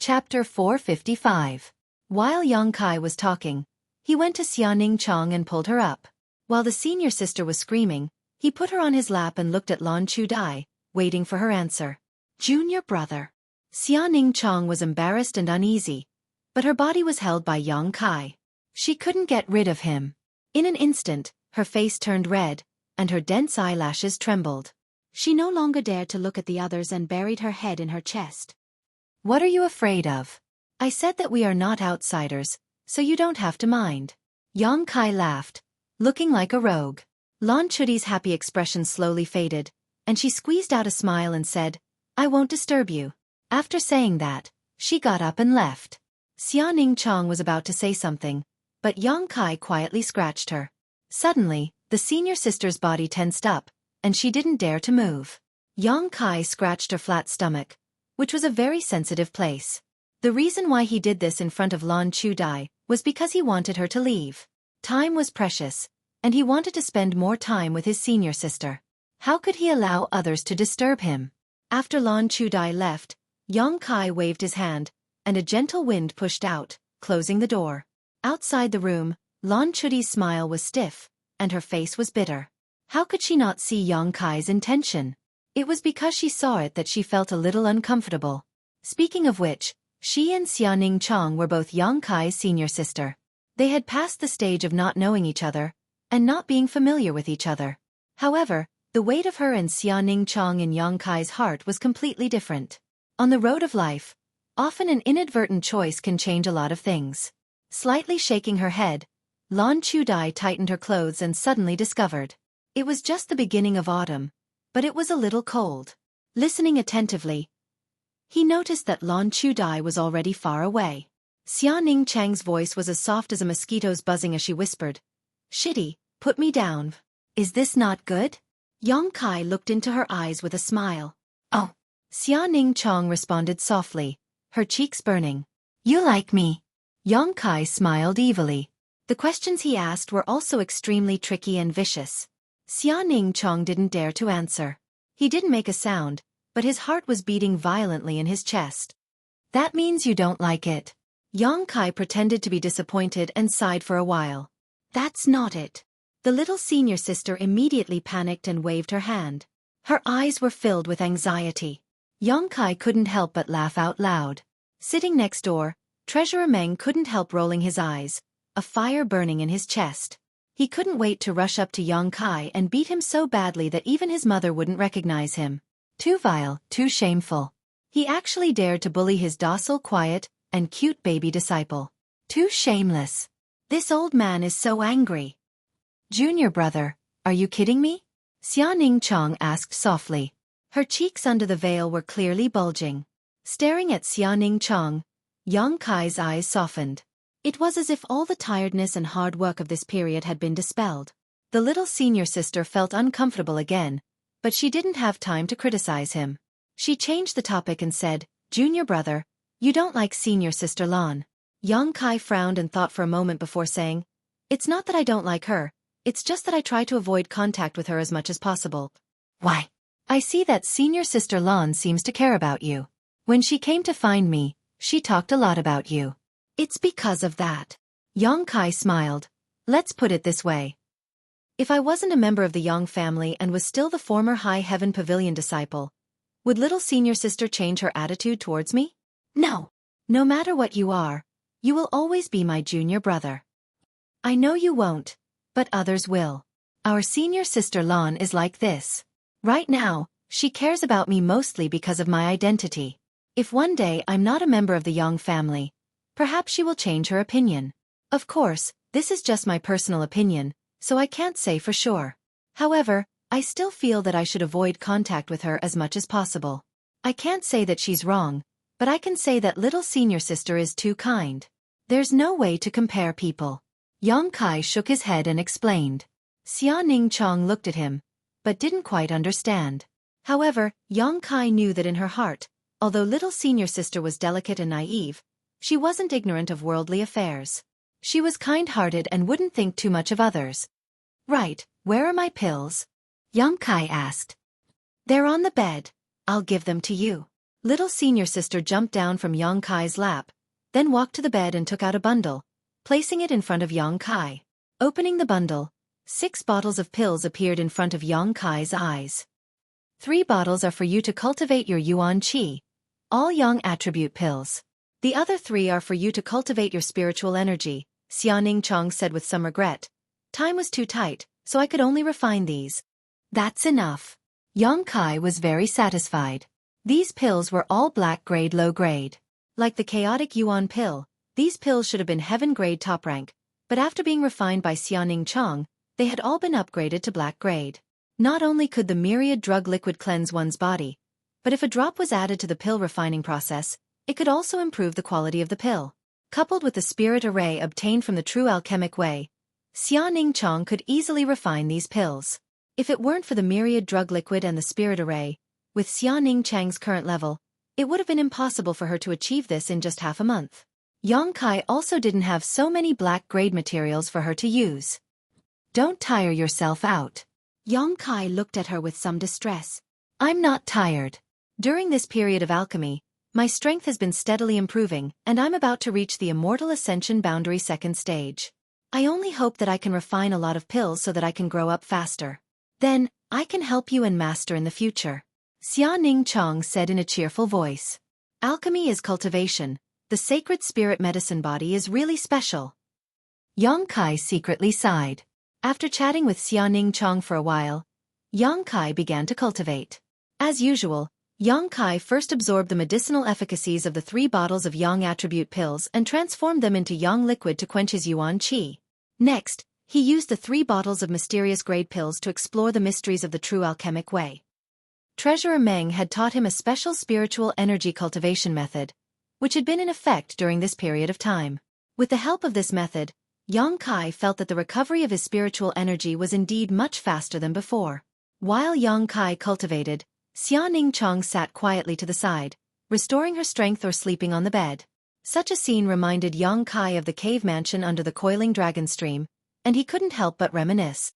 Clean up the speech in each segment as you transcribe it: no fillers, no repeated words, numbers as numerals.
Chapter 455. While Yang Kai was talking, he went to Xianing Chong and pulled her up. While the senior sister was screaming, he put her on his lap and looked at Lan Chudai, waiting for her answer. Junior brother. Xianing Chong was embarrassed and uneasy, but her body was held by Yang Kai. She couldn't get rid of him. In an instant, her face turned red, and her dense eyelashes trembled. She no longer dared to look at the others and buried her head in her chest. What are you afraid of? I said that we are not outsiders, so you don't have to mind. Yang Kai laughed, looking like a rogue. Lan Chudi's happy expression slowly faded, and she squeezed out a smile and said, I won't disturb you. After saying that, she got up and left. Xianing Chong was about to say something, but Yang Kai quietly scratched her. Suddenly, the senior sister's body tensed up, and she didn't dare to move. Yang Kai scratched her flat stomach, which was a very sensitive place. The reason why he did this in front of Lan Chudai was because he wanted her to leave. Time was precious, and he wanted to spend more time with his senior sister. How could he allow others to disturb him? After Lan Chudai left, Yang Kai waved his hand, and a gentle wind pushed out, closing the door. Outside the room, Lan Chudi's smile was stiff, and her face was bitter. How could she not see Yang Kai's intention? It was because she saw it that she felt a little uncomfortable. Speaking of which, she and Xianing Chong were both Yang Kai's senior sister. They had passed the stage of not knowing each other, and not being familiar with each other. However, the weight of her and Xianing Chong in Yang Kai's heart was completely different. On the road of life, often an inadvertent choice can change a lot of things. Slightly shaking her head, Lan Chudai tightened her clothes and suddenly discovered. It was just the beginning of autumn, but it was a little cold. Listening attentively, he noticed that Lan Chudai was already far away. Xianing Chang's voice was as soft as a mosquito's buzzing as she whispered, Shitty, put me down. Is this not good? Yang Kai looked into her eyes with a smile. Oh. Xianing Chong responded softly, her cheeks burning. You like me? Yang Kai smiled evilly. The questions he asked were also extremely tricky and vicious. Xianing Chong didn't dare to answer. He didn't make a sound, but his heart was beating violently in his chest. That means you don't like it. Yang Kai pretended to be disappointed and sighed for a while. That's not it. The little senior sister immediately panicked and waved her hand. Her eyes were filled with anxiety. Yang Kai couldn't help but laugh out loud. Sitting next door, Treasurer Meng couldn't help rolling his eyes, a fire burning in his chest. He couldn't wait to rush up to Yang Kai and beat him so badly that even his mother wouldn't recognize him. Too vile, too shameful. He actually dared to bully his docile, quiet, and cute baby disciple. Too shameless. This old man is so angry. Junior brother, are you kidding me? Xianing Chong asked softly. Her cheeks under the veil were clearly bulging. Staring at Xianing Chong, Yang Kai's eyes softened. It was as if all the tiredness and hard work of this period had been dispelled. The little senior sister felt uncomfortable again, but she didn't have time to criticize him. She changed the topic and said, Junior brother, you don't like senior sister Lan. Yang Kai frowned and thought for a moment before saying, It's not that I don't like her, it's just that I try to avoid contact with her as much as possible. Why? I see that senior sister Lan seems to care about you. When she came to find me, she talked a lot about you. It's because of that. Yang Kai smiled. Let's put it this way. If I wasn't a member of the Yang family and was still the former High Heaven Pavilion disciple, would little senior sister change her attitude towards me? No. No matter what you are, you will always be my junior brother. I know you won't, but others will. Our senior sister Lan is like this. Right now, she cares about me mostly because of my identity. If one day I'm not a member of the Yang family, perhaps she will change her opinion. Of course, this is just my personal opinion, so I can't say for sure. However, I still feel that I should avoid contact with her as much as possible. I can't say that she's wrong, but I can say that little senior sister is too kind. There's no way to compare people. Yang Kai shook his head and explained. Xianing Chong looked at him, but didn't quite understand. However, Yang Kai knew that in her heart, although little senior sister was delicate and naive, she wasn't ignorant of worldly affairs. She was kind-hearted and wouldn't think too much of others. Right, where are my pills? Yang Kai asked. They're on the bed. I'll give them to you. Little senior sister jumped down from Yang Kai's lap, then walked to the bed and took out a bundle, placing it in front of Yang Kai. Opening the bundle, 6 bottles of pills appeared in front of Yang Kai's eyes. 3 bottles are for you to cultivate your Yuan Qi, all Yang attribute pills. The other 3 are for you to cultivate your spiritual energy, Xiaoning Chong said with some regret. Time was too tight, so I could only refine these. That's enough. Yang Kai was very satisfied. These pills were all black grade low grade. Like the chaotic Yuan pill, these pills should have been heaven grade top rank, but after being refined by Xiaoning Chong, they had all been upgraded to black grade. Not only could the myriad drug liquid cleanse one's body, but if a drop was added to the pill refining process, it could also improve the quality of the pill. Coupled with the spirit array obtained from the true alchemic way, Xiaoning Chong could easily refine these pills. If it weren't for the myriad drug liquid and the spirit array, with Xiaoning Chang's current level, it would have been impossible for her to achieve this in just half a month. Yang Kai also didn't have so many black grade materials for her to use. Don't tire yourself out. Yang Kai looked at her with some distress. I'm not tired. During this period of alchemy, my strength has been steadily improving, and I'm about to reach the Immortal Ascension Boundary 2nd stage. I only hope that I can refine a lot of pills so that I can grow up faster. Then, I can help you and master in the future. Xiaoning Chong said in a cheerful voice. Alchemy is cultivation. The sacred spirit medicine body is really special. Yang Kai secretly sighed. After chatting with Xiaoning Chong for a while, Yang Kai began to cultivate. As usual, Yang Kai first absorbed the medicinal efficacies of the 3 bottles of Yang attribute pills and transformed them into Yang liquid to quench his Yuan Qi. Next, he used the 3 bottles of mysterious grade pills to explore the mysteries of the true alchemic way. Treasurer Meng had taught him a special spiritual energy cultivation method, which had been in effect during this period of time. With the help of this method, Yang Kai felt that the recovery of his spiritual energy was indeed much faster than before. While Yang Kai cultivated, Xiaoning Chong sat quietly to the side, restoring her strength or sleeping on the bed. Such a scene reminded Yang Kai of the cave mansion under the coiling dragon stream, and he couldn't help but reminisce.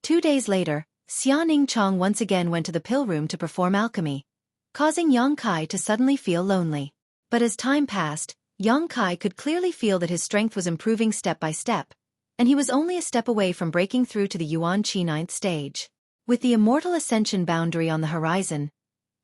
2 days later, Xiaoning Chong once again went to the pill room to perform alchemy, causing Yang Kai to suddenly feel lonely. But as time passed, Yang Kai could clearly feel that his strength was improving step by step, and he was only a step away from breaking through to the Yuan Qi 9th stage. With the Immortal Ascension boundary on the horizon,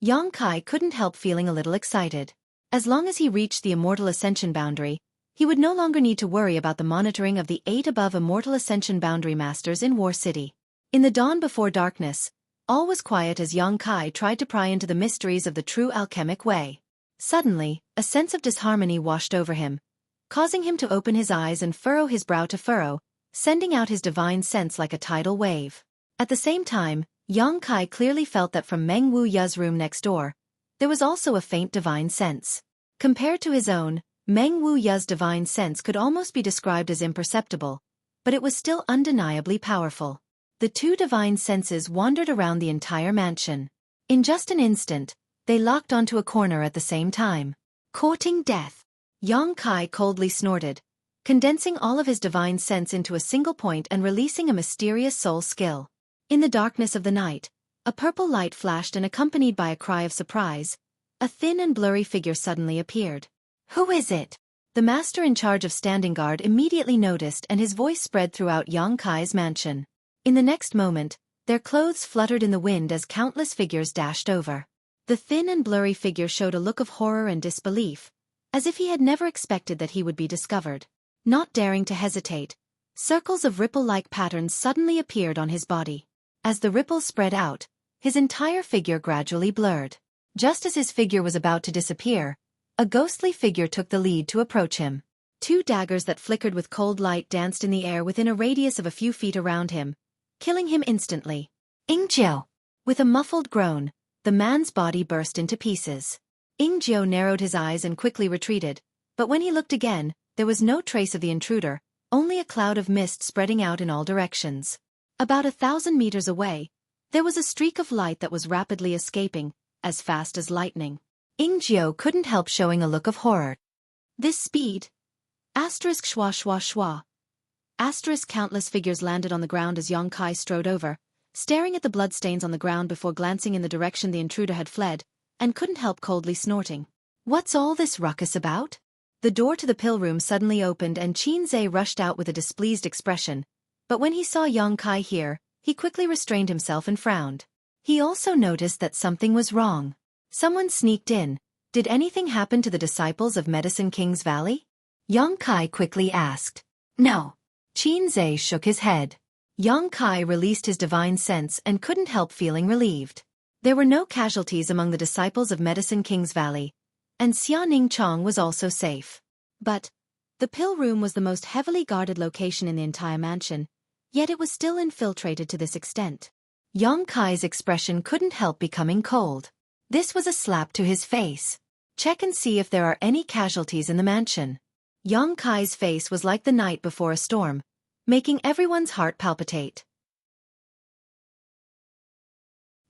Yang Kai couldn't help feeling a little excited. As long as he reached the Immortal Ascension boundary, he would no longer need to worry about the monitoring of the 8 above Immortal Ascension boundary masters in War City. In the dawn before darkness, all was quiet as Yang Kai tried to pry into the mysteries of the true alchemic way. Suddenly, a sense of disharmony washed over him, causing him to open his eyes and furrow his brow to furrow, sending out his divine sense like a tidal wave. At the same time, Yang Kai clearly felt that from Meng Wu Ya's room next door, there was also a faint divine sense. Compared to his own, Meng Wu Ya's divine sense could almost be described as imperceptible, but it was still undeniably powerful. The 2 divine senses wandered around the entire mansion. In just an instant, they locked onto a corner at the same time. Courting death. Yang Kai coldly snorted, condensing all of his divine sense into a single point and releasing a mysterious soul skill. In the darkness of the night, a purple light flashed and accompanied by a cry of surprise, a thin and blurry figure suddenly appeared. Who is it? The master in charge of standing guard immediately noticed and his voice spread throughout Yang Kai's mansion. In the next moment, their clothes fluttered in the wind as countless figures dashed over. The thin and blurry figure showed a look of horror and disbelief, as if he had never expected that he would be discovered. Not daring to hesitate, circles of ripple-like patterns suddenly appeared on his body. As the ripples spread out, his entire figure gradually blurred. Just as his figure was about to disappear, a ghostly figure took the lead to approach him. 2 daggers that flickered with cold light danced in the air within a radius of a few feet around him, killing him instantly. Ingjiu! With a muffled groan, the man's body burst into pieces. Ingjiu narrowed his eyes and quickly retreated, but when he looked again, there was no trace of the intruder, only a cloud of mist spreading out in all directions. About 1,000 meters away, there was a streak of light that was rapidly escaping, as fast as lightning. Ingjiu couldn't help showing a look of horror. This speed! Asterisk schwa schwa schwa. Asterisk countless figures landed on the ground as Yang Kai strode over, staring at the bloodstains on the ground before glancing in the direction the intruder had fled, and couldn't help coldly snorting. What's all this ruckus about? The door to the pill room suddenly opened and Qinze rushed out with a displeased expression, but when he saw Yang Kai here, he quickly restrained himself and frowned. He also noticed that something was wrong. Someone sneaked in. Did anything happen to the disciples of Medicine King's Valley? Yang Kai quickly asked. No. Qinze shook his head. Yang Kai released his divine sense and couldn't help feeling relieved. There were no casualties among the disciples of Medicine King's Valley, and Xianing Chong was also safe. But the pill room was the most heavily guarded location in the entire mansion, yet it was still infiltrated to this extent. Yang Kai's expression couldn't help becoming cold. This was a slap to his face. Check and see if there are any casualties in the mansion. Yang Kai's face was like the night before a storm, making everyone's heart palpitate.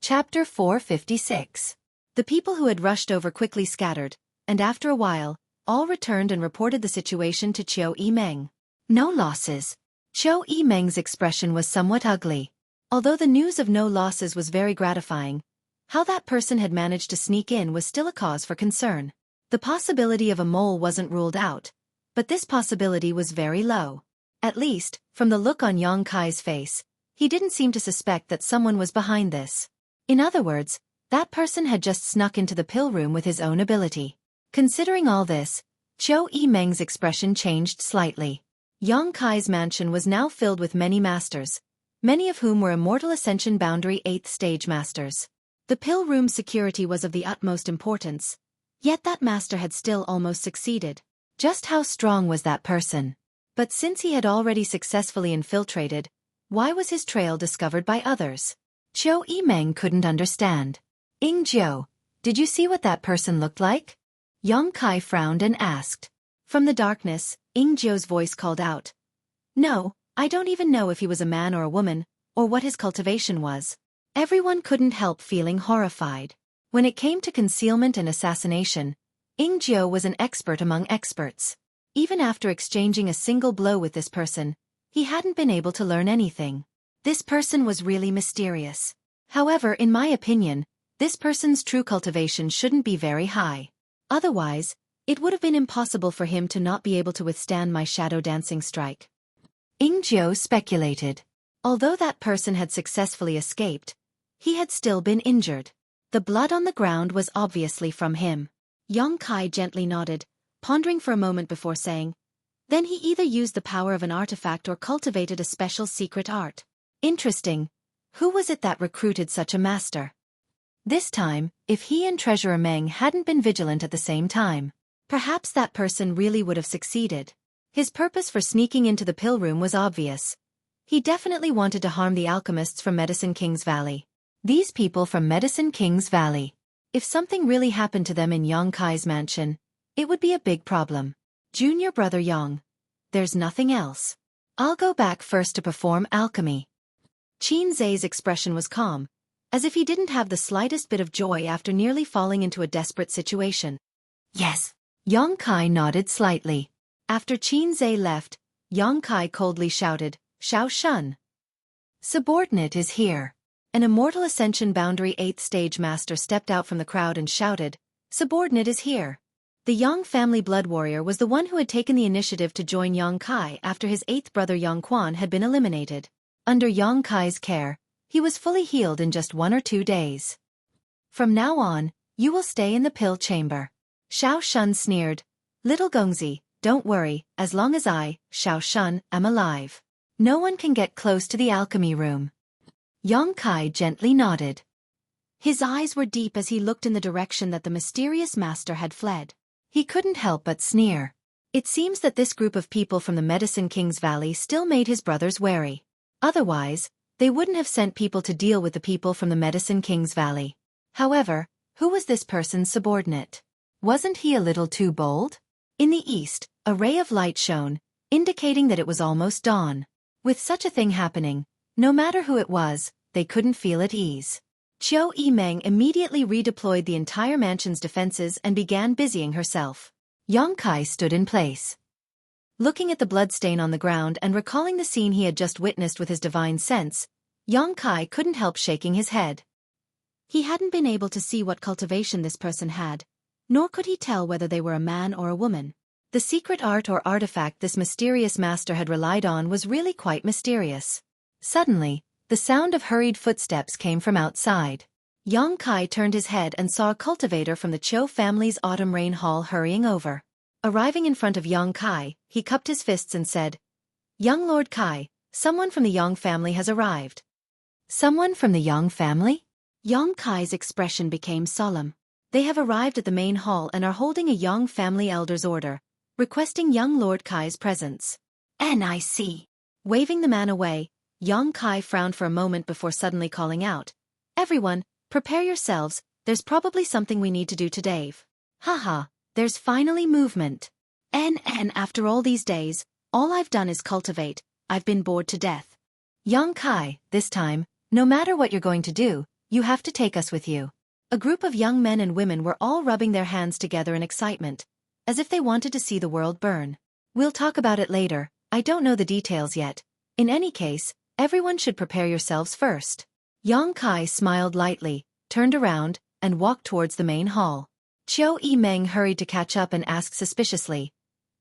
Chapter 456. The people who had rushed over quickly scattered, and after a while, all returned and reported the situation to Xueqi Meng. No losses. Xueqi Meng's expression was somewhat ugly. Although the news of no losses was very gratifying, how that person had managed to sneak in was still a cause for concern. The possibility of a mole wasn't ruled out, but this possibility was very low. At least, from the look on Yang Kai's face, he didn't seem to suspect that someone was behind this. In other words, that person had just snuck into the pill room with his own ability. Considering all this, Xueqi Meng's expression changed slightly. Yang Kai's mansion was now filled with many masters, many of whom were Immortal Ascension Boundary 8th Stage Masters. The pill room's security was of the utmost importance, yet that master had still almost succeeded. Just how strong was that person? But since he had already successfully infiltrated, why was his trail discovered by others? Xueqi Meng couldn't understand. Ingjiu, did you see what that person looked like? Yang Kai frowned and asked. From the darkness, Ingjiu's voice called out. No, I don't even know if he was a man or a woman, or what his cultivation was. Everyone couldn't help feeling horrified. When it came to concealment and assassination, Ingjiu was an expert among experts. Even after exchanging a single blow with this person, he hadn't been able to learn anything. This person was really mysterious. However, in my opinion, this person's true cultivation shouldn't be very high. Otherwise, it would have been impossible for him to not be able to withstand my shadow dancing strike. Ingjiu speculated. Although that person had successfully escaped, he had still been injured. The blood on the ground was obviously from him. Yang Kai gently nodded, pondering for a moment before saying, then he either used the power of an artifact or cultivated a special secret art. Interesting. Who was it that recruited such a master? This time, if he and Treasurer Meng hadn't been vigilant at the same time, perhaps that person really would have succeeded. His purpose for sneaking into the pill room was obvious. He definitely wanted to harm the alchemists from Medicine King's Valley. These people from Medicine King's Valley. If something really happened to them in Yang Kai's mansion, it would be a big problem. Junior brother Yang. There's nothing else. I'll go back first to perform alchemy. Qinze's expression was calm, as if he didn't have the slightest bit of joy after nearly falling into a desperate situation. Yes. Yang Kai nodded slightly. After Qinze left, Yang Kai coldly shouted, Xiao Shun. Subordinate is here. An Immortal Ascension Boundary 8th Stage Master stepped out from the crowd and shouted, Subordinate is here. The Yang family blood warrior was the one who had taken the initiative to join Yang Kai after his 8th brother Yang Quan had been eliminated. Under Yang Kai's care, he was fully healed in just 1 or 2 days. From now on, you will stay in the pill chamber. Xiao Shun sneered. Little Gongzi, don't worry, as long as I, Xiao Shun, am alive. No one can get close to the alchemy room. Yang Kai gently nodded. His eyes were deep as he looked in the direction that the mysterious master had fled. He couldn't help but sneer. It seems that this group of people from the Medicine King's Valley still made his brothers wary. Otherwise, they wouldn't have sent people to deal with the people from the Medicine King's Valley. However, who was this person's subordinate? Wasn't he a little too bold? In the east, a ray of light shone, indicating that it was almost dawn. With such a thing happening, no matter who it was, they couldn't feel at ease. Xueqi Meng immediately redeployed the entire mansion's defenses and began busying herself. Yang Kai stood in place. Looking at the bloodstain on the ground and recalling the scene he had just witnessed with his divine sense, Yang Kai couldn't help shaking his head. He hadn't been able to see what cultivation this person had, nor could he tell whether they were a man or a woman. The secret art or artifact this mysterious master had relied on was really quite mysterious. Suddenly, the sound of hurried footsteps came from outside. Yang Kai turned his head and saw a cultivator from the Cho family's autumn rain hall hurrying over. Arriving in front of Yang Kai, he cupped his fists and said, "Young Lord Kai, someone from the Yang family has arrived." "Someone from the Yang family?" Yang Kai's expression became solemn. "They have arrived at the main hall and are holding a Yang family elder's order, requesting young Lord Kai's presence." "NIC." Waving the man away, Yang Kai frowned for a moment before suddenly calling out, "Everyone, prepare yourselves, there's probably something we need to do today." "Haha, there's finally movement. After all these days, all I've done is cultivate, I've been bored to death." "Yang Kai, this time, no matter what you're going to do, you have to take us with you." A group of young men and women were all rubbing their hands together in excitement, as if they wanted to see the world burn. "We'll talk about it later, I don't know the details yet. In any case, everyone should prepare yourselves first." Yang Kai smiled lightly, turned around, and walked towards the main hall. Xueqi Meng hurried to catch up and asked suspiciously,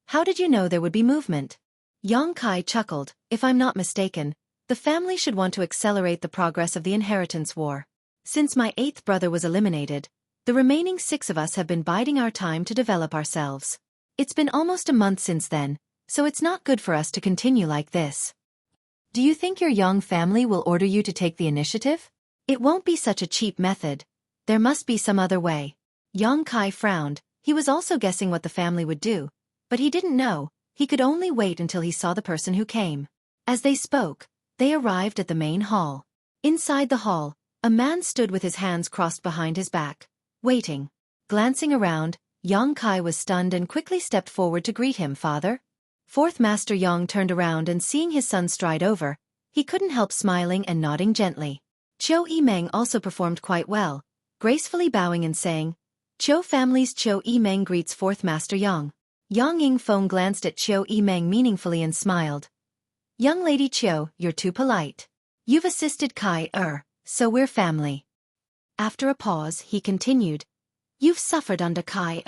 "How did you know there would be movement?" Yang Kai chuckled, "If I'm not mistaken, the family should want to accelerate the progress of the inheritance war. Since my 8th brother was eliminated, the remaining 6 of us have been biding our time to develop ourselves. It's been almost a month since then, so it's not good for us to continue like this. Do you think your Yang family will order you to take the initiative? It won't be such a cheap method. There must be some other way." Yang Kai frowned. He was also guessing what the family would do, but he didn't know. He could only wait until he saw the person who came. As they spoke, they arrived at the main hall. Inside the hall, a man stood with his hands crossed behind his back, waiting. Glancing around, Yang Kai was stunned and quickly stepped forward to greet him. "Father?" Fourth Master Yang turned around and seeing his son stride over, he couldn't help smiling and nodding gently. Xueqi Meng also performed quite well, gracefully bowing and saying, "Cho family's Xueqi Meng greets Fourth Master Yang." Yang Yingfeng glanced at Xueqi Meng meaningfully and smiled. "Young Lady Qiu, you're too polite. You've assisted Kai, so we're family." After a pause, he continued, "You've suffered under Kai,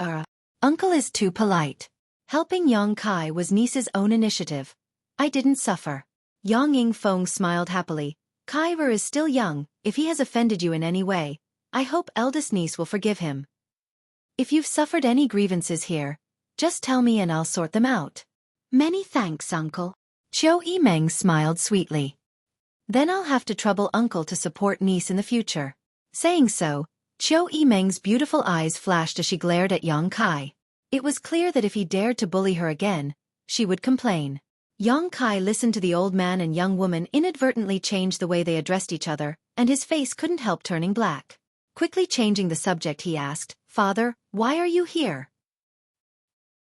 Uncle is too polite. Helping Yang Kai was niece's own initiative. I didn't suffer." Yang Yingfeng smiled happily. "Kai is still young, if he has offended you in any way, I hope eldest niece will forgive him. If you've suffered any grievances here, just tell me and I'll sort them out." "Many thanks, Uncle." Xueqi Meng smiled sweetly. "Then I'll have to trouble Uncle to support niece in the future." Saying so, Xueqi Meng's beautiful eyes flashed as she glared at Yang Kai. It was clear that if he dared to bully her again, she would complain. Yang Kai listened to the old man and young woman inadvertently change the way they addressed each other, and his face couldn't help turning black. Quickly changing the subject, he asked, "Father, why are you here?"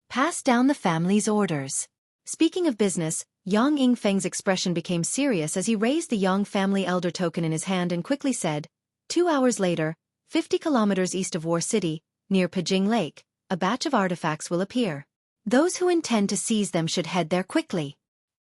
"Pass down the family's orders." Speaking of business, Yang Yingfeng's expression became serious as he raised the Yang family elder token in his hand and quickly said, 2 hours later, 50 kilometers east of War City, near Pijing Lake, a batch of artifacts will appear. Those who intend to seize them should head there quickly."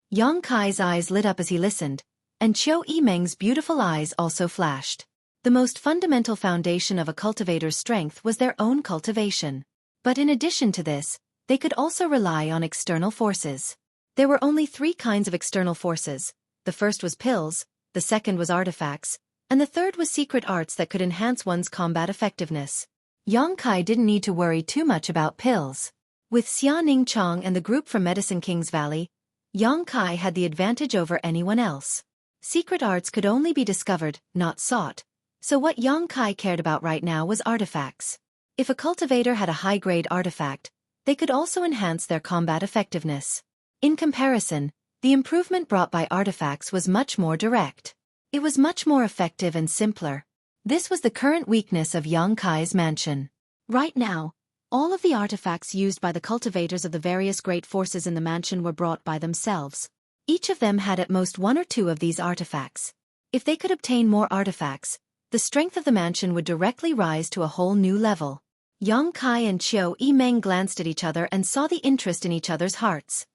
Yang Kai's eyes lit up as he listened, and Xueqi Meng's beautiful eyes also flashed. The most fundamental foundation of a cultivator's strength was their own cultivation. But in addition to this, they could also rely on external forces. There were only 3 kinds of external forces. The first was pills, the second was artifacts, and the third was secret arts that could enhance one's combat effectiveness. Yang Kai didn't need to worry too much about pills. With Xia Chong and the group from Medicine King's Valley, Yang Kai had the advantage over anyone else. Secret arts could only be discovered, not sought, so what Yang Kai cared about right now was artifacts. If a cultivator had a high-grade artifact, they could also enhance their combat effectiveness. In comparison, the improvement brought by artifacts was much more direct. It was much more effective and simpler. This was the current weakness of Yang Kai's mansion. Right now, all of the artifacts used by the cultivators of the various great forces in the mansion were brought by themselves. Each of them had at most 1 or 2 of these artifacts. If they could obtain more artifacts, the strength of the mansion would directly rise to a whole new level. Yang Kai and Xueqi Meng glanced at each other and saw the interest in each other's hearts.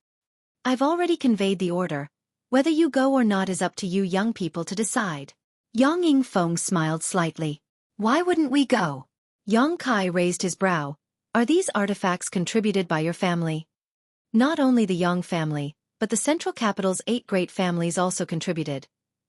"I've already conveyed the order. Whether you go or not is up to you young people to decide." Yang Yingfeng smiled slightly. Why wouldn't we go? Yang Kai raised his brow. Are these artifacts contributed by your family? Not only the Yang family, but the central capital's 8 great families also contributed.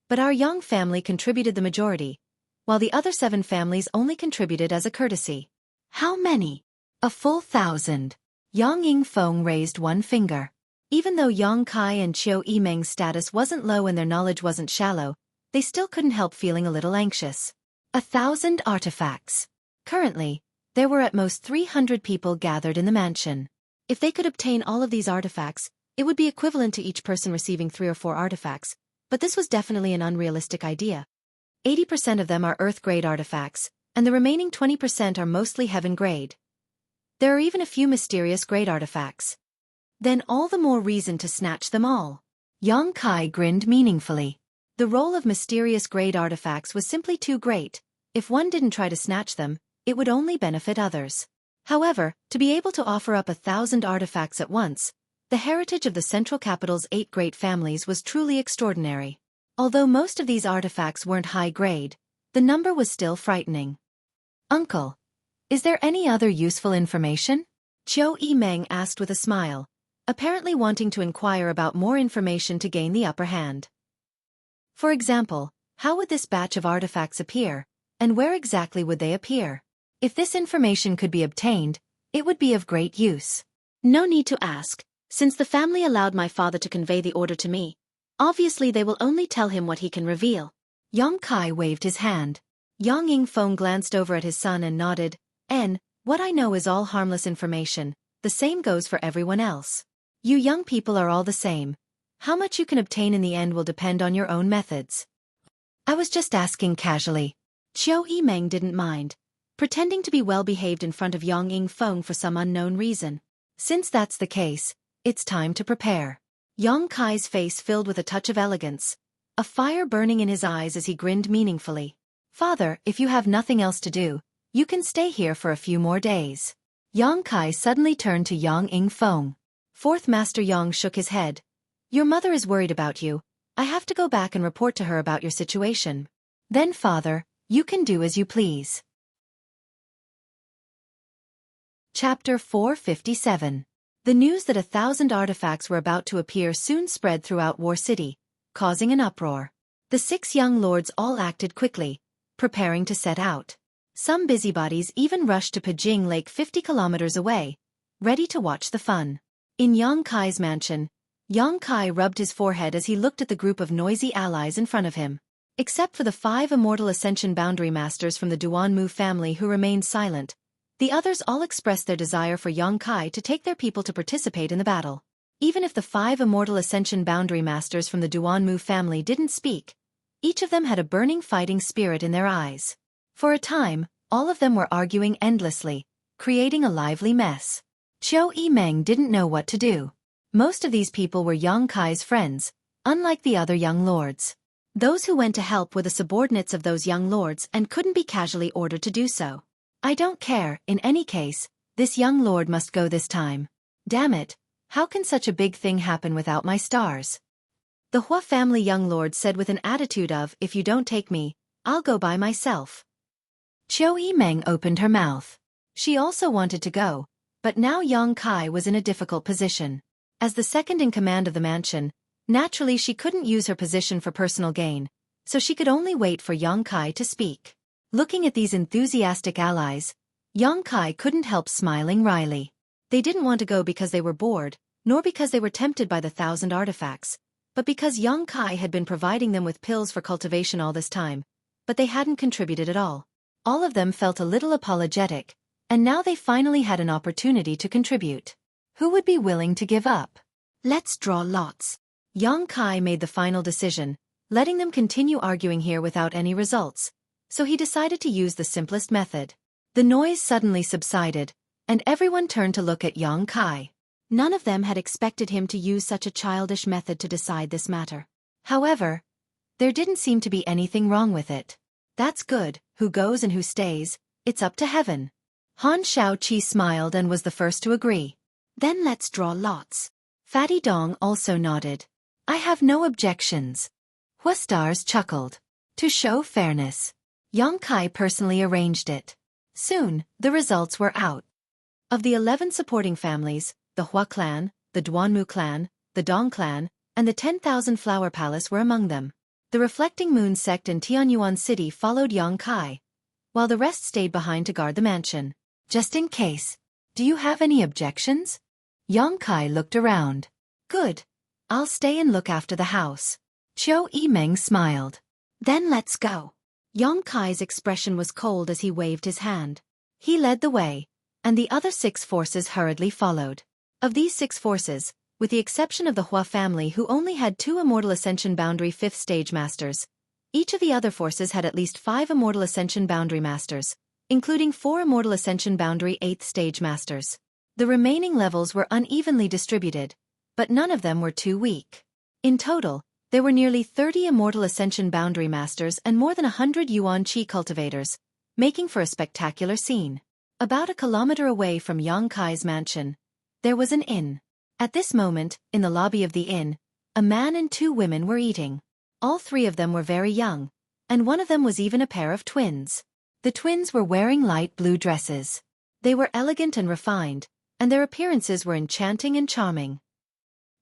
But our Yang family contributed the majority, while the other 7 families only contributed as a courtesy. How many? A full 1,000. Yang Yingfeng raised one finger. Even though Yang Kai and Xueqi Meng's status wasn't low and their knowledge wasn't shallow, they still couldn't help feeling a little anxious. 1,000 artifacts. Currently, there were at most 300 people gathered in the mansion. If they could obtain all of these artifacts, it would be equivalent to each person receiving 3 or 4 artifacts, but this was definitely an unrealistic idea. 80% of them are Earth-grade artifacts, and the remaining 20% are mostly Heaven-grade. There are even a few mysterious grade artifacts. Then all the more reason to snatch them all. Yang Kai grinned meaningfully. The role of mysterious grade artifacts was simply too great. If one didn't try to snatch them, it would only benefit others. However, to be able to offer up 1,000 artifacts at once, the heritage of the central capital's 8 great families was truly extraordinary. Although most of these artifacts weren't high grade, the number was still frightening. Uncle, is there any other useful information? Xueqi Meng asked with a smile, apparently wanting to inquire about more information to gain the upper hand. For example, how would this batch of artifacts appear, and where exactly would they appear? If this information could be obtained, it would be of great use. No need to ask, since the family allowed my father to convey the order to me. Obviously they will only tell him what he can reveal. Yang Kai waved his hand. Yang Yingfeng glanced over at his son and nodded. What I know is all harmless information, the same goes for everyone else. You young people are all the same. How much you can obtain in the end will depend on your own methods. I was just asking casually. Xueqi Meng didn't mind, pretending to be well-behaved in front of Yang Yingfeng for some unknown reason. Since that's the case, it's time to prepare. Yang Kai's face filled with a touch of elegance, a fire burning in his eyes as he grinned meaningfully. Father, if you have nothing else to do, you can stay here for a few more days. Yang Kai suddenly turned to Yang Yingfeng. Fourth Master Yang shook his head. Your mother is worried about you. I have to go back and report to her about your situation. Then father, you can do as you please. Chapter 457. The news that 1,000 artifacts were about to appear soon spread throughout War City, causing an uproar. The 6 young lords all acted quickly, preparing to set out. Some busybodies even rushed to Pijing Lake 50 kilometers away, ready to watch the fun. In Yang Kai's mansion, Yang Kai rubbed his forehead as he looked at the group of noisy allies in front of him. Except for the 5 immortal Ascension Boundary Masters from the Duanmu family who remained silent, the others all expressed their desire for Yang Kai to take their people to participate in the battle. Even if the 5 immortal Ascension Boundary Masters from the Duanmu family didn't speak, each of them had a burning fighting spirit in their eyes. For a time, all of them were arguing endlessly, creating a lively mess. Xueqi Meng didn't know what to do. Most of these people were Yang Kai's friends, unlike the other young lords. Those who went to help were the subordinates of those young lords and couldn't be casually ordered to do so. I don't care, in any case, this young lord must go this time. Damn it, how can such a big thing happen without my stars? The Hua family young lord said with an attitude of, if you don't take me, I'll go by myself. Xueqi Meng opened her mouth. She also wanted to go, but now Yang Kai was in a difficult position. As the second in command of the mansion, naturally she couldn't use her position for personal gain, so she could only wait for Yang Kai to speak. Looking at these enthusiastic allies, Yang Kai couldn't help smiling wryly. They didn't want to go because they were bored, nor because they were tempted by the 1,000 artifacts, but because Yang Kai had been providing them with pills for cultivation all this time, but they hadn't contributed at all. All of them felt a little apologetic, and now they finally had an opportunity to contribute. Who would be willing to give up? Let's draw lots. Yang Kai made the final decision, letting them continue arguing here without any results, so he decided to use the simplest method. The noise suddenly subsided, and everyone turned to look at Yang Kai. None of them had expected him to use such a childish method to decide this matter. However, there didn't seem to be anything wrong with it. That's good, who goes and who stays, it's up to heaven. Han Shaoqi smiled and was the first to agree. Then let's draw lots. Fatty Dong also nodded. I have no objections. Hua Stars chuckled. To show fairness, Yang Kai personally arranged it. Soon, the results were out. Of the 11 supporting families, the Hua clan, the Duanmu clan, the Dong clan, and the 10,000 Flower Palace were among them. The Reflecting Moon sect in Tianyuan City followed Yang Kai, while the rest stayed behind to guard the mansion. Just in case. Do you have any objections? Yang Kai looked around. Good. I'll stay and look after the house. Xueqi Meng smiled. Then let's go. Yang Kai's expression was cold as he waved his hand. He led the way, and the other 6 forces hurriedly followed. Of these 6 forces, with the exception of the Hua family who only had 2 Immortal Ascension Boundary 5th Stage Masters, each of the other forces had at least 5 Immortal Ascension Boundary Masters, including 4 Immortal Ascension Boundary 8th Stage Masters. The remaining levels were unevenly distributed, but none of them were too weak. In total, there were nearly 30 Immortal Ascension Boundary Masters and more than 100 Yuan Qi cultivators, making for a spectacular scene. About a kilometer away from Yang Kai's mansion, there was an inn. At this moment, in the lobby of the inn, a man and 2 women were eating. All 3 of them were very young, and one of them was even a pair of twins. The twins were wearing light blue dresses. They were elegant and refined, and their appearances were enchanting and charming.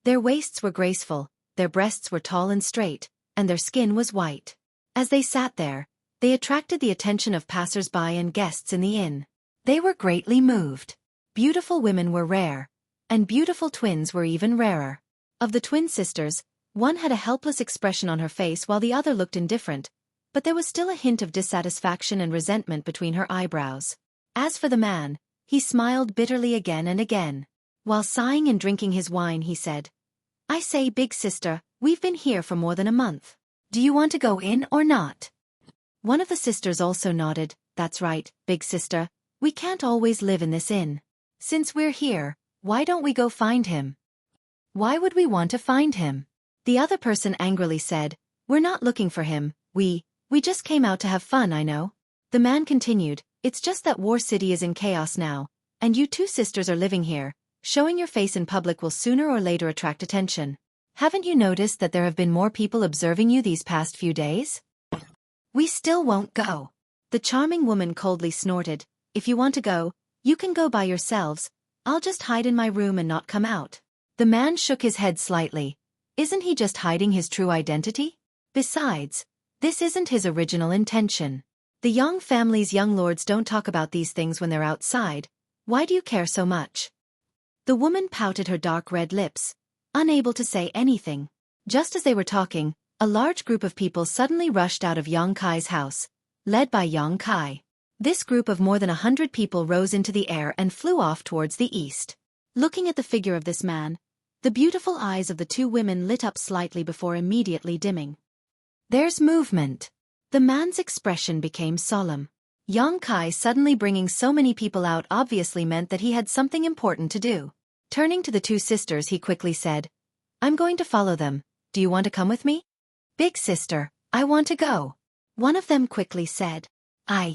Their waists were graceful, their breasts were tall and straight, and their skin was white. As they sat there, they attracted the attention of passers-by and guests in the inn. They were greatly moved. Beautiful women were rare, and beautiful twins were even rarer. Of the twin sisters, one had a helpless expression on her face while the other looked indifferent, but there was still a hint of dissatisfaction and resentment between her eyebrows. As for the man, he smiled bitterly again and again. While sighing and drinking his wine, he said, "I say, big sister, we've been here for more than a month. Do you want to go in or not?" One of the sisters also nodded. "That's right, big sister, we can't always live in this inn. Since we're here, why don't we go find him?" "Why would we want to find him?" The other person angrily said, "We're not looking for him, we just came out to have fun, I know." The man continued, "It's just that War City is in chaos now, and you 2 sisters are living here. Showing your face in public will sooner or later attract attention. Haven't you noticed that there have been more people observing you these past few days?" "We still won't go." The charming woman coldly snorted, "If you want to go, you can go by yourselves. I'll just hide in my room and not come out." The man shook his head slightly. Isn't he just hiding his true identity? Besides, this isn't his original intention. The Yang family's young lords don't talk about these things when they're outside. Why do you care so much? The woman pouted her dark red lips, unable to say anything. Just as they were talking, a large group of people suddenly rushed out of Yang Kai's house, led by Yang Kai. This group of more than 100 people rose into the air and flew off towards the east. Looking at the figure of this man, the beautiful eyes of the 2 women lit up slightly before immediately dimming. "There's movement." The man's expression became solemn. Yang Kai suddenly bringing so many people out obviously meant that he had something important to do. Turning to the 2 sisters, he quickly said, "I'm going to follow them. Do you want to come with me?" "Big sister, I want to go." One of them quickly said.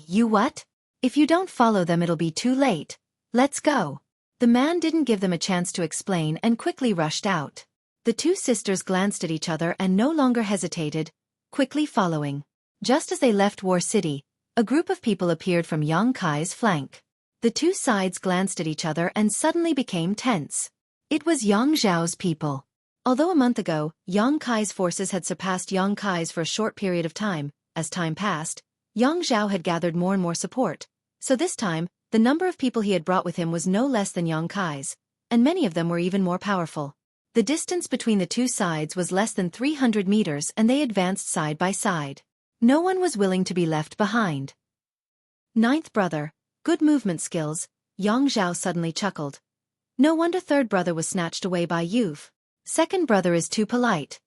You what? If you don't follow them it'll be too late. Let's go." The man didn't give them a chance to explain and quickly rushed out. The 2 sisters glanced at each other and no longer hesitated, quickly following. Just as they left War City, a group of people appeared from Yang Kai's flank. The 2 sides glanced at each other and suddenly became tense. It was Yang Zhao's people. Although a month ago, Yang Kai's forces had surpassed Yang Kai's for a short period of time, as time passed, Yang Zhao had gathered more and more support, so this time, the number of people he had brought with him was no less than Yang Kai's, and many of them were even more powerful. The distance between the 2 sides was less than 300 meters and they advanced side by side. No one was willing to be left behind. "Ninth brother, good movement skills," Yang Zhao suddenly chuckled. "No wonder 3rd brother was snatched away by youth. 2nd brother is too polite."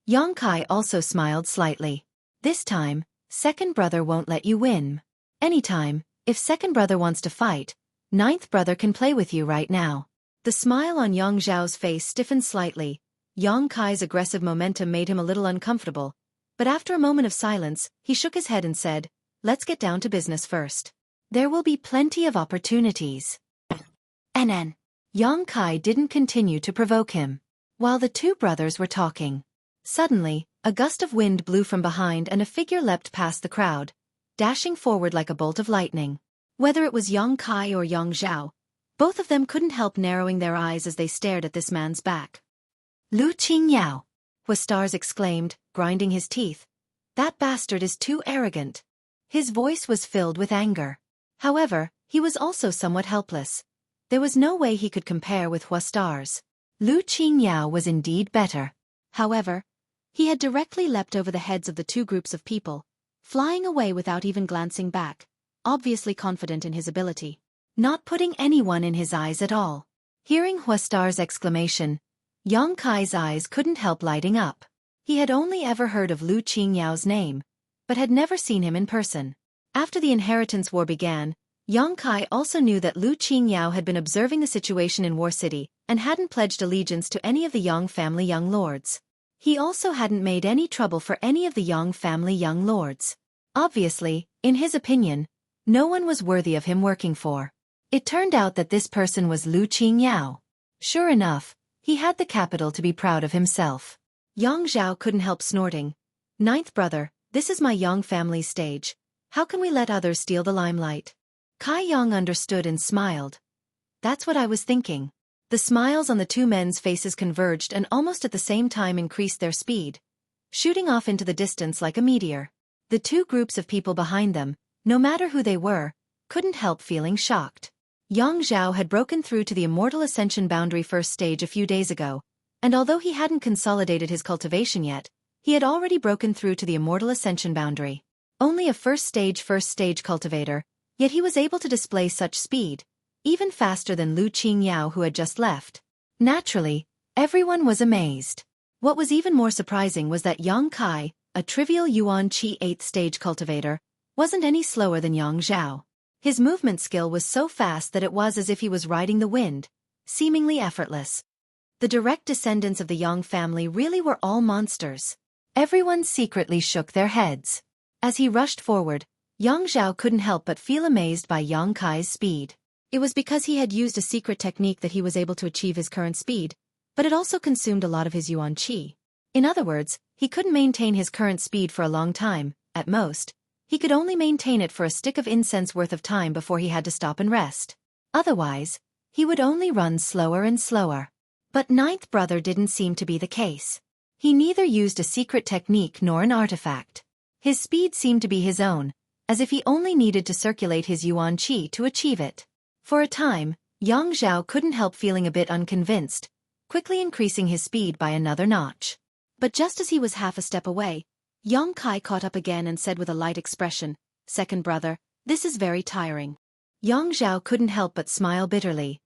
Yang Kai also smiled slightly. "This time, 2nd brother won't let you win. Anytime, if 2nd brother wants to fight, 9th brother can play with you right now." The smile on Yang Zhao's face stiffened slightly. Yang Kai's aggressive momentum made him a little uncomfortable, but after a moment of silence, he shook his head and said, "Let's get down to business first. There will be plenty of opportunities." NN. Yang Kai didn't continue to provoke him. While the 2 brothers were talking, suddenly, a gust of wind blew from behind and a figure leapt past the crowd. dashing forward like a bolt of lightning. Whether it was Yang Kai or Yang Zhao, both of them couldn't help narrowing their eyes as they stared at this man's back. Lu Qingyao, Huastars exclaimed, grinding his teeth. That bastard is too arrogant. His voice was filled with anger. However, he was also somewhat helpless. There was no way he could compare with Huastars. Lu Qingyao was indeed better. However, he had directly leapt over the heads of the two groups of people, flying away without even glancing back, obviously confident in his ability, not putting anyone in his eyes at all. Hearing Huastar's exclamation, Yang Kai's eyes couldn't help lighting up. He had only ever heard of Lu Qingyao's name, but had never seen him in person. After the inheritance war began, Yang Kai also knew that Lu Qingyao had been observing the situation in War City and hadn't pledged allegiance to any of the Yang family young lords. He also hadn't made any trouble for any of the Yang family young lords. Obviously, in his opinion, no one was worthy of him working for. It turned out that this person was Lu Qingyao. Sure enough, he had the capital to be proud of himself. Yang Zhao couldn't help snorting. Ninth brother, this is my Yang family's stage. How can we let others steal the limelight? Kai Yang understood and smiled. That's what I was thinking. The smiles on the two men's faces converged and almost at the same time increased their speed, shooting off into the distance like a meteor. The two groups of people behind them, no matter who they were, couldn't help feeling shocked. Yang Zhao had broken through to the Immortal Ascension Boundary first stage a few days ago, and although he hadn't consolidated his cultivation yet, he had already broken through to the Immortal Ascension Boundary. Only a first stage cultivator, yet he was able to display such speed, even faster than Lu Qingyao who had just left. Naturally, everyone was amazed. What was even more surprising was that Yang Kai, a trivial Yuan Qi 8th stage cultivator, wasn't any slower than Yang Zhao. His movement skill was so fast that it was as if he was riding the wind, seemingly effortless. The direct descendants of the Yang family really were all monsters. Everyone secretly shook their heads. As he rushed forward, Yang Zhao couldn't help but feel amazed by Yang Kai's speed. It was because he had used a secret technique that he was able to achieve his current speed, but it also consumed a lot of his Yuan Qi. In other words, he couldn't maintain his current speed for a long time. At most, he could only maintain it for a stick of incense worth of time before he had to stop and rest. Otherwise, he would only run slower and slower. But ninth brother didn't seem to be the case. He neither used a secret technique nor an artifact. His speed seemed to be his own, as if he only needed to circulate his Yuan Qi to achieve it. For a time, Yang Zhao couldn't help feeling a bit unconvinced, quickly increasing his speed by another notch. But just as he was half a step away, Yang Kai caught up again and said with a light expression, "Second brother, this is very tiring." Yang Zhao couldn't help but smile bitterly.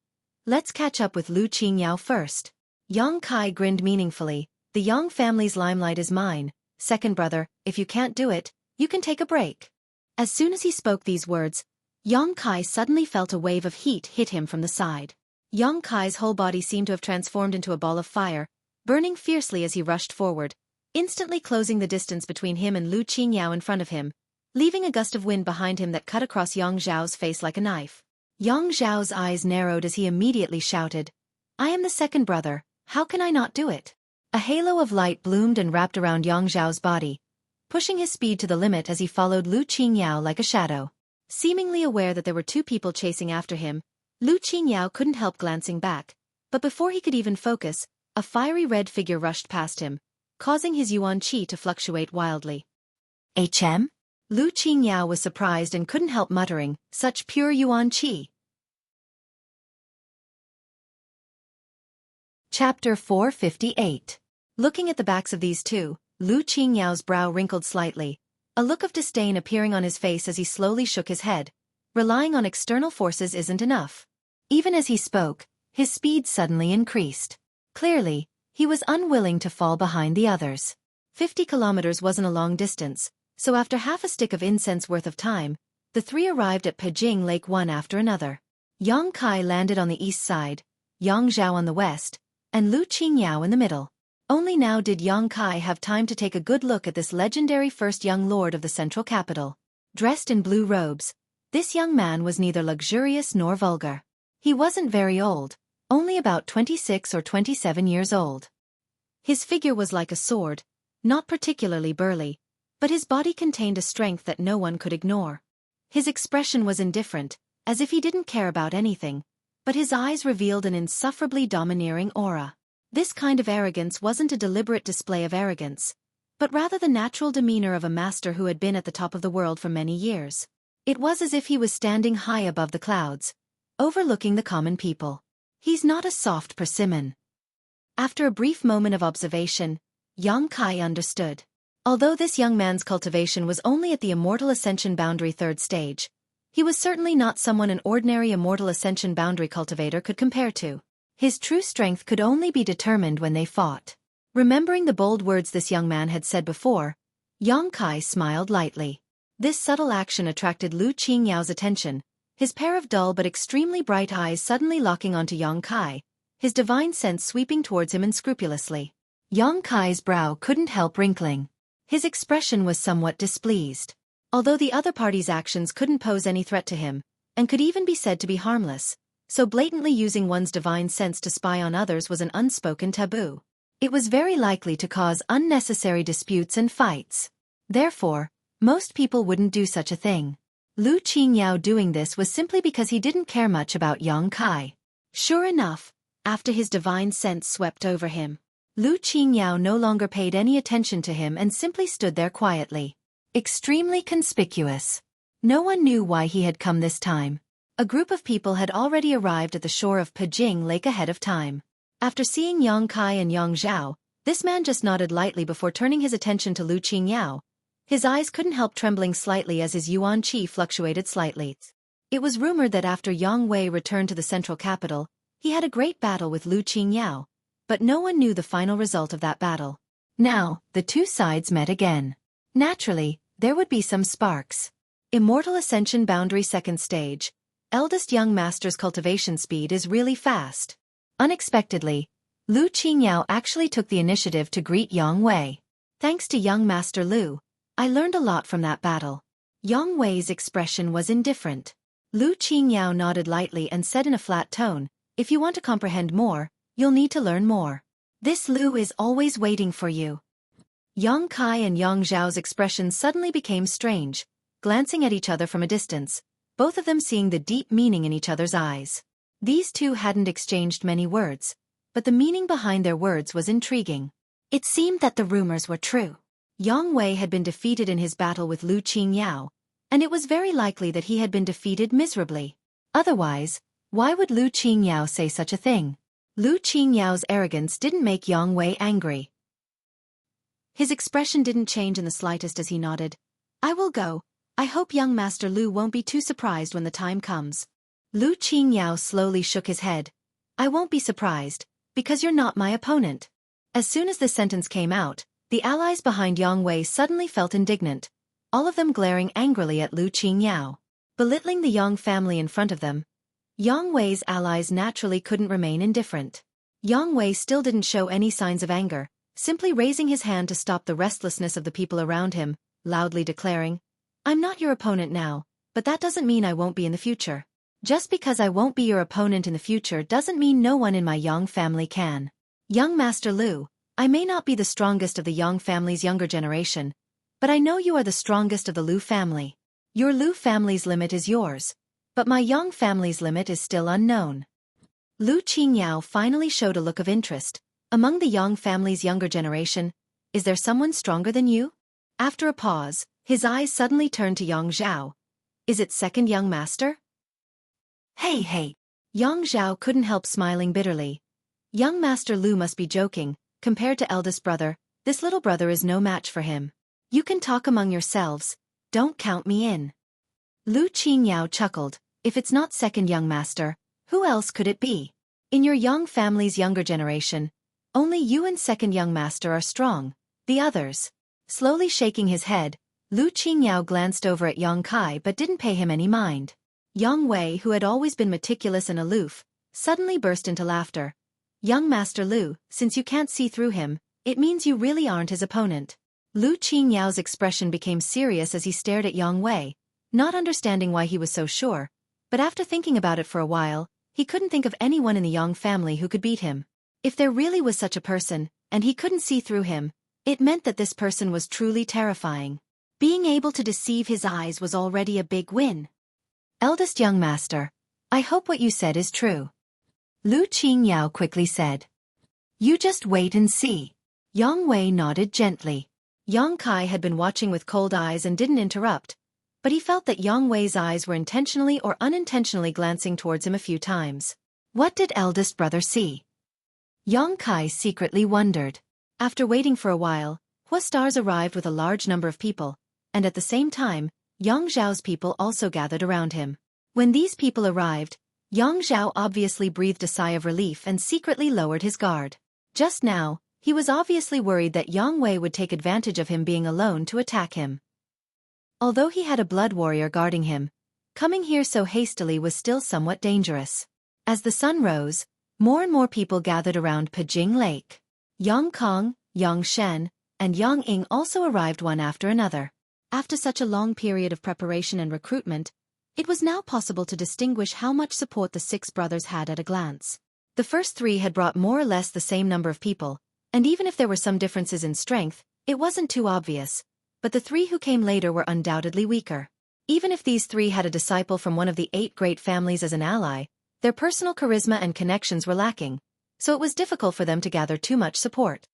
"Let's catch up with Lu Qingyao first." Yang Kai grinned meaningfully. "The Yang family's limelight is mine. Second brother, if you can't do it, you can take a break." As soon as he spoke these words, Yang Kai suddenly felt a wave of heat hit him from the side. Yang Kai's whole body seemed to have transformed into a ball of fire, burning fiercely as he rushed forward, instantly closing the distance between him and Lu Qingyao in front of him, leaving a gust of wind behind him that cut across Yang Zhao's face like a knife. Yang Zhao's eyes narrowed as he immediately shouted, "I am the second brother, how can I not do it?" A halo of light bloomed and wrapped around Yang Zhao's body, pushing his speed to the limit as he followed Lu Qingyao like a shadow. Seemingly aware that there were two people chasing after him, Lu Qingyao couldn't help glancing back, but before he could even focus, a fiery red figure rushed past him, causing his Yuan Qi to fluctuate wildly. "HM?" Lu Qingyao was surprised and couldn't help muttering, "Such pure Yuan Qi." Chapter 458. Looking at the backs of these two, Lu Qingyao's brow wrinkled slightly, a look of disdain appearing on his face as he slowly shook his head. Relying on external forces isn't enough. Even as he spoke, his speed suddenly increased. Clearly, he was unwilling to fall behind the others. 50 kilometers wasn't a long distance, so after half a stick of incense worth of time, the three arrived at Pejing Lake one after another. Yang Kai landed on the east side, Yang Zhao on the west, and Lu Qingyao in the middle. Only now did Yang Kai have time to take a good look at this legendary first young lord of the central capital. Dressed in blue robes, this young man was neither luxurious nor vulgar. He wasn't very old, only about 26 or 27 years old. His figure was like a sword, not particularly burly, but his body contained a strength that no one could ignore. His expression was indifferent, as if he didn't care about anything, but his eyes revealed an insufferably domineering aura. This kind of arrogance wasn't a deliberate display of arrogance, but rather the natural demeanor of a master who had been at the top of the world for many years. It was as if he was standing high above the clouds, overlooking the common people. He's not a soft persimmon. After a brief moment of observation, Yang Kai understood. Although this young man's cultivation was only at the Immortal Ascension Boundary 3rd stage, he was certainly not someone an ordinary Immortal Ascension Boundary cultivator could compare to. His true strength could only be determined when they fought. Remembering the bold words this young man had said before, Yang Kai smiled lightly. This subtle action attracted Lu Qingyao's attention, his pair of dull but extremely bright eyes suddenly locking onto Yang Kai, his divine sense sweeping towards him unscrupulously. Yang Kai's brow couldn't help wrinkling. His expression was somewhat displeased. Although the other party's actions couldn't pose any threat to him, and could even be said to be harmless, so blatantly using one's divine sense to spy on others was an unspoken taboo. It was very likely to cause unnecessary disputes and fights. Therefore, most people wouldn't do such a thing. Lu Qingyao doing this was simply because he didn't care much about Yang Kai. Sure enough, after his divine sense swept over him, Lu Qingyao no longer paid any attention to him and simply stood there quietly. Extremely conspicuous. No one knew why he had come this time. A group of people had already arrived at the shore of Pijing Lake ahead of time. After seeing Yang Kai and Yang Zhao, this man just nodded lightly before turning his attention to Lu Qingyao. His eyes couldn't help trembling slightly as his yuan qi fluctuated slightly. It was rumored that after Yang Wei returned to the central capital, he had a great battle with Lu Qingyao, but no one knew the final result of that battle. Now, the two sides met again. Naturally, there would be some sparks. Immortal Ascension Boundary 2nd stage. Eldest young master's cultivation speed is really fast. Unexpectedly, Lu Qingyao actually took the initiative to greet Yang Wei. Thanks to young Master Lu, I learned a lot from that battle. Yang Wei's expression was indifferent. Lu Qingyao nodded lightly and said in a flat tone, "If you want to comprehend more, you'll need to learn more. This Lu is always waiting for you." Yang Kai and Yang Zhao's expressions suddenly became strange, glancing at each other from a distance, both of them seeing the deep meaning in each other's eyes. These two hadn't exchanged many words, but the meaning behind their words was intriguing. It seemed that the rumors were true. Yang Wei had been defeated in his battle with Lu Qingyao, and it was very likely that he had been defeated miserably. Otherwise, why would Lu Qingyao say such a thing? Lu Qingyao's arrogance didn't make Yang Wei angry. His expression didn't change in the slightest as he nodded. "I will go. I hope young Master Lu won't be too surprised when the time comes." Lu Qingyao slowly shook his head. "I won't be surprised, because you're not my opponent." As soon as this sentence came out, the allies behind Yang Wei suddenly felt indignant, all of them glaring angrily at Lu Qingyao. Belittling the Yang family in front of them, Yang Wei's allies naturally couldn't remain indifferent. Yang Wei still didn't show any signs of anger, simply raising his hand to stop the restlessness of the people around him, loudly declaring, "I'm not your opponent now, but that doesn't mean I won't be in the future. Just because I won't be your opponent in the future doesn't mean no one in my Yang family can. Young Master Lu, I may not be the strongest of the Yang family's younger generation, but I know you are the strongest of the Lu family. Your Lu family's limit is yours, but my Yang family's limit is still unknown." Lu Qingyao finally showed a look of interest. "Among the Yang family's younger generation, is there someone stronger than you?" After a pause, his eyes suddenly turned to Yang Zhao. "Is it second young master?" Hey. Yang Zhao couldn't help smiling bitterly. Young Master Lu must be joking. Compared to eldest brother, this little brother is no match for him. "You can talk among yourselves. Don't count me in." Lu Qingyao chuckled. "If it's not second young master, who else could it be? In your Yang family's younger generation, only you and second young master are strong. The others." Slowly shaking his head, Lu Qingyao glanced over at Yang Kai but didn't pay him any mind. Yang Wei, who had always been meticulous and aloof, suddenly burst into laughter. "Young Master Lu, since you can't see through him, it means you really aren't his opponent." Lu Qingyao's expression became serious as he stared at Yang Wei, not understanding why he was so sure, but after thinking about it for a while, he couldn't think of anyone in the Yang family who could beat him. If there really was such a person, and he couldn't see through him, it meant that this person was truly terrifying. Being able to deceive his eyes was already a big win. Eldest young master, I hope what you said is true. Lu Qingyao quickly said. You just wait and see. Yang Wei nodded gently. Yang Kai had been watching with cold eyes and didn't interrupt, but he felt that Yang Wei's eyes were intentionally or unintentionally glancing towards him a few times. What did eldest brother see? Yang Kai secretly wondered. After waiting for a while, Hua Stars arrived with a large number of people, and at the same time, Yang Zhao's people also gathered around him. When these people arrived, Yang Zhao obviously breathed a sigh of relief and secretly lowered his guard. Just now, he was obviously worried that Yang Wei would take advantage of him being alone to attack him. Although he had a blood warrior guarding him, coming here so hastily was still somewhat dangerous. As the sun rose, more and more people gathered around Pijing Lake. Yang Kong, Yang Shen, and Yang Ying also arrived one after another. After such a long period of preparation and recruitment, it was now possible to distinguish how much support the six brothers had at a glance. The first three had brought more or less the same number of people, and even if there were some differences in strength, it wasn't too obvious. But the three who came later were undoubtedly weaker. Even if these three had a disciple from one of the 8 great families as an ally, their personal charisma and connections were lacking, so it was difficult for them to gather too much support.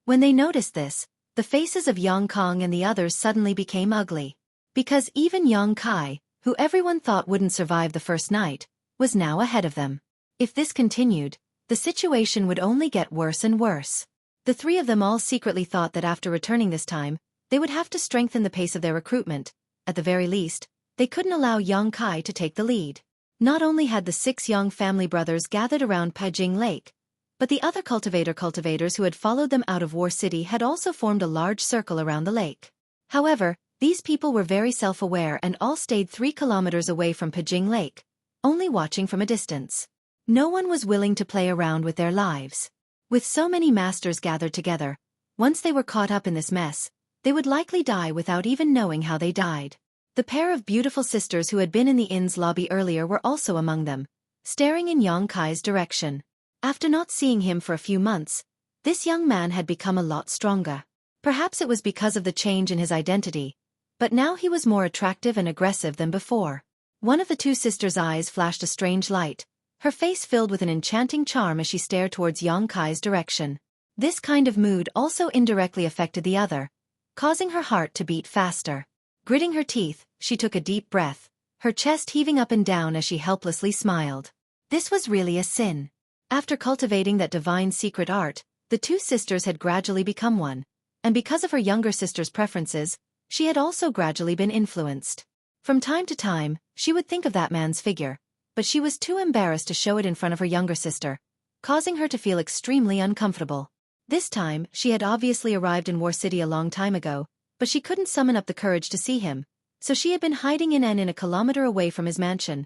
When they noticed this, the faces of Yang Kong and the others suddenly became ugly. Because even Yang Kai, who everyone thought wouldn't survive the first night, was now ahead of them. If this continued, the situation would only get worse and worse. The three of them all secretly thought that after returning this time, they would have to strengthen the pace of their recruitment. At the very least, they couldn't allow Yang Kai to take the lead. Not only had the 6 Yang family brothers gathered around Pijing Lake, but the other cultivators who had followed them out of War City had also formed a large circle around the lake. However, these people were very self-aware and all stayed 3 kilometers away from Pijing Lake, only watching from a distance. No one was willing to play around with their lives. With so many masters gathered together, once they were caught up in this mess, they would likely die without even knowing how they died. The pair of beautiful sisters who had been in the inn's lobby earlier were also among them, staring in Yang Kai's direction. After not seeing him for a few months, this young man had become a lot stronger. Perhaps it was because of the change in his identity, but now he was more attractive and aggressive than before. One of the 2 sisters' eyes flashed a strange light, her face filled with an enchanting charm as she stared towards Yang Kai's direction. This kind of mood also indirectly affected the other, causing her heart to beat faster. Gritting her teeth, she took a deep breath, her chest heaving up and down as she helplessly smiled. This was really a sin. After cultivating that divine secret art, the 2 sisters had gradually become one, and because of her younger sister's preferences, she had also gradually been influenced. From time to time, she would think of that man's figure, but she was too embarrassed to show it in front of her younger sister, causing her to feel extremely uncomfortable. This time, she had obviously arrived in War City a long time ago, but she couldn't summon up the courage to see him, so she had been hiding in a kilometer away from his mansion,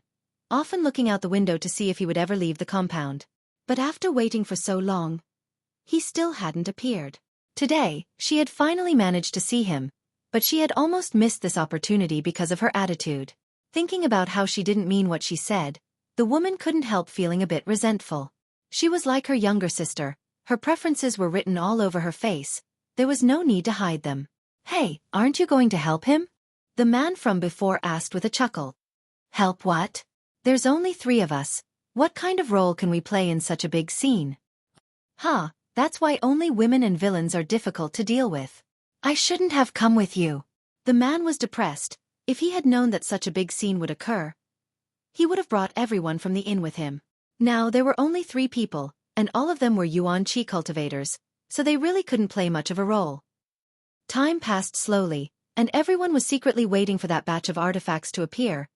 often looking out the window to see if he would ever leave the compound. But after waiting for so long, he still hadn't appeared. Today, she had finally managed to see him, but she had almost missed this opportunity because of her attitude. Thinking about how she didn't mean what she said, the woman couldn't help feeling a bit resentful. She was like her younger sister, her preferences were written all over her face, there was no need to hide them. Hey, aren't you going to help him? The man from before asked with a chuckle. Help what? There's only 3 of us, what kind of role can we play in such a big scene? Huh, that's why only women and villains are difficult to deal with. I shouldn't have come with you. The man was depressed. If he had known that such a big scene would occur, he would have brought everyone from the inn with him. Now there were only 3 people, and all of them were Yuan Qi cultivators, so they really couldn't play much of a role. Time passed slowly, and everyone was secretly waiting for that batch of artifacts to appear,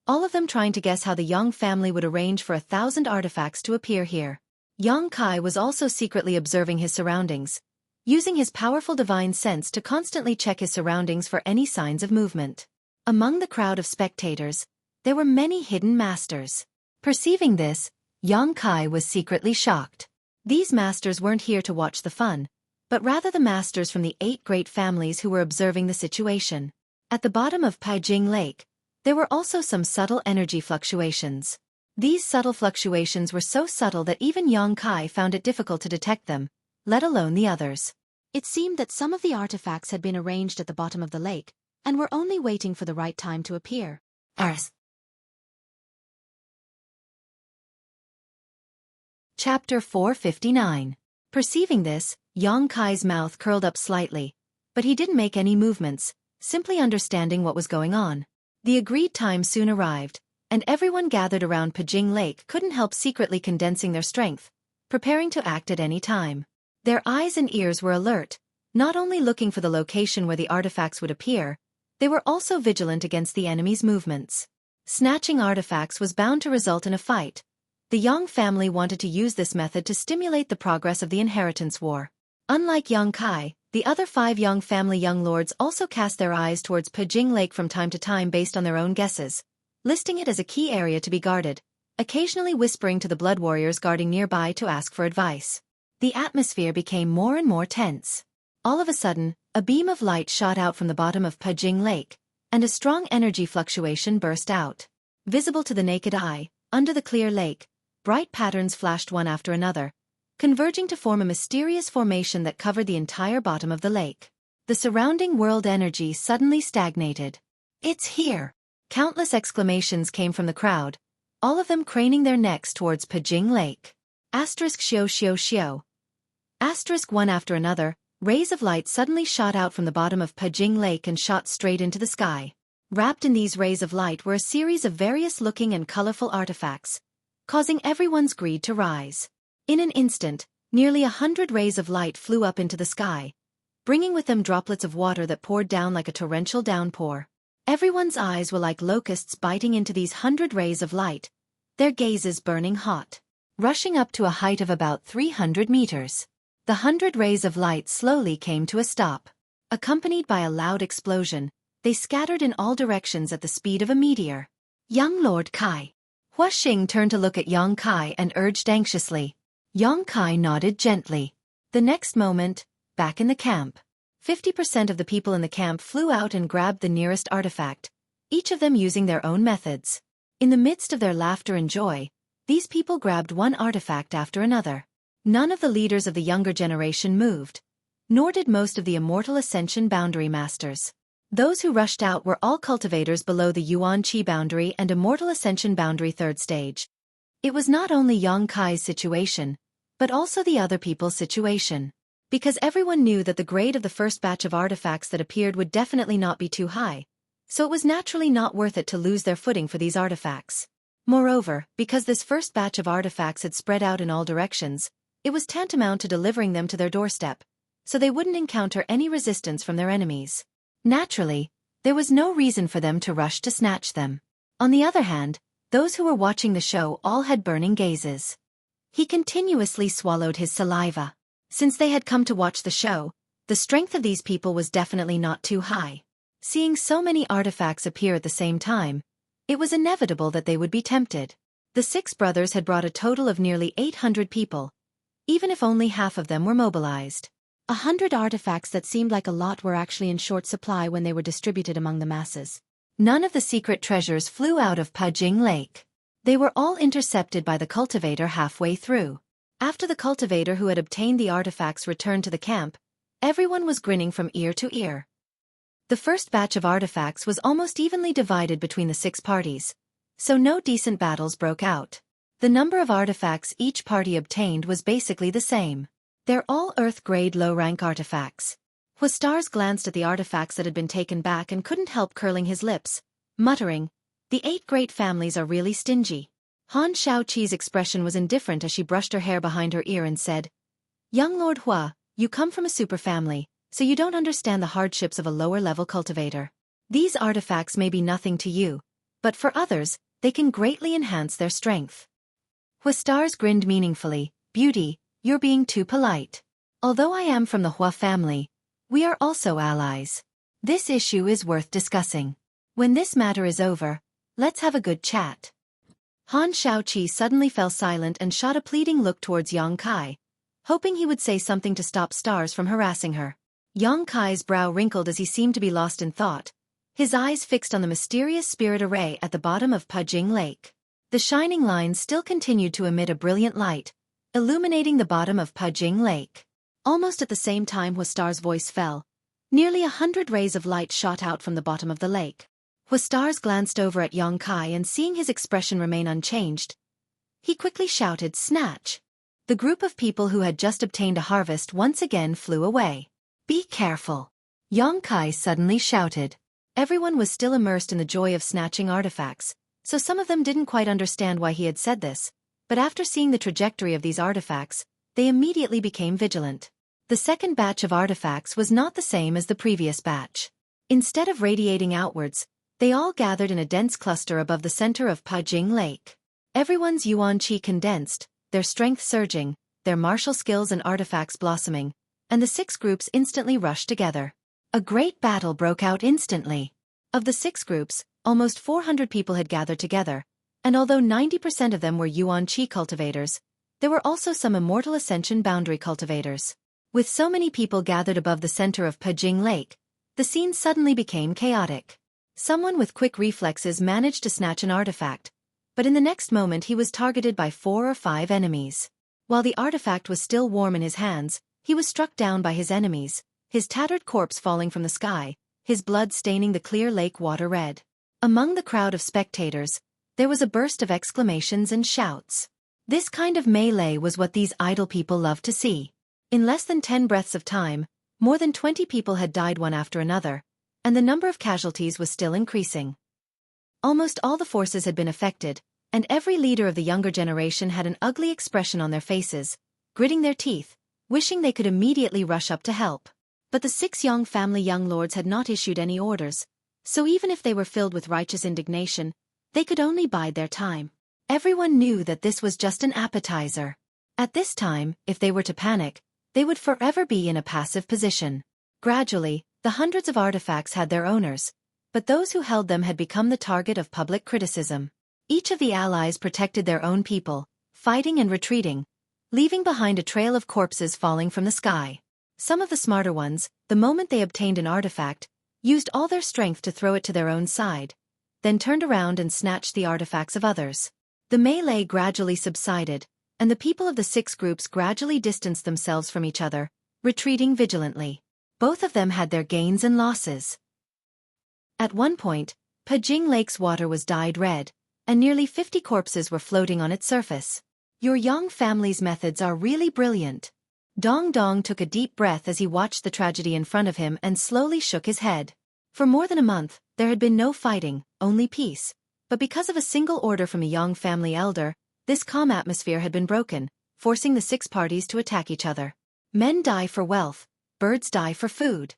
all of them trying to guess how the Yang family would arrange for 1,000 artifacts to appear here. Yang Kai was also secretly observing his surroundings, using his powerful divine sense to constantly check his surroundings for any signs of movement. Among the crowd of spectators, there were many hidden masters. Perceiving this, Yang Kai was secretly shocked. These masters weren't here to watch the fun, but rather the masters from the 8 great families who were observing the situation. At the bottom of Pijing Lake, there were also some subtle energy fluctuations. These subtle fluctuations were so subtle that even Yang Kai found it difficult to detect them, let alone the others. It seemed that some of the artifacts had been arranged at the bottom of the lake, and were only waiting for the right time to appear. Ars. Chapter 459. Perceiving this, Yang Kai's mouth curled up slightly, but he didn't make any movements, simply understanding what was going on. The agreed time soon arrived, and everyone gathered around Pajing Lake couldn't help secretly condensing their strength, preparing to act at any time. Their eyes and ears were alert, not only looking for the location where the artifacts would appear, they were also vigilant against the enemy's movements. Snatching artifacts was bound to result in a fight. The Yang family wanted to use this method to stimulate the progress of the inheritance war. Unlike Yang Kai, the other 5 Yang family young lords also cast their eyes towards Pajing Lake from time to time based on their own guesses, listing it as a key area to be guarded, occasionally whispering to the blood warriors guarding nearby to ask for advice. The atmosphere became more and more tense. All of a sudden, a beam of light shot out from the bottom of Pajing Lake, and a strong energy fluctuation burst out. Visible to the naked eye, under the clear lake, bright patterns flashed one after another, converging to form a mysterious formation that covered the entire bottom of the lake. The surrounding world energy suddenly stagnated. "It's here!" Countless exclamations came from the crowd, all of them craning their necks towards Pajing Lake. Xiao xiao xiao. One after another, rays of light suddenly shot out from the bottom of Pajing Lake and shot straight into the sky. Wrapped in these rays of light were a series of various-looking and colorful artifacts, causing everyone's greed to rise. In an instant, nearly 100 rays of light flew up into the sky, bringing with them droplets of water that poured down like a torrential downpour. Everyone's eyes were like locusts biting into these 100 rays of light, their gazes burning hot. Rushing up to a height of about 300 meters, the 100 rays of light slowly came to a stop. Accompanied by a loud explosion, they scattered in all directions at the speed of a meteor. "Young Lord Kai." Hua Xing turned to look at Yang Kai and urged anxiously. Yang Kai nodded gently. The next moment, back in the camp, 50% of the people in the camp flew out and grabbed the nearest artifact, each of them using their own methods. In the midst of their laughter and joy, these people grabbed one artifact after another. None of the leaders of the younger generation moved, nor did most of the Immortal Ascension Boundary Masters. Those who rushed out were all cultivators below the Yuan Qi Boundary and Immortal Ascension Boundary 3rd stage. It was not only Yang Kai's situation, but also the other people's situation. Because everyone knew that the grade of the first batch of artifacts that appeared would definitely not be too high, so it was naturally not worth it to lose their footing for these artifacts. Moreover, because this first batch of artifacts had spread out in all directions, it was tantamount to delivering them to their doorstep, so they wouldn't encounter any resistance from their enemies. Naturally, there was no reason for them to rush to snatch them. On the other hand, those who were watching the show all had burning gazes. He continuously swallowed his saliva. Since they had come to watch the show, the strength of these people was definitely not too high. Seeing so many artifacts appear at the same time, it was inevitable that they would be tempted. The 6 brothers had brought a total of nearly 800 people, even if only half of them were mobilized. 100 artifacts that seemed like a lot were actually in short supply when they were distributed among the masses. None of the secret treasures flew out of Pajing Lake. They were all intercepted by the cultivator halfway through. After the cultivator who had obtained the artifacts returned to the camp, everyone was grinning from ear to ear. The first batch of artifacts was almost evenly divided between the 6 parties, so no decent battles broke out. The number of artifacts each party obtained was basically the same. They're all Earth-grade low-rank artifacts. Huastars glanced at the artifacts that had been taken back and couldn't help curling his lips, muttering, "The 8 great families are really stingy." Han Shaoqi's expression was indifferent as she brushed her hair behind her ear and said, "Young Lord Hua, you come from a super family, so you don't understand the hardships of a lower-level cultivator. These artifacts may be nothing to you, but for others, they can greatly enhance their strength." Huastars grinned meaningfully. "Beauty, you're being too polite. Although I am from the Hua family, we are also allies. This issue is worth discussing. When this matter is over, let's have a good chat." Han Shaoqi suddenly fell silent and shot a pleading look towards Yang Kai, hoping he would say something to stop Stars from harassing her. Yang Kai's brow wrinkled as he seemed to be lost in thought, his eyes fixed on the mysterious spirit array at the bottom of Pajing Lake. The shining lines still continued to emit a brilliant light, illuminating the bottom of Pajing Lake. Almost at the same time Huastar's voice fell, Nearly 100 rays of light shot out from the bottom of the lake. Stars glanced over at Xueqi and seeing his expression remain unchanged, he quickly shouted, "Snatch!" The group of people who had just obtained a harvest once again flew away. "Be careful!" Xueqi suddenly shouted. Everyone was still immersed in the joy of snatching artifacts, so some of them didn't quite understand why he had said this, but after seeing the trajectory of these artifacts, they immediately became vigilant. The second batch of artifacts was not the same as the previous batch. Instead of radiating outwards, they all gathered in a dense cluster above the center of Pajing Lake. Everyone's yuan qi condensed, their strength surging, their martial skills and artifacts blossoming, and the 6 groups instantly rushed together. A great battle broke out instantly. Of the 6 groups, almost 400 people had gathered together, and although 90% of them were yuan qi cultivators, there were also some immortal ascension boundary cultivators. With so many people gathered above the center of Pajing Lake, the scene suddenly became chaotic. Someone with quick reflexes managed to snatch an artifact, but in the next moment he was targeted by 4 or 5 enemies. While the artifact was still warm in his hands, he was struck down by his enemies, his tattered corpse falling from the sky, his blood staining the clear lake water red. Among the crowd of spectators, there was a burst of exclamations and shouts. This kind of melee was what these idle people loved to see. In less than 10 breaths of time, more than 20 people had died one after another, and the number of casualties was still increasing. Almost all the forces had been affected, and every leader of the younger generation had an ugly expression on their faces, gritting their teeth, wishing they could immediately rush up to help. But the 6 Yang family young lords had not issued any orders, so even if they were filled with righteous indignation, they could only bide their time. Everyone knew that this was just an appetizer. At this time, if they were to panic, they would forever be in a passive position. Gradually, the hundreds of artifacts had their owners, but those who held them had become the target of public criticism. Each of the allies protected their own people, fighting and retreating, leaving behind a trail of corpses falling from the sky. Some of the smarter ones, the moment they obtained an artifact, used all their strength to throw it to their own side, then turned around and snatched the artifacts of others. The melee gradually subsided, and the people of the 6 groups gradually distanced themselves from each other, retreating vigilantly. Both of them had their gains and losses. At one point, Pajing Lake's water was dyed red, and nearly 50 corpses were floating on its surface. "Your Yang family's methods are really brilliant." Dong Dong took a deep breath as he watched the tragedy in front of him and slowly shook his head. For more than a month, there had been no fighting, only peace. But because of a single order from a Yang family elder, this calm atmosphere had been broken, forcing the 6 parties to attack each other. "Men die for wealth, birds die for food."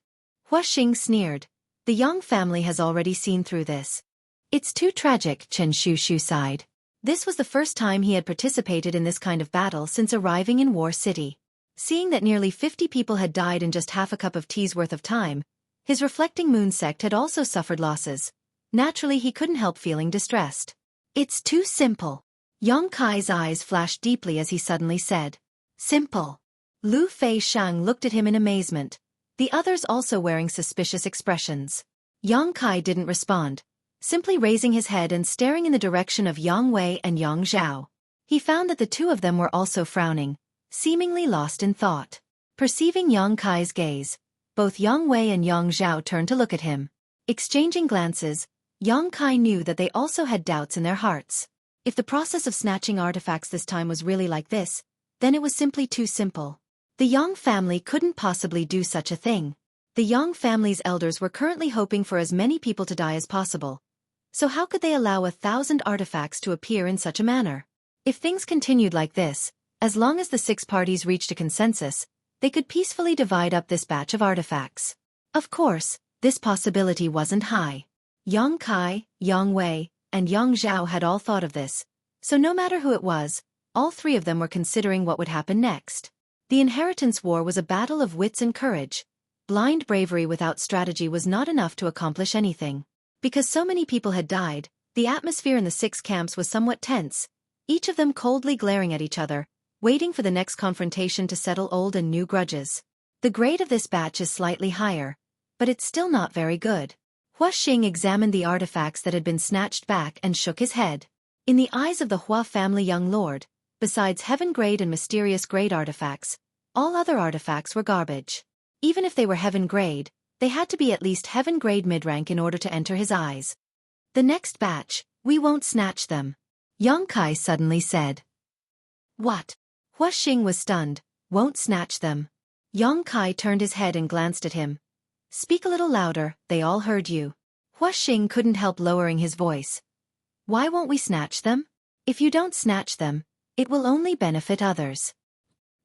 Xueqi sneered. "The Yang family has already seen through this. It's too tragic," Chen Shu sighed. This was the first time he had participated in this kind of battle since arriving in War City. Seeing that nearly 50 people had died in just half a cup of tea's worth of time, his reflecting moon sect had also suffered losses. Naturally he couldn't help feeling distressed. "It's too simple." Xueqi's eyes flashed deeply as he suddenly said, "Simple." Lu Fei Shang looked at him in amazement, the others also wearing suspicious expressions. Xueqi didn't respond, simply raising his head and staring in the direction of Yang Wei and Yang Zhao. He found that the 2 of them were also frowning, seemingly lost in thought. Perceiving Xueqi's gaze, both Yang Wei and Yang Zhao turned to look at him. Exchanging glances, Xueqi knew that they also had doubts in their hearts. If the process of snatching artifacts this time was really like this, then it was simply too simple. The Yang family couldn't possibly do such a thing. The Yang family's elders were currently hoping for as many people to die as possible. So how could they allow 1,000 artifacts to appear in such a manner? If things continued like this, as long as the 6 parties reached a consensus, they could peacefully divide up this batch of artifacts. Of course, this possibility wasn't high. Xueqi, Yang Wei, and Yang Zhao had all thought of this, so no matter who it was, all 3 of them were considering what would happen next. The inheritance war was a battle of wits and courage. Blind bravery without strategy was not enough to accomplish anything. Because so many people had died, the atmosphere in the 6 camps was somewhat tense, each of them coldly glaring at each other, waiting for the next confrontation to settle old and new grudges. The grade of this batch is slightly higher, but it's still not very good. Xueqi examined the artifacts that had been snatched back and shook his head. In the eyes of the Hua family young lord, besides heaven-grade and mysterious-grade artifacts, all other artifacts were garbage. Even if they were heaven-grade, They had to be at least heaven-grade mid-rank in order to enter his eyes. The next batch, we won't snatch them. Yang Kai suddenly said. What? Xueqi was stunned. Won't snatch them. Yang Kai turned his head and glanced at him. Speak a little louder, they all heard you. Xueqi couldn't help lowering his voice. Why won't we snatch them? If you don't snatch them, it will only benefit others.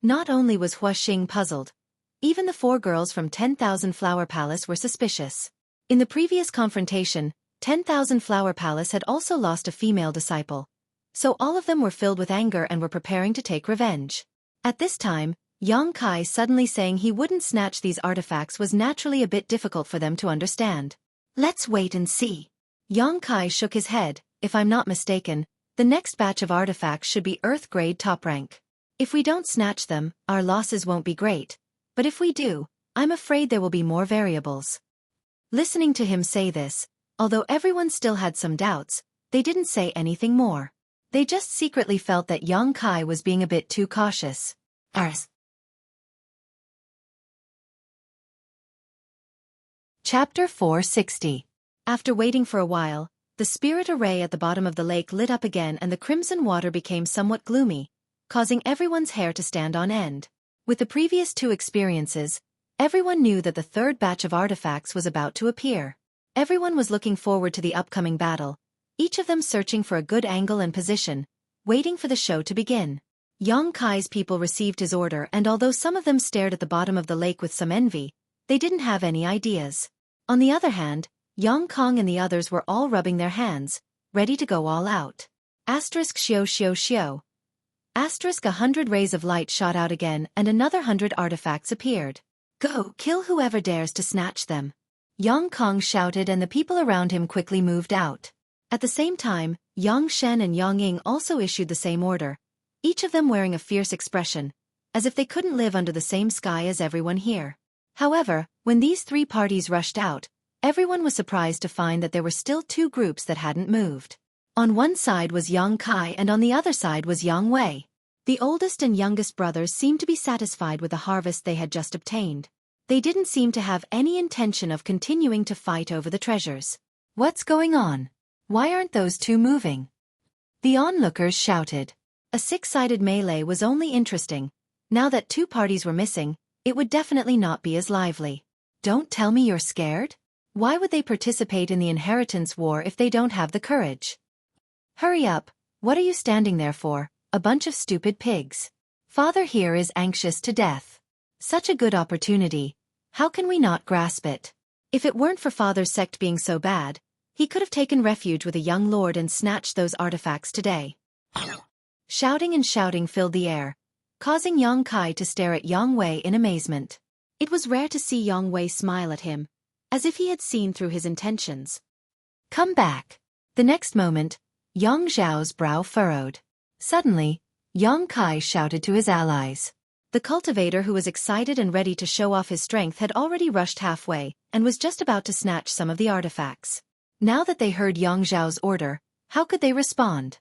Not only was Xueqi puzzled, even the 4 girls from 10,000 Flower Palace were suspicious. In the previous confrontation, 10,000 Flower Palace had also lost a female disciple. So all of them were filled with anger and were preparing to take revenge. At this time, Yang Kai suddenly saying he wouldn't snatch these artifacts was naturally a bit difficult for them to understand. Let's wait and see. Yang Kai shook his head. If I'm not mistaken, the next batch of artifacts should be Earth-grade top rank. If we don't snatch them, our losses won't be great. But if we do, I'm afraid there will be more variables. Listening to him say this, although everyone still had some doubts, they didn't say anything more. They just secretly felt that Yang Kai was being a bit too cautious. Chapter 460. After waiting for a while, the spirit array at the bottom of the lake lit up again and the crimson water became somewhat gloomy, causing everyone's hair to stand on end. With the previous 2 experiences, everyone knew that the 3rd batch of artifacts was about to appear. Everyone was looking forward to the upcoming battle, each of them searching for a good angle and position, waiting for the show to begin. Yang Kai's people received his order and although some of them stared at the bottom of the lake with some envy, they didn't have any ideas. On the other hand, Yang Kong and the others were all rubbing their hands, ready to go all out. Xiao. 100 rays of light shot out again and another 100 artifacts appeared. Go, kill whoever dares to snatch them. Yang Kong shouted and the people around him quickly moved out. At the same time, Yang Shen and Yang Ying also issued the same order, each of them wearing a fierce expression, as if they couldn't live under the same sky as everyone here. However, when these 3 parties rushed out, everyone was surprised to find that there were still 2 groups that hadn't moved. On one side was Yang Kai and on the other side was Yang Wei. The oldest and youngest brothers seemed to be satisfied with the harvest they had just obtained. They didn't seem to have any intention of continuing to fight over the treasures. What's going on? Why aren't those 2 moving? The onlookers shouted. A 6-sided melee was only interesting. Now that 2 parties were missing, it would definitely not be as lively. Don't tell me you're scared? Why would they participate in the inheritance war if they don't have the courage? Hurry up, what are you standing there for, a bunch of stupid pigs? Father here is anxious to death. Such a good opportunity. How can we not grasp it? If it weren't for Father's sect being so bad, he could have taken refuge with a young lord and snatched those artifacts today. Shouting and shouting filled the air, causing Yang Kai to stare at Yang Wei in amazement. It was rare to see Yang Wei smile at him, as if he had seen through his intentions. Come back. The next moment, Yang Zhao's brow furrowed. Suddenly, Yang Kai shouted to his allies. The cultivator who was excited and ready to show off his strength had already rushed halfway, and was just about to snatch some of the artifacts. Now that they heard Yang Zhao's order, how could they respond?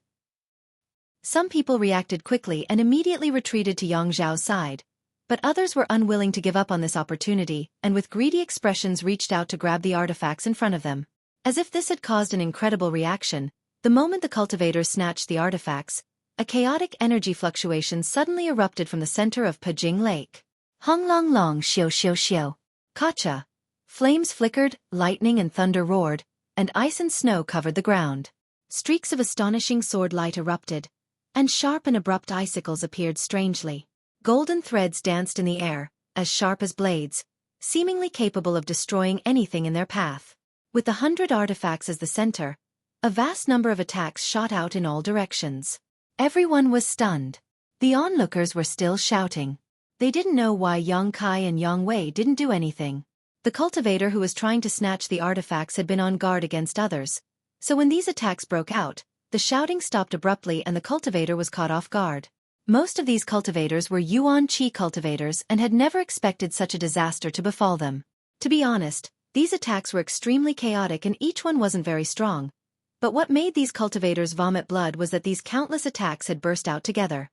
Some people reacted quickly and immediately retreated to Yang Zhao's side, but others were unwilling to give up on this opportunity and with greedy expressions reached out to grab the artifacts in front of them. As if this had caused an incredible reaction, the moment the cultivators snatched the artifacts, a chaotic energy fluctuation suddenly erupted from the center of Pajing Lake. Hong long long xiu xiu xiu. Kacha. Flames flickered, lightning and thunder roared, and ice and snow covered the ground. Streaks of astonishing sword light erupted, and sharp and abrupt icicles appeared strangely. Golden threads danced in the air, as sharp as blades, seemingly capable of destroying anything in their path. With 100 artifacts as the center, a vast number of attacks shot out in all directions. Everyone was stunned. The onlookers were still shouting. They didn't know why Yang Kai and Yang Wei didn't do anything. The cultivator who was trying to snatch the artifacts had been on guard against others, so when these attacks broke out, the shouting stopped abruptly and the cultivator was caught off guard. Most of these cultivators were Yuan Qi cultivators and had never expected such a disaster to befall them. To be honest, these attacks were extremely chaotic and each one wasn't very strong. But what made these cultivators vomit blood was that these countless attacks had burst out together.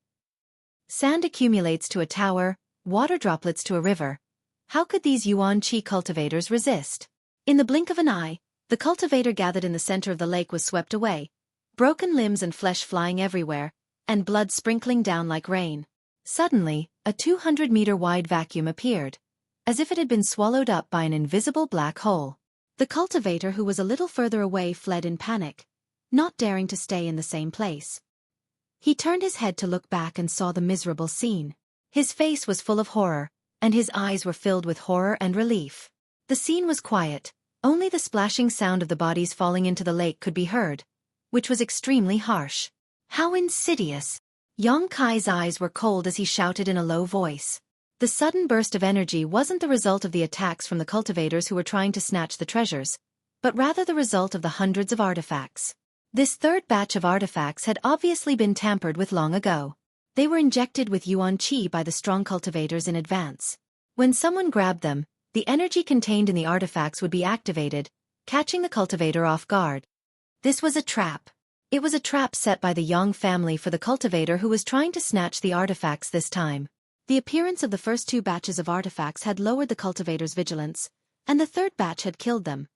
Sand accumulates to a tower, water droplets to a river, How could these Yuan Qi cultivators resist? In the blink of an eye, the cultivator gathered in the center of the lake was swept away, broken limbs and flesh flying everywhere, and blood sprinkling down like rain. Suddenly, a 200-meter-wide vacuum appeared, as if it had been swallowed up by an invisible black hole. The cultivator who was a little further away fled in panic, not daring to stay in the same place. He turned his head to look back and saw the miserable scene. His face was full of horror, and his eyes were filled with horror and relief. The scene was quiet, only the splashing sound of the bodies falling into the lake could be heard, which was extremely harsh. How insidious! Yang Kai's eyes were cold as he shouted in a low voice. The sudden burst of energy wasn't the result of the attacks from the cultivators who were trying to snatch the treasures, but rather the result of the hundreds of artifacts. This third batch of artifacts had obviously been tampered with long ago. They were injected with Yuan Qi by the strong cultivators in advance. When someone grabbed them, the energy contained in the artifacts would be activated, catching the cultivator off guard. This was a trap. It was a trap set by the Yang family for the cultivator who was trying to snatch the artifacts this time. The appearance of the first two batches of artifacts had lowered the cultivator's vigilance, and the third batch had killed them.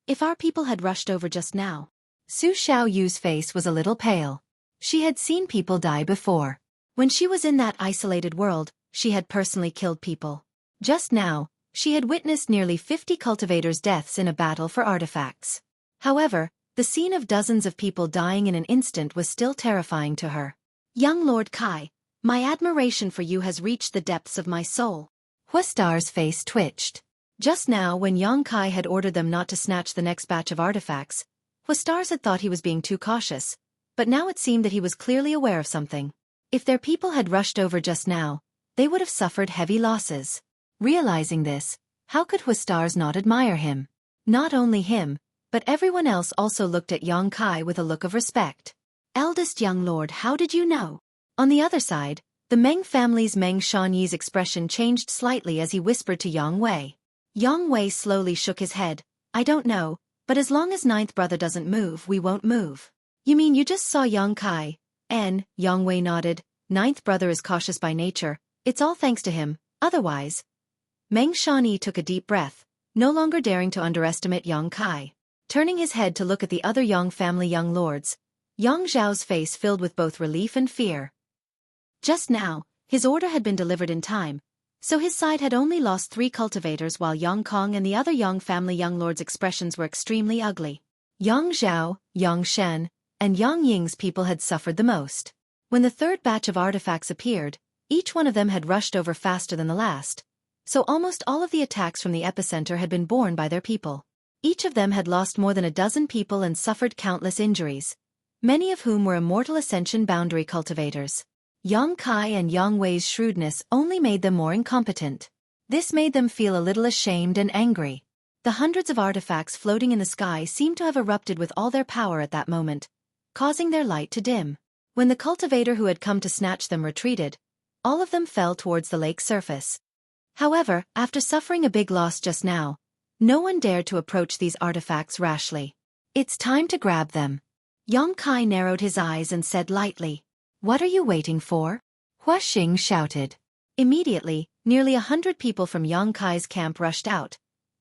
If our people had rushed over just now. Su Xiaoyu's face was a little pale. She had seen people die before. When she was in that isolated world, she had personally killed people. Just now, she had witnessed nearly 50 cultivators' deaths in a battle for artifacts. However, the scene of dozens of people dying in an instant was still terrifying to her. Young Lord Kai, my admiration for you has reached the depths of my soul. Huastar's face twitched. Just now when Yang Kai had ordered them not to snatch the next batch of artifacts, Huastars had thought he was being too cautious, but now it seemed that he was clearly aware of something. If their people had rushed over just now, they would have suffered heavy losses. Realizing this, how could Huastars not admire him? Not only him, but everyone else also looked at Yang Kai with a look of respect. Eldest young lord, how did you know? On the other side, the Meng family's Meng Shanyi's expression changed slightly as he whispered to Yang Wei. Yang Wei slowly shook his head. I don't know, but as long as ninth brother doesn't move, we won't move. You mean you just saw Yang Kai? Yang Wei nodded. Ninth brother is cautious by nature, it's all thanks to him, otherwise. Meng Shanyi took a deep breath, no longer daring to underestimate Yang Kai. Turning his head to look at the other Yang family young lords, Yang Zhao's face filled with both relief and fear. Just now, his order had been delivered in time, so his side had only lost 3 cultivators while Yang Kong and the other Yang family young lords' expressions were extremely ugly. Yang Zhao, Yang Shen, and Yang Ying's people had suffered the most. When the third batch of artifacts appeared, each one of them had rushed over faster than the last, so almost all of the attacks from the epicenter had been borne by their people. Each of them had lost more than a dozen people and suffered countless injuries, many of whom were immortal ascension boundary cultivators. Yang Kai and Yang Wei's shrewdness only made them more incompetent. This made them feel a little ashamed and angry. The hundreds of artifacts floating in the sky seemed to have erupted with all their power at that moment, causing their light to dim. When the cultivator who had come to snatch them retreated, all of them fell towards the lake's surface. However, after suffering a big loss just now, no one dared to approach these artifacts rashly. It's time to grab them. Yang Kai narrowed his eyes and said lightly, What are you waiting for? Hua Xing shouted. Immediately, nearly 100 people from Yang Kai's camp rushed out,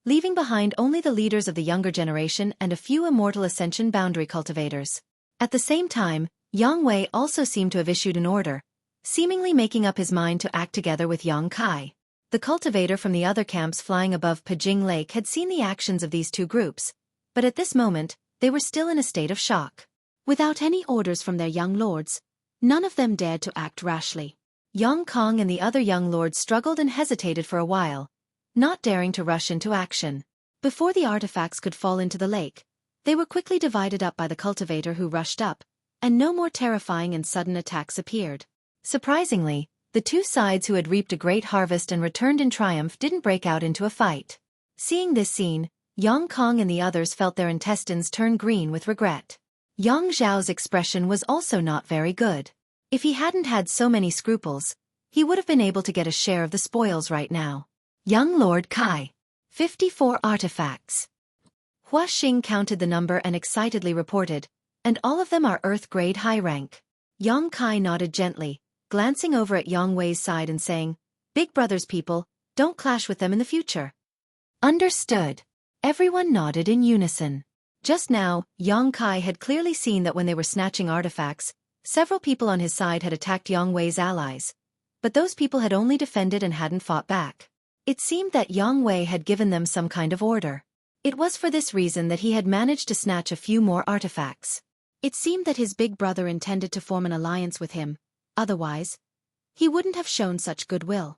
leaving behind only the leaders of the younger generation and a few immortal ascension boundary cultivators. At the same time, Yang Wei also seemed to have issued an order, seemingly making up his mind to act together with Yang Kai. The cultivator from the other camps flying above Pijing Lake had seen the actions of these two groups, but at this moment, they were still in a state of shock. Without any orders from their young lords, none of them dared to act rashly. Yang Kong and the other young lords struggled and hesitated for a while, not daring to rush into action. Before the artifacts could fall into the lake, they were quickly divided up by the cultivator who rushed up, and no more terrifying and sudden attacks appeared. Surprisingly, the two sides who had reaped a great harvest and returned in triumph didn't break out into a fight. Seeing this scene, Yang Kong and the others felt their intestines turn green with regret. Yang Zhao's expression was also not very good. If he hadn't had so many scruples, he would have been able to get a share of the spoils right now. Young Lord Kai. 54 artifacts. Hua Xing counted the number and excitedly reported, and all of them are Earth-grade high rank. Yang Kai nodded gently, glancing over at Yang Wei's side and saying, Big brother's people, Don't clash with them in the future. Understood. Everyone nodded in unison. Just now, Yang Kai had clearly seen that when they were snatching artifacts, several people on his side had attacked Yang Wei's allies. But those people had only defended and hadn't fought back. It seemed that Yang Wei had given them some kind of order. It was for this reason that he had managed to snatch a few more artifacts. It seemed that his big brother intended to form an alliance with him, otherwise, he wouldn't have shown such goodwill.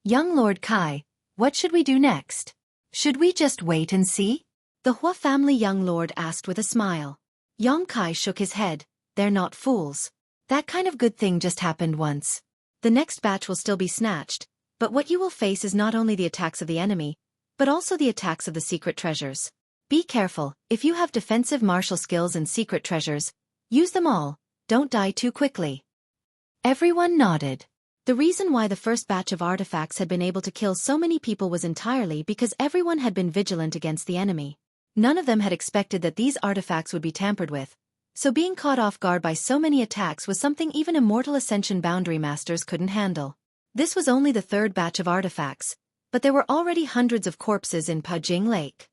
Young Lord Kai, what should we do next? Should we just wait and see? The Hua family young lord asked with a smile. Yang Kai shook his head. They're not fools. That kind of good thing just happened once. The next batch will still be snatched, but what you will face is not only the attacks of the enemy, but also the attacks of the secret treasures. Be careful, if you have defensive martial skills and secret treasures, use them all, don't die too quickly. Everyone nodded. The reason why the first batch of artifacts had been able to kill so many people was entirely because everyone had been vigilant against the enemy. None of them had expected that these artifacts would be tampered with, so being caught off guard by so many attacks was something even Immortal Ascension Boundary Masters couldn't handle. This was only the third batch of artifacts, but there were already hundreds of corpses in Pajing Lake.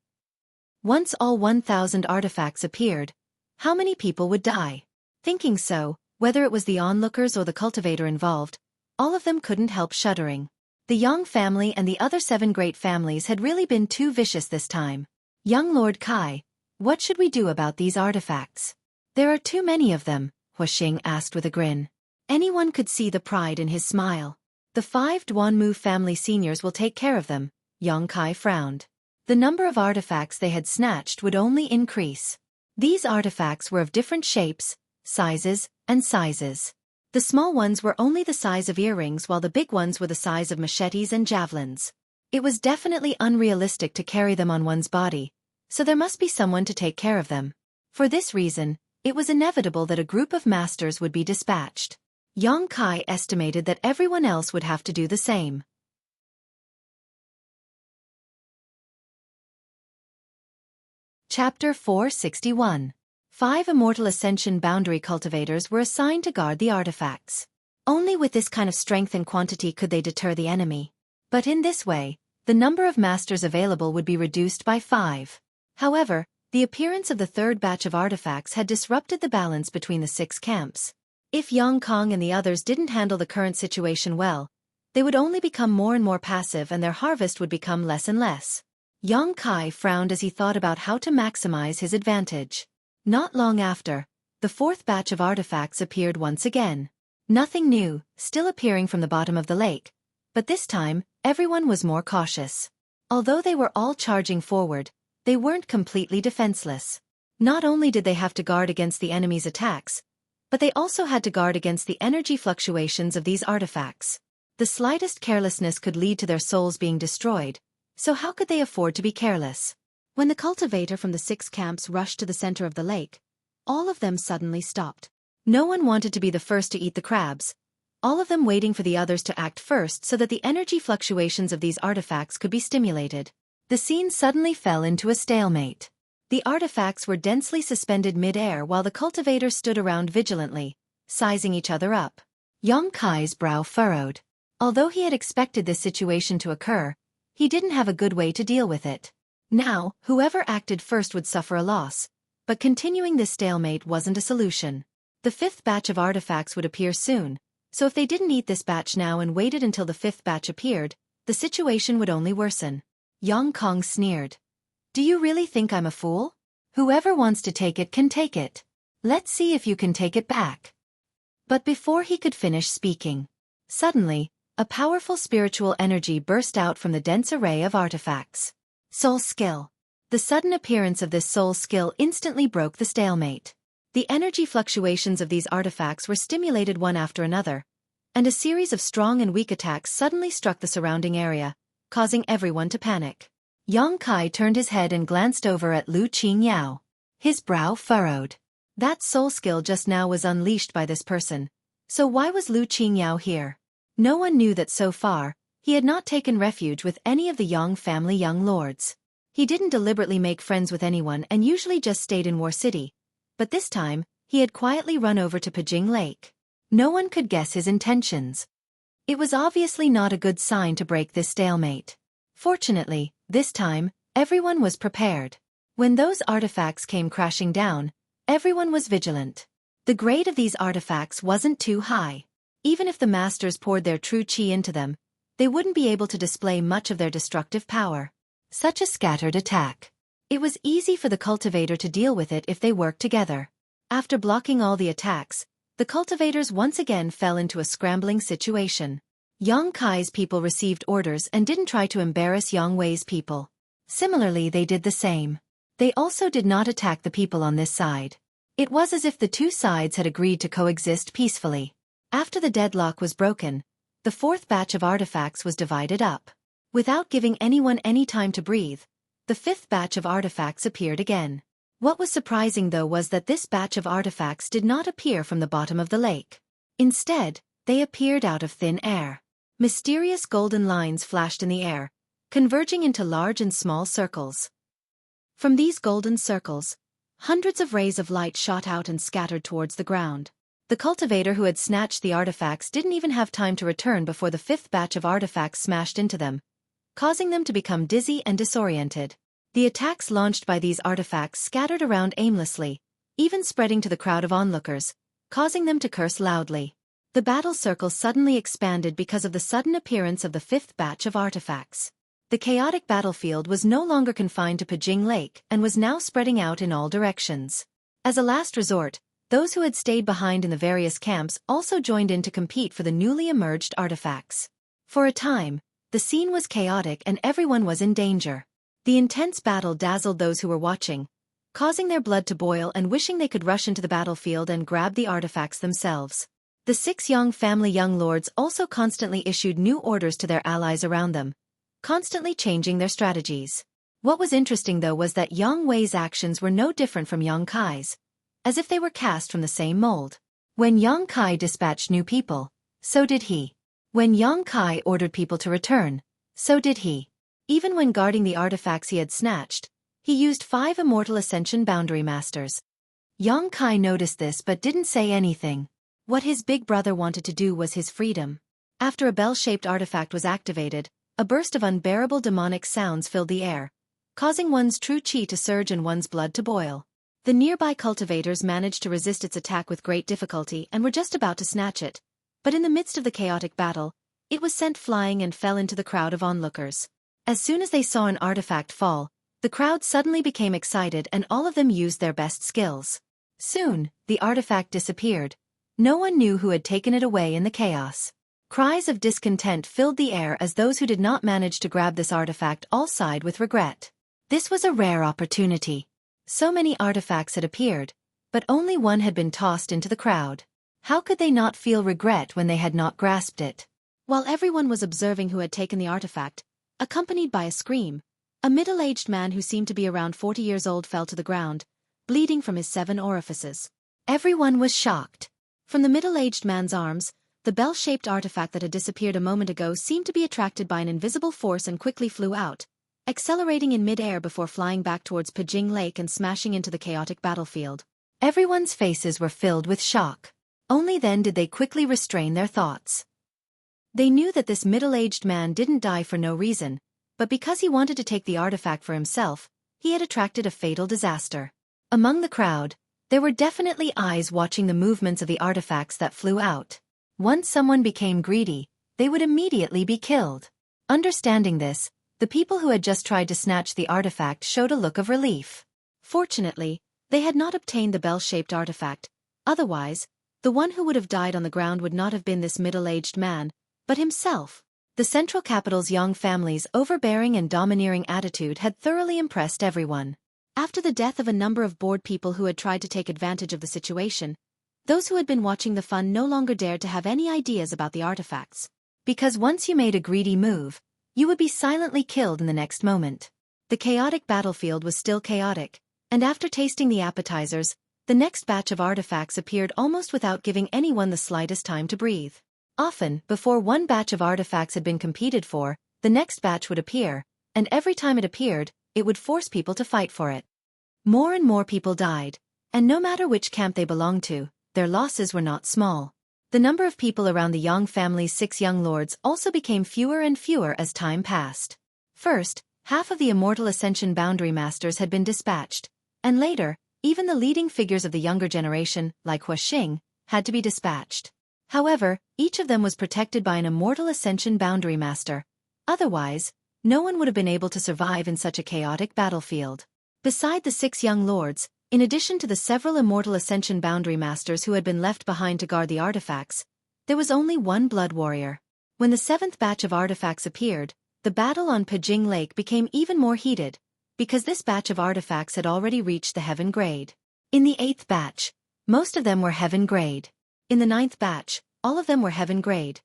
Once all 1,000 artifacts appeared, how many people would die? Thinking so, whether it was the onlookers or the cultivator involved, all of them couldn't help shuddering. The Yang family and the other 7 great families had really been too vicious this time. Young Lord Kai, what should we do about these artifacts? There are too many of them, Huaxing asked with a grin. Anyone could see the pride in his smile. The 5 Duanmu family seniors will take care of them, Yang Kai frowned. The number of artifacts they had snatched would only increase. These artifacts were of different shapes, sizes, and sizes. The small ones were only the size of earrings while the big ones were the size of machetes and javelins. It was definitely unrealistic to carry them on one's body, so there must be someone to take care of them. For this reason, it was inevitable that a group of masters would be dispatched. Yang Kai estimated that everyone else would have to do the same. Chapter 461. 5 Immortal Ascension Boundary Cultivators were assigned to guard the artifacts. Only with this kind of strength and quantity could they deter the enemy. But in this way, the number of masters available would be reduced by 5. However, the appearance of the third batch of artifacts had disrupted the balance between the 6 camps. If Yang Kong and the others didn't handle the current situation well, they would only become more and more passive and their harvest would become less and less. Yang Kai frowned as he thought about how to maximize his advantage. Not long after, the 4th batch of artifacts appeared once again. Nothing new, still appearing from the bottom of the lake, but this time, everyone was more cautious. Although they were all charging forward, they weren't completely defenseless. Not only did they have to guard against the enemy's attacks, but they also had to guard against the energy fluctuations of these artifacts. The slightest carelessness could lead to their souls being destroyed, so how could they afford to be careless? When the cultivator from the 6 camps rushed to the center of the lake, all of them suddenly stopped. No one wanted to be the first to eat the crabs, all of them waiting for the others to act first so that the energy fluctuations of these artifacts could be stimulated. The scene suddenly fell into a stalemate. The artifacts were densely suspended mid-air while the cultivators stood around vigilantly, sizing each other up. Yang Kai's brow furrowed. Although he had expected this situation to occur, he didn't have a good way to deal with it. Now, whoever acted first would suffer a loss, but continuing this stalemate wasn't a solution. The 5th batch of artifacts would appear soon, so if they didn't eat this batch now and waited until the 5th batch appeared, the situation would only worsen. Yang Kong sneered. Do you really think I'm a fool? Whoever wants to take it can take it. Let's see if you can take it back. But before he could finish speaking, suddenly, a powerful spiritual energy burst out from the dense array of artifacts. Soul skill. The sudden appearance of this soul skill instantly broke the stalemate. The energy fluctuations of these artifacts were stimulated one after another, and a series of strong and weak attacks suddenly struck the surrounding area, causing everyone to panic. Yang Kai turned his head and glanced over at Lu Qingyao. His brow furrowed. That soul skill just now was unleashed by this person, so why was Lu Qingyao here? No one knew that so far, he had not taken refuge with any of the Yang family young lords. He didn't deliberately make friends with anyone and usually just stayed in War City, but this time, he had quietly run over to Pajing Lake. No one could guess his intentions. It was obviously not a good sign to break this stalemate. Fortunately, this time, everyone was prepared. When those artifacts came crashing down, everyone was vigilant. The grade of these artifacts wasn't too high. Even if the masters poured their true chi into them, they wouldn't be able to display much of their destructive power. Such a scattered attack. It was easy for the cultivator to deal with it if they worked together. After blocking all the attacks, the cultivators once again fell into a scrambling situation. Yang Kai's people received orders and didn't try to embarrass Yang Wei's people. Similarly, they did the same. They also did not attack the people on this side. It was as if the two sides had agreed to coexist peacefully. After the deadlock was broken, the fourth batch of artifacts was divided up. Without giving anyone any time to breathe, the fifth batch of artifacts appeared again. What was surprising though was that this batch of artifacts did not appear from the bottom of the lake. Instead, they appeared out of thin air. Mysterious golden lines flashed in the air, converging into large and small circles. From these golden circles, hundreds of rays of light shot out and scattered towards the ground. The cultivator who had snatched the artifacts didn't even have time to return before the fifth batch of artifacts smashed into them, causing them to become dizzy and disoriented. The attacks launched by these artifacts scattered around aimlessly, even spreading to the crowd of onlookers, causing them to curse loudly. The battle circle suddenly expanded because of the sudden appearance of the fifth batch of artifacts. The chaotic battlefield was no longer confined to Pijing Lake and was now spreading out in all directions. As a last resort, those who had stayed behind in the various camps also joined in to compete for the newly emerged artifacts. For a time, the scene was chaotic and everyone was in danger. The intense battle dazzled those who were watching, causing their blood to boil and wishing they could rush into the battlefield and grab the artifacts themselves. The 6 Yang family young lords also constantly issued new orders to their allies around them, constantly changing their strategies. What was interesting though was that Yang Wei's actions were no different from Yang Kai's, as if they were cast from the same mold. When Yang Kai dispatched new people, so did he. When Yang Kai ordered people to return, so did he. Even when guarding the artifacts he had snatched, he used 5 immortal ascension boundary masters. Yang Kai noticed this but didn't say anything. What his big brother wanted to do was his freedom. After a bell-shaped artifact was activated, a burst of unbearable demonic sounds filled the air, causing one's true chi to surge and one's blood to boil. The nearby cultivators managed to resist its attack with great difficulty and were just about to snatch it, but in the midst of the chaotic battle, it was sent flying and fell into the crowd of onlookers. As soon as they saw an artifact fall, the crowd suddenly became excited and all of them used their best skills. Soon, the artifact disappeared. No one knew who had taken it away in the chaos. Cries of discontent filled the air as those who did not manage to grab this artifact all sighed with regret. This was a rare opportunity. So many artifacts had appeared, but only one had been tossed into the crowd. How could they not feel regret when they had not grasped it? While everyone was observing who had taken the artifact, accompanied by a scream, a middle-aged man who seemed to be around 40 years old fell to the ground, bleeding from his 7 orifices. Everyone was shocked. From the middle-aged man's arms, the bell-shaped artifact that had disappeared a moment ago seemed to be attracted by an invisible force and quickly flew out, accelerating in mid-air before flying back towards Pijing Lake and smashing into the chaotic battlefield. Everyone's faces were filled with shock. Only then did they quickly restrain their thoughts. They knew that this middle-aged man didn't die for no reason, but because he wanted to take the artifact for himself, he had attracted a fatal disaster. Among the crowd, there were definitely eyes watching the movements of the artifacts that flew out. Once someone became greedy, they would immediately be killed. Understanding this, the people who had just tried to snatch the artifact showed a look of relief. Fortunately, they had not obtained the bell-shaped artifact. Otherwise, the one who would have died on the ground would not have been this middle-aged man, but himself. The central capital's Yang family's overbearing and domineering attitude had thoroughly impressed everyone. After the death of a number of bored people who had tried to take advantage of the situation, those who had been watching the fun no longer dared to have any ideas about the artifacts. Because once you made a greedy move, you would be silently killed in the next moment. The chaotic battlefield was still chaotic, and after tasting the appetizers, the next batch of artifacts appeared almost without giving anyone the slightest time to breathe. Often, before one batch of artifacts had been competed for, the next batch would appear, and every time it appeared, it would force people to fight for it. More and more people died, and no matter which camp they belonged to, their losses were not small. The number of people around the Yang family's 6 young lords also became fewer and fewer as time passed. First, half of the immortal Ascension Boundary Masters had been dispatched, and later, even the leading figures of the younger generation, like Xueqi, had to be dispatched. However, each of them was protected by an immortal Ascension Boundary Master. Otherwise, no one would have been able to survive in such a chaotic battlefield. Beside the 6 young lords, in addition to the several immortal Ascension Boundary Masters who had been left behind to guard the artifacts, there was only one blood warrior. When the 7th batch of artifacts appeared, the battle on Pijing Lake became even more heated, because this batch of artifacts had already reached the heaven grade. In the 8th batch, most of them were heaven grade. In the 9th batch, all of them were heaven grade.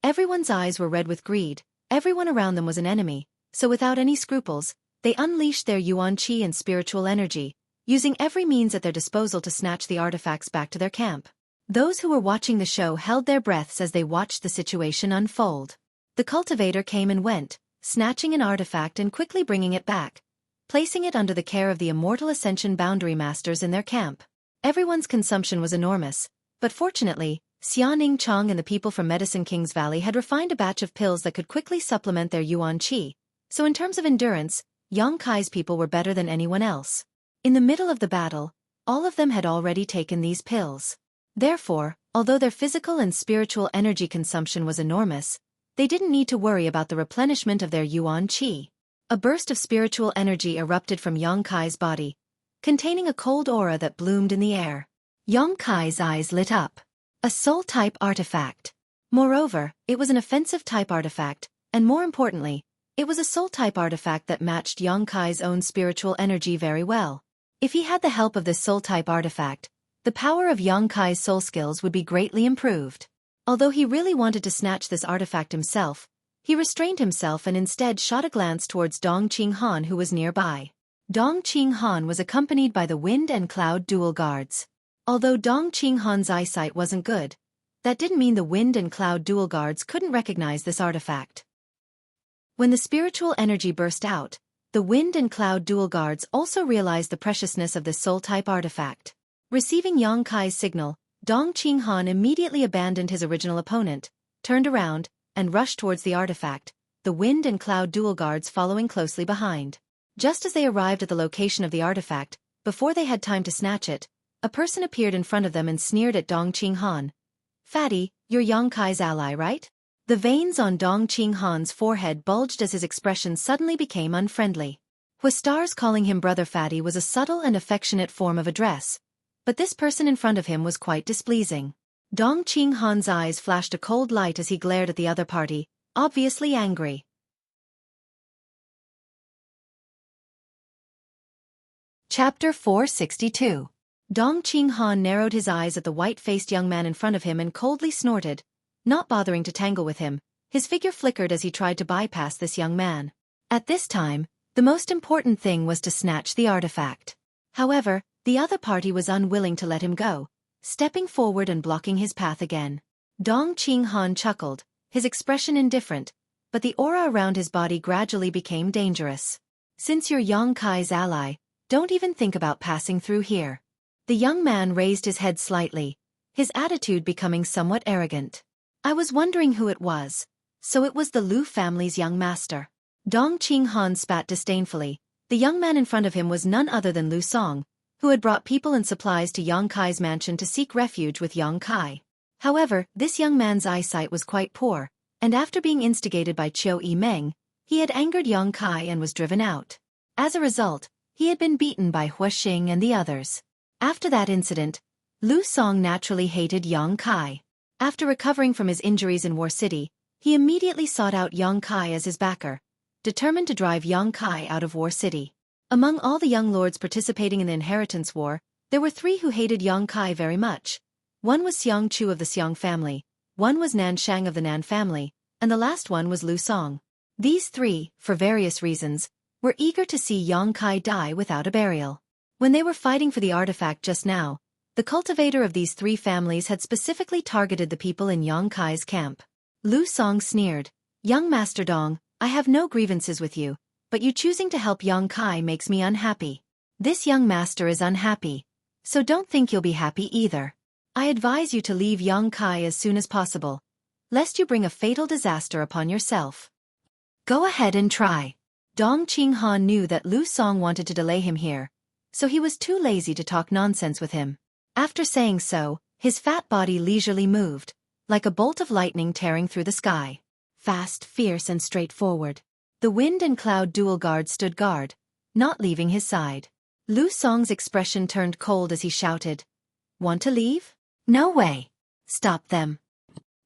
Everyone's eyes were red with greed, everyone around them was an enemy, so without any scruples, they unleashed their yuan qi and spiritual energy, using every means at their disposal to snatch the artifacts back to their camp. Those who were watching the show held their breaths as they watched the situation unfold. The cultivator came and went, snatching an artifact and quickly bringing it back, placing it under the care of the immortal Ascension Boundary Masters in their camp. Everyone's consumption was enormous, but fortunately, Xianing Chong and the people from Medicine King's Valley had refined a batch of pills that could quickly supplement their yuan qi, so in terms of endurance, Yang Kai's people were better than anyone else. In the middle of the battle, all of them had already taken these pills. Therefore, although their physical and spiritual energy consumption was enormous, they didn't need to worry about the replenishment of their yuan qi. A burst of spiritual energy erupted from Yang Kai's body, containing a cold aura that bloomed in the air. Yang Kai's eyes lit up. A soul-type artifact. Moreover, it was an offensive-type artifact, and more importantly, it was a soul-type artifact that matched Yang Kai's own spiritual energy very well. If he had the help of this soul-type artifact, the power of Yang Kai's soul skills would be greatly improved. Although he really wanted to snatch this artifact himself, he restrained himself and instead shot a glance towards Dong Qinghan who was nearby. Dong Qinghan was accompanied by the Wind and Cloud dual guards. Although Dong Qinghan's eyesight wasn't good, that didn't mean the Wind and Cloud dual guards couldn't recognize this artifact. When the spiritual energy burst out, the Wind and Cloud dual guards also realized the preciousness of this soul-type artifact. Receiving Yang Kai's signal, Dong Qinghan immediately abandoned his original opponent, turned around, and rushed towards the artifact, the Wind and Cloud dual guards following closely behind. Just as they arrived at the location of the artifact, before they had time to snatch it, a person appeared in front of them and sneered at Dong Qinghan. "Fatty, you're Yang Kai's ally, right?" The veins on Dong Qinghan's forehead bulged as his expression suddenly became unfriendly. Huestar's calling him Brother Fatty was a subtle and affectionate form of address, but this person in front of him was quite displeasing. Dong Qinghan's eyes flashed a cold light as he glared at the other party, obviously angry. Chapter 462. Dong Qinghan narrowed his eyes at the white-faced young man in front of him and coldly snorted, not bothering to tangle with him. His figure flickered as he tried to bypass this young man. At this time, the most important thing was to snatch the artifact. However, the other party was unwilling to let him go, stepping forward and blocking his path again. Dong Qinghan chuckled, his expression indifferent, but the aura around his body gradually became dangerous. "Since you're Yang Kai's ally, don't even think about passing through here." The young man raised his head slightly, his attitude becoming somewhat arrogant. "I was wondering who it was. So it was the Lu family's young master." Dong Qinghan spat disdainfully. The young man in front of him was none other than Lu Song, who had brought people and supplies to Yang Kai's mansion to seek refuge with Yang Kai. However, this young man's eyesight was quite poor, and after being instigated by Xueqi Meng, he had angered Yang Kai and was driven out. As a result, he had been beaten by Xueqi and the others. After that incident, Lu Song naturally hated Yang Kai. After recovering from his injuries in War City, he immediately sought out Yang Kai as his backer, determined to drive Yang Kai out of War City. Among all the young lords participating in the inheritance war, there were 3 who hated Yang Kai very much. One was Xiang Chu of the Xiang family, one was Nan Shang of the Nan family, and the last one was Lu Song. These 3, for various reasons, were eager to see Yang Kai die without a burial. When they were fighting for the artifact just now, the cultivator of these 3 families had specifically targeted the people in Yang Kai's camp. Lu Song sneered, "Young Master Dong, I have no grievances with you, but you choosing to help Yang Kai makes me unhappy. This young master is unhappy, so don't think you'll be happy either. I advise you to leave Yongkai as soon as possible, lest you bring a fatal disaster upon yourself. Go ahead and try. Dong Qinghan knew that Lu Song wanted to delay him here, so he was too lazy to talk nonsense with him. After saying so, his fat body leisurely moved, like a bolt of lightning tearing through the sky. Fast, fierce and straightforward. The wind and cloud dual guard stood guard, not leaving his side. Lu Song's expression turned cold as he shouted, "Want to leave? No way. Stop them."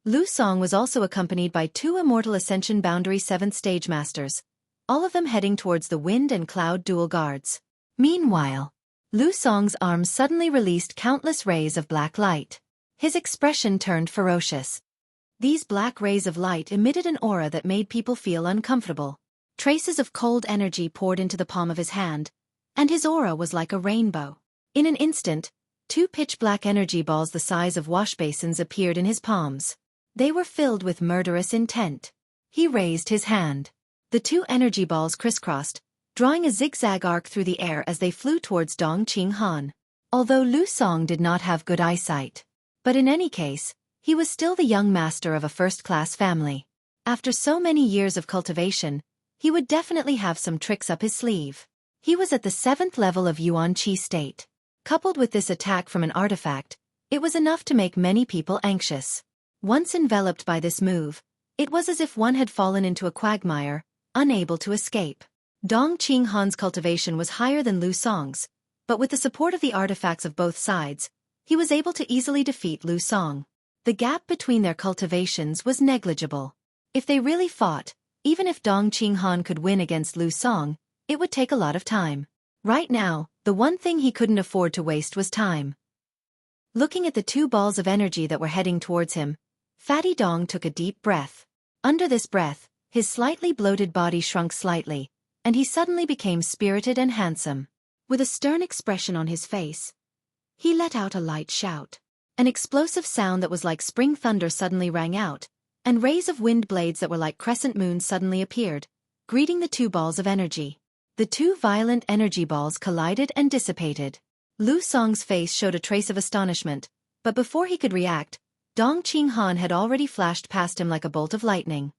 Lu Song was also accompanied by 2 Immortal Ascension Boundary 7th Stage Masters, all of them heading towards the wind and cloud dual guards. Meanwhile, Lu Song's arms suddenly released countless rays of black light. His expression turned ferocious. These black rays of light emitted an aura that made people feel uncomfortable. Traces of cold energy poured into the palm of his hand, and his aura was like a rainbow. In an instant, 2 pitch-black energy balls the size of wash basins appeared in his palms. They were filled with murderous intent. He raised his hand. The 2 energy balls crisscrossed, drawing a zigzag arc through the air as they flew towards Dong Qinghan. Although Lu Song did not have good eyesight. But in any case, he was still the young master of a first-class family. After so many years of cultivation, he would definitely have some tricks up his sleeve. He was at the 7th level of Yuan Qi state. Coupled with this attack from an artifact, it was enough to make many people anxious. Once enveloped by this move, it was as if one had fallen into a quagmire, unable to escape. Dong Qinghan's cultivation was higher than Lu Song's, but with the support of the artifacts of both sides, he was able to easily defeat Lu Song. The gap between their cultivations was negligible. If they really fought, even if Dong Qinghan could win against Lu Song, it would take a lot of time. Right now, the one thing he couldn't afford to waste was time. Looking at the 2 balls of energy that were heading towards him, Fatty Dong took a deep breath. Under this breath, his slightly bloated body shrunk slightly, and he suddenly became spirited and handsome. With a stern expression on his face, he let out a light shout. An explosive sound that was like spring thunder suddenly rang out, and rays of wind blades that were like crescent moons suddenly appeared, greeting the 2 balls of energy. The 2 violent energy balls collided and dissipated. Lu Song's face showed a trace of astonishment, but before he could react, Dong Qinghan had already flashed past him like a bolt of lightning.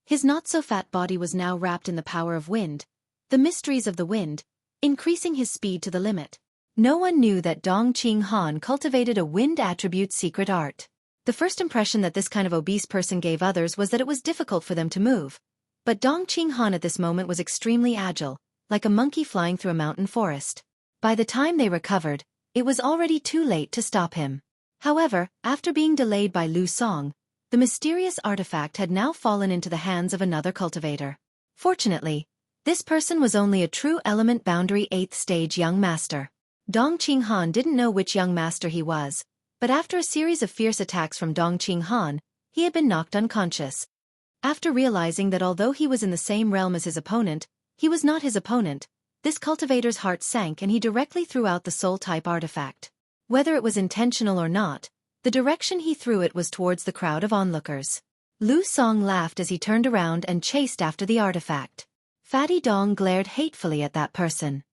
His not-so-fat body was now wrapped in the power of wind, the mysteries of the wind, increasing his speed to the limit. No one knew that Dong Qinghan cultivated a wind attribute secret art. The first impression that this kind of obese person gave others was that it was difficult for them to move. But Dong Qinghan at this moment was extremely agile, like a monkey flying through a mountain forest. By the time they recovered, it was already too late to stop him. However, after being delayed by Lu Song, the mysterious artifact had now fallen into the hands of another cultivator. Fortunately, this person was only a true element boundary 8th stage young master. Dong Qinghan didn't know which young master he was, but after a series of fierce attacks from Dong Qinghan, he had been knocked unconscious. After realizing that although he was in the same realm as his opponent, he was not his opponent, this cultivator's heart sank and he directly threw out the soul-type artifact. Whether it was intentional or not, the direction he threw it was towards the crowd of onlookers. Lu Song laughed as he turned around and chased after the artifact. Fatty Dong glared hatefully at that person.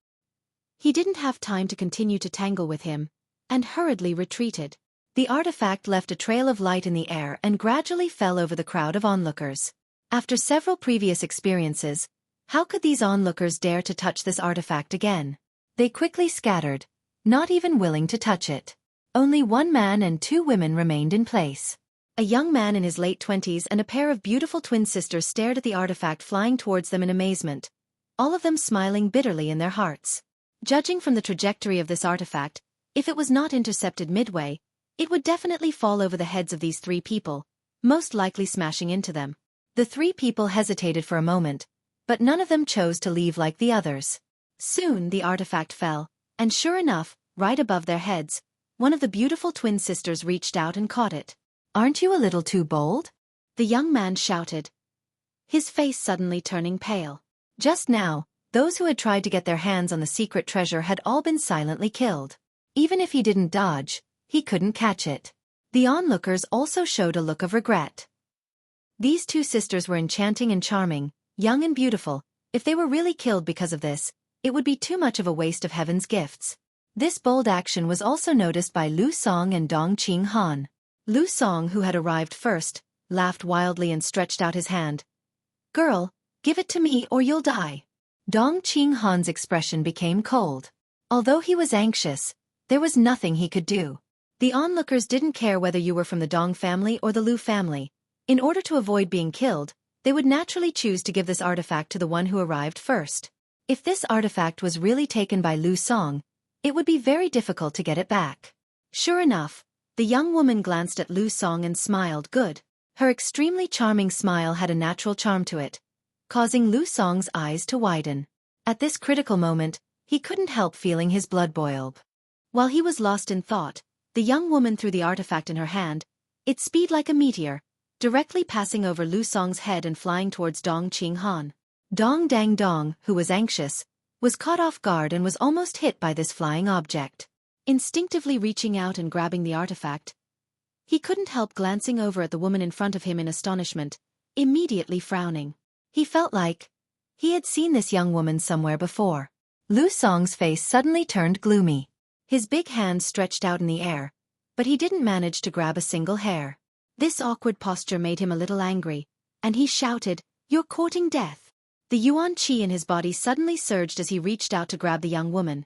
He didn't have time to continue to tangle with him, and hurriedly retreated. The artifact left a trail of light in the air and gradually fell over the crowd of onlookers. After several previous experiences, how could these onlookers dare to touch this artifact again? They quickly scattered, not even willing to touch it. Only 1 man and 2 women remained in place. A young man in his late 20s and a pair of beautiful twin sisters stared at the artifact flying towards them in amazement, all of them smiling bitterly in their hearts. Judging from the trajectory of this artifact, if it was not intercepted midway, it would definitely fall over the heads of these 3 people, most likely smashing into them. The 3 people hesitated for a moment, but none of them chose to leave like the others. Soon the artifact fell, and sure enough, right above their heads, one of the beautiful twin sisters reached out and caught it. "Aren't you a little too bold?" the young man shouted, his face suddenly turning pale. Just now, those who had tried to get their hands on the secret treasure had all been silently killed. Even if he didn't dodge, he couldn't catch it. The onlookers also showed a look of regret. These 2 sisters were enchanting and charming, young and beautiful. If they were really killed because of this, it would be too much of a waste of heaven's gifts. This bold action was also noticed by Lu Song and Dong Qinghan. Lu Song, who had arrived first, laughed wildly and stretched out his hand. "Girl, give it to me or you'll die." Dong Qinghan's expression became cold. Although he was anxious, there was nothing he could do. The onlookers didn't care whether you were from the Dong family or the Lu family. In order to avoid being killed, they would naturally choose to give this artifact to the one who arrived first. If this artifact was really taken by Lu Song, it would be very difficult to get it back. Sure enough, the young woman glanced at Lu Song and smiled good. Her extremely charming smile had a natural charm to it, causing Lu Song's eyes to widen. At this critical moment, he couldn't help feeling his blood boil. While he was lost in thought, the young woman threw the artifact in her hand, its speed like a meteor, directly passing over Lu Song's head and flying towards Dong Qinghan. Dong Dang Dong, who was anxious, was caught off guard and was almost hit by this flying object. Instinctively reaching out and grabbing the artifact, he couldn't help glancing over at the woman in front of him in astonishment, immediately frowning. He felt like he had seen this young woman somewhere before. Lu Song's face suddenly turned gloomy. His big hand stretched out in the air, but he didn't manage to grab a single hair. This awkward posture made him a little angry, and he shouted, "You're courting death." The yuan qi in his body suddenly surged as he reached out to grab the young woman.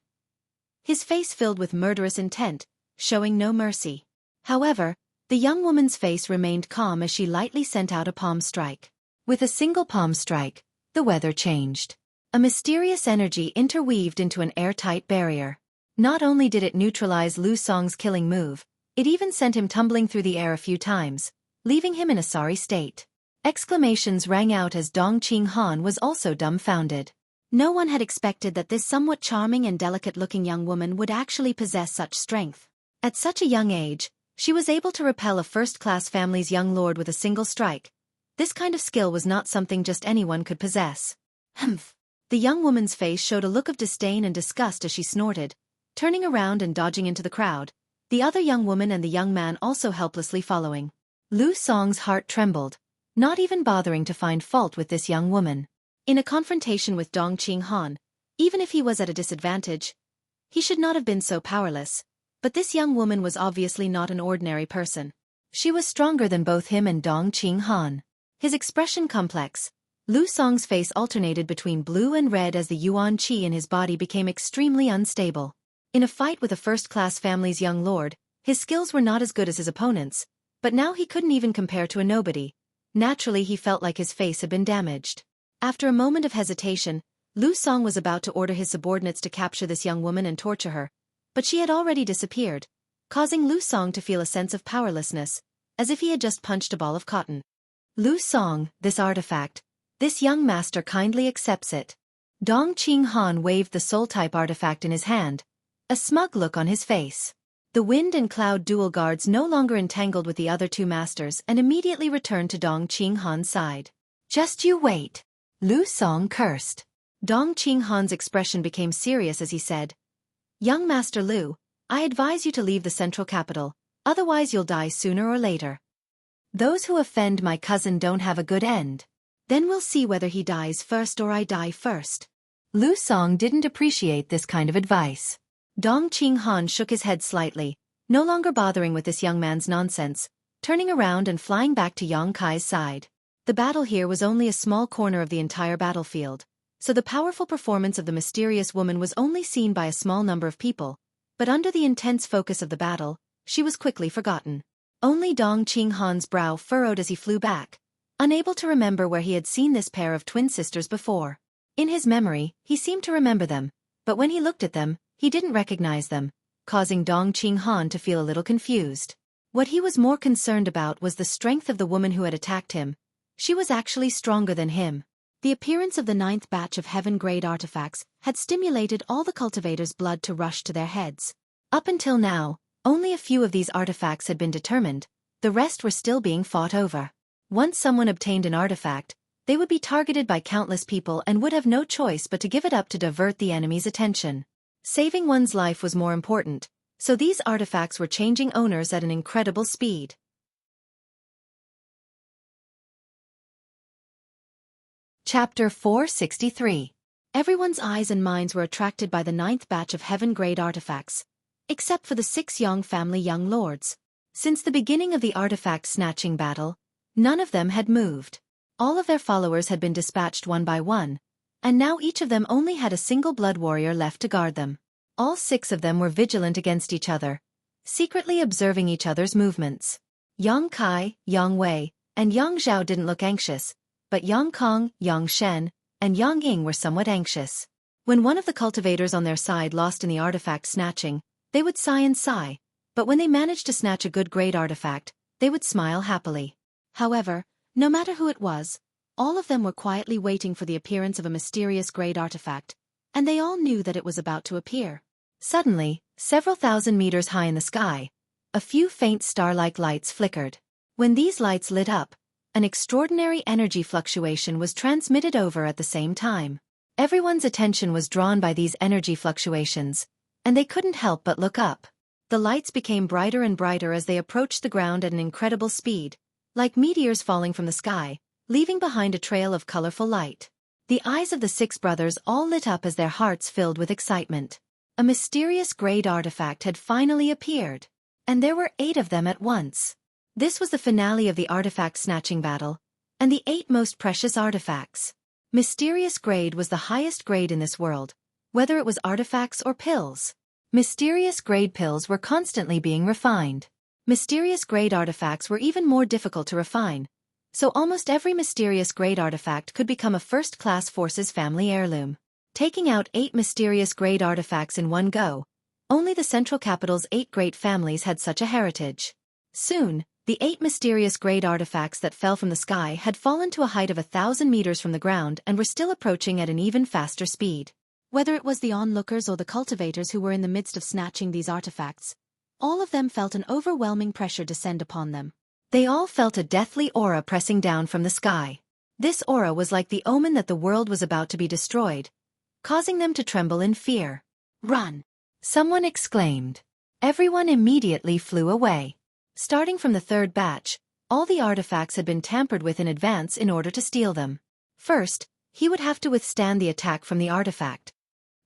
His face filled with murderous intent, showing no mercy. However, the young woman's face remained calm as she lightly sent out a palm strike. With a single palm strike, the weather changed. A mysterious energy interweaved into an airtight barrier. Not only did it neutralize Lu Song's killing move, it even sent him tumbling through the air a few times, leaving him in a sorry state. Exclamations rang out as Dong Qinghan was also dumbfounded. No one had expected that this somewhat charming and delicate-looking young woman would actually possess such strength. At such a young age, she was able to repel a first-class family's young lord with a single strike. This kind of skill was not something just anyone could possess. Humph! The young woman's face showed a look of disdain and disgust as she snorted, turning around and dodging into the crowd, the other young woman and the young man also helplessly following. Lu Song's heart trembled, not even bothering to find fault with this young woman. In a confrontation with Dong Qinghan, even if he was at a disadvantage, he should not have been so powerless, but this young woman was obviously not an ordinary person. She was stronger than both him and Dong Qinghan. His expression complex, Lu Song's face alternated between blue and red as the yuan qi in his body became extremely unstable. In a fight with a first-class family's young lord, his skills were not as good as his opponents, but now he couldn't even compare to a nobody. Naturally, he felt like his face had been damaged. After a moment of hesitation, Lu Song was about to order his subordinates to capture this young woman and torture her, but she had already disappeared, causing Lu Song to feel a sense of powerlessness, as if he had just punched a ball of cotton. Lu Song, this artifact, this young master kindly accepts it. Dong Qinghan waved the soul-type artifact in his hand, a smug look on his face. The wind and cloud dual guards no longer entangled with the other two masters and immediately returned to Dong Qinghan's side. "Just you wait," Lu Song cursed. Dong Qinghan's expression became serious as he said, "Young Master Lu, I advise you to leave the central capital, otherwise you'll die sooner or later. Those who offend my cousin don't have a good end. Then we'll see whether he dies first or I die first." Lu Song didn't appreciate this kind of advice. Dong Qinghan shook his head slightly, no longer bothering with this young man's nonsense, turning around and flying back to Yang Kai's side. The battle here was only a small corner of the entire battlefield, so the powerful performance of the mysterious woman was only seen by a small number of people, but under the intense focus of the battle, she was quickly forgotten. Only Dong Qinghan's brow furrowed as he flew back, unable to remember where he had seen this pair of twin sisters before. In his memory, he seemed to remember them, but when he looked at them, he didn't recognize them, causing Dong Qinghan to feel a little confused. What he was more concerned about was the strength of the woman who had attacked him. She was actually stronger than him. The appearance of the 9th batch of heaven-grade artifacts had stimulated all the cultivators' blood to rush to their heads. Up until now, only a few of these artifacts had been determined, the rest were still being fought over. Once someone obtained an artifact, they would be targeted by countless people and would have no choice but to give it up to divert the enemy's attention. Saving one's life was more important, so these artifacts were changing owners at an incredible speed. Chapter 463. Everyone's eyes and minds were attracted by the 9th batch of heaven-grade artifacts, except for the 6 Yang family young lords. Since the beginning of the artifact-snatching battle, none of them had moved. All of their followers had been dispatched one by one, and now each of them only had a single blood warrior left to guard them. All 6 of them were vigilant against each other, secretly observing each other's movements. Yang Kai, Yang Wei, and Yang Zhao didn't look anxious, but Yang Kong, Yang Shen, and Yang Ying were somewhat anxious. When one of the cultivators on their side lost in the artifact snatching, they would sigh and sigh, but when they managed to snatch a good grade artifact, they would smile happily. However, no matter who it was, all of them were quietly waiting for the appearance of a mysterious grade artifact, and they all knew that it was about to appear. Suddenly, several thousand meters high in the sky, a few faint star-like lights flickered. When these lights lit up, an extraordinary energy fluctuation was transmitted over at the same time. Everyone's attention was drawn by these energy fluctuations, and they couldn't help but look up. The lights became brighter and brighter as they approached the ground at an incredible speed, like meteors falling from the sky, leaving behind a trail of colorful light. The eyes of the 6 brothers all lit up as their hearts filled with excitement. A mysterious grade artifact had finally appeared, and there were 8 of them at once. This was the finale of the artifact-snatching battle, and the 8 most precious artifacts. Mysterious grade was the highest grade in this world, whether it was artifacts or pills. Mysterious grade pills were constantly being refined. Mysterious grade artifacts were even more difficult to refine, so almost every mysterious grade artifact could become a first-class forces family heirloom. Taking out 8 mysterious grade artifacts in one go, only the Central Capital's 8 great families had such a heritage. Soon, the 8 mysterious grade artifacts that fell from the sky had fallen to a height of 1,000 meters from the ground and were still approaching at an even faster speed. Whether it was the onlookers or the cultivators who were in the midst of snatching these artifacts, all of them felt an overwhelming pressure descend upon them. They all felt a deathly aura pressing down from the sky. This aura was like the omen that the world was about to be destroyed, causing them to tremble in fear. "Run!" someone exclaimed. Everyone immediately flew away. Starting from the 3rd batch, all the artifacts had been tampered with in advance in order to steal them. First, he would have to withstand the attack from the artifact.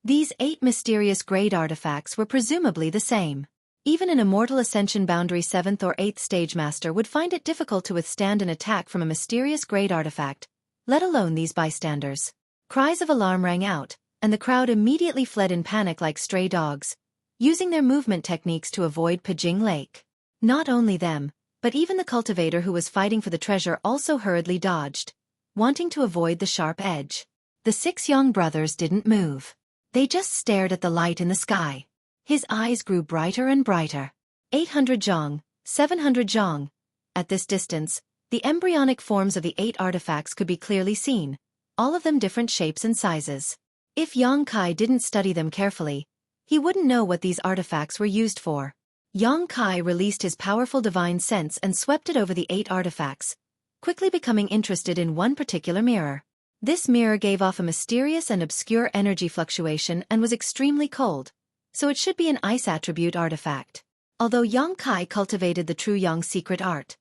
These 8 mysterious grade artifacts were presumably the same. Even an immortal Ascension Boundary 7th or 8th Stage Master would find it difficult to withstand an attack from a mysterious grade artifact, let alone these bystanders. Cries of alarm rang out, and the crowd immediately fled in panic like stray dogs, using their movement techniques to avoid Pajing Lake. Not only them, but even the cultivator who was fighting for the treasure also hurriedly dodged, wanting to avoid the sharp edge. The 6 young brothers didn't move. They just stared at the light in the sky. His eyes grew brighter and brighter. 800 zhong, 700 zhong. At this distance, the embryonic forms of the 8 artifacts could be clearly seen, all of them different shapes and sizes. If Yang Kai didn't study them carefully, he wouldn't know what these artifacts were used for. Yang Kai released his powerful divine sense and swept it over the 8 artifacts, quickly becoming interested in one particular mirror. This mirror gave off a mysterious and obscure energy fluctuation and was extremely cold, so it should be an ice attribute artifact. Although Yang Kai cultivated the true Yang secret art,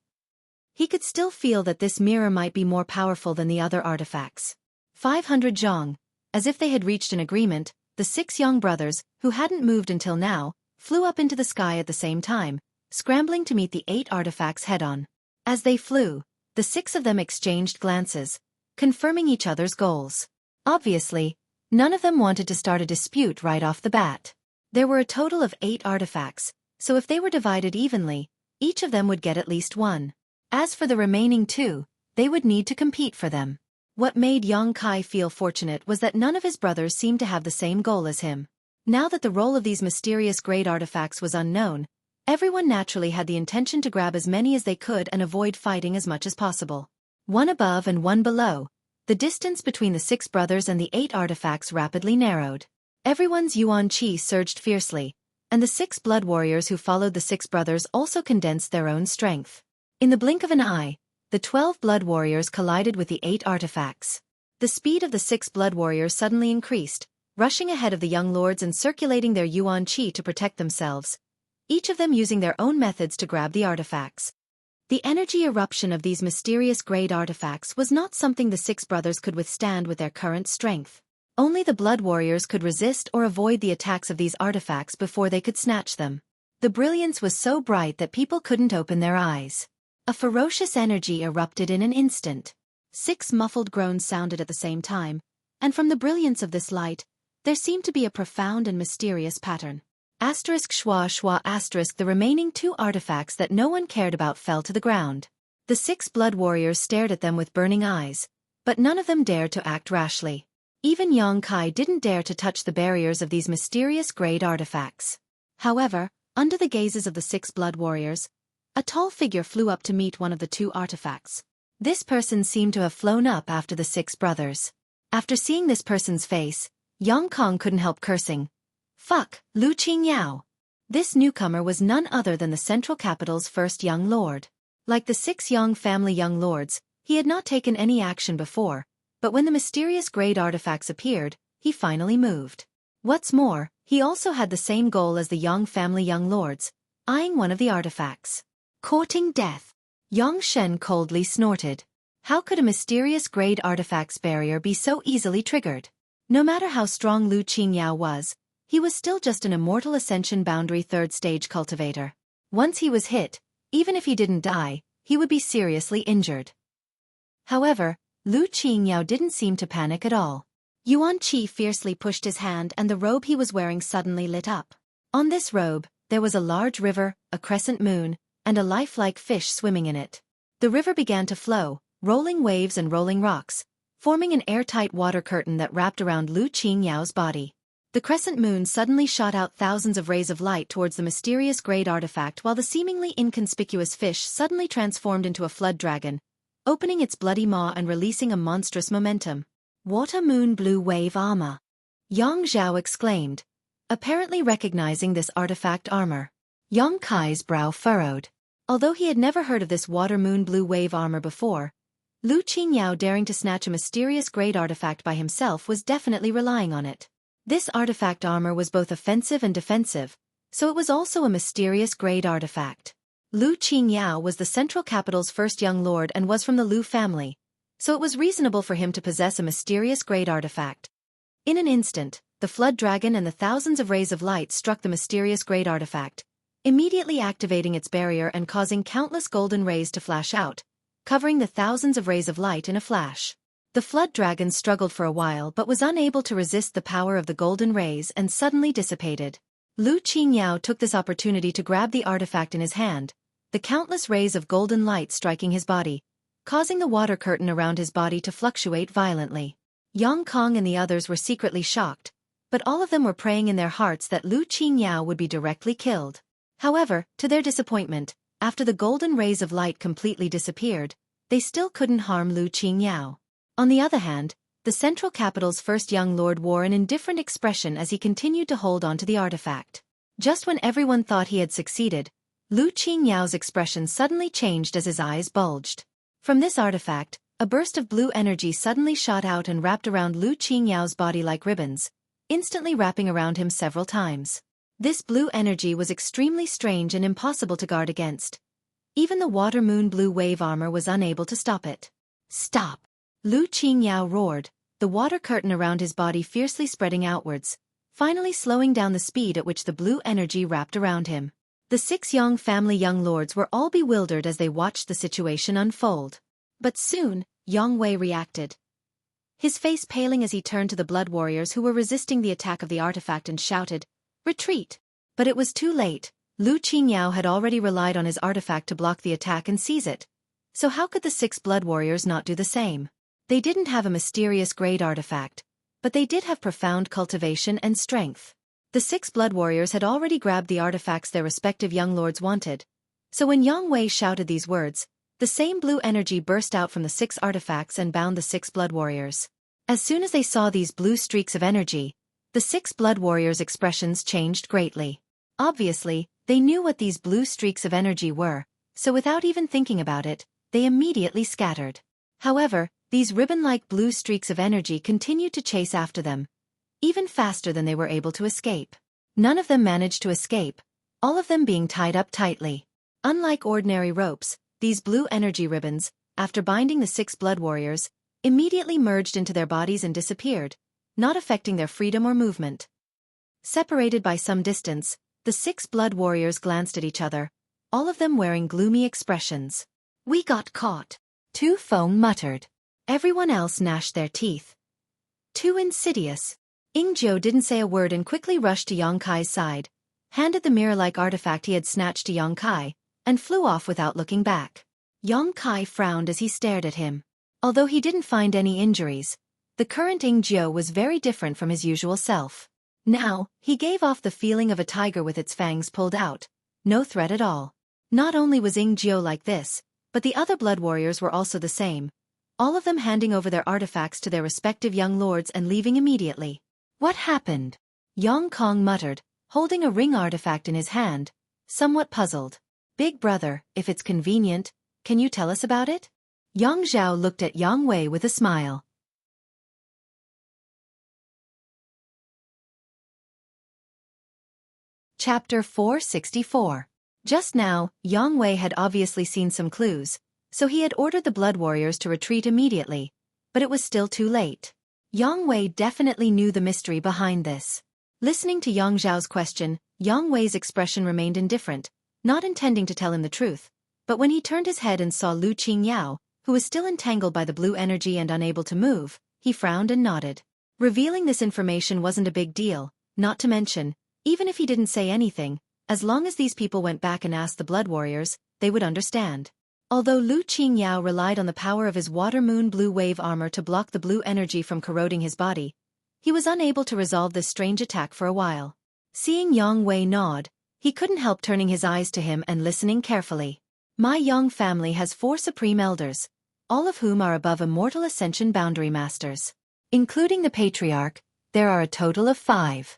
he could still feel that this mirror might be more powerful than the other artifacts. 500 zhong. As if they had reached an agreement, the 6 young brothers, who hadn't moved until now, flew up into the sky at the same time, scrambling to meet the 8 artifacts head-on. As they flew, the 6 of them exchanged glances, confirming each other's goals. Obviously, none of them wanted to start a dispute right off the bat. There were a total of 8 artifacts, so if they were divided evenly, each of them would get at least one. As for the remaining 2, they would need to compete for them. What made Yang Kai feel fortunate was that none of his brothers seemed to have the same goal as him. Now that the role of these mysterious grade artifacts was unknown, everyone naturally had the intention to grab as many as they could and avoid fighting as much as possible. One above and one below, the distance between the 6 brothers and the 8 artifacts rapidly narrowed. Everyone's yuan qi surged fiercely, and the 6 blood warriors who followed the 6 brothers also condensed their own strength. In the blink of an eye, the 12 blood warriors collided with the 8 artifacts. The speed of the 6 blood warriors suddenly increased, rushing ahead of the young lords and circulating their yuan qi to protect themselves, each of them using their own methods to grab the artifacts. The energy eruption of these mysterious grade artifacts was not something the 6 brothers could withstand with their current strength. Only the blood warriors could resist or avoid the attacks of these artifacts before they could snatch them. The brilliance was so bright that people couldn't open their eyes. A ferocious energy erupted in an instant. 6 muffled groans sounded at the same time, and from the brilliance of this light, there seemed to be a profound and mysterious pattern. Asterisk schwa schwa asterisk the remaining 2 artifacts that no one cared about fell to the ground. The 6 blood warriors stared at them with burning eyes, but none of them dared to act rashly. Even Yang Kai didn't dare to touch the barriers of these mysterious grade artifacts. However, under the gazes of the 6 blood warriors, a tall figure flew up to meet one of the 2 artifacts. This person seemed to have flown up after the 6 brothers. After seeing this person's face, Yang Kong couldn't help cursing. Fuck, Lu Qingyao. This newcomer was none other than the Central Capital's first young lord. Like the 6 Yang family young lords, he had not taken any action before, but when the mysterious grade artifacts appeared, he finally moved. What's more, he also had the same goal as the Yang family young lords, eyeing one of the artifacts. Courting death. Yang Shen coldly snorted. How could a mysterious grade artifact's barrier be so easily triggered? No matter how strong Lu Qingyao was, he was still just an immortal ascension boundary 3rd stage cultivator. Once he was hit, even if he didn't die, he would be seriously injured. However, Lu Qingyao didn't seem to panic at all. Yuan Qi fiercely pushed his hand and the robe he was wearing suddenly lit up. On this robe, there was a large river, a crescent moon, and a lifelike fish swimming in it. The river began to flow, rolling waves and rolling rocks, forming an airtight water curtain that wrapped around Lu Qingyao's body. The crescent moon suddenly shot out thousands of rays of light towards the mysterious grade artifact while the seemingly inconspicuous fish suddenly transformed into a flood dragon, opening its bloody maw and releasing a monstrous momentum. Water Moon Blue Wave Armor. Yang Zhao exclaimed, apparently recognizing this artifact armor. Yang Kai's brow furrowed. Although he had never heard of this Water Moon Blue Wave armor before, Lu Qingyao daring to snatch a mysterious grade artifact by himself was definitely relying on it. This artifact armor was both offensive and defensive, so it was also a mysterious grade artifact. Lu Qingyao was the Central Capital's first young lord and was from the Lu family, so it was reasonable for him to possess a mysterious grade artifact. In an instant, the flood dragon and the thousands of rays of light struck the mysterious grade artifact, immediately activating its barrier and causing countless golden rays to flash out, covering the thousands of rays of light in a flash. The flood dragon struggled for a while but was unable to resist the power of the golden rays and suddenly dissipated. Lu Qingyao took this opportunity to grab the artifact in his hand, the countless rays of golden light striking his body, causing the water curtain around his body to fluctuate violently. Yang Kong and the others were secretly shocked, but all of them were praying in their hearts that Lu Qingyao would be directly killed. However, to their disappointment, after the golden rays of light completely disappeared, they still couldn't harm Lu Qingyao. On the other hand, the Central Capital's first young lord wore an indifferent expression as he continued to hold on to the artifact. Just when everyone thought he had succeeded, Lu Qingyao's expression suddenly changed as his eyes bulged. From this artifact, a burst of blue energy suddenly shot out and wrapped around Lu Qingyao's body like ribbons, instantly wrapping around him several times. This blue energy was extremely strange and impossible to guard against. Even the Water Moon Blue Wave armor was unable to stop it. Stop! Lu Qingyao roared, the water curtain around his body fiercely spreading outwards, finally slowing down the speed at which the blue energy wrapped around him. The 6 Yang family young lords were all bewildered as they watched the situation unfold. But soon, Yang Wei reacted. His face paling as he turned to the blood warriors who were resisting the attack of the artifact and shouted, "Retreat!" But it was too late. Lu Qingyao had already relied on his artifact to block the attack and seize it. So how could the 6 blood warriors not do the same? They didn't have a mysterious grade artifact, but they did have profound cultivation and strength. The 6 blood warriors had already grabbed the artifacts their respective young lords wanted. So when Yang Wei shouted these words, the same blue energy burst out from the 6 artifacts and bound the 6 blood warriors. As soon as they saw these blue streaks of energy, the 6 blood warriors' expressions changed greatly. Obviously, they knew what these blue streaks of energy were, so without even thinking about it, they immediately scattered. However, these ribbon-like blue streaks of energy continued to chase after them, even faster than they were able to escape. None of them managed to escape, all of them being tied up tightly. Unlike ordinary ropes, these blue energy ribbons, after binding the 6 blood warriors, immediately merged into their bodies and disappeared, not affecting their freedom or movement. Separated by some distance, the 6 blood warriors glanced at each other, all of them wearing gloomy expressions. "We got caught," Tu Feng muttered. Everyone else gnashed their teeth. "Too insidious." Ingzhou didn't say a word and quickly rushed to Yang Kai's side, handed the mirror-like artifact he had snatched to Yang Kai, and flew off without looking back. Yang Kai frowned as he stared at him. Although he didn't find any injuries, the current Ingzhou was very different from his usual self. Now, he gave off the feeling of a tiger with its fangs pulled out, no threat at all. Not only was Ingzhou like this, but the other blood warriors were also the same, all of them handing over their artifacts to their respective young lords and leaving immediately. "What happened?" Yang Kong muttered, holding a ring artifact in his hand, somewhat puzzled. "Big brother, if it's convenient, can you tell us about it?" Yang Zhao looked at Yang Wei with a smile. Chapter 464. Just now, Yang Wei had obviously seen some clues, so he had ordered the blood warriors to retreat immediately, but it was still too late. Yang Wei definitely knew the mystery behind this. Listening to Yang Zhao's question, Yang Wei's expression remained indifferent, not intending to tell him the truth, but when he turned his head and saw Lu Qingyao, who was still entangled by the blue energy and unable to move, he frowned and nodded. Revealing this information wasn't a big deal, not to mention, even if he didn't say anything, as long as these people went back and asked the blood warriors, they would understand. Although Lu Qingyao relied on the power of his water moon blue wave armor to block the blue energy from corroding his body, he was unable to resolve this strange attack for a while. Seeing Yang Wei nod, he couldn't help turning his eyes to him and listening carefully. "My Yang family has 4 supreme elders, all of whom are above immortal ascension boundary masters. Including the patriarch, there are a total of 5.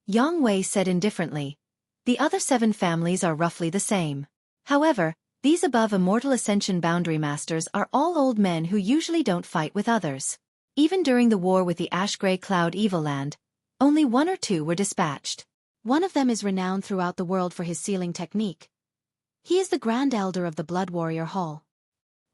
Yang Wei said indifferently. "The other 7 families are roughly the same. However, these above immortal ascension boundary masters are all old men who usually don't fight with others. Even during the war with the Ash-Grey Cloud Evil Land, only 1 or 2 were dispatched. One of them is renowned throughout the world for his sealing technique. He is the Grand Elder of the Blood Warrior Hall."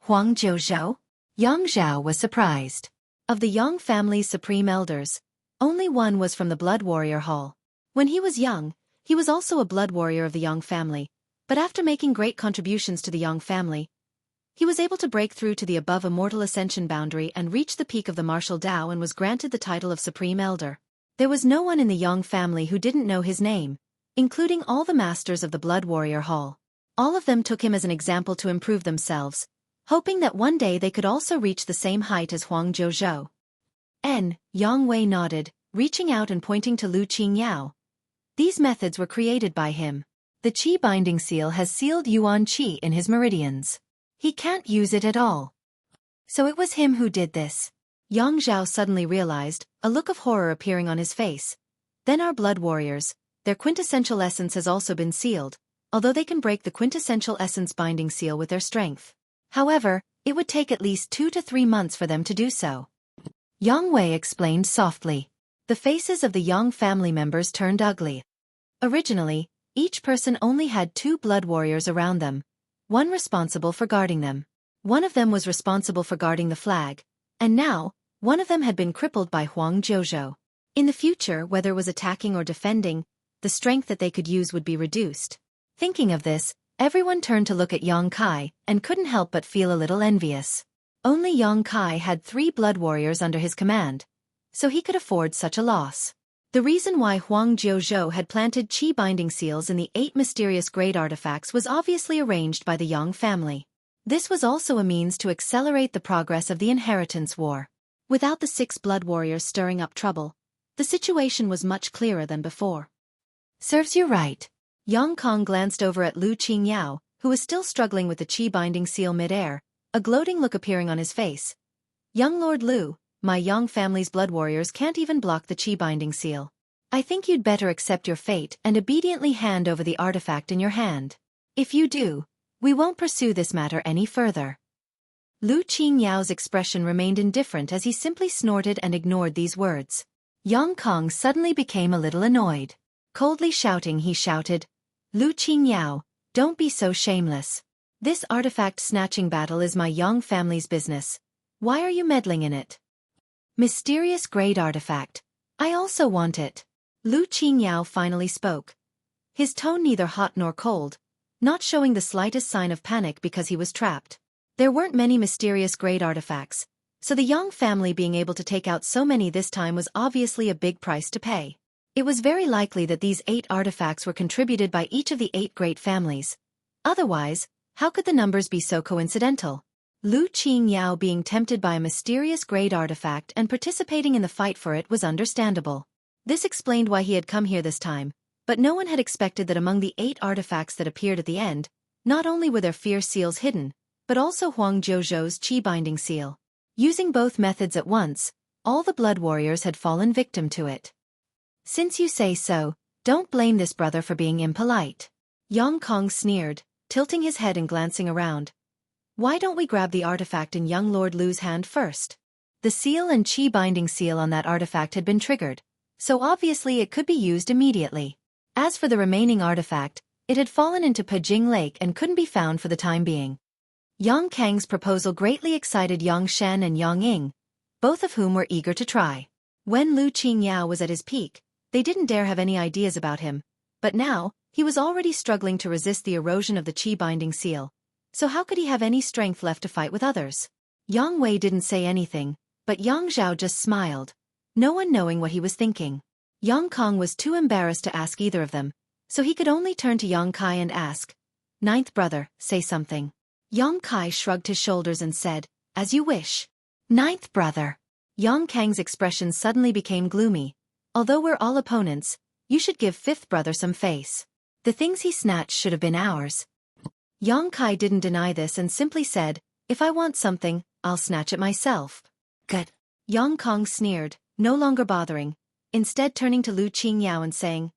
Huang Jiuzhou? Yang Zhao was surprised. Of the Yang family's supreme elders, only one was from the Blood Warrior Hall. When he was young, he was also a blood warrior of the Yang family, but after making great contributions to the Yang family, he was able to break through to the above immortal ascension boundary and reach the peak of the martial Dao and was granted the title of Supreme Elder. There was no one in the Yang family who didn't know his name, including all the masters of the Blood Warrior Hall. All of them took him as an example to improve themselves, hoping that one day they could also reach the same height as Huang Jiuzhou. Yang Wei nodded, reaching out and pointing to Lu Qingyao. "These methods were created by him. The Qi binding seal has sealed Yuan Qi in his meridians. He can't use it at all. So it was him who did this." Yang Zhao suddenly realized, a look of horror appearing on his face. "Then our blood warriors, their quintessential essence has also been sealed, although they can break the quintessential essence binding seal with their strength. However, it would take at least 2 to 3 months for them to do so." Yang Wei explained softly. The faces of the Yang family members turned ugly. Originally, each person only had 2 blood warriors around them, one responsible for guarding them. One of them was responsible for guarding the flag, and now, one of them had been crippled by Huang Jiuzhou. In the future, whether it was attacking or defending, the strength that they could use would be reduced. Thinking of this, everyone turned to look at Yang Kai and couldn't help but feel a little envious. Only Yang Kai had 3 blood warriors under his command, so he could afford such a loss. The reason why Huang Jiuzhou had planted Qi binding seals in the 8 mysterious grade artifacts was obviously arranged by the Yang family. This was also a means to accelerate the progress of the inheritance war. Without the 6 blood warriors stirring up trouble, the situation was much clearer than before. "Serves you right." Yang Kong glanced over at Lu Qingyao, who was still struggling with the Qi binding seal mid-air, a gloating look appearing on his face. "Young Lord Lu, my Yang family's blood warriors can't even block the Qi binding seal. I think you'd better accept your fate and obediently hand over the artifact in your hand. If you do, we won't pursue this matter any further." Lu Qinyao's expression remained indifferent as he simply snorted and ignored these words. Yang Kong suddenly became a little annoyed. Coldly shouting, he shouted, "Lu Qingyao, don't be so shameless. This artifact snatching battle is my Yang family's business. Why are you meddling in it?" Mysterious great artifact. I also want it. Lu Qingyao finally spoke. His tone neither hot nor cold, not showing the slightest sign of panic because he was trapped. There weren't many mysterious great artifacts, so the Yang family being able to take out so many this time was obviously a big price to pay. It was very likely that these 8 artifacts were contributed by each of the 8 great families. Otherwise, how could the numbers be so coincidental? Lu Qingyao being tempted by a mysterious great artifact and participating in the fight for it was understandable. This explained why he had come here this time, but no one had expected that among the 8 artifacts that appeared at the end, not only were their fear seals hidden, but also Huang Jiuzhou's Qi binding seal. Using both methods at once, all the blood warriors had fallen victim to it. Since you say so, don't blame this brother for being impolite. Yang Kong sneered, tilting his head and glancing around. Why don't we grab the artifact in young Lord Lu's hand first? The seal and Qi binding seal on that artifact had been triggered, so obviously it could be used immediately. As for the remaining artifact, it had fallen into Pejing Lake and couldn't be found for the time being. Yang Kang's proposal greatly excited Yang Shen and Yang Ying, both of whom were eager to try. When Lu Qingyao was at his peak, they didn't dare have any ideas about him, but now, he was already struggling to resist the erosion of the Qi binding seal. So how could he have any strength left to fight with others? Yang Wei didn't say anything, but Yang Zhao just smiled, no one knowing what he was thinking. Yang Kong was too embarrassed to ask either of them, so he could only turn to Yang Kai and ask, "Ninth brother, say something." Yang Kai shrugged his shoulders and said, "As you wish." "Ninth brother." Yang Kang's expression suddenly became gloomy. "Although we're all opponents, you should give fifth brother some face. The things he snatched should have been ours." Yang Kai didn't deny this and simply said, "If I want something, I'll snatch it myself." "Good." Yang Kong sneered, no longer bothering, instead turning to Lu Qingyao and saying,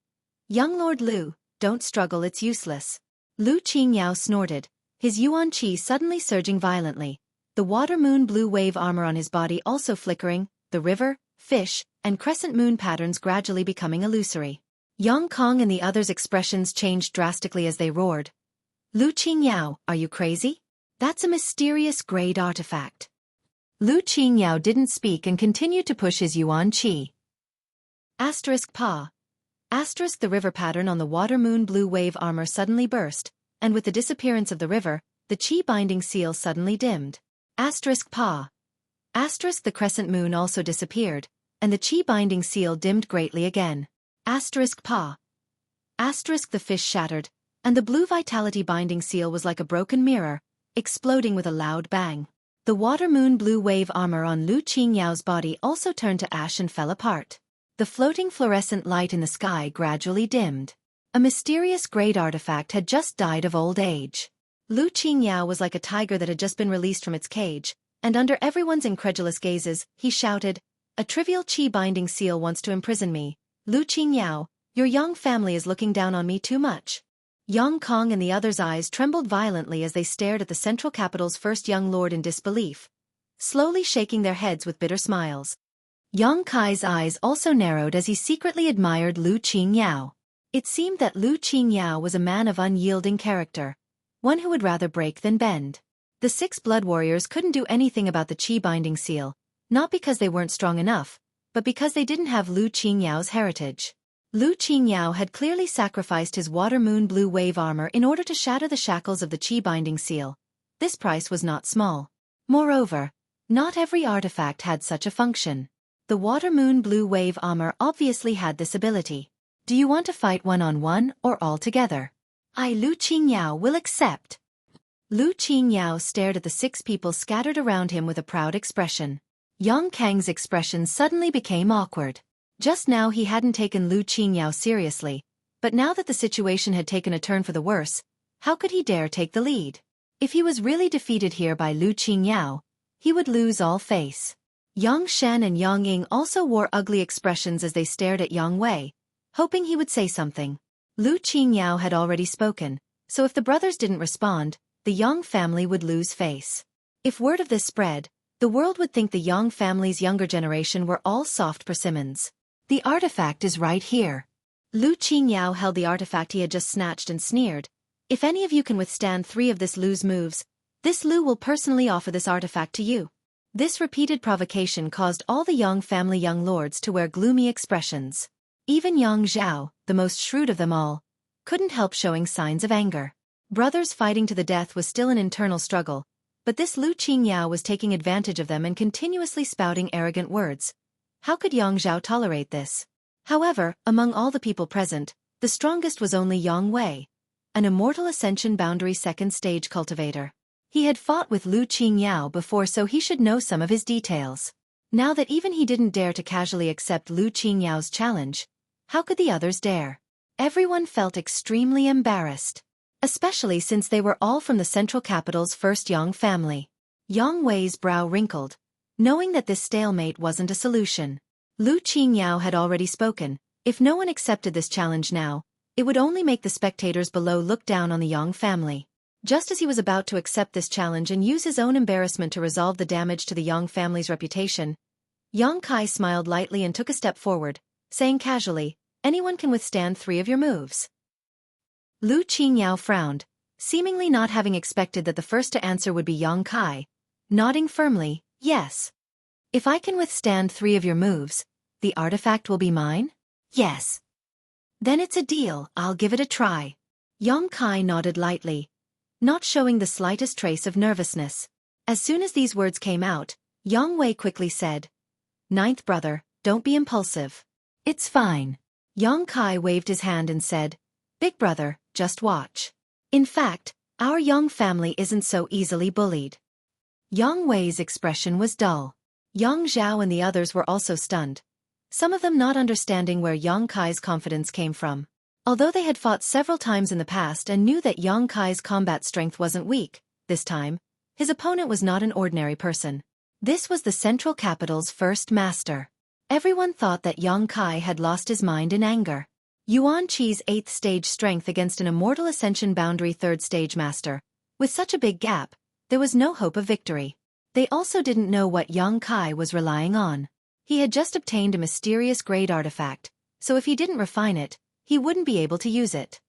"Young Lord Lu, don't struggle, it's useless." Lu Qingyao snorted, his yuan qi suddenly surging violently, the water moon blue wave armor on his body also flickering, the river, fish, and crescent moon patterns gradually becoming illusory. Yang Kong and the others' expressions changed drastically as they roared. "Lu Qingyao, are you crazy? That's a mysterious great artifact." Lu Qingyao didn't speak and continued to push his yuan qi. Asterisk pa. Asterisk the river pattern on the water moon blue wave armor suddenly burst, and with the disappearance of the river, the Qi binding seal suddenly dimmed. Asterisk pa. Asterisk the crescent moon also disappeared, and the Qi binding seal dimmed greatly again. Asterisk pa. Asterisk the fish shattered, and the blue vitality binding seal was like a broken mirror, exploding with a loud bang. The water moon blue wave armor on Lu Qingyao's body also turned to ash and fell apart. The floating fluorescent light in the sky gradually dimmed. A mysterious great artifact had just died of old age. Lu Qingyao was like a tiger that had just been released from its cage, and under everyone's incredulous gazes, he shouted, "A trivial Qi binding seal wants to imprison me. Lu Qingyao, your young family is looking down on me too much." Yang Kong and the others' eyes trembled violently as they stared at the central capital's first young lord in disbelief, slowly shaking their heads with bitter smiles. Yang Kai's eyes also narrowed as he secretly admired Lu Qingyao. It seemed that Lu Qingyao was a man of unyielding character, one who would rather break than bend. The 6 blood warriors couldn't do anything about the Qi binding seal, not because they weren't strong enough, but because they didn't have Lu Qingyao's heritage. Lu Qingyao had clearly sacrificed his water moon blue wave armor in order to shatter the shackles of the Qi binding seal. This price was not small. Moreover, not every artifact had such a function. The water moon blue wave armor obviously had this ability. "Do you want to fight one-on-one or all together?" "I, Lu Qingyao, will accept." Lu Qingyao stared at the 6 people scattered around him with a proud expression. Yang Kang's expression suddenly became awkward. Just now he hadn't taken Lu Qingyao seriously, but now that the situation had taken a turn for the worse, how could he dare take the lead? If he was really defeated here by Lu Qingyao, he would lose all face. Yang Shen and Yang Ying also wore ugly expressions as they stared at Yang Wei, hoping he would say something. Lu Qingyao had already spoken, so if the brothers didn't respond, the Yang family would lose face. If word of this spread, the world would think the Yang family's younger generation were all soft persimmons. "The artifact is right here." Lu Qingyao held the artifact he had just snatched and sneered, "If any of you can withstand 3 of this Lu's moves, this Lu will personally offer this artifact to you." This repeated provocation caused all the Yang family young lords to wear gloomy expressions. Even Yang Zhao, the most shrewd of them all, couldn't help showing signs of anger. Brothers fighting to the death was still an internal struggle, but this Lu Qingyao was taking advantage of them and continuously spouting arrogant words. How could Yang Zhao tolerate this? However, among all the people present, the strongest was only Yang Wei, an immortal ascension boundary second stage cultivator. He had fought with Lu Qingyao before, so he should know some of his details. Now that even he didn't dare to casually accept Lu Qingyao's challenge, how could the others dare? Everyone felt extremely embarrassed, especially since they were all from the central capital's first Yang family. Yang Wei's brow wrinkled, knowing that this stalemate wasn't a solution. Lu Qingyao had already spoken. If no one accepted this challenge now, it would only make the spectators below look down on the Yang family. Just as he was about to accept this challenge and use his own embarrassment to resolve the damage to the Yang family's reputation, Yang Kai smiled lightly and took a step forward, saying casually, "Anyone can withstand 3 of your moves." Lu Qingyao frowned, seemingly not having expected that the first to answer would be Yang Kai, nodding firmly, "Yes. If I can withstand 3 of your moves, the artifact will be mine?" "Yes." "Then it's a deal, I'll give it a try." Yang Kai nodded lightly, not showing the slightest trace of nervousness. As soon as these words came out, Yang Wei quickly said, "Ninth brother, don't be impulsive." "It's fine." Yang Kai waved his hand and said, "Big brother, just watch. In fact, our Yang family isn't so easily bullied." Yang Wei's expression was dull. Yang Zhao and the others were also stunned, some of them not understanding where Yang Kai's confidence came from. Although they had fought several times in the past and knew that Yang Kai's combat strength wasn't weak, this time, his opponent was not an ordinary person. This was the central capital's first master. Everyone thought that Yang Kai had lost his mind in anger. Yuan Qi's 8th stage strength against an immortal ascension boundary 3rd stage master. With such a big gap, there was no hope of victory. They also didn't know what Yang Kai was relying on. He had just obtained a mysterious grade artifact, so if he didn't refine it, he wouldn't be able to use it.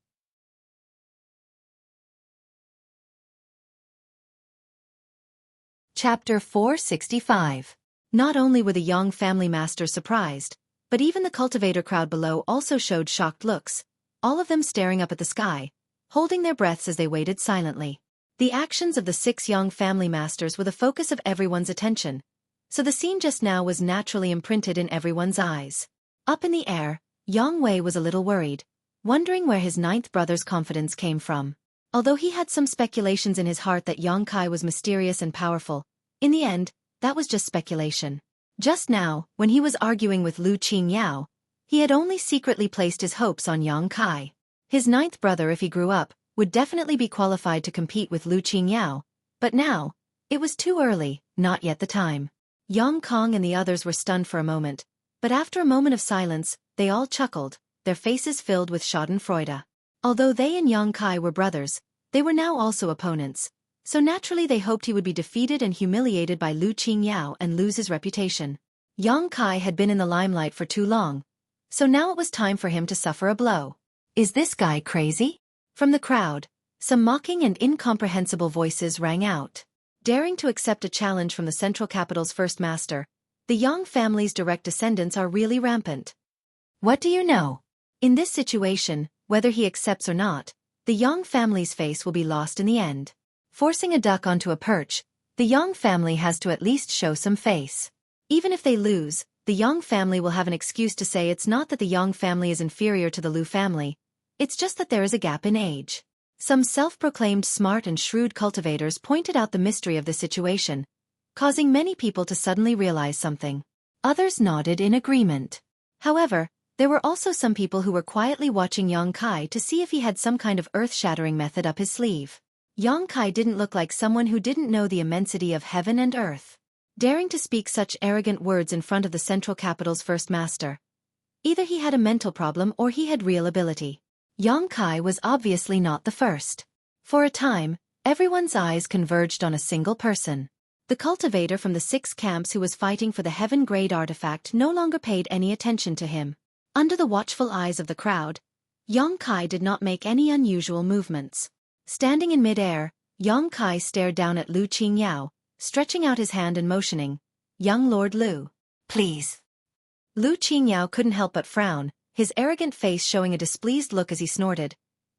Chapter 465. Not only were the Yang family masters surprised, but even the cultivator crowd below also showed shocked looks, all of them staring up at the sky, holding their breaths as they waited silently. The actions of the 6 Yang family masters were the focus of everyone's attention, so the scene just now was naturally imprinted in everyone's eyes. Up in the air, Yang Wei was a little worried, wondering where his 9th brother's confidence came from. Although he had some speculations in his heart that Yang Kai was mysterious and powerful, in the end, that was just speculation. Just now, when he was arguing with Lu Qingyao, he had only secretly placed his hopes on Yang Kai. His 9th brother, if he grew up, would definitely be qualified to compete with Lu Qingyao, but now, it was too early, not yet the time. Yang Kong and the others were stunned for a moment, but after a moment of silence, they all chuckled, their faces filled with schadenfreude. Although they and Yang Kai were brothers, they were now also opponents, so naturally they hoped he would be defeated and humiliated by Lu Qingyao and lose his reputation. Yang Kai had been in the limelight for too long, so now it was time for him to suffer a blow. "Is this guy crazy?" From the crowd, some mocking and incomprehensible voices rang out. Daring to accept a challenge from the central capital's first master, the Yang family's direct descendants are really rampant. What do you know? In this situation, whether he accepts or not, the Yang family's face will be lost in the end. Forcing a duck onto a perch, the Yang family has to at least show some face. Even if they lose, the Yang family will have an excuse to say it's not that the Yang family is inferior to the Lu family, it's just that there is a gap in age. Some self-proclaimed smart and shrewd cultivators pointed out the mystery of the situation, causing many people to suddenly realize something. Others nodded in agreement. However, there were also some people who were quietly watching Yang Kai to see if he had some kind of earth-shattering method up his sleeve. Yang Kai didn't look like someone who didn't know the immensity of heaven and earth. Daring to speak such arrogant words in front of the central capital's first master. Either he had a mental problem or he had real ability. Yang Kai was obviously not the first. For a time, everyone's eyes converged on a single person. The cultivator from the 6 camps who was fighting for the heaven-grade artifact no longer paid any attention to him. Under the watchful eyes of the crowd, Yang Kai did not make any unusual movements. Standing in mid-air, Yang Kai stared down at Lu Qingyao, stretching out his hand and motioning, "Young Lord Lu, please." Lu Qingyao couldn't help but frown, his arrogant face showing a displeased look as he snorted,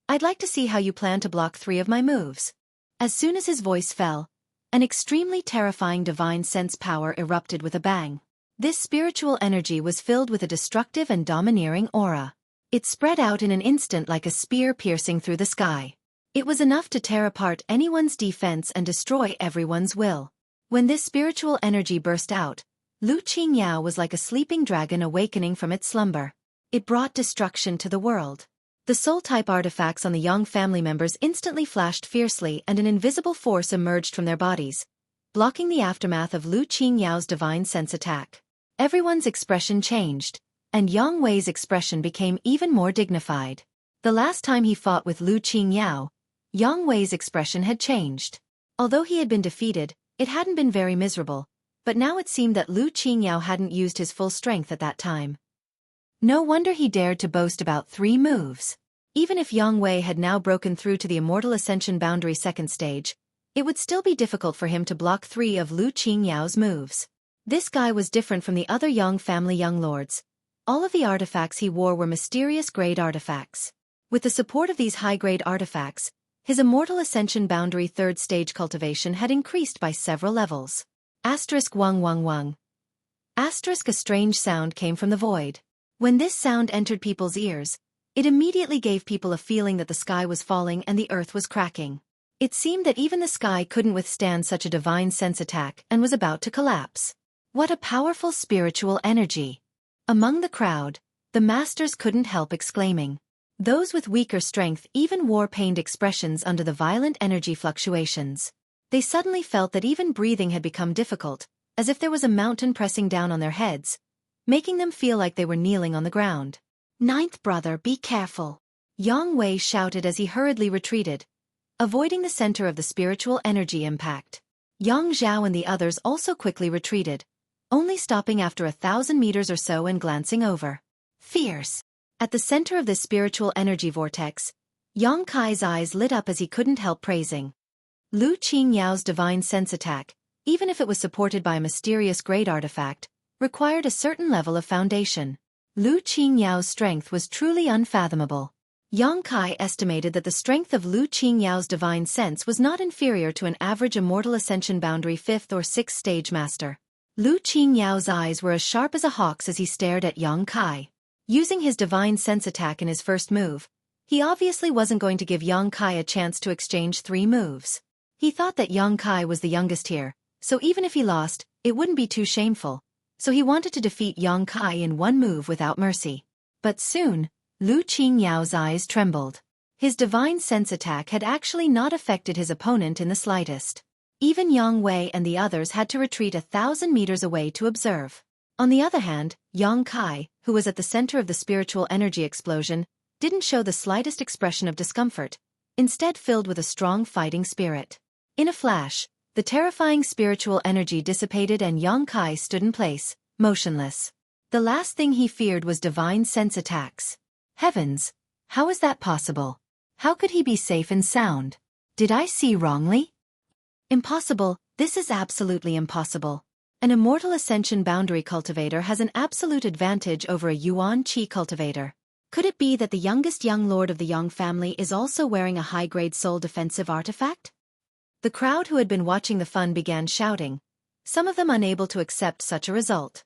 "I'd like to see how you plan to block 3 of my moves." As soon as his voice fell, an extremely terrifying divine sense power erupted with a bang. This spiritual energy was filled with a destructive and domineering aura. It spread out in an instant like a spear piercing through the sky. It was enough to tear apart anyone's defense and destroy everyone's will. When this spiritual energy burst out, Lu Qingyao was like a sleeping dragon awakening from its slumber. It brought destruction to the world. The soul-type artifacts on the Yang family members instantly flashed fiercely and an invisible force emerged from their bodies, blocking the aftermath of Lu Qingyao's divine sense attack. Everyone's expression changed, and Yang Wei's expression became even more dignified. The last time he fought with Lu Qingyao, Yang Wei's expression had changed. Although he had been defeated, it hadn't been very miserable, but now it seemed that Lu Qingyao hadn't used his full strength at that time. No wonder he dared to boast about 3 moves. Even if Yang Wei had now broken through to the Immortal Ascension Boundary 2nd stage, it would still be difficult for him to block 3 of Lu Qingyao's moves. This guy was different from the other Yang family young lords. All of the artifacts he wore were mysterious grade artifacts. With the support of these high-grade artifacts, his Immortal Ascension Boundary 3rd stage cultivation had increased by several levels. Wang wang wang. A strange sound came from the void. When this sound entered people's ears, it immediately gave people a feeling that the sky was falling and the earth was cracking. It seemed that even the sky couldn't withstand such a divine sense attack and was about to collapse. What a powerful spiritual energy! Among the crowd, the masters couldn't help exclaiming. Those with weaker strength even wore pained expressions under the violent energy fluctuations. They suddenly felt that even breathing had become difficult, as if there was a mountain pressing down on their heads, making them feel like they were kneeling on the ground. "Ninth brother, be careful," Yang Wei shouted as he hurriedly retreated, avoiding the center of the spiritual energy impact. Yang Zhao and the others also quickly retreated, only stopping after 1,000 meters or so and glancing over. Fierce. At the center of this spiritual energy vortex, Yang Kai's eyes lit up as he couldn't help praising. Lu Qingyao's divine sense attack, even if it was supported by a mysterious grade artifact, required a certain level of foundation. Lu Qingyao's strength was truly unfathomable. Yang Kai estimated that the strength of Lu Qingyao's divine sense was not inferior to an average Immortal Ascension Boundary 5th or 6th stage master. Lu Qingyao's eyes were as sharp as a hawk's as he stared at Yang Kai. Using his divine sense attack in his first move, he obviously wasn't going to give Yang Kai a chance to exchange 3 moves. He thought that Yang Kai was the youngest here, so even if he lost, it wouldn't be too shameful. So he wanted to defeat Yang Kai in 1 move without mercy. But soon, Lu Qingyao's eyes trembled. His divine sense attack had actually not affected his opponent in the slightest. Even Yang Wei and the others had to retreat 1,000 meters away to observe. On the other hand, Yang Kai, who was at the center of the spiritual energy explosion, didn't show the slightest expression of discomfort, instead filled with a strong fighting spirit. In a flash, the terrifying spiritual energy dissipated and Yang Kai stood in place, motionless. The last thing he feared was divine sense attacks. Heavens! How is that possible? How could he be safe and sound? Did I see wrongly? Impossible, this is absolutely impossible. An Immortal Ascension Boundary cultivator has an absolute advantage over a Yuan Qi cultivator. Could it be that the youngest young lord of the Yang family is also wearing a high-grade soul defensive artifact? The crowd who had been watching the fun began shouting, some of them unable to accept such a result.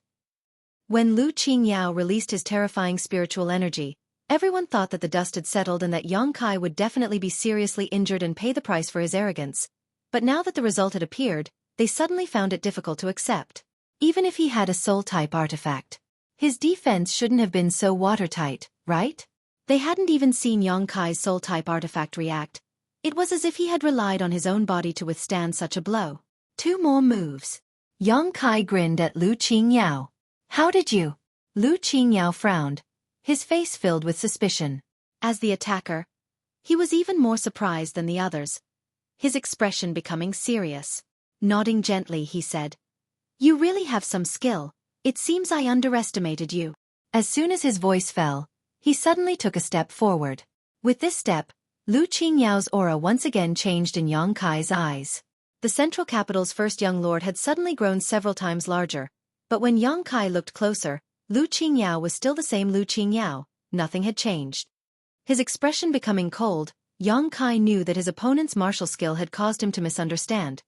When Lu Qingyao released his terrifying spiritual energy, everyone thought that the dust had settled and that Yang Kai would definitely be seriously injured and pay the price for his arrogance. But now that the result had appeared, they suddenly found it difficult to accept. Even if he had a soul-type artifact, his defense shouldn't have been so watertight, right? They hadn't even seen Yang Kai's soul-type artifact react. It was as if he had relied on his own body to withstand such a blow. 2 more moves. Yang Kai grinned at Lu Qingyao. How did you? Lu Qingyao frowned, his face filled with suspicion. As the attacker, he was even more surprised than the others, his expression becoming serious. Nodding gently, he said, "You really have some skill. It seems I underestimated you." As soon as his voice fell, he suddenly took a step forward. With this step, Lu Qingyao's aura once again changed in Yang Kai's eyes. The central capital's first young lord had suddenly grown several times larger, but when Yang Kai looked closer, Lu Qingyao was still the same Lu Qingyao, nothing had changed. His expression becoming cold, Yang Kai knew that his opponent's martial skill had caused him to misunderstand.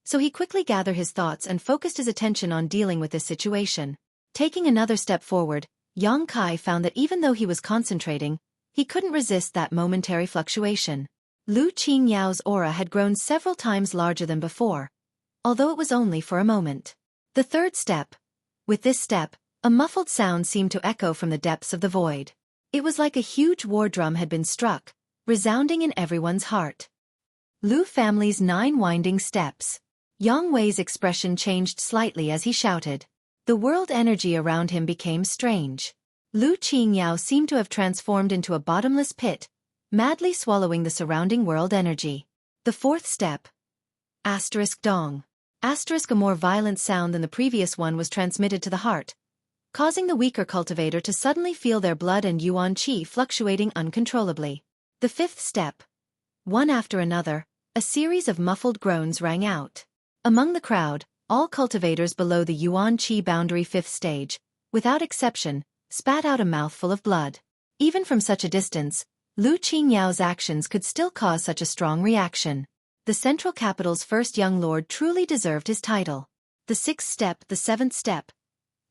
So he quickly gathered his thoughts and focused his attention on dealing with this situation. Taking another step forward, Yang Kai found that even though he was concentrating, he couldn't resist that momentary fluctuation. Lu Qingyao's aura had grown several times larger than before, although it was only for a moment. The third step. With this step, a muffled sound seemed to echo from the depths of the void. It was like a huge war drum had been struck, resounding in everyone's heart. Lu family's 9 winding steps. Yang Wei's expression changed slightly as he shouted. The world energy around him became strange. Lu Qingyao seemed to have transformed into a bottomless pit, madly swallowing the surrounding world energy. The fourth step. Asterisk dong. Asterisk a more violent sound than the previous one was transmitted to the heart, causing the weaker cultivator to suddenly feel their blood and yuan qi fluctuating uncontrollably. The fifth step. One after another, a series of muffled groans rang out. Among the crowd, all cultivators below the yuan qi boundary fifth stage, without exception, spat out a mouthful of blood. Even from such a distance, Lu Qingyao's actions could still cause such a strong reaction. The central capital's first young lord truly deserved his title. The sixth step, the seventh step.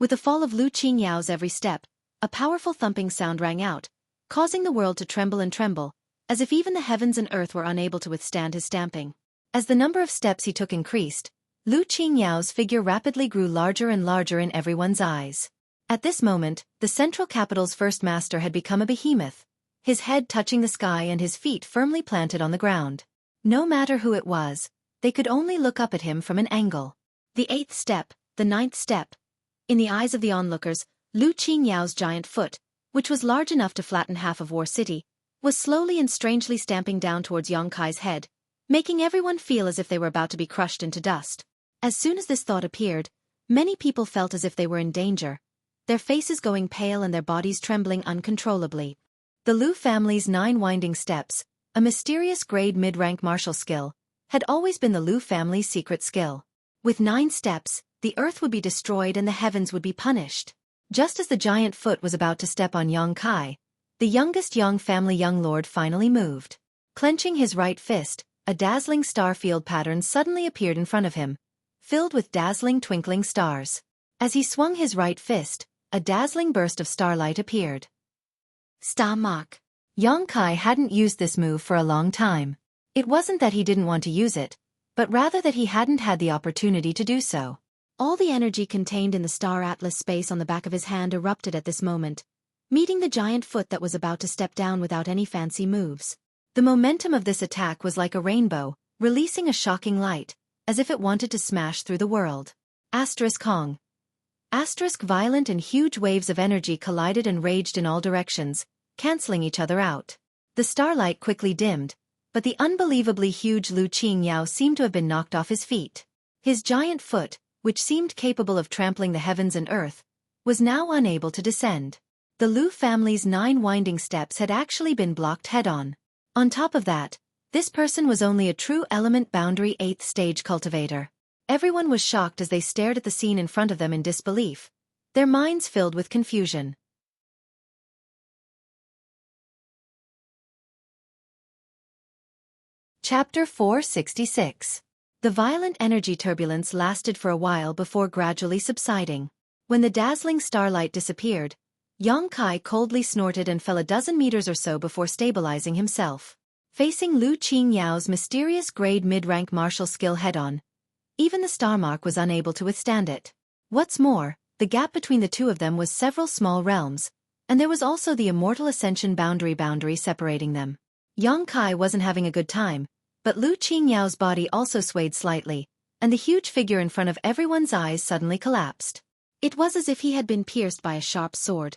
With the fall of Lu Qingyao's every step, a powerful thumping sound rang out, causing the world to tremble and tremble, as if even the heavens and earth were unable to withstand his stamping. As the number of steps he took increased, Lu Qingyao's figure rapidly grew larger and larger in everyone's eyes. At this moment, the central capital's first master had become a behemoth, his head touching the sky and his feet firmly planted on the ground. No matter who it was, they could only look up at him from an angle. The eighth step, the ninth step. In the eyes of the onlookers, Lu Qingyao's giant foot, which was large enough to flatten half of War City, was slowly and strangely stamping down towards Yang Kai's head, making everyone feel as if they were about to be crushed into dust. As soon as this thought appeared, many people felt as if they were in danger, their faces going pale and their bodies trembling uncontrollably. The Lu family's 9 winding steps, a mysterious grade mid-rank martial skill, had always been the Lu family's secret skill. With 9 steps, the earth would be destroyed and the heavens would be punished. Just as the giant foot was about to step on Yang Kai, the youngest Yang family young lord finally moved. Clenching his right fist, a dazzling star field pattern suddenly appeared in front of him, filled with dazzling twinkling stars. As he swung his right fist, a dazzling burst of starlight appeared. Star Mark. Yang Kai hadn't used this move for a long time. It wasn't that he didn't want to use it, but rather that he hadn't had the opportunity to do so. All the energy contained in the star atlas space on the back of his hand erupted at this moment, meeting the giant foot that was about to step down without any fancy moves. The momentum of this attack was like a rainbow, releasing a shocking light, as if it wanted to smash through the world. Asterisk Hong. Asterisk violent and huge waves of energy collided and raged in all directions, canceling each other out. The starlight quickly dimmed, but the unbelievably huge Lu Qingyao seemed to have been knocked off his feet. His giant foot, which seemed capable of trampling the heavens and earth, was now unable to descend. The Lu family's 9 winding steps had actually been blocked head-on. On top of that, this person was only a true element boundary 8th stage cultivator. Everyone was shocked as they stared at the scene in front of them in disbelief, their minds filled with confusion. Chapter 466. The violent energy turbulence lasted for a while before gradually subsiding. When the dazzling starlight disappeared, Yang Kai coldly snorted and fell a dozen meters or so before stabilizing himself. Facing Lu Qingyao's mysterious grade mid-rank martial skill head-on, even the star mark was unable to withstand it. What's more, the gap between the two of them was several small realms, and there was also the immortal ascension boundary separating them. Yang Kai wasn't having a good time, but Lu Qingyao's body also swayed slightly, and the huge figure in front of everyone's eyes suddenly collapsed. It was as if he had been pierced by a sharp sword,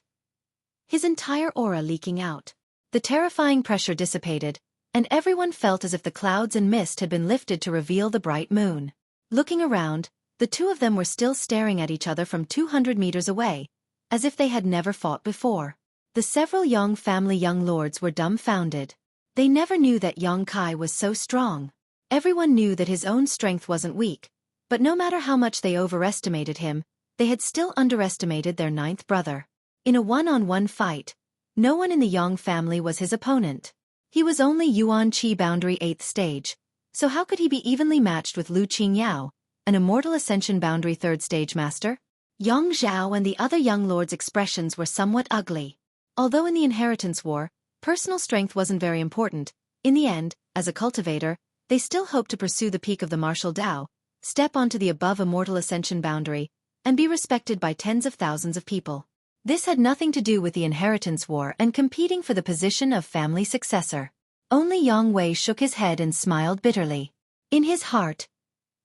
his entire aura leaking out. The terrifying pressure dissipated, and everyone felt as if the clouds and mist had been lifted to reveal the bright moon. Looking around, the two of them were still staring at each other from 200 meters away, as if they had never fought before. The several Yang family young lords were dumbfounded. They never knew that Yang Kai was so strong. Everyone knew that his own strength wasn't weak, but no matter how much they overestimated him, they had still underestimated their ninth brother. In a one-on-one fight, no one in the Yang family was his opponent. He was only Yuan Qi boundary 8th stage, so how could he be evenly matched with Lu Qingyao, an immortal ascension boundary 3rd stage master? Yang Zhao and the other young lords' expressions were somewhat ugly. Although in the inheritance war, personal strength wasn't very important, in the end, as a cultivator, they still hoped to pursue the peak of the martial Dao, step onto the above immortal ascension boundary, and be respected by tens of thousands of people. This had nothing to do with the inheritance war and competing for the position of family successor. Only Yang Wei shook his head and smiled bitterly. In his heart,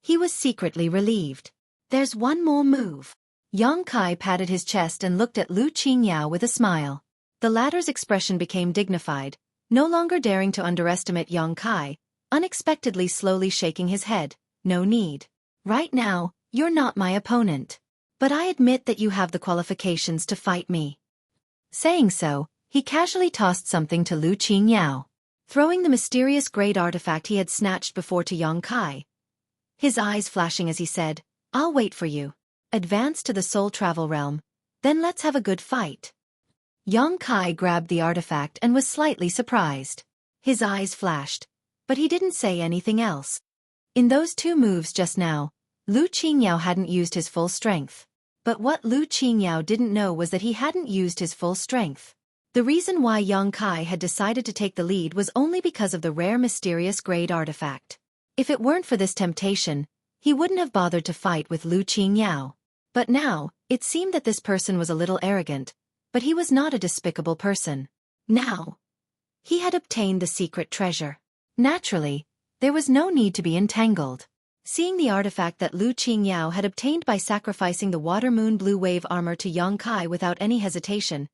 he was secretly relieved. There's one more move. Yang Kai patted his chest and looked at Lu Qingyao with a smile. The latter's expression became dignified, no longer daring to underestimate Yang Kai, unexpectedly slowly shaking his head. No need. Right now, you're not my opponent. But I admit that you have the qualifications to fight me. Saying so, he casually tossed something to Lu Qingyao, throwing the mysterious great artifact he had snatched before to Yang Kai. His eyes flashing as he said, I'll wait for you. Advance to the soul travel realm, then let's have a good fight. Yang Kai grabbed the artifact and was slightly surprised. His eyes flashed, but he didn't say anything else. In those two moves just now, Lu Qingyao hadn't used his full strength. But what Lu Qingyao didn't know was that he hadn't used his full strength. The reason why Yang Kai had decided to take the lead was only because of the rare mysterious great artifact. If it weren't for this temptation, he wouldn't have bothered to fight with Lu Qingyao. But now, it seemed that this person was a little arrogant, but he was not a despicable person. Now, he had obtained the secret treasure. Naturally, there was no need to be entangled. Seeing the artifact that Lu Qingyao had obtained by sacrificing the water moon blue wave armor to Yang Kai without any hesitation,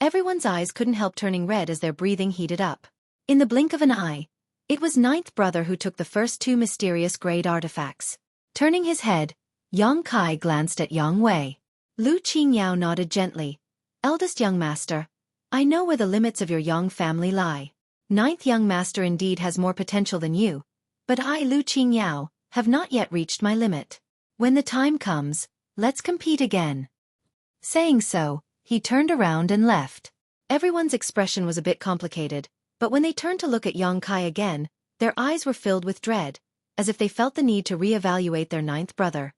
everyone's eyes couldn't help turning red as their breathing heated up. In the blink of an eye, it was ninth brother who took the first two mysterious great artifacts. Turning his head, Yang Kai glanced at Yang Wei. Lu Qingyao nodded gently. Eldest young master, I know where the limits of your Yang family lie. Ninth young master indeed has more potential than you, but I, Lu Qingyao, have not yet reached my limit. When the time comes, let's compete again. Saying so, he turned around and left. Everyone's expression was a bit complicated, but when they turned to look at Yang Kai again, their eyes were filled with dread, as if they felt the need to re-evaluate their ninth brother.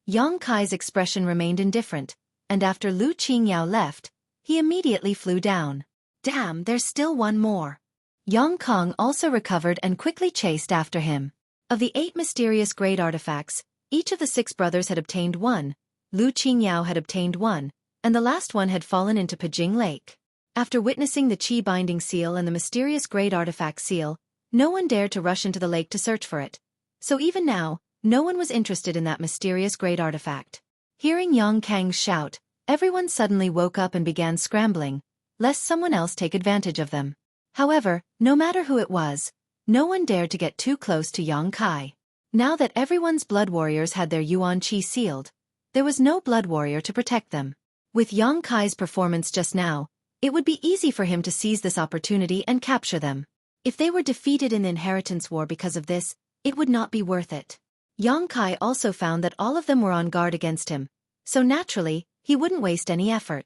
Yang Kai's expression remained indifferent, and after Lu Qingyao left, he immediately flew down. Damn, there's still one more. Yang Kong also recovered and quickly chased after him. Of the 8 mysterious great artifacts, each of the 6 brothers had obtained one, Lu Qingyao had obtained one, and the last one had fallen into Pijing Lake. After witnessing the Qi binding seal and the mysterious great artifact seal, no one dared to rush into the lake to search for it. So even now, no one was interested in that mysterious great artifact. Hearing Yang Kang's shout, everyone suddenly woke up and began scrambling, lest someone else take advantage of them. However, no matter who it was, no one dared to get too close to Yang Kai. Now that everyone's blood warriors had their Yuan Qi sealed, there was no blood warrior to protect them. With Yang Kai's performance just now, it would be easy for him to seize this opportunity and capture them. If they were defeated in the inheritance war because of this, it would not be worth it. Yang Kai also found that all of them were on guard against him, so naturally, he wouldn't waste any effort.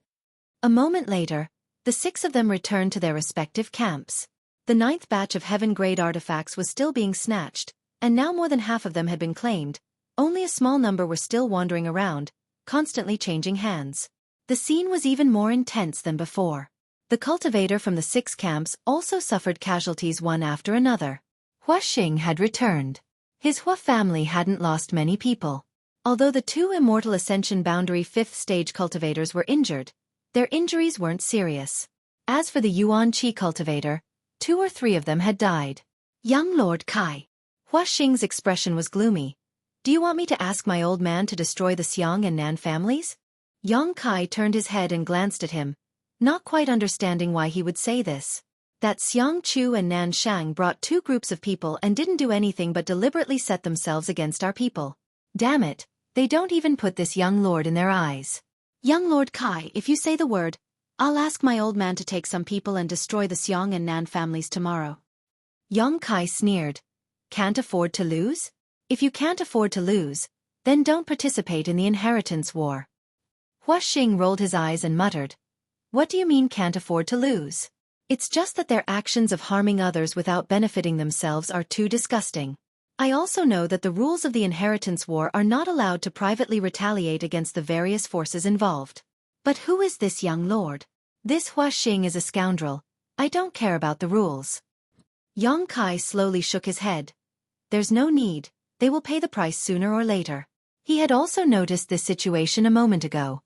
A moment later, the 6 of them returned to their respective camps. The 9th batch of heaven-grade artifacts was still being snatched, and now more than half of them had been claimed. Only a small number were still wandering around, constantly changing hands. The scene was even more intense than before. The cultivator from the 6 camps also suffered casualties one after another. Xueqi had returned. His Hua family hadn't lost many people. Although the 2 immortal ascension boundary 5th stage cultivators were injured, their injuries weren't serious. As for the Yuan Qi cultivator, 2 or 3 of them had died. Young Lord Kai. Xueqi's expression was gloomy. Do you want me to ask my old man to destroy the Xiang and Nan families? Yang Kai turned his head and glanced at him, not quite understanding why he would say this. That Xiang Chu and Nan Shang brought 2 groups of people and didn't do anything but deliberately set themselves against our people. Damn it, they don't even put this young lord in their eyes. Young Lord Kai, if you say the word, I'll ask my old man to take some people and destroy the Xiang and Nan families tomorrow. Yang Kai sneered. Can't afford to lose? If you can't afford to lose, then don't participate in the inheritance war. Xueqi rolled his eyes and muttered, "What do you mean can't afford to lose? It's just that their actions of harming others without benefiting themselves are too disgusting. I also know that the rules of the inheritance war are not allowed to privately retaliate against the various forces involved. But who is this young lord? This Xueqi is a scoundrel. I don't care about the rules." Yang Kai slowly shook his head. "There's no need, they will pay the price sooner or later." He had also noticed this situation a moment ago.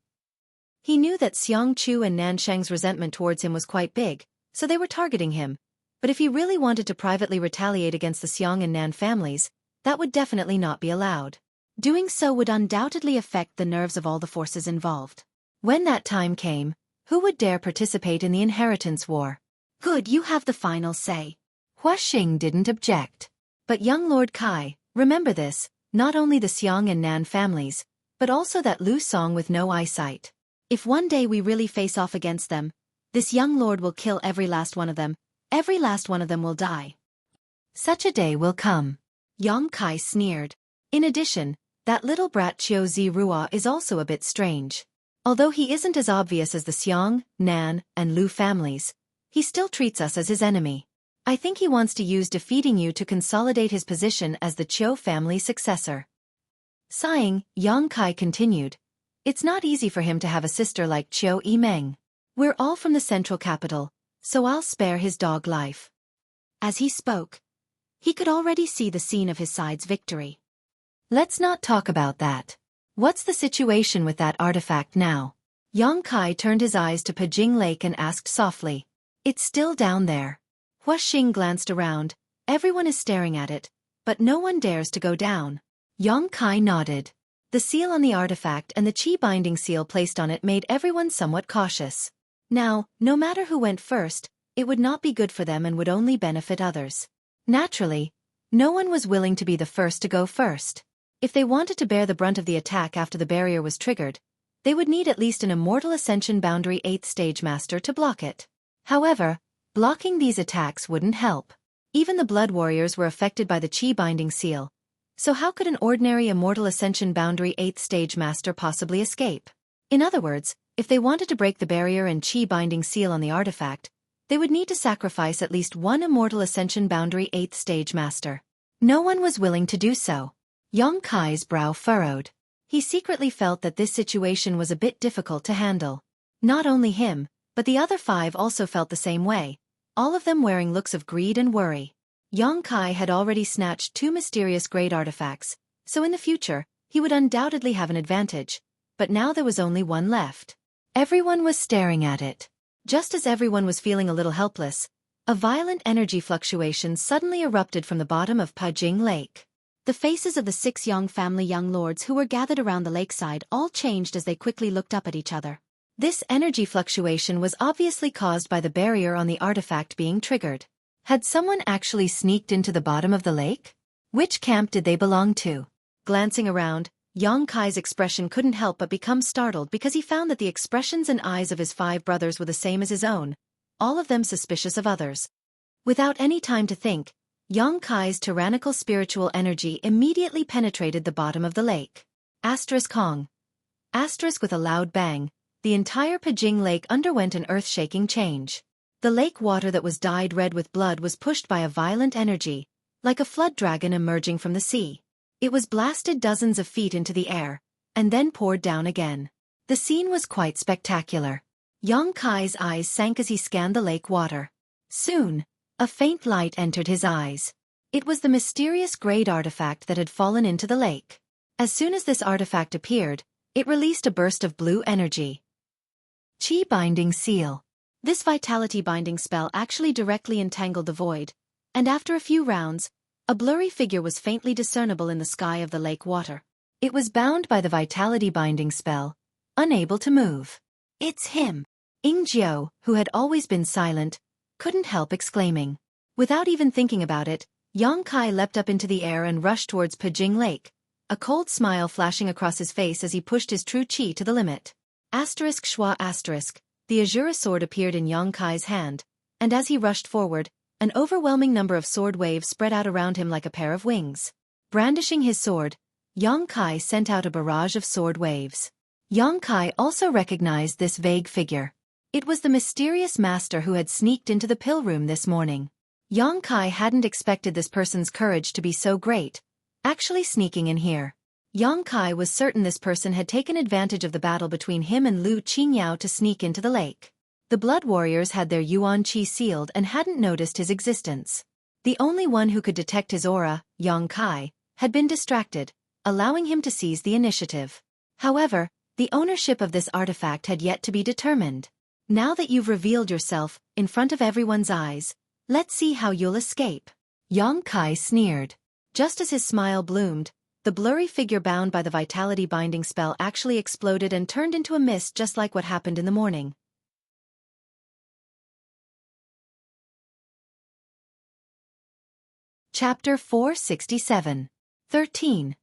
He knew that Xiang Chu and Nansheng's resentment towards him was quite big, so they were targeting him. But if he really wanted to privately retaliate against the Xiang and Nan families, that would definitely not be allowed. Doing so would undoubtedly affect the nerves of all the forces involved. When that time came, who would dare participate in the inheritance war? "Good, you have the final say." Xueqi didn't object. "But young Lord Kai, remember this, not only the Xiang and Nan families, but also that Lu Song with no eyesight. If one day we really face off against them, this young lord will kill every last one of them. Every last one of them will die." "Such a day will come," Yang Kai sneered. "In addition, that little brat Qiu Zirua is also a bit strange. Although he isn't as obvious as the Xiang, Nan, and Lu families, he still treats us as his enemy. I think he wants to use defeating you to consolidate his position as the Qiu family successor." Sighing, Yang Kai continued, "It's not easy for him to have a sister like Qiu Yimeng. We're all from the central capital, so I'll spare his dog life." As he spoke, he could already see the scene of his side's victory. "Let's not talk about that. What's the situation with that artifact now?" Yang Kai turned his eyes to Pajing Lake and asked softly. "It's still down there." Xueqi glanced around. Everyone is staring at it, but no one dares to go down. Yang Kai nodded. The seal on the artifact and the qi binding seal placed on it made everyone somewhat cautious. Now, no matter who went first, it would not be good for them and would only benefit others. Naturally, no one was willing to be the first to go first. If they wanted to bear the brunt of the attack after the barrier was triggered, they would need at least an Immortal Ascension Boundary 8th Stage Master to block it. However, blocking these attacks wouldn't help. Even the Blood Warriors were affected by the Qi Binding Seal, so how could an ordinary Immortal Ascension Boundary 8th Stage Master possibly escape? In other words, if they wanted to break the barrier and Qi Binding Seal on the artifact, they would need to sacrifice at least one Immortal Ascension Boundary 8th Stage Master. No one was willing to do so. Yang Kai's brow furrowed. He secretly felt that this situation was a bit difficult to handle. Not only him, but the other 5 also felt the same way, all of them wearing looks of greed and worry. Yang Kai had already snatched 2 mysterious great artifacts, so in the future, he would undoubtedly have an advantage, but now there was only one left. Everyone was staring at it. Just as everyone was feeling a little helpless, a violent energy fluctuation suddenly erupted from the bottom of Pajing Lake. The faces of the 6 Yang family young lords who were gathered around the lakeside all changed as they quickly looked up at each other. This energy fluctuation was obviously caused by the barrier on the artifact being triggered. Had someone actually sneaked into the bottom of the lake? Which camp did they belong to? Glancing around, Yang Kai's expression couldn't help but become startled because he found that the expressions and eyes of his 5 brothers were the same as his own, all of them suspicious of others. Without any time to think, Yang Kai's tyrannical spiritual energy immediately penetrated the bottom of the lake. Asterisk Hong. Asterisk with a loud bang, the entire Pajing Lake underwent an earth-shaking change. The lake water that was dyed red with blood was pushed by a violent energy, like a flood dragon emerging from the sea. It was blasted dozens of feet into the air, and then poured down again. The scene was quite spectacular. Yang Kai's eyes sank as he scanned the lake water. Soon, a faint light entered his eyes. It was the mysterious great artifact that had fallen into the lake. As soon as this artifact appeared, it released a burst of blue energy. Qi Binding Seal. This vitality binding spell actually directly entangled the void, and after a few rounds, a blurry figure was faintly discernible in the sky of the lake water. It was bound by the vitality binding spell, unable to move. "It's him!" Ying Jiao, who had always been silent, couldn't help exclaiming. Without even thinking about it, Yang Kai leapt up into the air and rushed towards Pajing Lake, a cold smile flashing across his face as he pushed his true qi to the limit. Shua *. The Azura sword appeared in Yang Kai's hand, and as he rushed forward, An overwhelming number of sword waves spread out around him like a pair of wings. Brandishing his sword, Yang Kai sent out a barrage of sword waves. Yang Kai also recognized this vague figure. It was the mysterious master who had sneaked into the pill room this morning. Yang Kai hadn't expected this person's courage to be so great, actually sneaking in here. Yang Kai was certain this person had taken advantage of the battle between him and Lu Qingyao to sneak into the lake. The Blood Warriors had their Yuan Qi sealed and hadn't noticed his existence. The only one who could detect his aura, Yang Kai, had been distracted, allowing him to seize the initiative. However, the ownership of this artifact had yet to be determined. Now that you've revealed yourself, in front of everyone's eyes, let's see how you'll escape. Yang Kai sneered. Just as his smile bloomed, the blurry figure bound by the vitality binding spell actually exploded and turned into a mist just like what happened in the morning. Chapter 467. 13.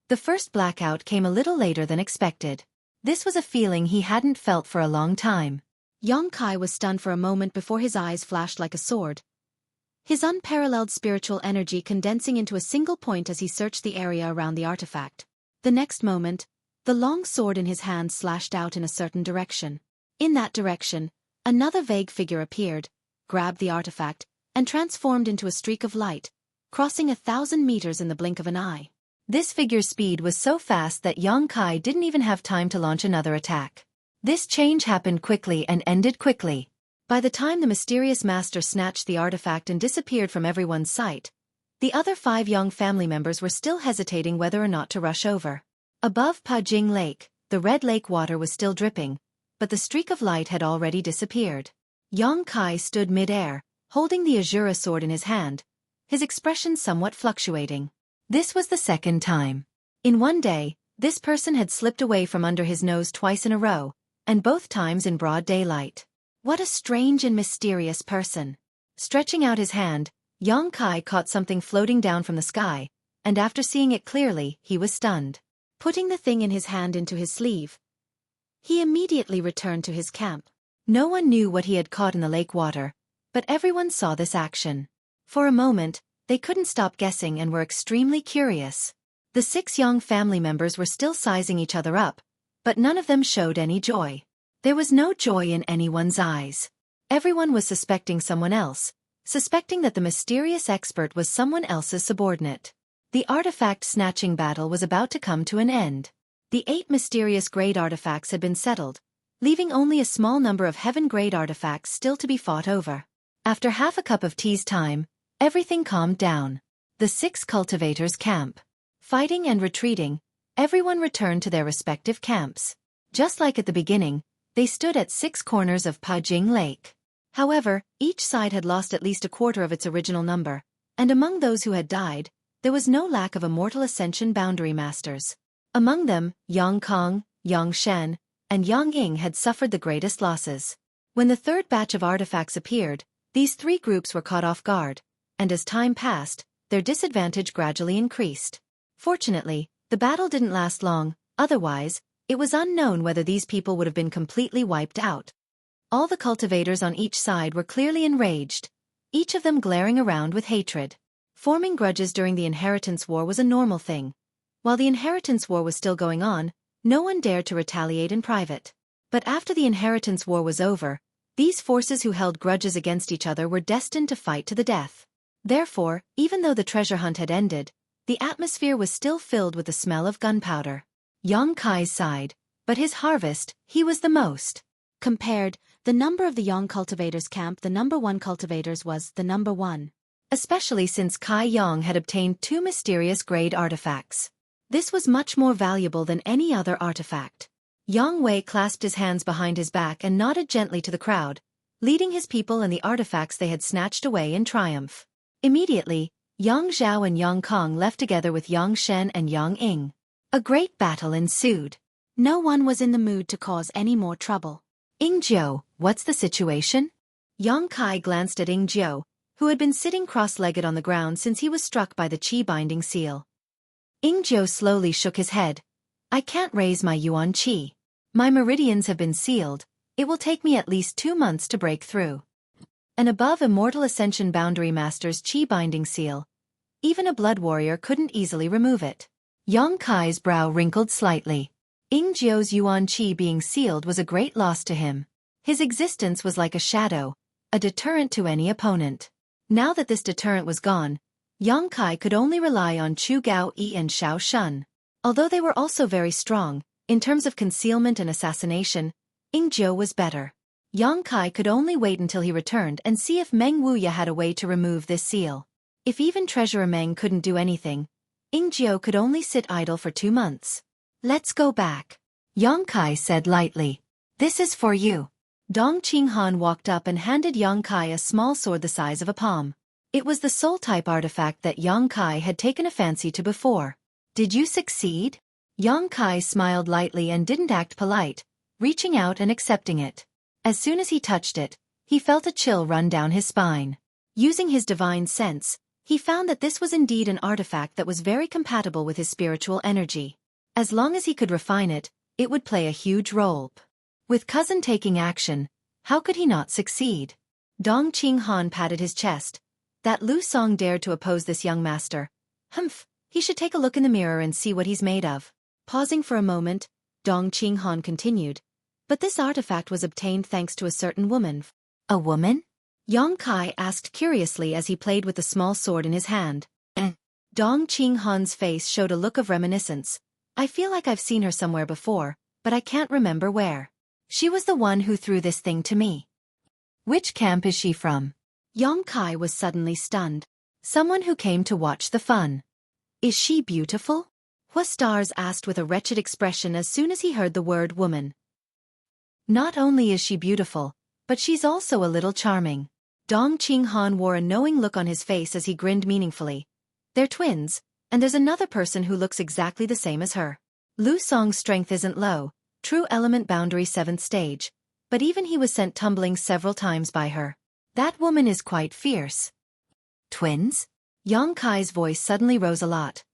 The first blackout came a little later than expected. This was a feeling he hadn't felt for a long time. Yang Kai was stunned for a moment before his eyes flashed like a sword, his unparalleled spiritual energy condensing into a single point as he searched the area around the artifact. The next moment, the long sword in his hand slashed out in a certain direction. In that direction, another vague figure appeared, grabbed the artifact, and transformed into a streak of light, crossing 1,000 meters in the blink of an eye. This figure's speed was so fast that Yang Kai didn't even have time to launch another attack. This change happened quickly and ended quickly. By the time the mysterious master snatched the artifact and disappeared from everyone's sight, the other 5 young family members were still hesitating whether or not to rush over. Above Pajing Lake, the red lake water was still dripping, but the streak of light had already disappeared. Yang Kai stood mid-air, holding the Azura sword in his hand, his expression somewhat fluctuating. This was the second time. In one day, this person had slipped away from under his nose twice in a row, and both times in broad daylight. What a strange and mysterious person. Stretching out his hand, Yang Kai caught something floating down from the sky, and after seeing it clearly, he was stunned. Putting the thing in his hand into his sleeve, he immediately returned to his camp. No one knew what he had caught in the lake water, but everyone saw this action. For a moment, they couldn't stop guessing and were extremely curious. The 6 young family members were still sizing each other up, but none of them showed any joy. There was no joy in anyone's eyes. Everyone was suspecting someone else, suspecting that the mysterious expert was someone else's subordinate. The artifact-snatching battle was about to come to an end. The 8 mysterious grade artifacts had been settled, leaving only a small number of heaven-grade artifacts still to be fought over. After half a cup of tea's time, everything calmed down. The 6 cultivators' camp. Fighting and retreating, everyone returned to their respective camps. Just like at the beginning, they stood at 6 corners of Pajing Lake. However, each side had lost at least a quarter of its original number, and among those who had died, there was no lack of immortal ascension boundary masters. Among them, Yang Kong, Yang Shen, and Yang Ying had suffered the greatest losses. When the third batch of artifacts appeared, these 3 groups were caught off guard, and as time passed, their disadvantage gradually increased. Fortunately, the battle didn't last long, otherwise, it was unknown whether these people would have been completely wiped out. All the cultivators on each side were clearly enraged, each of them glaring around with hatred. Forming grudges during the inheritance war was a normal thing. While the inheritance war was still going on, no one dared to retaliate in private. But after the inheritance war was over, these forces who held grudges against each other were destined to fight to the death. Therefore, even though the treasure hunt had ended, the atmosphere was still filled with the smell of gunpowder. Yang Kai sighed, but his harvest, he was the most. Compared, the number of the young cultivators' camp, the number 1 cultivators was the number 1. Especially since Kai Yang had obtained 2 mysterious grade artifacts. This was much more valuable than any other artifact. Yang Wei clasped his hands behind his back and nodded gently to the crowd, leading his people and the artifacts they had snatched away in triumph. Immediately, Yang Zhao and Yang Kong left together with Yang Shen and Yang Ying. A great battle ensued. No one was in the mood to cause any more trouble. Ying Jiu, what's the situation? Yang Kai glanced at Ying Jiu, who had been sitting cross-legged on the ground since he was struck by the Qi binding seal. Ying Jiu slowly shook his head. I can't raise my Yuan Qi. My meridians have been sealed. It will take me at least 2 months to break through. and above Immortal Ascension Boundary Master's Qi binding seal. Even a blood warrior couldn't easily remove it. Yang Kai's brow wrinkled slightly. Ying Jiu's Yuan Qi being sealed was a great loss to him. His existence was like a shadow, a deterrent to any opponent. Now that this deterrent was gone, Yang Kai could only rely on Chu Gao Yi and Xiao Shun. Although they were also very strong, in terms of concealment and assassination, Ying Jiu was better. Yang Kai could only wait until he returned and see if Meng Wuya had a way to remove this seal. If even Treasurer Meng couldn't do anything, Ying Jiu could only sit idle for 2 months. Let's go back, Yang Kai said lightly. This is for you. Dong Qinghan walked up and handed Yang Kai a small sword the size of a palm. It was the soul-type artifact that Yang Kai had taken a fancy to before. Did you succeed? Yang Kai smiled lightly and didn't act polite, reaching out and accepting it. As soon as he touched it, he felt a chill run down his spine. Using his divine sense, he found that this was indeed an artifact that was very compatible with his spiritual energy. As long as he could refine it, it would play a huge role. With cousin taking action, how could he not succeed? Dong Qinghan patted his chest. That Lu Song dared to oppose this young master. Humph, he should take a look in the mirror and see what he's made of. Pausing for a moment, Dong Qinghan continued. But this artifact was obtained thanks to a certain woman. A woman? Yang Kai asked curiously as he played with the small sword in his hand. Dong Qinghan's face showed a look of reminiscence. I feel like I've seen her somewhere before, but I can't remember where. She was the one who threw this thing to me. Which camp is she from? Yang Kai was suddenly stunned. Someone who came to watch the fun. Is she beautiful? Huastars asked with a wretched expression as soon as he heard the word woman. Not only is she beautiful, but she's also a little charming. Dong Qinghan wore a knowing look on his face as he grinned meaningfully. They're twins, and there's another person who looks exactly the same as her. Lu Song's strength isn't low, true element boundary 7th stage, but even he was sent tumbling several times by her. That woman is quite fierce. Twins? Yang Kai's voice suddenly rose a lot.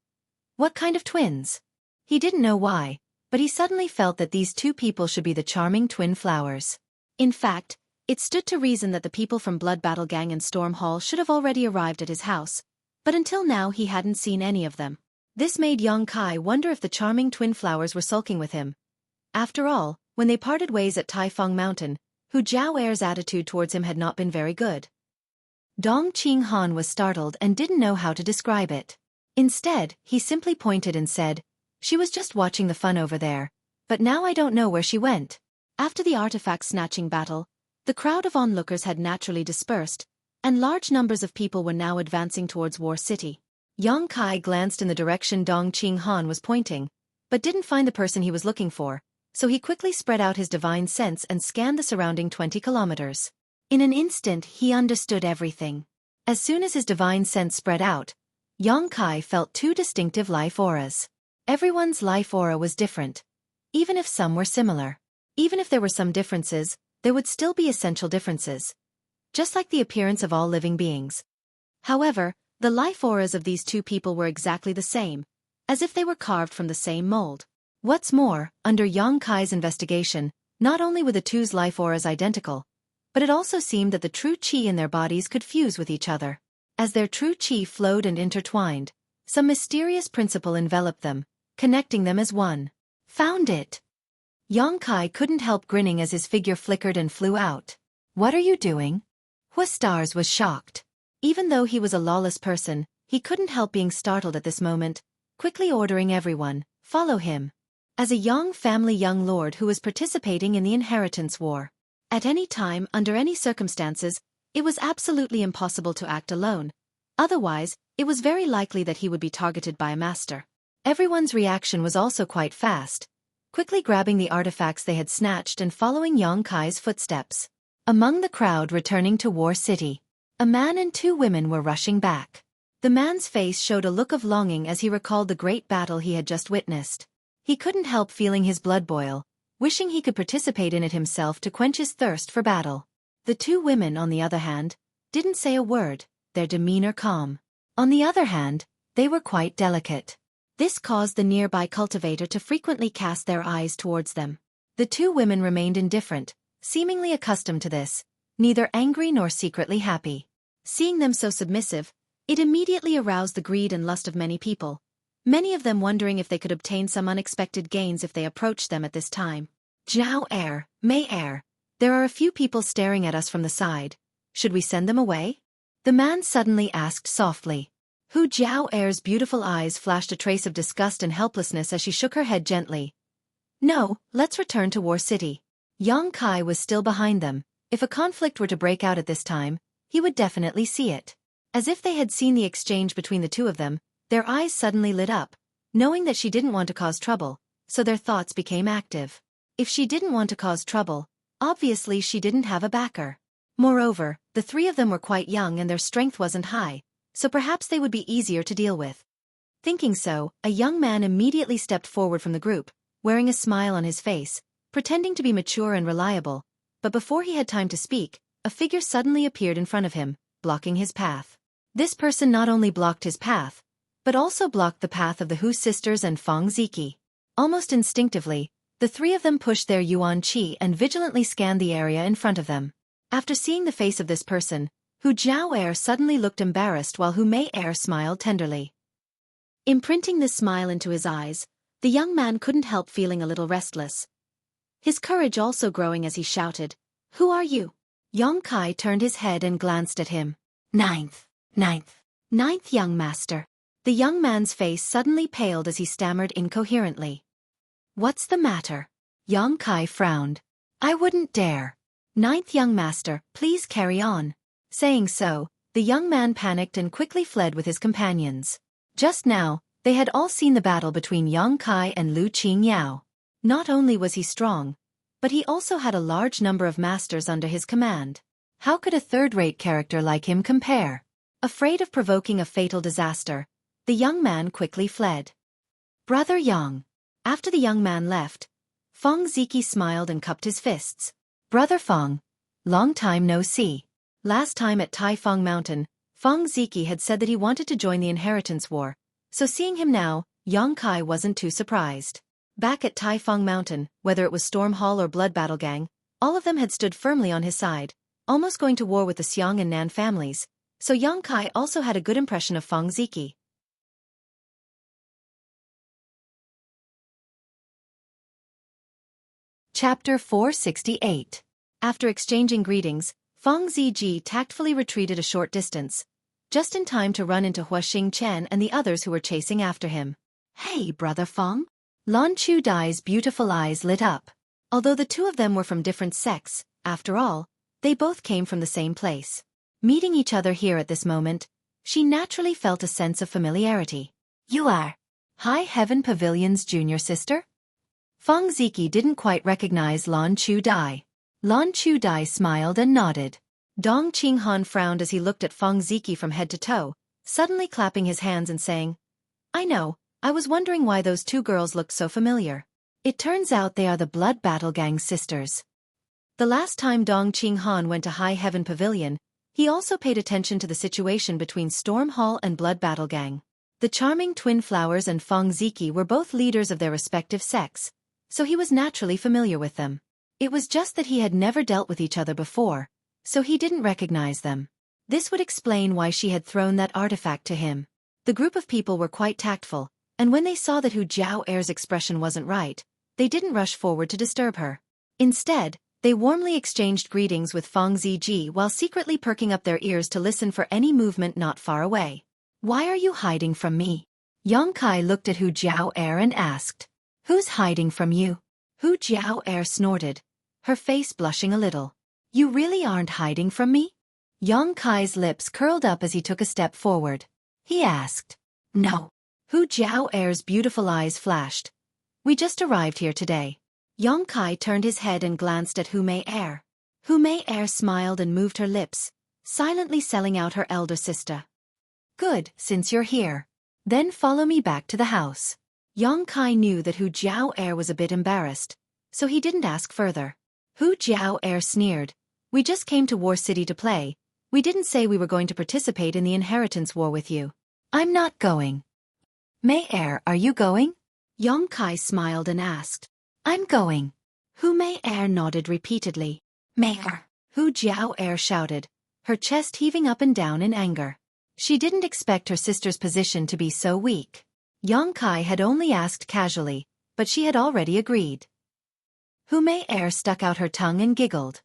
What kind of twins? He didn't know why, but he suddenly felt that these two people should be the charming twin flowers. In fact, it stood to reason that the people from Blood Battle Gang and Storm Hall should have already arrived at his house, but until now he hadn't seen any of them. This made Yang Kai wonder if the charming twin flowers were sulking with him. After all, when they parted ways at Taifeng Mountain, Hu Jiaoer's attitude towards him had not been very good. Dong Qinghan was startled and didn't know how to describe it. Instead, he simply pointed and said, she was just watching the fun over there, but now I don't know where she went. After the artifact-snatching battle, the crowd of onlookers had naturally dispersed, and large numbers of people were now advancing towards War City. Yang Kai glanced in the direction Dong Qinghan was pointing, but didn't find the person he was looking for, so he quickly spread out his divine sense and scanned the surrounding 20 kilometers. In an instant he understood everything. As soon as his divine sense spread out, Yang Kai felt 2 distinctive life auras. Everyone's life aura was different, even if some were similar. Even if there were some differences, there would still be essential differences, just like the appearance of all living beings. However, the life auras of these two people were exactly the same, as if they were carved from the same mold. What's more, under Yang Kai's investigation, not only were the two's life auras identical, but it also seemed that the true qi in their bodies could fuse with each other. As their true qi flowed and intertwined, some mysterious principle enveloped them, connecting them as one. Found it! Yang Kai couldn't help grinning as his figure flickered and flew out. What are you doing? Huastars was shocked. Even though he was a lawless person, he couldn't help being startled at this moment, quickly ordering everyone, follow him. As a Yang family young lord who was participating in the inheritance war. At any time, under any circumstances, it was absolutely impossible to act alone. Otherwise, it was very likely that he would be targeted by a master. Everyone's reaction was also quite fast, quickly grabbing the artifacts they had snatched and following Yang Kai's footsteps. Among the crowd returning to War City, a man and 2 women were rushing back. The man's face showed a look of longing as he recalled the great battle he had just witnessed. He couldn't help feeling his blood boil, wishing he could participate in it himself to quench his thirst for battle. The 2 women, on the other hand, didn't say a word, their demeanor calm. On the other hand, they were quite delicate. This caused the nearby cultivator to frequently cast their eyes towards them. The 2 women remained indifferent, seemingly accustomed to this, neither angry nor secretly happy. Seeing them so submissive, it immediately aroused the greed and lust of many people, many of them wondering if they could obtain some unexpected gains if they approached them at this time. Zhao Er, Mei Er, there are a few people staring at us from the side. Should we send them away? The man suddenly asked softly. Hu Zhao Er's beautiful eyes flashed a trace of disgust and helplessness as she shook her head gently. No, let's return to War City. Yang Kai was still behind them. If a conflict were to break out at this time, he would definitely see it. As if they had seen the exchange between the two of them, their eyes suddenly lit up, knowing that she didn't want to cause trouble, so their thoughts became active. If she didn't want to cause trouble, obviously she didn't have a backer. Moreover, the three of them were quite young and their strength wasn't high, so perhaps they would be easier to deal with. Thinking so, a young man immediately stepped forward from the group, wearing a smile on his face, pretending to be mature and reliable, but before he had time to speak, a figure suddenly appeared in front of him, blocking his path. This person not only blocked his path, but also blocked the path of the Hu sisters and Fang Xueqi. Almost instinctively, the three of them pushed their yuan qi and vigilantly scanned the area in front of them. After seeing the face of this person, Hu Zhao Er suddenly looked embarrassed while Hu Mei Er smiled tenderly. Imprinting this smile into his eyes, the young man couldn't help feeling a little restless. His courage also growing as he shouted, "Who are you?" Yang Kai turned his head and glanced at him. Ninth young master. The young man's face suddenly paled as he stammered incoherently. What's the matter? Yang Kai frowned. I wouldn't dare. Ninth young master, please carry on. Saying so, the young man panicked and quickly fled with his companions. Just now, they had all seen the battle between Yang Kai and Lu Qingyao. Not only was he strong, but he also had a large number of masters under his command. How could a third-rate character like him compare? Afraid of provoking a fatal disaster, the young man quickly fled. Brother Yang. After the young man left, Fang Xueqi smiled and cupped his fists. Brother Fang, long time no see. Last time at Taifang Mountain, Fang Xueqi had said that he wanted to join the inheritance war, so seeing him now, Yang Kai wasn't too surprised. Back at Taifang Mountain, whether it was Storm Hall or Blood Battle Gang, all of them had stood firmly on his side, almost going to war with the Xiang and Nan families, so Yang Kai also had a good impression of Fang Xueqi. Chapter 468. After exchanging greetings, Fang Ziji tactfully retreated a short distance, just in time to run into Hua Chen and the others who were chasing after him. Hey, Brother Fang? Lan Chu Dai's beautiful eyes lit up. Although the two of them were from different sects, after all, they both came from the same place. Meeting each other here at this moment, she naturally felt a sense of familiarity. You are High Heaven Pavilion's junior sister? Fang Xueqi didn't quite recognize Lan Chu Dai. Lan Chu Dai smiled and nodded. Dong Qinghan frowned as he looked at Fang Xueqi from head to toe, suddenly clapping his hands and saying, I know, I was wondering why those two girls looked so familiar. It turns out they are the Blood Battle Gang's sisters. The last time Dong Qinghan went to High Heaven Pavilion, he also paid attention to the situation between Storm Hall and Blood Battle Gang. The charming twin flowers and Fang Xueqi were both leaders of their respective sects, so he was naturally familiar with them. It was just that he had never dealt with each other before, so he didn't recognize them. This would explain why she had thrown that artifact to him. The group of people were quite tactful, and when they saw that Hu Zhao Er's expression wasn't right, they didn't rush forward to disturb her. Instead, they warmly exchanged greetings with Fang Ziji while secretly perking up their ears to listen for any movement not far away. Why are you hiding from me? Yang Kai looked at Hu Zhao Er and asked. Who's hiding from you? Hu Zhao Er snorted, her face blushing a little. You really aren't hiding from me? Yang Kai's lips curled up as he took a step forward. He asked. No. Hu Zhao Er's beautiful eyes flashed. We just arrived here today. Yang Kai turned his head and glanced at Hu Mei Er. Hu Mei Er smiled and moved her lips, silently selling out her elder sister. Good, since you're here. Then follow me back to the house. Yang Kai knew that Hu Zhao Er was a bit embarrassed, so he didn't ask further. Hu Zhao Er sneered. We just came to War City to play. We didn't say we were going to participate in the inheritance war with you. I'm not going. Mei Er, are you going? Yang Kai smiled and asked. I'm going. Hu Mei Er nodded repeatedly. Mei Er, Hu Jiao shouted, her chest heaving up and down in anger. She didn't expect her sister's position to be so weak. Yang Kai had only asked casually, but she had already agreed. Hu Mei stuck out her tongue and giggled.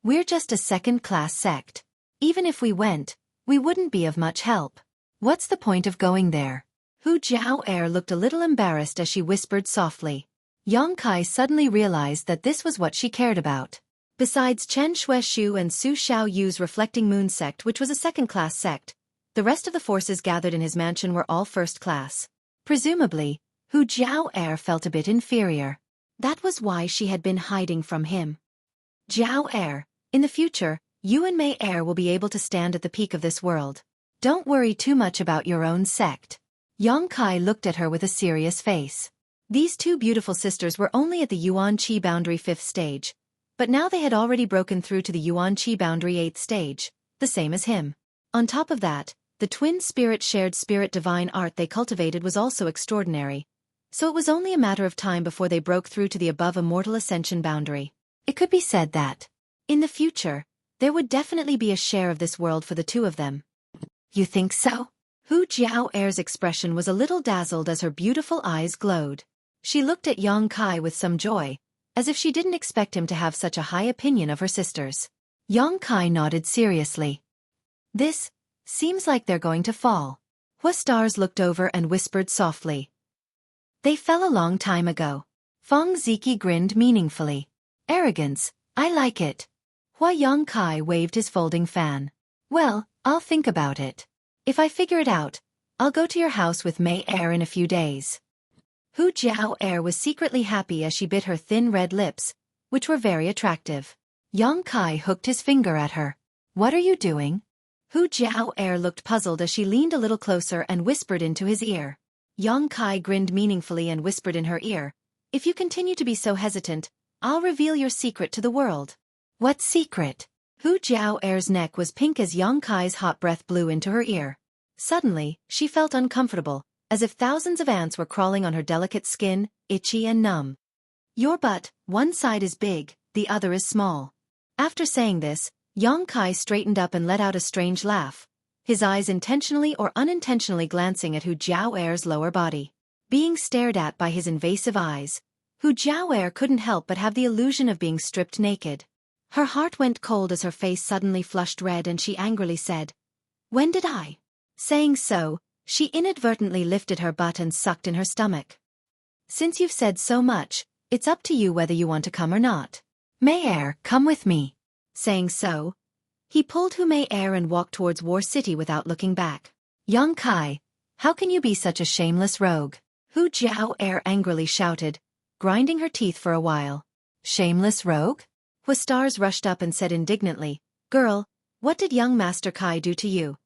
We're just a second-class sect. Even if we went, we wouldn't be of much help. What's the point of going there? Hu Jiao looked a little embarrassed as she whispered softly. Yang Kai suddenly realized that this was what she cared about. Besides Chen Xueqi and Su Xiaoyu's Reflecting Moon sect, which was a second-class sect, the rest of the forces gathered in his mansion were all first-class. Presumably, Hu Jiao felt a bit inferior. That was why she had been hiding from him. Jiao, in the future, you and Mei will be able to stand at the peak of this world. Don't worry too much about your own sect. Yang Kai looked at her with a serious face. These two beautiful sisters were only at the Yuan Qi boundary 5th stage, but now they had already broken through to the Yuan Qi boundary 8th stage, the same as him. On top of that, the twin spirit shared spirit divine art they cultivated was also extraordinary, so it was only a matter of time before they broke through to the above immortal ascension boundary. It could be said that, in the future, there would definitely be a share of this world for the two of them. You think so? Hu Jiao's expression was a little dazzled as her beautiful eyes glowed. She looked at Yang Kai with some joy, as if she didn't expect him to have such a high opinion of her sisters. Yang Kai nodded seriously. This seems like they're going to fall. Hua Stars looked over and whispered softly. They fell a long time ago. Feng Ziki grinned meaningfully. Arrogance, I like it. Hua Yang Kai waved his folding fan. Well, I'll think about it. If I figure it out, I'll go to your house with Mei in a few days. Hu Jiao was secretly happy as she bit her thin red lips, which were very attractive. Yang Kai hooked his finger at her. What are you doing? Hu Jiao looked puzzled as she leaned a little closer and whispered into his ear. Yang Kai grinned meaningfully and whispered in her ear, if you continue to be so hesitant, I'll reveal your secret to the world. What secret? Hu Jiao's neck was pink as Yang Kai's hot breath blew into her ear. Suddenly, she felt uncomfortable, as if thousands of ants were crawling on her delicate skin, itchy and numb. Your butt, one side is big, the other is small. After saying this, Yang Kai straightened up and let out a strange laugh, his eyes intentionally or unintentionally glancing at Hu Jiao's lower body. Being stared at by his invasive eyes, Hu Jiao couldn't help but have the illusion of being stripped naked. Her heart went cold as her face suddenly flushed red and she angrily said, When did I? Saying so, she inadvertently lifted her butt and sucked in her stomach. Since you've said so much, it's up to you whether you want to come or not. Mei, come with me. Saying so, he pulled Hu Mei and walked towards War City without looking back. Yang Kai, how can you be such a shameless rogue? Hu Jiao angrily shouted, grinding her teeth for a while. Shameless rogue? Hua Stars rushed up and said indignantly, Girl, what did young Master Kai do to you?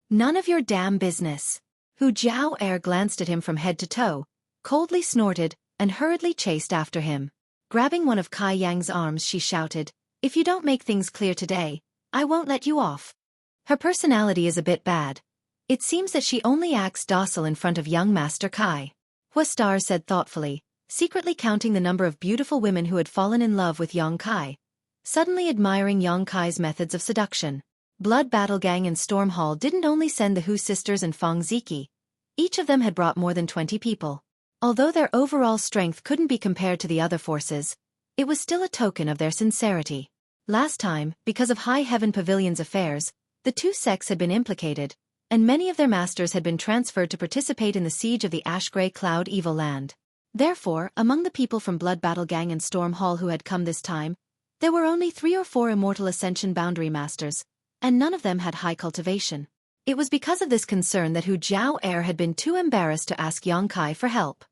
None of your damn business. Hu Jiao glanced at him from head to toe, coldly snorted, and hurriedly chased after him. Grabbing one of Kai Yang's arms she shouted, If you don't make things clear today, I won't let you off. Her personality is a bit bad. It seems that she only acts docile in front of young Master Kai. Hua Star said thoughtfully, secretly counting the number of beautiful women who had fallen in love with Yang Kai, suddenly admiring Yang Kai's methods of seduction. Blood Battle Gang and Storm Hall didn't only send the Hu sisters and Feng Ziki. Each of them had brought more than 20 people. Although their overall strength couldn't be compared to the other forces, it was still a token of their sincerity. Last time, because of High Heaven Pavilion's affairs, the two sects had been implicated, and many of their masters had been transferred to participate in the siege of the Ash-Grey Cloud Evil Land. Therefore, among the people from Blood Battle Gang and Storm Hall who had come this time, there were only 3 or 4 Immortal Ascension Boundary Masters, and none of them had high cultivation. It was because of this concern that Hu Jiao had been too embarrassed to ask Yang Kai for help.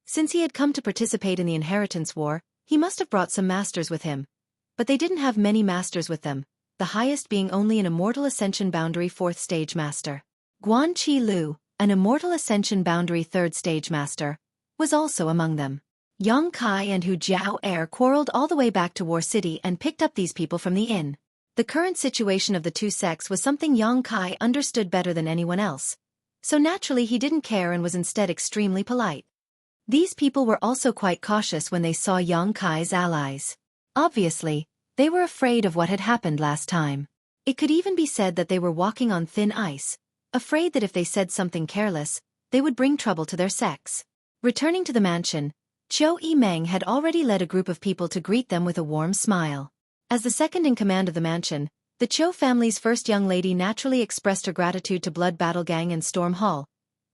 Since he had come to participate in the Inheritance War, he must have brought some masters with him. But they didn't have many masters with them, the highest being only an Immortal Ascension Boundary 4th Stage Master. Guan Qi Lu, an Immortal Ascension Boundary 3rd Stage Master, was also among them. Yang Kai and Hu Jiao quarreled all the way back to War City and picked up these people from the inn. The current situation of the two sects was something Yang Kai understood better than anyone else, so naturally he didn't care and was instead extremely polite. These people were also quite cautious when they saw Yang Kai's allies. Obviously, They were afraid of what had happened last time. It could even be said that they were walking on thin ice, afraid that if they said something careless, they would bring trouble to their sex. Returning to the mansion, Xueqi had already led a group of people to greet them with a warm smile. As the second in command of the mansion, the Cho family's first young lady naturally expressed her gratitude to Blood Battle Gang and Storm Hall,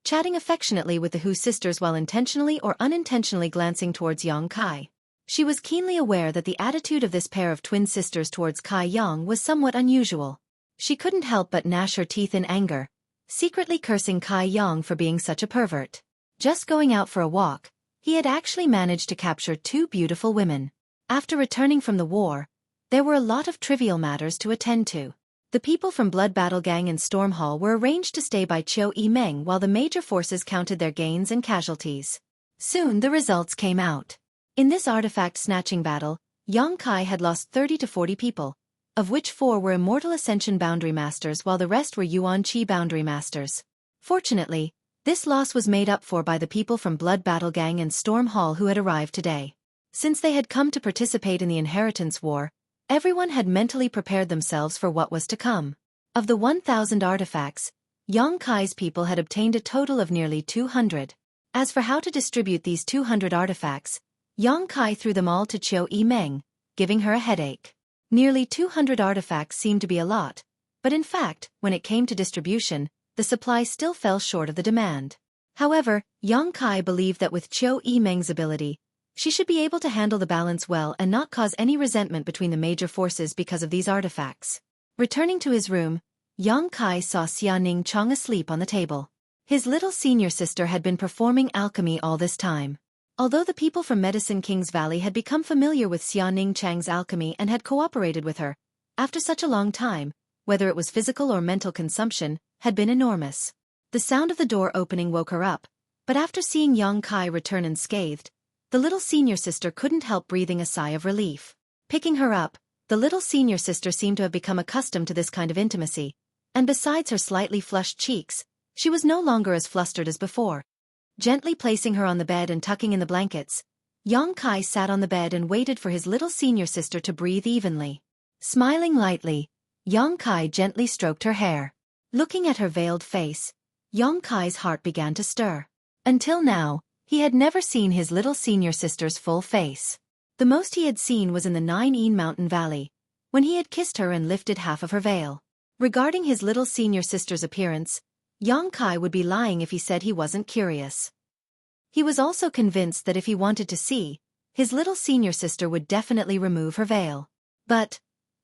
chatting affectionately with the Hu sisters while intentionally or unintentionally glancing towards Yang Kai. She was keenly aware that the attitude of this pair of twin sisters towards Kai Yang was somewhat unusual. She couldn't help but gnash her teeth in anger, secretly cursing Kai Yang for being such a pervert. Just going out for a walk, he had actually managed to capture two beautiful women. After returning from the war, there were a lot of trivial matters to attend to. The people from Blood Battle Gang and Storm Hall were arranged to stay by Xueqi while the major forces counted their gains and casualties. Soon the results came out. In this artifact-snatching battle, Yang Kai had lost 30 to 40 people, of which 4 were Immortal Ascension Boundary Masters while the rest were Yuan Qi Boundary Masters. Fortunately, this loss was made up for by the people from Blood Battle Gang and Storm Hall who had arrived today. Since they had come to participate in the Inheritance War, everyone had mentally prepared themselves for what was to come. Of the 1,000 artifacts, Yang Kai's people had obtained a total of nearly 200. As for how to distribute these 200 artifacts, Yang Kai threw them all to Xueqi, giving her a headache. Nearly 200 artifacts seemed to be a lot, but in fact, when it came to distribution, the supply still fell short of the demand. However, Yang Kai believed that with Xueqi's ability, she should be able to handle the balance well and not cause any resentment between the major forces because of these artifacts. Returning to his room, Yang Kai saw Xianing Chang asleep on the table. His little senior sister had been performing alchemy all this time. Although the people from Medicine King's Valley had become familiar with Xianing Chang's alchemy and had cooperated with her, after such a long time, whether it was physical or mental consumption, had been enormous. The sound of the door opening woke her up, but after seeing Yang Kai return unscathed, the little senior sister couldn't help breathing a sigh of relief. Picking her up, the little senior sister seemed to have become accustomed to this kind of intimacy, and besides her slightly flushed cheeks, she was no longer as flustered as before. Gently placing her on the bed and tucking in the blankets, Yang Kai sat on the bed and waited for his little senior sister to breathe evenly. Smiling lightly, Yang Kai gently stroked her hair. Looking at her veiled face, Yang Kai's heart began to stir. Until now, he had never seen his little senior sister's full face. The most he had seen was in the Nine Mountain Valley, when he had kissed her and lifted half of her veil. Regarding his little senior sister's appearance, Yang Kai would be lying if he said he wasn't curious. He was also convinced that if he wanted to see, his little senior sister would definitely remove her veil. But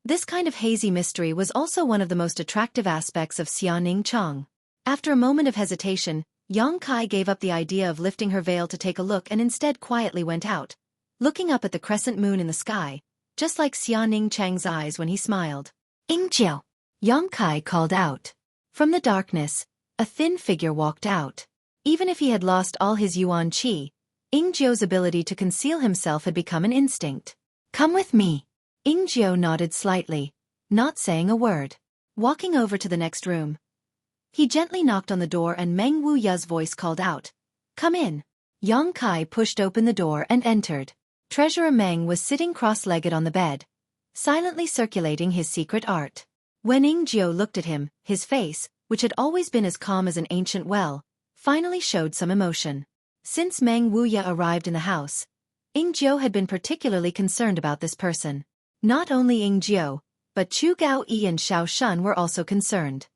this kind of hazy mystery was also one of the most attractive aspects of Xianing Chang. After a moment of hesitation, Yang Kai gave up the idea of lifting her veil to take a look and instead quietly went out, looking up at the crescent moon in the sky, just like Xianing Chang's eyes when he smiled. "Ingjiu!" Yang Kai called out. From the darkness, a thin figure walked out. Even if he had lost all his Yuan Qi, Ingjiu's ability to conceal himself had become an instinct. "Come with me." Ingjiu nodded slightly, not saying a word. Walking over to the next room, he gently knocked on the door and Meng Wuya's voice called out, "Come in." Yang Kai pushed open the door and entered. Treasurer Meng was sitting cross-legged on the bed, silently circulating his secret art. When Ingjiu looked at him, his face, which had always been as calm as an ancient well, finally showed some emotion. Since Meng Wuya arrived in the house, Ingjiu had been particularly concerned about this person. Not only Ingjiu, but Chu Gaoyi and Xiao Shun were also concerned.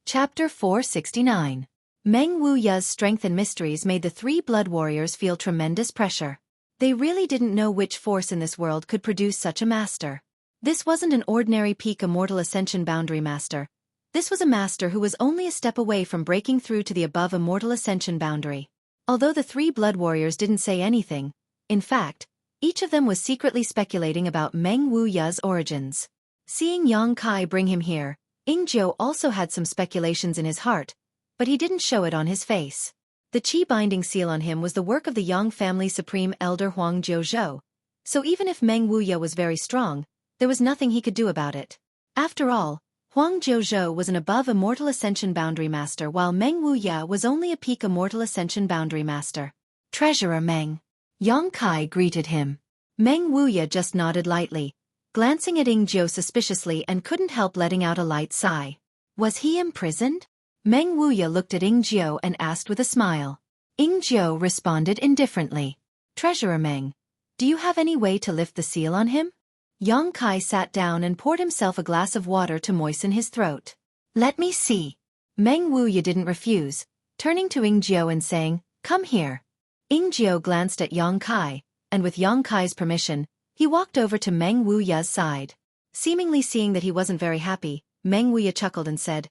Chapter 469. Meng Wuya's strength and mysteries made the 3 blood warriors feel tremendous pressure. They really didn't know which force in this world could produce such a master. This wasn't an ordinary peak Immortal Ascension Boundary Master. This was a master who was only a step away from breaking through to the above Immortal Ascension boundary. Although the 3 blood warriors didn't say anything, in fact, each of them was secretly speculating about Meng Wuya's origins. Seeing Yang Kai bring him here, Ingjiu also had some speculations in his heart, but he didn't show it on his face. The Qi binding seal on him was the work of the Yang family supreme elder Huang Jiuzhou, so even if Meng Wuya was very strong, there was nothing he could do about it. After all, Huang Jiuzhou was an above Immortal Ascension Boundary Master while Meng Wuya was only a peak Immortal Ascension Boundary Master. Treasurer Meng. Yang Kai greeted him. Meng Wuya just nodded lightly, glancing at Ying Jiu suspiciously and couldn't help letting out a light sigh. Was he imprisoned? Meng Wuya looked at Ying Jiu and asked with a smile. Ying Jiu responded indifferently. Treasurer Meng, do you have any way to lift the seal on him? Yang Kai sat down and poured himself a glass of water to moisten his throat. Let me see. Meng Wuya didn't refuse, turning to Ying Jiu and saying, come here. Ying Jiu glanced at Yang Kai, and with Yang Kai's permission, he walked over to Meng Wuya's side. Seemingly seeing that he wasn't very happy, Meng Wuya chuckled and said,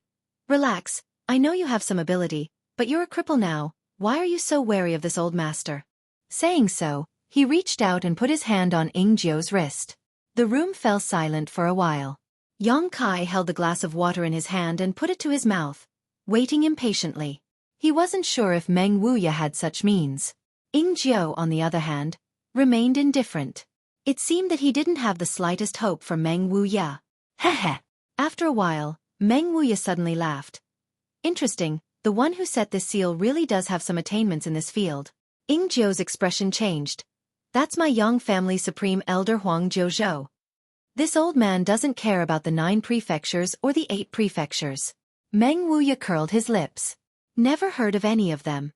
relax, I know you have some ability, but you're a cripple now, why are you so wary of this old master? Saying so, he reached out and put his hand on Ying Jiu's wrist. The room fell silent for a while. Yang Kai held the glass of water in his hand and put it to his mouth, waiting impatiently. He wasn't sure if Meng Wuya had such means. Ying Jiu, on the other hand, remained indifferent. It seemed that he didn't have the slightest hope for Meng Wuya. Heh. After a while, Meng Wuya suddenly laughed. Interesting, the one who set this seal really does have some attainments in this field. Ying Jiu's expression changed. That's my Yang family supreme elder Huang Jiuzhou. This old man doesn't care about the 9 prefectures or the 8 prefectures. Meng Wuya curled his lips. Never heard of any of them.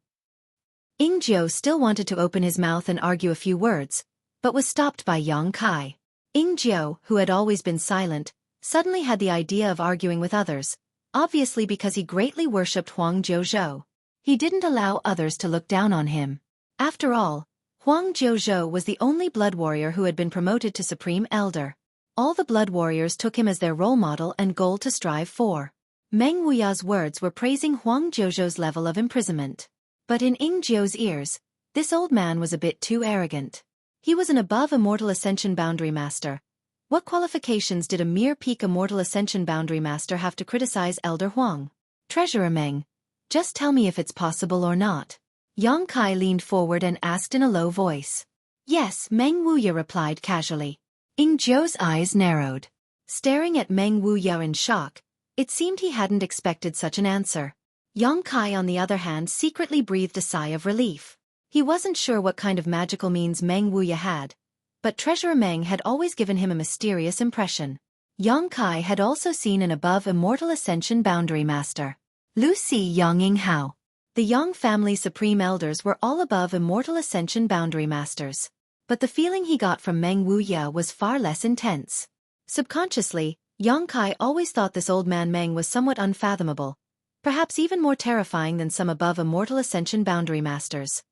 Ying Jiu still wanted to open his mouth and argue a few words, but was stopped by Yang Kai. Ying Jiu, who had always been silent, suddenly had the idea of arguing with others, obviously because he greatly worshipped Huang Jiuzhou. He didn't allow others to look down on him. After all, Huang Jiuzhou was the only blood warrior who had been promoted to Supreme Elder. All the blood warriors took him as their role model and goal to strive for. Meng Wuya's words were praising Huang Jiuzhou's level of imprisonment. But in Ying Jiu's ears, this old man was a bit too arrogant. He was an above Immortal Ascension Boundary Master. What qualifications did a mere peak Immortal Ascension Boundary Master have to criticize Elder Huang? Treasurer Meng, just tell me if it's possible or not. Yang Kai leaned forward and asked in a low voice. Yes, Meng Wuya replied casually. Ying Jiu's eyes narrowed. Staring at Meng Wuya in shock, it seemed he hadn't expected such an answer. Yang Kai on the other hand secretly breathed a sigh of relief. He wasn't sure what kind of magical means Meng Wuya had, but Treasurer Meng had always given him a mysterious impression. Yang Kai had also seen an above Immortal Ascension Boundary Master. Lucy Yang Ying Hao. The Yang family supreme elders were all above Immortal Ascension Boundary Masters. But the feeling he got from Meng Wuya was far less intense. Subconsciously, Yang Kai always thought this old man Meng was somewhat unfathomable, perhaps even more terrifying than some above Immortal Ascension Boundary Masters.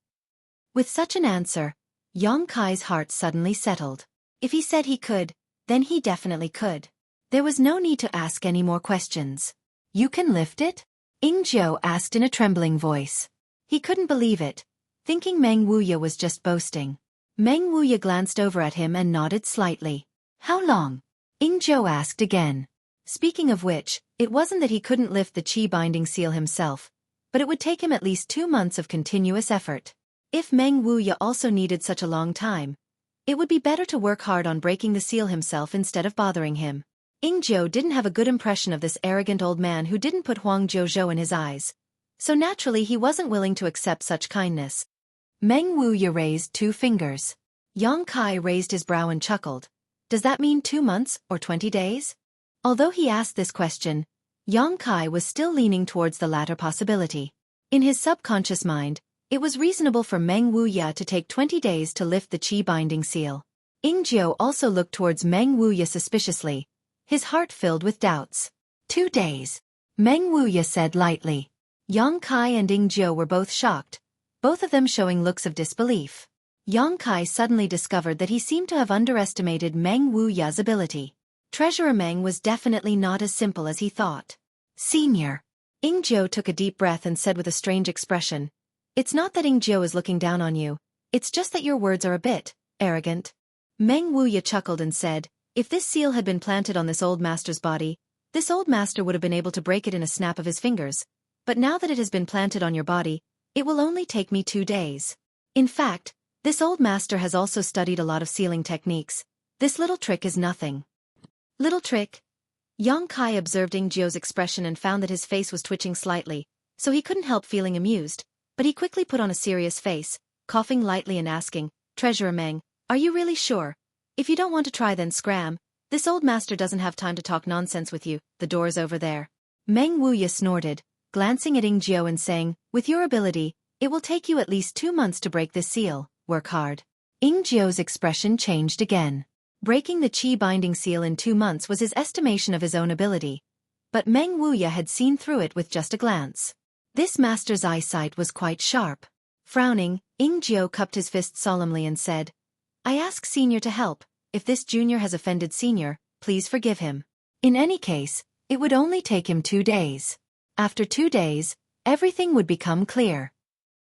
With such an answer, Yang Kai's heart suddenly settled. If he said he could, then he definitely could. There was no need to ask any more questions. You can lift it? Ying Jiu asked in a trembling voice. He couldn't believe it, thinking Meng Wuya was just boasting. Meng Wuya glanced over at him and nodded slightly. How long? Ying Jiu asked again. Speaking of which, it wasn't that he couldn't lift the Qi binding seal himself, but it would take him at least 2 months of continuous effort. If Meng Wuya also needed such a long time, it would be better to work hard on breaking the seal himself instead of bothering him. Ying Jiu didn't have a good impression of this arrogant old man who didn't put Huang Jiuzhou in his eyes, so naturally he wasn't willing to accept such kindness. Meng Wuya raised 2 fingers. Yang Kai raised his brow and chuckled. Does that mean 2 months or 20 days? Although he asked this question, Yang Kai was still leaning towards the latter possibility. In his subconscious mind, it was reasonable for Meng Wuya to take 20 days to lift the Qi binding seal. Ying Jiu also looked towards Meng Wuya suspiciously, his heart filled with doubts. 2 days. Meng Wuya said lightly. Yang Kai and Ying Jiu were both shocked, both of them showing looks of disbelief. Yang Kai suddenly discovered that he seemed to have underestimated Meng Wuya's ability. Treasurer Meng was definitely not as simple as he thought. Senior. Ying Jiu took a deep breath and said with a strange expression, It's not that Ying Jiu is looking down on you, it's just that your words are a bit arrogant. Meng Wuya chuckled and said, if this seal had been planted on this old master's body, this old master would have been able to break it in a snap of his fingers. But now that it has been planted on your body, it will only take me 2 days. In fact, this old master has also studied a lot of sealing techniques. This little trick is nothing. Little trick? Yang Kai observed Ing Jiu's expression and found that his face was twitching slightly, so he couldn't help feeling amused, but he quickly put on a serious face, coughing lightly and asking, "Treasurer Meng, are you really sure? If you don't want to try then scram, this old master doesn't have time to talk nonsense with you, the door's over there." Meng Wuya snorted, glancing at Ing Jiu and saying, "With your ability, it will take you at least 2 months to break this seal, work hard." Ing Jiu's expression changed again. Breaking the qi binding seal in 2 months was his estimation of his own ability, but Meng Wuya had seen through it with just a glance. This master's eyesight was quite sharp. Frowning, Ing Jiu cupped his fist solemnly and said, "I ask senior to help. If this junior has offended senior, please forgive him. In any case, it would only take him 2 days. After 2 days, everything would become clear."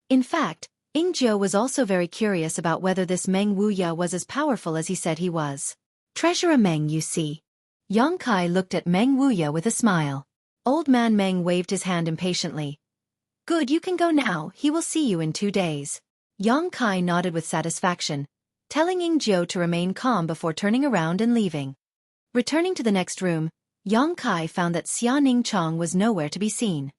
In fact, Ing Jiu was also very curious about whether this Meng Wuya was as powerful as he said he was. "Treasurer Meng, you see." Yang Kai looked at Meng Wuya with a smile. Old man Meng waved his hand impatiently. "Good, you can go now, he will see you in 2 days." Yang Kai nodded with satisfaction, telling Ing Jiu to remain calm before turning around and leaving. Returning to the next room, Yang Kai found that Xianing Chong was nowhere to be seen.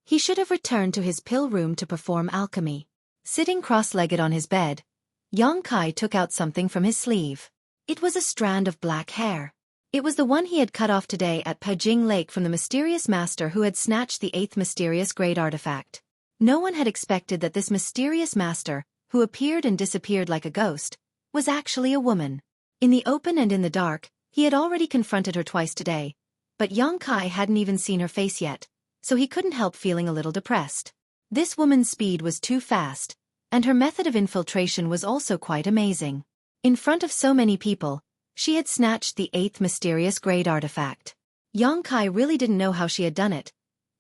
He should have returned to his pill room to perform alchemy. Sitting cross-legged on his bed, Yang Kai took out something from his sleeve. It was a strand of black hair. It was the one he had cut off today at Pajing Lake from the mysterious master who had snatched the 8th mysterious grade artifact. No one had expected that this mysterious master, who appeared and disappeared like a ghost, was actually a woman. In the open and in the dark, he had already confronted her twice today, but Yang Kai hadn't even seen her face yet, so he couldn't help feeling a little depressed. This woman's speed was too fast, and her method of infiltration was also quite amazing. In front of so many people, she had snatched the 8th mysterious grade artifact. Yang Kai really didn't know how she had done it,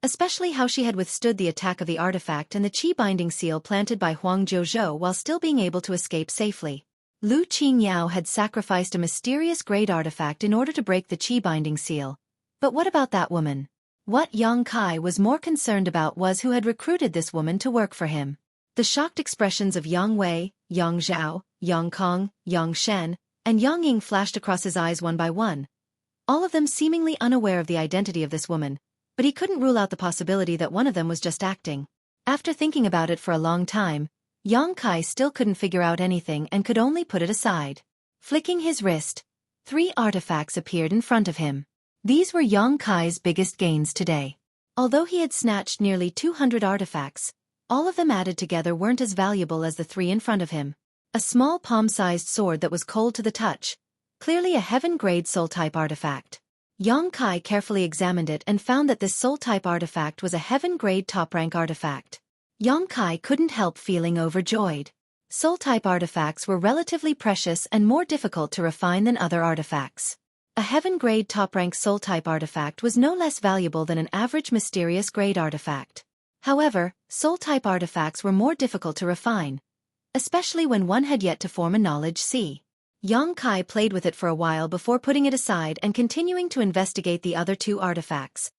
especially how she had withstood the attack of the artifact and the qi binding seal planted by Huang Jiuzhou while still being able to escape safely. Lu Qingyao had sacrificed a mysterious grade artifact in order to break the qi binding seal. But what about that woman? What Yang Kai was more concerned about was who had recruited this woman to work for him. The shocked expressions of Yang Wei, Yang Zhao, Yang Kong, Yang Shen, and Yang Ying flashed across his eyes one by one, all of them seemingly unaware of the identity of this woman, but he couldn't rule out the possibility that one of them was just acting. After thinking about it for a long time, Yang Kai still couldn't figure out anything and could only put it aside. Flicking his wrist, 3 artifacts appeared in front of him. These were Yang Kai's biggest gains today. Although he had snatched nearly 200 artifacts, all of them added together weren't as valuable as the 3 in front of him. A small palm-sized sword that was cold to the touch, clearly a heaven-grade soul-type artifact. Yang Kai carefully examined it and found that this soul-type artifact was a heaven-grade top-rank artifact. Yang Kai couldn't help feeling overjoyed. Soul-type artifacts were relatively precious and more difficult to refine than other artifacts. A heaven-grade top-rank soul-type artifact was no less valuable than an average mysterious grade artifact. However, soul-type artifacts were more difficult to refine, especially when one had yet to form a knowledge sea. Yang Kai played with it for a while before putting it aside and continuing to investigate the other 2 artifacts.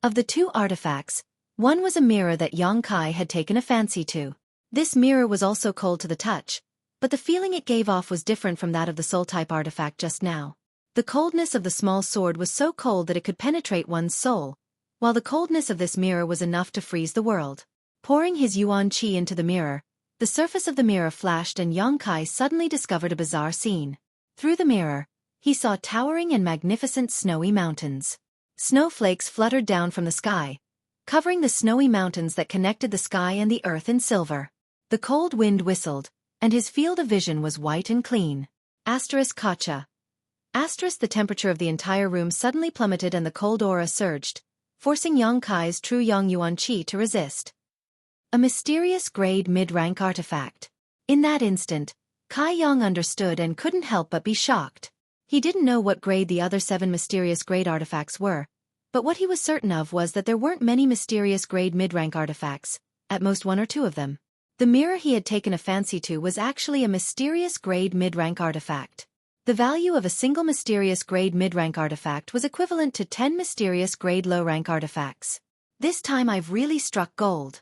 Of the 2 artifacts, one was a mirror that Yang Kai had taken a fancy to. This mirror was also cold to the touch, but the feeling it gave off was different from that of the soul-type artifact just now. The coldness of the small sword was so cold that it could penetrate one's soul, while the coldness of this mirror was enough to freeze the world. Pouring his yuan qi into the mirror, the surface of the mirror flashed and Yang Kai suddenly discovered a bizarre scene. Through the mirror, he saw towering and magnificent snowy mountains. Snowflakes fluttered down from the sky, covering the snowy mountains that connected the sky and the earth in silver. The cold wind whistled, and his field of vision was white and clean. Kacha. The temperature of the entire room suddenly plummeted and the cold aura surged, forcing Yang Kai's true Yang Yuan Qi to resist. A mysterious grade mid-rank artifact. In that instant, Kai Yang understood and couldn't help but be shocked. He didn't know what grade the other 7 mysterious grade artifacts were, but what he was certain of was that there weren't many mysterious grade mid-rank artifacts, at most 1 or 2 of them. The mirror he had taken a fancy to was actually a mysterious grade mid-rank artifact. The value of a single mysterious grade mid-rank artifact was equivalent to 10 mysterious grade low-rank artifacts. This time I've really struck gold.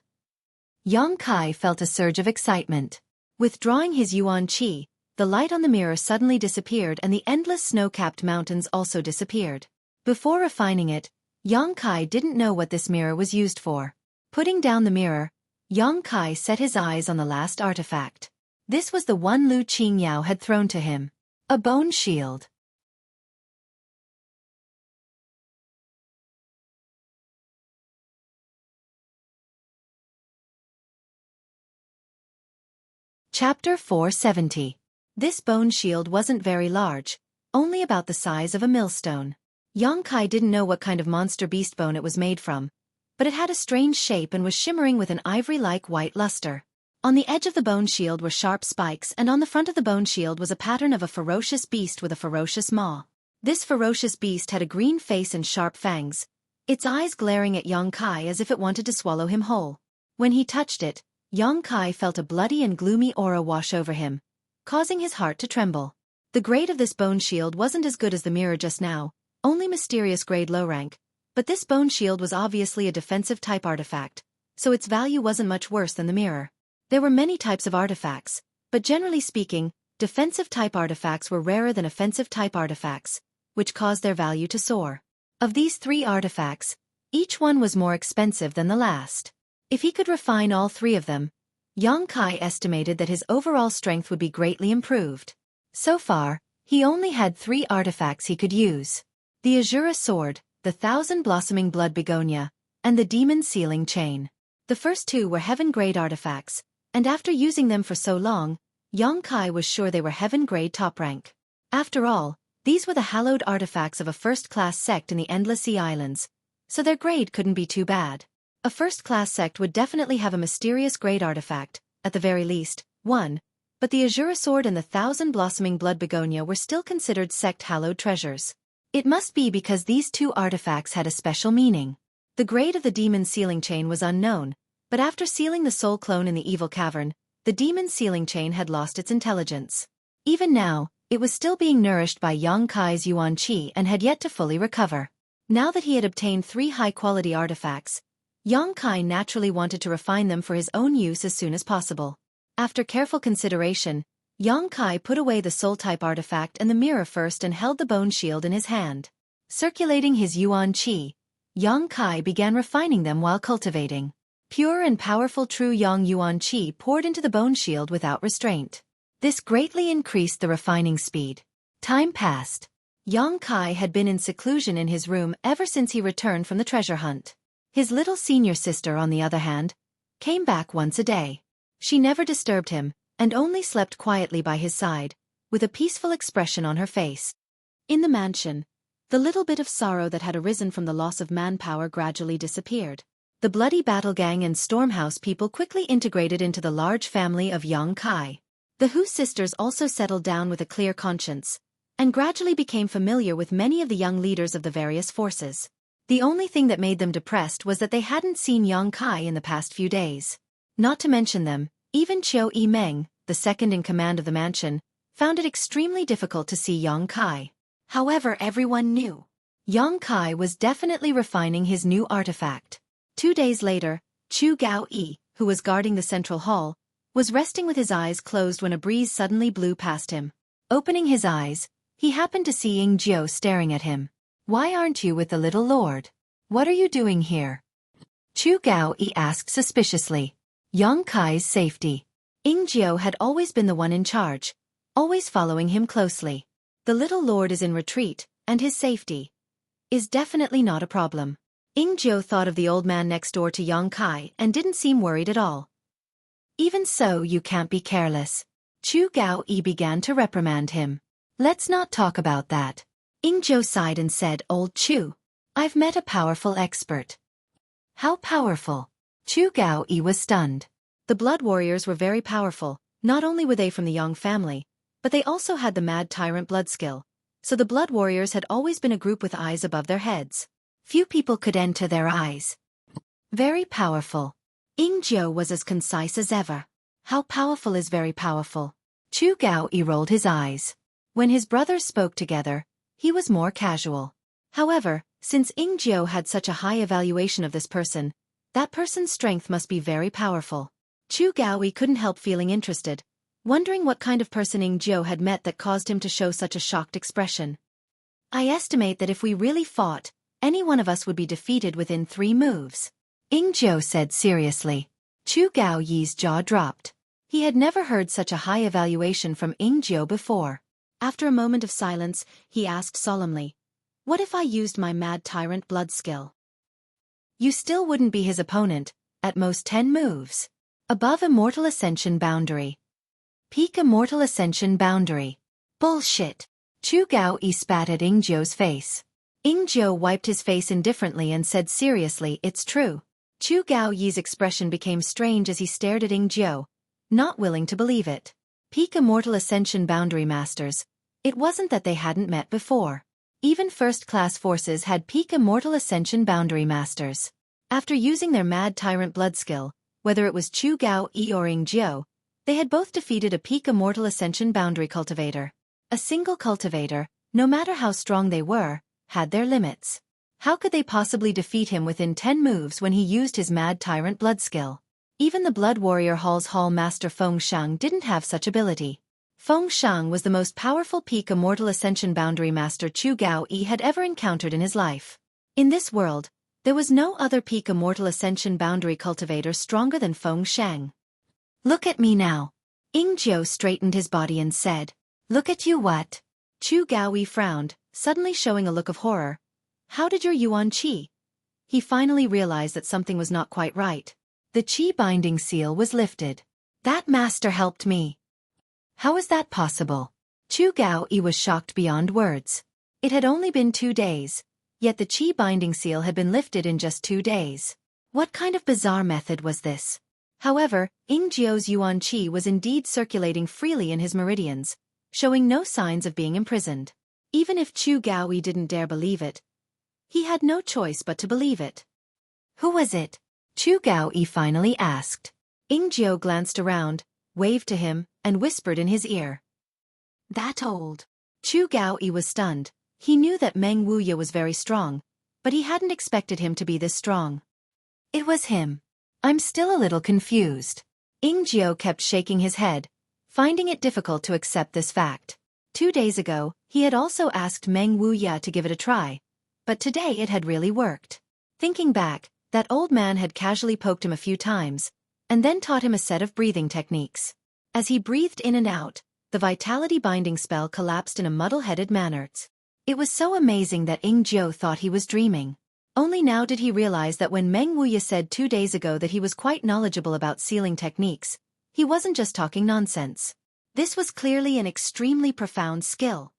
Yang Kai felt a surge of excitement. Withdrawing his yuan qi, the light on the mirror suddenly disappeared and the endless snow-capped mountains also disappeared. Before refining it, Yang Kai didn't know what this mirror was used for. Putting down the mirror, Yang Kai set his eyes on the last artifact. This was the one Lu Qingyao had thrown to him. A bone shield. Chapter 470. This bone shield wasn't very large, only about the size of a millstone. Yang Kai didn't know what kind of monster beast bone it was made from, but it had a strange shape and was shimmering with an ivory-like white luster. On the edge of the bone shield were sharp spikes, and on the front of the bone shield was a pattern of a ferocious beast with a ferocious maw. This ferocious beast had a green face and sharp fangs, its eyes glaring at Yang Kai as if it wanted to swallow him whole. When he touched it, Yang Kai felt a bloody and gloomy aura wash over him, causing his heart to tremble. The grade of this bone shield wasn't as good as the mirror just now, only mysterious grade low rank, but this bone shield was obviously a defensive type artifact, so its value wasn't much worse than the mirror. There were many types of artifacts, but generally speaking, defensive type artifacts were rarer than offensive type artifacts, which caused their value to soar. Of these 3 artifacts, each one was more expensive than the last. If he could refine all 3 of them, Yang Kai estimated that his overall strength would be greatly improved. So far, he only had 3 artifacts he could use: the Azura Sword, the Thousand-Blossoming Blood Begonia, and the Demon Sealing Chain. The first 2 were heaven-grade artifacts, and after using them for so long, Yang Kai was sure they were heaven-grade top rank. After all, these were the hallowed artifacts of a first-class sect in the Endless Sea Islands, so their grade couldn't be too bad. A first-class sect would definitely have a mysterious grade artifact, at the very least, one, but the Azura Sword and the Thousand-Blossoming Blood Begonia were still considered sect-hallowed treasures. It must be because these 2 artifacts had a special meaning. The grade of the Demon Sealing Chain was unknown, but after sealing the soul clone in the evil cavern, the Demon Sealing Chain had lost its intelligence. Even now, it was still being nourished by Yang Kai's Yuan Qi and had yet to fully recover. Now that he had obtained 3 high-quality artifacts, Yang Kai naturally wanted to refine them for his own use as soon as possible. After careful consideration, Yang Kai put away the soul-type artifact and the mirror first and held the bone shield in his hand. Circulating his Yuan Qi, Yang Kai began refining them while cultivating. Pure and powerful true Yang Yuan Qi poured into the bone shield without restraint. This greatly increased the refining speed. Time passed. Yang Kai had been in seclusion in his room ever since he returned from the treasure hunt. His little senior sister, on the other hand, came back once a day. She never disturbed him, and only slept quietly by his side, with a peaceful expression on her face. In the mansion, the little bit of sorrow that had arisen from the loss of manpower gradually disappeared. The bloody battle gang and Stormhouse people quickly integrated into the large family of Yang Kai. The Hu sisters also settled down with a clear conscience, and gradually became familiar with many of the young leaders of the various forces. The only thing that made them depressed was that they hadn't seen Yang Kai in the past few days. Not to mention them, even Xueqi Meng, the second in command of the mansion, found it extremely difficult to see Yang Kai. However, everyone knew Yang Kai was definitely refining his new artifact. 2 days later, Chu Gao-yi, who was guarding the central hall, was resting with his eyes closed when a breeze suddenly blew past him. Opening his eyes, he happened to see Ying Jiu staring at him. "Why aren't you with the little lord? What are you doing here?" Chu Gao-yi asked suspiciously. Yang Kai's safety. Ying Jiu had always been the one in charge, always following him closely. The little lord is in retreat, and his safety is definitely not a problem. Ying Jiu thought of the old man next door to Yang Kai and didn't seem worried at all. "Even so, you can't be careless." Chu Gao-yi began to reprimand him. "Let's not talk about that." Ying Jiu sighed and said, "Old Chu, I've met a powerful expert." "How powerful?" Chu Gao-yi was stunned. The blood warriors were very powerful. Not only were they from the Yang family, but they also had the mad tyrant blood skill. So the blood warriors had always been a group with eyes above their heads. Few people could enter their eyes. Very powerful. Ying Jiu was as concise as ever. How powerful is very powerful? Chu Gao-yi rolled his eyes. When his brothers spoke together, he was more casual. However, since Ying Jiu had such a high evaluation of this person, that person's strength must be very powerful. Chu Gao-yi couldn't help feeling interested, wondering what kind of person Ying Jiu had met that caused him to show such a shocked expression. I estimate that if we really fought, any one of us would be defeated within 3 moves. Ingzhou said seriously. Chu Gaoyi's jaw dropped. He had never heard such a high evaluation from Ingzhou before. After a moment of silence, he asked solemnly, "What if I used my mad tyrant blood skill?" "You still wouldn't be his opponent, at most 10 moves. Above Immortal Ascension boundary. Peak Immortal Ascension boundary." "Bullshit." Chu Gaoyi spat at Ingzhou's face. Ingzhou wiped his face indifferently and said seriously, "It's true." Chu Gaoyi's expression became strange as he stared at Ingzhou, not willing to believe it. Peak Immortal Ascension boundary masters. It wasn't that they hadn't met before. Even first-class forces had peak Immortal Ascension boundary masters. After using their mad tyrant blood skill, whether it was Chu Gaoyi or Ingzhou, they had both defeated a peak Immortal Ascension boundary cultivator. A single cultivator, no matter how strong they were, had their limits. How could they possibly defeat him within 10 moves when he used his mad tyrant blood skill? Even the Blood Warrior Hall's Hall Master Feng Shang didn't have such ability. Feng Shang was the most powerful peak Immortal Ascension boundary master Chu Gaoyi had ever encountered in his life. In this world, there was no other peak Immortal Ascension boundary cultivator stronger than Feng Shang. "Look at me now." Ingzhou straightened his body and said, "Look at you what?" Chu Gaoyi frowned, suddenly showing a look of horror. "How did your Yuan Qi?" He finally realized that something was not quite right. The Qi binding seal was lifted. "That master helped me." "How is that possible?" Chu Gaoyi was shocked beyond words. It had only been 2 days, yet the Qi binding seal had been lifted in just 2 days. What kind of bizarre method was this? However, Ingzhou's Yuan Qi was indeed circulating freely in his meridians, showing no signs of being imprisoned. Even if Chu Gaoyi didn't dare believe it, he had no choice but to believe it. "Who was it?" Chu Gaoyi finally asked. Ingzhou glanced around, waved to him, and whispered in his ear. "That old." Chu Gaoyi was stunned. He knew that Meng Wuya was very strong, but he hadn't expected him to be this strong. "It was him." "I'm still a little confused." Ingzhou kept shaking his head, finding it difficult to accept this fact. 2 days ago, he had also asked Meng Wuya to give it a try, but today it had really worked. Thinking back, that old man had casually poked him a few times, and then taught him a set of breathing techniques. As he breathed in and out, the vitality binding spell collapsed in a muddle-headed manner. It was so amazing that Ingzhou thought he was dreaming. Only now did he realize that when Meng Wuya said 2 days ago that he was quite knowledgeable about sealing techniques, he wasn't just talking nonsense. This was clearly an extremely profound skill.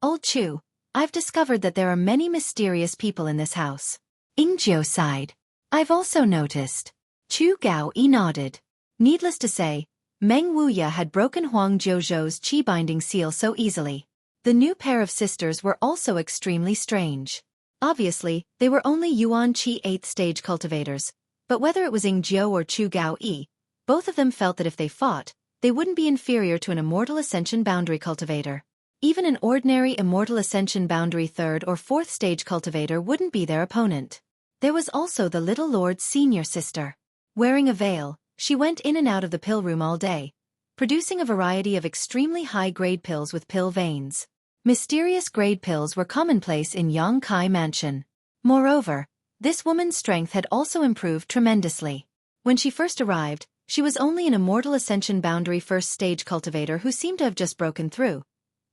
"Old Chu, I've discovered that there are many mysterious people in this house." Ingzhou sighed. "I've also noticed." Chu Gaoyi nodded. Needless to say, Meng Wuya had broken Huang Jiuzhou's Qi binding seal so easily. The new pair of sisters were also extremely strange. Obviously, they were only Yuan Qi 8th stage cultivators, but whether it was Ingzhou or Chu Gaoyi, both of them felt that if they fought, they wouldn't be inferior to an Immortal Ascension boundary cultivator. Even an ordinary Immortal Ascension boundary 3rd or 4th stage cultivator wouldn't be their opponent. There was also the little lord's senior sister. Wearing a veil, she went in and out of the pill room all day, producing a variety of extremely high-grade pills with pill veins. Mysterious grade pills were commonplace in Yangkai Mansion. Moreover, this woman's strength had also improved tremendously. When she first arrived, she was only an Immortal Ascension boundary 1st stage cultivator who seemed to have just broken through.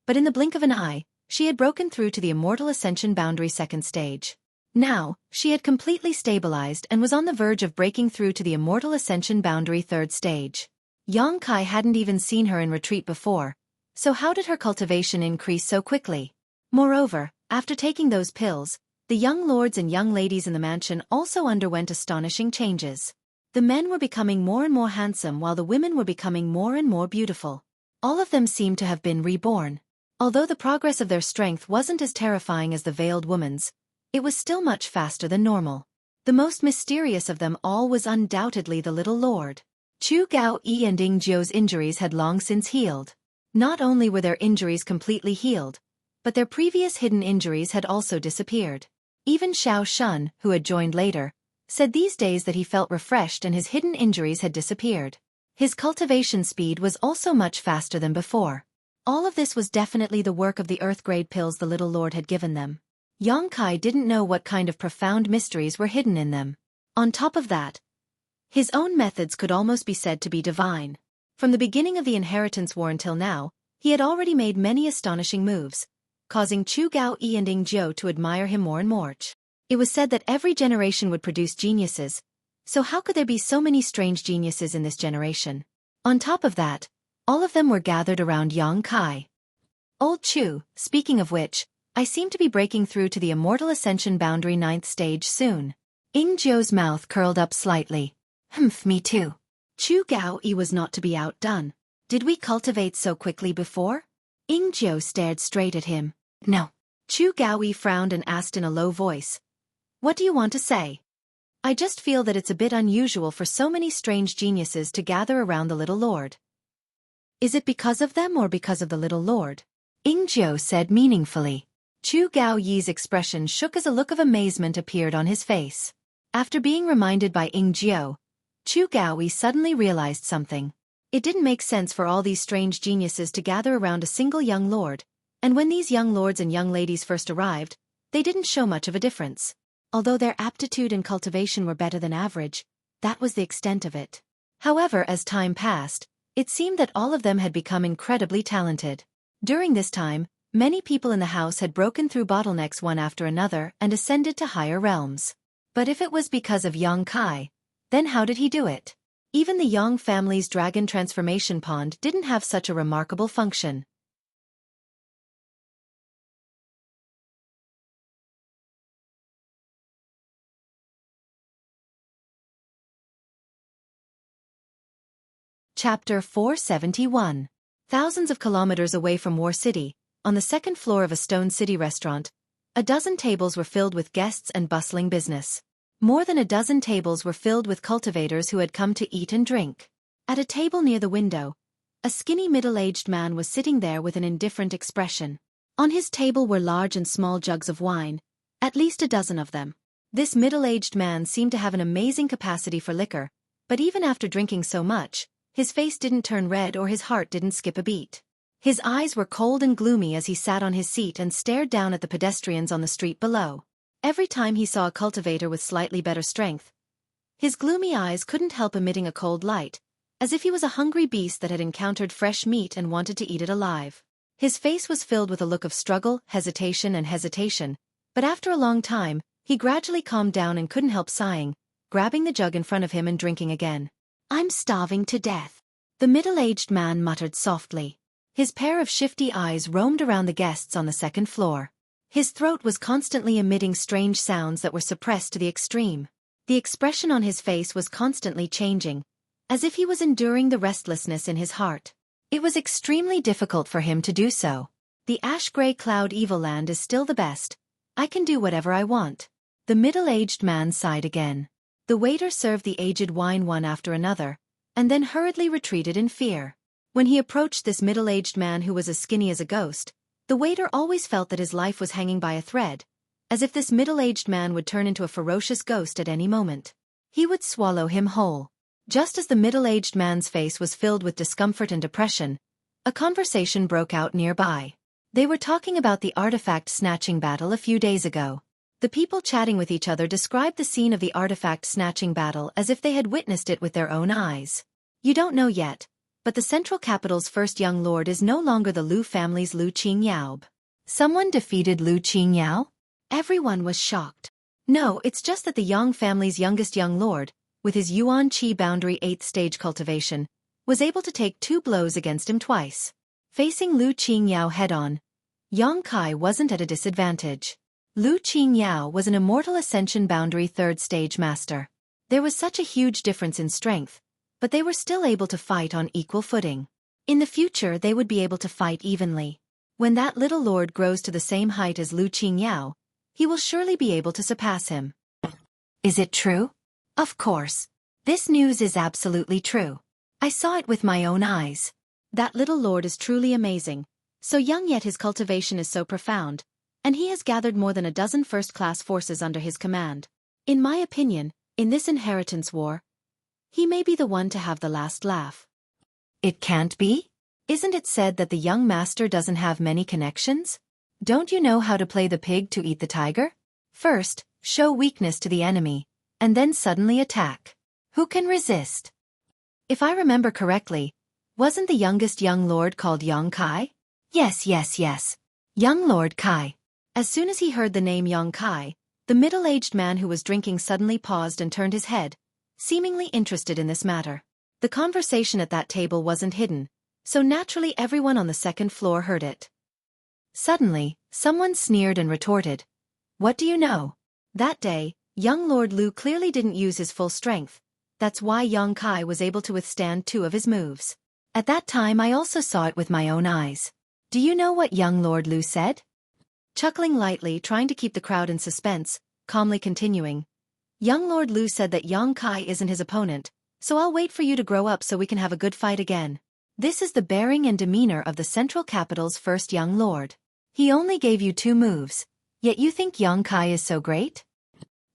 But in the blink of an eye, she had broken through to the Immortal Ascension boundary 2nd stage. Now, she had completely stabilized and was on the verge of breaking through to the Immortal Ascension boundary 3rd stage. Yangkai hadn't even seen her in retreat before, so how did her cultivation increase so quickly? Moreover, after taking those pills, the young lords and young ladies in the mansion also underwent astonishing changes. The men were becoming more and more handsome while the women were becoming more and more beautiful. All of them seemed to have been reborn. Although the progress of their strength wasn't as terrifying as the veiled woman's, it was still much faster than normal. The most mysterious of them all was undoubtedly the little lord. Chu Gaoyi and Ingzhou's injuries had long since healed. Not only were their injuries completely healed, but their previous hidden injuries had also disappeared. Even Xiao Shun, who had joined later, said these days that he felt refreshed and his hidden injuries had disappeared. His cultivation speed was also much faster than before. All of this was definitely the work of the Earth-grade pills the little lord had given them. Yongkai didn't know what kind of profound mysteries were hidden in them. On top of that, his own methods could almost be said to be divine. From the beginning of the inheritance war until now, he had already made many astonishing moves, causing Xueqi and Yingjiu to admire him more and more. It was said that every generation would produce geniuses, so how could there be so many strange geniuses in this generation? On top of that, all of them were gathered around Yongkai. Old Chu, speaking of which, I seem to be breaking through to the immortal ascension boundary 9th stage soon. Yingjiu's mouth curled up slightly. Me too. Xueqi was not to be outdone. Did we cultivate so quickly before? Yingjiu stared straight at him. No. Xueqi frowned and asked in a low voice. What do you want to say? I just feel that it's a bit unusual for so many strange geniuses to gather around the little lord. Is it because of them or because of the little lord? Yingjiu said meaningfully. Xueqi's expression shook as a look of amazement appeared on his face. After being reminded by Yingjiu, Xueqi suddenly realized something. It didn't make sense for all these strange geniuses to gather around a single young lord, and when these young lords and young ladies first arrived, they didn't show much of a difference. Although their aptitude and cultivation were better than average, that was the extent of it. However, as time passed, it seemed that all of them had become incredibly talented. During this time, many people in the house had broken through bottlenecks one after another and ascended to higher realms. But if it was because of Yongkai, then how did he do it? Even the Yang family's dragon transformation pond didn't have such a remarkable function. Chapter 471. Thousands of kilometers away from War City, on the second floor of a Stone City restaurant, a dozen tables were filled with guests and bustling business. More than a dozen tables were filled with cultivators who had come to eat and drink. At a table near the window, a skinny middle-aged man was sitting there with an indifferent expression. On his table were large and small jugs of wine, at least a dozen of them. This middle-aged man seemed to have an amazing capacity for liquor, but even after drinking so much, his face didn't turn red or his heart didn't skip a beat. His eyes were cold and gloomy as he sat on his seat and stared down at the pedestrians on the street below. Every time he saw a cultivator with slightly better strength, his gloomy eyes couldn't help emitting a cold light, as if he was a hungry beast that had encountered fresh meat and wanted to eat it alive. His face was filled with a look of struggle, hesitation, but after a long time, he gradually calmed down and couldn't help sighing, grabbing the jug in front of him and drinking again. I'm starving to death, the middle-aged man muttered softly. His pair of shifty eyes roamed around the guests on the second floor. His throat was constantly emitting strange sounds that were suppressed to the extreme. The expression on his face was constantly changing, as if he was enduring the restlessness in his heart. It was extremely difficult for him to do so. The ash-gray cloud evil land is still the best. I can do whatever I want. The middle-aged man sighed again. The waiter served the aged wine one after another, and then hurriedly retreated in fear. When he approached this middle-aged man who was as skinny as a ghost, the waiter always felt that his life was hanging by a thread, as if this middle-aged man would turn into a ferocious ghost at any moment. He would swallow him whole. Just as the middle-aged man's face was filled with discomfort and depression, a conversation broke out nearby. They were talking about the artifact snatching battle a few days ago. The people chatting with each other described the scene of the artifact snatching battle as if they had witnessed it with their own eyes. You don't know yet, but the Central Capital's first young lord is no longer the Lu family's Lu Qingyaob. Someone defeated Lu Qingyao? Everyone was shocked. No, it's just that the Yang family's youngest young lord, with his Yuan Qi boundary 8th stage cultivation, was able to take 2 blows against him twice. Facing Lu Qingyao head-on, Yongkai wasn't at a disadvantage. Lu Qingyao was an immortal ascension boundary 3rd stage master. There was such a huge difference in strength, but they were still able to fight on equal footing. In the future they would be able to fight evenly. When that little lord grows to the same height as Lu Qingyao, he will surely be able to surpass him. Is it true? Of course. This news is absolutely true. I saw it with my own eyes. That little lord is truly amazing. So young yet his cultivation is so profound, and he has gathered more than a dozen first-class forces under his command. In my opinion, in this inheritance war, he may be the one to have the last laugh. It can't be? Isn't it said that the young master doesn't have many connections? Don't you know how to play the pig to eat the tiger? First, show weakness to the enemy, and then suddenly attack. Who can resist? If I remember correctly, wasn't the youngest young lord called Yong Kai? Yes. Young Lord Kai. As soon as he heard the name Yong Kai, the middle-aged man who was drinking suddenly paused and turned his head, seemingly interested in this matter. The conversation at that table wasn't hidden, so naturally everyone on the second floor heard it. Suddenly, someone sneered and retorted, "What do you know?" That day, young Lord Lu clearly didn't use his full strength. That's why Yong Kai was able to withstand 2 of his moves. At that time I also saw it with my own eyes. Do you know what young Lord Lu said? Chuckling lightly, trying to keep the crowd in suspense, calmly continuing. Young Lord Lu said that Yong Kai isn't his opponent, so I'll wait for you to grow up so we can have a good fight again. This is the bearing and demeanor of the Central Capital's first young lord. He only gave you 2 moves, yet you think Yong Kai is so great?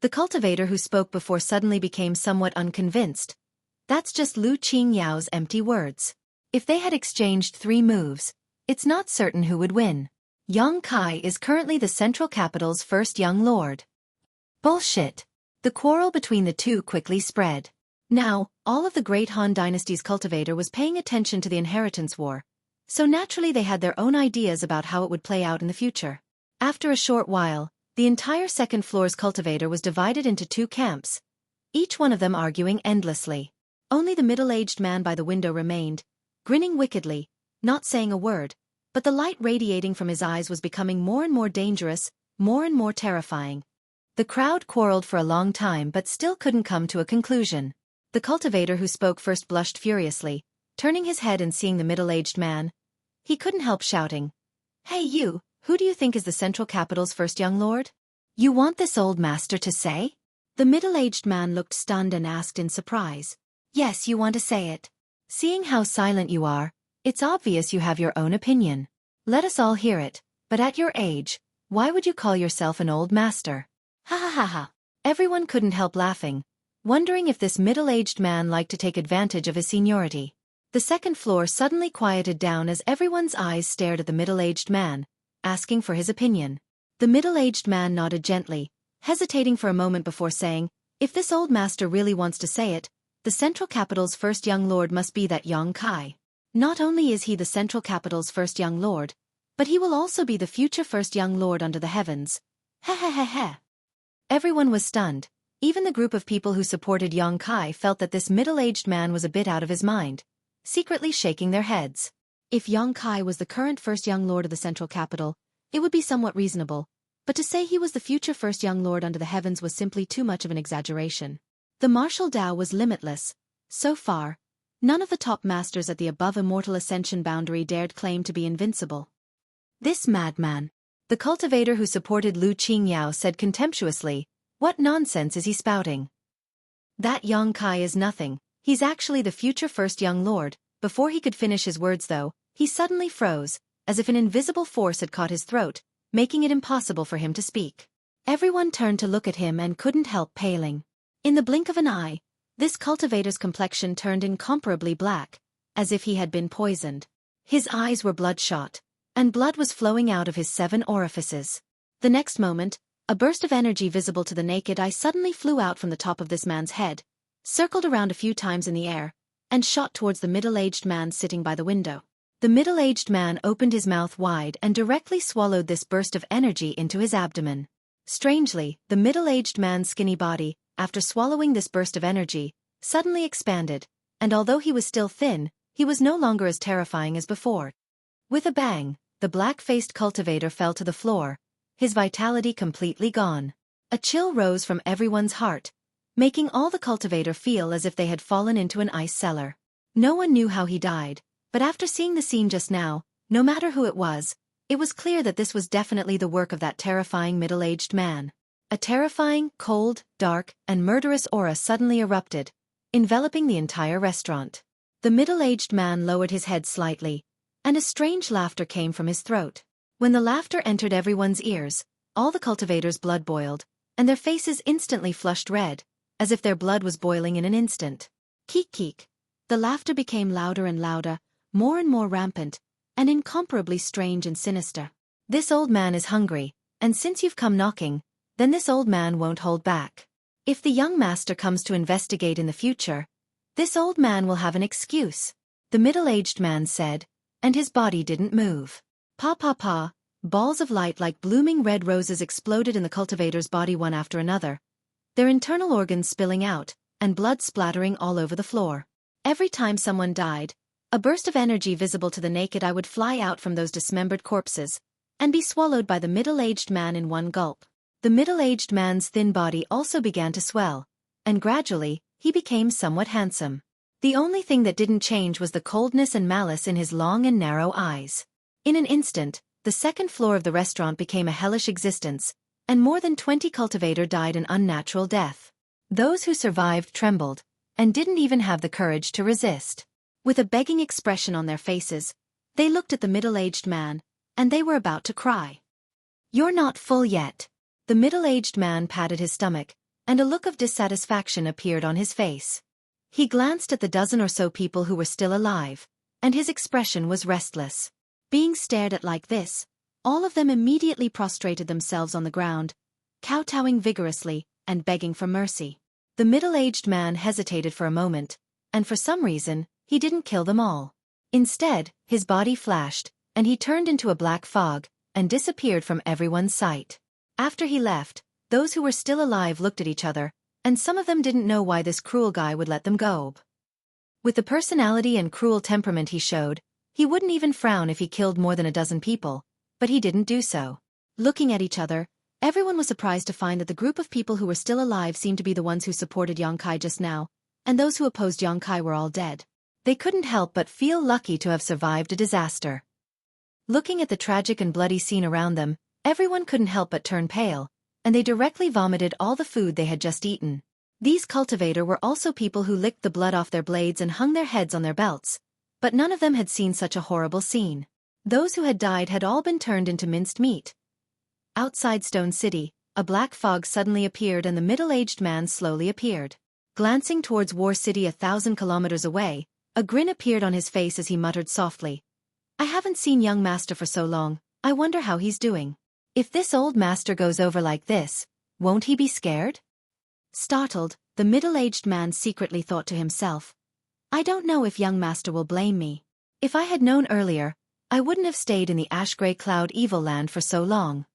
The cultivator who spoke before suddenly became somewhat unconvinced. That's just Lu Qingyao's empty words. If they had exchanged 3 moves, it's not certain who would win. Yong Kai is currently the Central Capital's first young lord. Bullshit. The quarrel between the two quickly spread. Now, all of the great Han Dynasty's cultivator was paying attention to the inheritance war, so naturally they had their own ideas about how it would play out in the future. After a short while, the entire second floor's cultivator was divided into 2 camps, each one of them arguing endlessly. Only the middle-aged man by the window remained, grinning wickedly, not saying a word, but the light radiating from his eyes was becoming more and more dangerous, more and more terrifying. The crowd quarreled for a long time but still couldn't come to a conclusion. The cultivator who spoke first blushed furiously, turning his head and seeing the middle-aged man. He couldn't help shouting, "Hey you, who do you think is the Central Capital's first young lord? You want this old master to say?" The middle-aged man looked stunned and asked in surprise, "Yes, you want to say it. Seeing how silent you are, it's obvious you have your own opinion. Let us all hear it, but at your age, why would you call yourself an old master?" Ha ha ha ha. Everyone couldn't help laughing, wondering if this middle-aged man liked to take advantage of his seniority. The second floor suddenly quieted down as everyone's eyes stared at the middle-aged man, asking for his opinion. The middle-aged man nodded gently, hesitating for a moment before saying, "If this old master really wants to say it, the Central Capital's first young lord must be that Yong Kai. Not only is he the Central Capital's first young lord, but he will also be the future first young lord under the heavens." Heh heh heh heh. Everyone was stunned. Even the group of people who supported Yong Kai felt that this middle-aged man was a bit out of his mind, secretly shaking their heads. If Yong Kai was the current first young lord of the Central Capital, it would be somewhat reasonable, but to say he was the future first young lord under the heavens was simply too much of an exaggeration. The martial Tao was limitless. So far, none of the top masters at the above immortal ascension boundary dared claim to be invincible. This madman. The cultivator who supported Lu Qingyao said contemptuously, "What nonsense is he spouting? That Yong Kai is nothing, he's actually the future first young lord." Before he could finish his words though, he suddenly froze, as if an invisible force had caught his throat, making it impossible for him to speak. Everyone turned to look at him and couldn't help paling. In the blink of an eye, this cultivator's complexion turned incomparably black, as if he had been poisoned. His eyes were bloodshot, and blood was flowing out of his 7 orifices. The next moment, a burst of energy visible to the naked eye suddenly flew out from the top of this man's head, circled around a few times in the air, and shot towards the middle-aged man sitting by the window. The middle-aged man opened his mouth wide and directly swallowed this burst of energy into his abdomen. Strangely, the middle-aged man's skinny body, after swallowing this burst of energy, suddenly expanded, and although he was still thin, he was no longer as terrifying as before. With a bang, the black-faced cultivator fell to the floor, his vitality completely gone. A chill rose from everyone's heart, making all the cultivator feel as if they had fallen into an ice cellar. No one knew how he died, but after seeing the scene just now, no matter who it was clear that this was definitely the work of that terrifying middle-aged man. A terrifying, cold, dark, and murderous aura suddenly erupted, enveloping the entire restaurant. The middle-aged man lowered his head slightly, and a strange laughter came from his throat. When the laughter entered everyone's ears, all the cultivators' blood boiled, and their faces instantly flushed red, as if their blood was boiling in an instant. Keek keek. The laughter became louder and louder, more and more rampant, and incomparably strange and sinister. This old man is hungry, and since you've come knocking, then this old man won't hold back. If the young master comes to investigate in the future, this old man will have an excuse, the middle-aged man said, and his body didn't move. Pa pa pa, balls of light like blooming red roses exploded in the cultivator's body one after another, their internal organs spilling out, and blood splattering all over the floor. Every time someone died, a burst of energy visible to the naked eye would fly out from those dismembered corpses, and be swallowed by the middle-aged man in one gulp. The middle-aged man's thin body also began to swell, and gradually, he became somewhat handsome. The only thing that didn't change was the coldness and malice in his long and narrow eyes. In an instant, the second floor of the restaurant became a hellish existence, and more than 20 cultivators died an unnatural death. Those who survived trembled, and didn't even have the courage to resist. With a begging expression on their faces, they looked at the middle-aged man, and they were about to cry. "You're not full yet." The middle-aged man patted his stomach, and a look of dissatisfaction appeared on his face. He glanced at the dozen or so people who were still alive, and his expression was restless. Being stared at like this, all of them immediately prostrated themselves on the ground, kowtowing vigorously and begging for mercy. The middle-aged man hesitated for a moment, and for some reason, he didn't kill them all. Instead, his body flashed, and he turned into a black fog, and disappeared from everyone's sight. After he left, those who were still alive looked at each other, and some of them didn't know why this cruel guy would let them go. With the personality and cruel temperament he showed, he wouldn't even frown if he killed more than a dozen people, but he didn't do so. Looking at each other, everyone was surprised to find that the group of people who were still alive seemed to be the ones who supported Xueqi just now, and those who opposed Xueqi were all dead. They couldn't help but feel lucky to have survived a disaster. Looking at the tragic and bloody scene around them, everyone couldn't help but turn pale, and they directly vomited all the food they had just eaten. These cultivators were also people who licked the blood off their blades and hung their heads on their belts, but none of them had seen such a horrible scene. Those who had died had all been turned into minced meat. Outside Stone City, a black fog suddenly appeared and the middle-aged man slowly appeared. Glancing towards War City 1,000 kilometers away, a grin appeared on his face as he muttered softly, "I haven't seen young master for so long, I wonder how he's doing. If this old master goes over like this, won't he be scared?" Startled, the middle-aged man secretly thought to himself, "I don't know if young master will blame me. If I had known earlier, I wouldn't have stayed in the ash-gray cloud evil land for so long."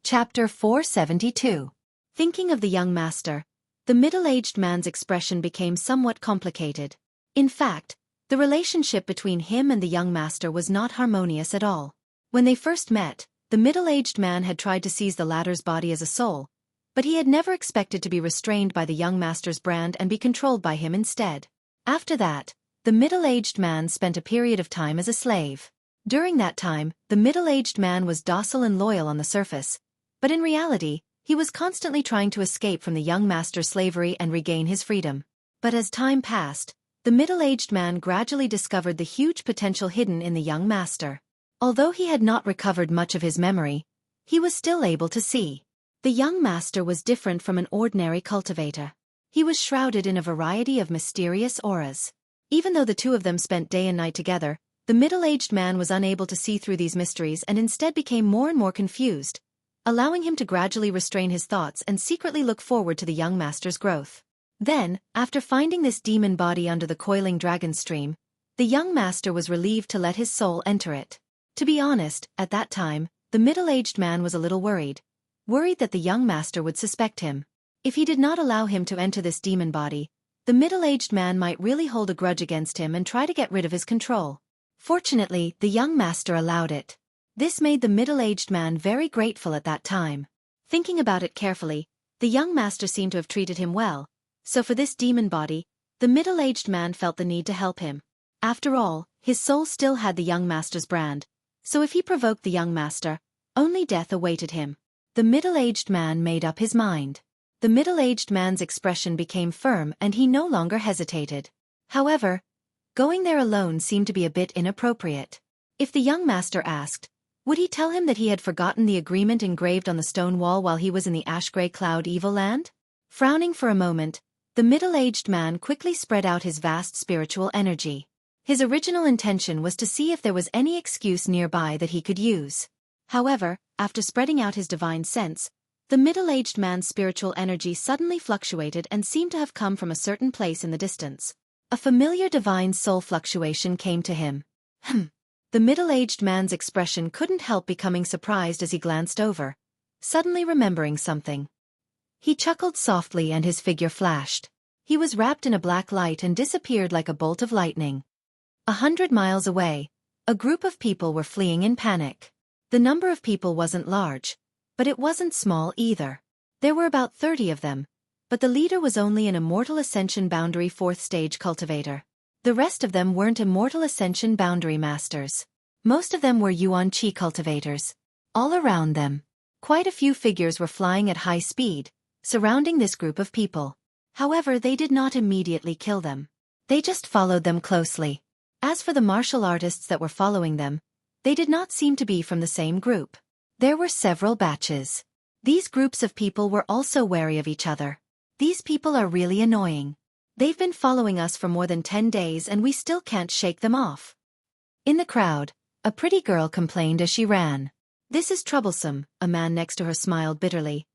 Chapter 472. Thinking of the young master, the middle-aged man's expression became somewhat complicated. In fact, the relationship between him and the young master was not harmonious at all. When they first met, the middle-aged man had tried to seize the latter's body as a soul, but he had never expected to be restrained by the young master's brand and be controlled by him instead. After that, the middle-aged man spent a period of time as a slave. During that time, the middle-aged man was docile and loyal on the surface, but in reality, he was constantly trying to escape from the young master's slavery and regain his freedom. But as time passed, the middle-aged man gradually discovered the huge potential hidden in the young master. Although he had not recovered much of his memory, he was still able to see. The young master was different from an ordinary cultivator. He was shrouded in a variety of mysterious auras. Even though the two of them spent day and night together, the middle-aged man was unable to see through these mysteries and instead became more and more confused, allowing him to gradually restrain his thoughts and secretly look forward to the young master's growth. Then, after finding this demon body under the coiling dragon stream, the young master was relieved to let his soul enter it. To be honest, at that time, the middle-aged man was a little worried that the young master would suspect him. If he did not allow him to enter this demon body, the middle-aged man might really hold a grudge against him and try to get rid of his control. Fortunately, the young master allowed it. This made the middle-aged man very grateful at that time. Thinking about it carefully, the young master seemed to have treated him well, so for this demon body, the middle-aged man felt the need to help him. After all, his soul still had the young master's brand, so if he provoked the young master, only death awaited him. The middle-aged man made up his mind. The middle-aged man's expression became firm and he no longer hesitated. However, going there alone seemed to be a bit inappropriate. If the young master asked, Would he tell him that he had forgotten the agreement engraved on the stone wall while he was in the ash-gray cloud evil land? Frowning for a moment, the middle-aged man quickly spread out his vast spiritual energy. His original intention was to see if there was any excuse nearby that he could use. However, after spreading out his divine sense, the middle-aged man's spiritual energy suddenly fluctuated and seemed to have come from a certain place in the distance. A familiar divine soul fluctuation came to him. The middle-aged man's expression couldn't help becoming surprised as he glanced over, suddenly remembering something. He chuckled softly and his figure flashed. He was wrapped in a black light and disappeared like a bolt of lightning. 100 miles away, a group of people were fleeing in panic. The number of people wasn't large, but it wasn't small either. There were about 30 of them, but the leader was only an Immortal Ascension Boundary 4th stage cultivator. The rest of them weren't Immortal Ascension Boundary Masters. Most of them were Yuan Qi cultivators. All around them, quite a few figures were flying at high speed, surrounding this group of people. However, they did not immediately kill them. They just followed them closely. As for the martial artists that were following them, they did not seem to be from the same group. There were several batches. These groups of people were also wary of each other. These people are really annoying. They've been following us for more than 10 days and we still can't shake them off. In the crowd, a pretty girl complained as she ran. This is troublesome, a man next to her smiled bitterly.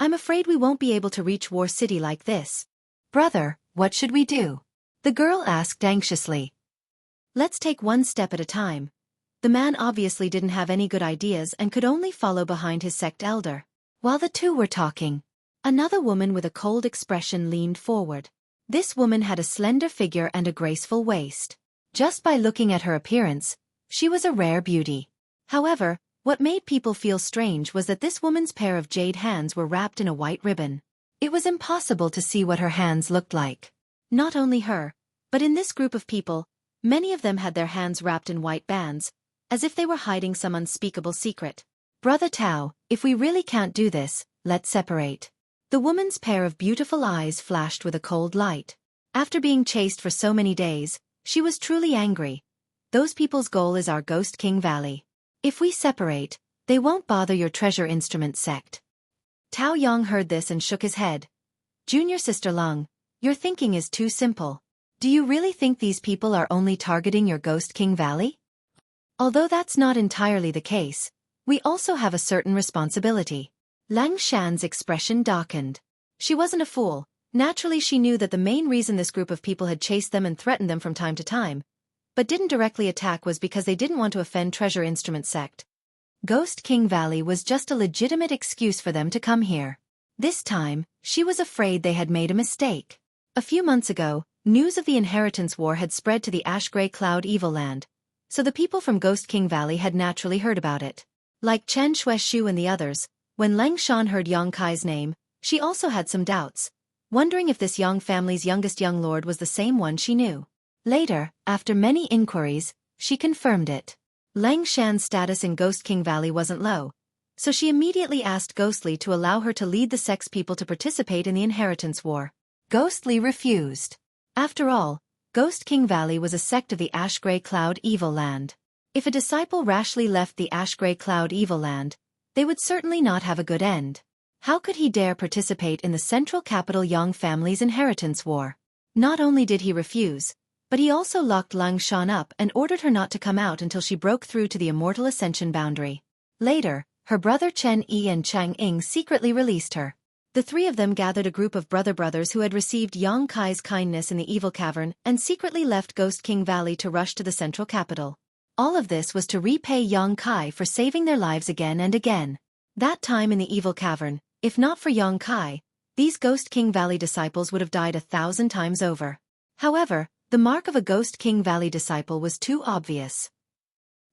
I'm afraid we won't be able to reach War City like this. Brother, what should we do? The girl asked anxiously. Let's take one step at a time. The man obviously didn't have any good ideas and could only follow behind his sect elder. While the two were talking, another woman with a cold expression leaned forward. This woman had a slender figure and a graceful waist. Just by looking at her appearance, she was a rare beauty. However, what made people feel strange was that this woman's pair of jade hands were wrapped in a white ribbon. It was impossible to see what her hands looked like. Not only her, but in this group of people, many of them had their hands wrapped in white bands, as if they were hiding some unspeakable secret. Brother Tao, if we really can't do this, let's separate. The woman's pair of beautiful eyes flashed with a cold light. After being chased for so many days, she was truly angry. Those people's goal is our Ghost King Valley. If we separate, they won't bother your treasure instrument sect. Tao Yong heard this and shook his head. Junior Sister Lung, your thinking is too simple. Do you really think these people are only targeting your Ghost King Valley? Although that's not entirely the case, we also have a certain responsibility. Lang Shan's expression darkened. She wasn't a fool. Naturally, she knew that the main reason this group of people had chased them and threatened them from time to time, but didn't directly attack, was because they didn't want to offend Treasure Instrument Sect. Ghost King Valley was just a legitimate excuse for them to come here. This time, she was afraid they had made a mistake. A few months ago, news of the Inheritance War had spread to the Ash-Gray Cloud Evil Land, so the people from Ghost King Valley had naturally heard about it. Like Chen Xueqi and the others, when Lang Shan heard Yang Kai's name, she also had some doubts, wondering if this Yang family's youngest young lord was the same one she knew. Later, after many inquiries, she confirmed it. Lang Shan's status in Ghost King Valley wasn't low, so she immediately asked Ghostly to allow her to lead the sex people to participate in the Inheritance War. Ghostly refused. After all, Ghost King Valley was a sect of the Ash-Gray Cloud Evil Land. If a disciple rashly left the Ash-Gray Cloud Evil Land, they would certainly not have a good end. How could he dare participate in the central capital Yang family's inheritance war? Not only did he refuse, but he also locked Lang Shan up and ordered her not to come out until she broke through to the Immortal Ascension boundary. Later, her brother Chen Yi and Chang Ying secretly released her. The three of them gathered a group of brothers who had received Yang Kai's kindness in the Evil Cavern and secretly left Ghost King Valley to rush to the central capital. All of this was to repay Yang Kai for saving their lives again and again. That time in the Evil Cavern, if not for Yang Kai, these Ghost King Valley disciples would have died 1,000 times over. However, the mark of a Ghost King Valley disciple was too obvious.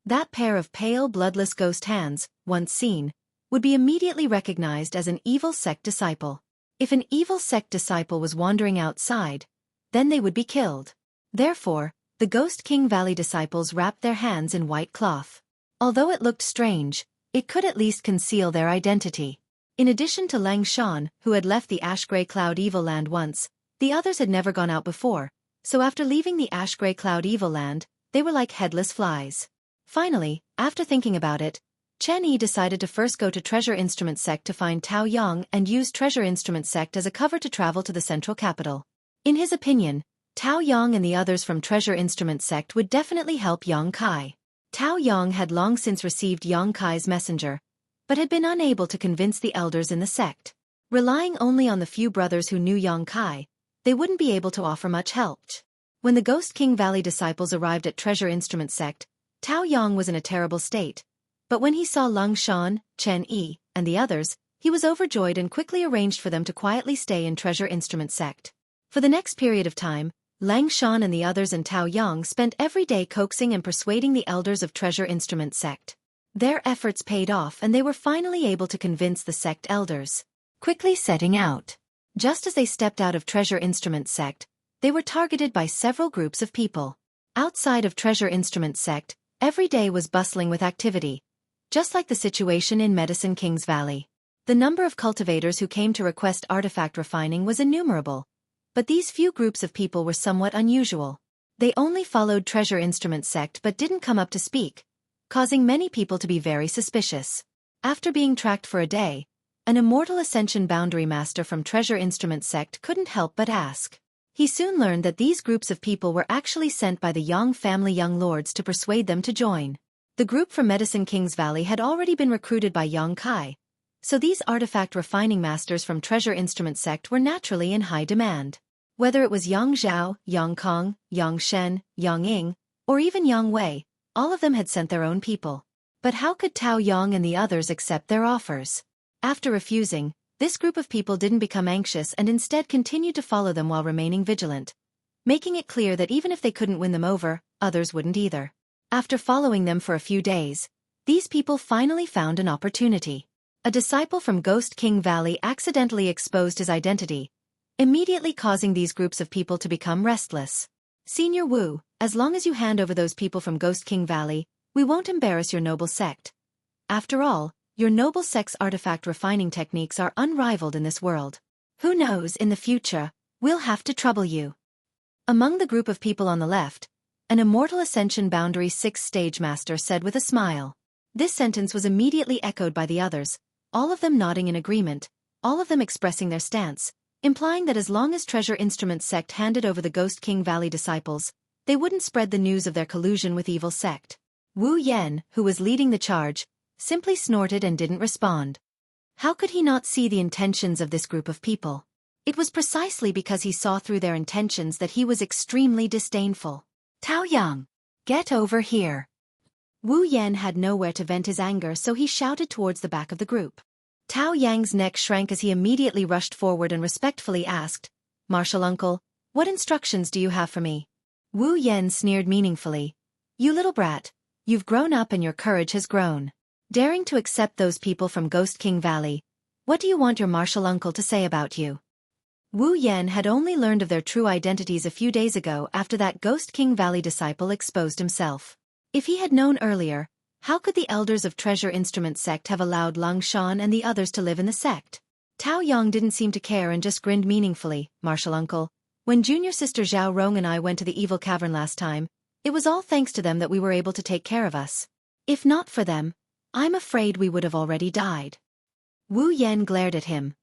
That pair of pale, bloodless ghost hands, once seen, would be immediately recognized as an evil sect disciple. If an evil sect disciple was wandering outside, then they would be killed. Therefore, the Ghost King Valley disciples wrapped their hands in white cloth. Although it looked strange, it could at least conceal their identity. In addition to Lang Shan, who had left the Ash-Gray Cloud Evil Land once, the others had never gone out before, so after leaving the Ash-Gray Cloud Evil Land, they were like headless flies. Finally, after thinking about it, Chen Yi decided to first go to Treasure Instrument Sect to find Tao Yang and use Treasure Instrument Sect as a cover to travel to the central capital. In his opinion, Tao Yang and the others from Treasure Instrument Sect would definitely help Yang Kai. Tao Yang had long since received Yang Kai's messenger, but had been unable to convince the elders in the sect. Relying only on the few brothers who knew Yang Kai, they wouldn't be able to offer much help. When the Ghost King Valley disciples arrived at Treasure Instrument Sect, Tao Yang was in a terrible state. But when he saw Lung Shan, Chen Yi, and the others, he was overjoyed and quickly arranged for them to quietly stay in Treasure Instrument Sect. For the next period of time, Lang Shan and the others and Tao Yang spent every day coaxing and persuading the elders of Treasure Instrument Sect. Their efforts paid off and they were finally able to convince the sect elders. Quickly setting out. Just as they stepped out of Treasure Instrument Sect, they were targeted by several groups of people. Outside of Treasure Instrument Sect, every day was bustling with activity. Just like the situation in Medicine King's Valley. The number of cultivators who came to request artifact refining was innumerable. But these few groups of people were somewhat unusual. They only followed Treasure Instrument Sect but didn't come up to speak, causing many people to be very suspicious. After being tracked for a day, an Immortal Ascension Boundary Master from Treasure Instrument Sect couldn't help but ask. He soon learned that these groups of people were actually sent by the Yang family young lords to persuade them to join. The group from Medicine King's Valley had already been recruited by Yang Kai, so these artifact refining masters from Treasure Instrument Sect were naturally in high demand. Whether it was Yang Zhao, Yang Kong, Yang Shen, Yang Ying, or even Yang Wei, all of them had sent their own people. But how could Tao Yang and the others accept their offers? After refusing, this group of people didn't become anxious and instead continued to follow them while remaining vigilant, making it clear that even if they couldn't win them over, others wouldn't either. After following them for a few days, these people finally found an opportunity. A disciple from Ghost King Valley accidentally exposed his identity, immediately causing these groups of people to become restless. Senior Wu, as long as you hand over those people from Ghost King Valley, we won't embarrass your noble sect. After all, your noble sect's artifact refining techniques are unrivaled in this world. Who knows, in the future, we'll have to trouble you. Among the group of people on the left, an Immortal Ascension Boundary 6 Stage Master said with a smile. This sentence was immediately echoed by the others, all of them nodding in agreement, all of them expressing their stance, implying that as long as Treasure Instrument Sect handed over the Ghost King Valley disciples, they wouldn't spread the news of their collusion with evil sect. Wu Yan, who was leading the charge, simply snorted and didn't respond. How could he not see the intentions of this group of people? It was precisely because he saw through their intentions that he was extremely disdainful. Tao Yang, get over here. Wu Yan had nowhere to vent his anger, so he shouted towards the back of the group. Tao Yang's neck shrank as he immediately rushed forward and respectfully asked, "Martial uncle, what instructions do you have for me?" Wu Yan sneered meaningfully. "You little brat, you've grown up and your courage has grown. Daring to accept those people from Ghost King Valley, what do you want your martial uncle to say about you?" Wu Yan had only learned of their true identities a few days ago after that Ghost King Valley disciple exposed himself. If he had known earlier, how could the elders of Treasure Instrument Sect have allowed Lung Shan and the others to live in the sect? Tao Yang didn't seem to care and just grinned meaningfully. "Martial uncle, when junior sister Zhao Rong and I went to the evil cavern last time, it was all thanks to them that we were able to take care of us. If not for them, I'm afraid we would have already died." Wu Yan glared at him.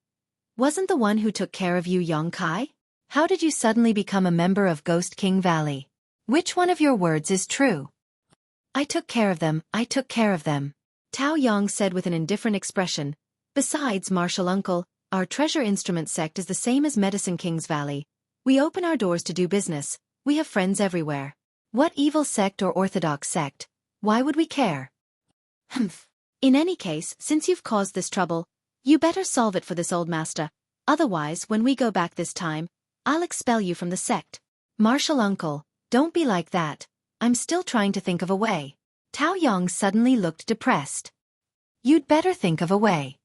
"Wasn't the one who took care of you Yang Kai? How did you suddenly become a member of Ghost King Valley? Which one of your words is true?" I took care of them, Tao Yang said with an indifferent expression. "Besides, martial uncle, our Treasure Instrument Sect is the same as Medicine King's Valley. We open our doors to do business, we have friends everywhere. What evil sect or orthodox sect? Why would we care?" "Humph. In any case, since you've caused this trouble, you better solve it for this old master. Otherwise, when we go back this time, I'll expel you from the sect." "Martial uncle, don't be like that. I'm still trying to think of a way." Tao Yang suddenly looked depressed. "You'd better think of a way."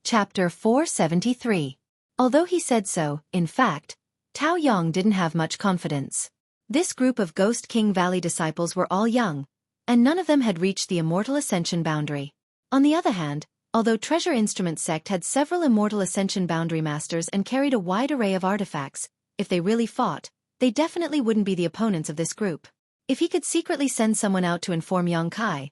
Chapter 473. Although he said so, in fact, Tao Yang didn't have much confidence. This group of Ghost King Valley disciples were all young, and none of them had reached the Immortal Ascension boundary. On the other hand, Although Treasure Instrument Sect had several immortal Ascension Boundary Masters and carried a wide array of artifacts, if they really fought, they definitely wouldn't be the opponents of this group. If he could secretly send someone out to inform Yang Kai,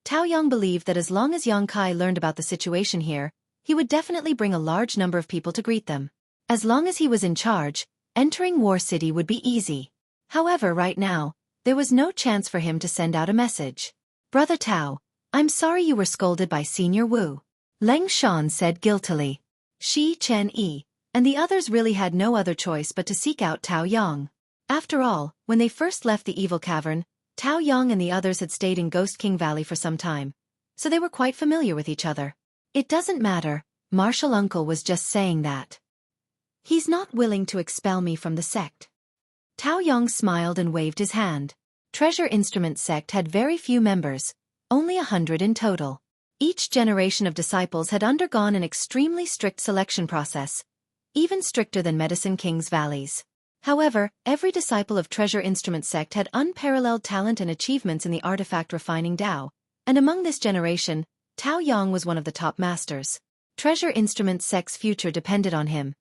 Tao Yang believed that as long as Yang Kai learned about the situation here, he would definitely bring a large number of people to greet them. As long as he was in charge, entering War City would be easy. However, right now, there was no chance for him to send out a message. Brother Tao, I'm sorry you were scolded by Senior Wu. Leng Shan said guiltily. Shi Chen Yi and the others really had no other choice but to seek out Tao Yang. After all, when they first left the evil cavern, Tao Yang and the others had stayed in Ghost King Valley for some time, so they were quite familiar with each other. It doesn't matter, Martial Uncle was just saying that. He's not willing to expel me from the sect. Tao Yang smiled and waved his hand. Treasure Instrument Sect had very few members, only 100 in total. Each generation of disciples had undergone an extremely strict selection process, even stricter than Medicine King's valleys. However, every disciple of Treasure Instrument Sect had unparalleled talent and achievements in the artifact refining Dao, and among this generation, Tao Yang was one of the top masters. Treasure Instrument Sect's future depended on him.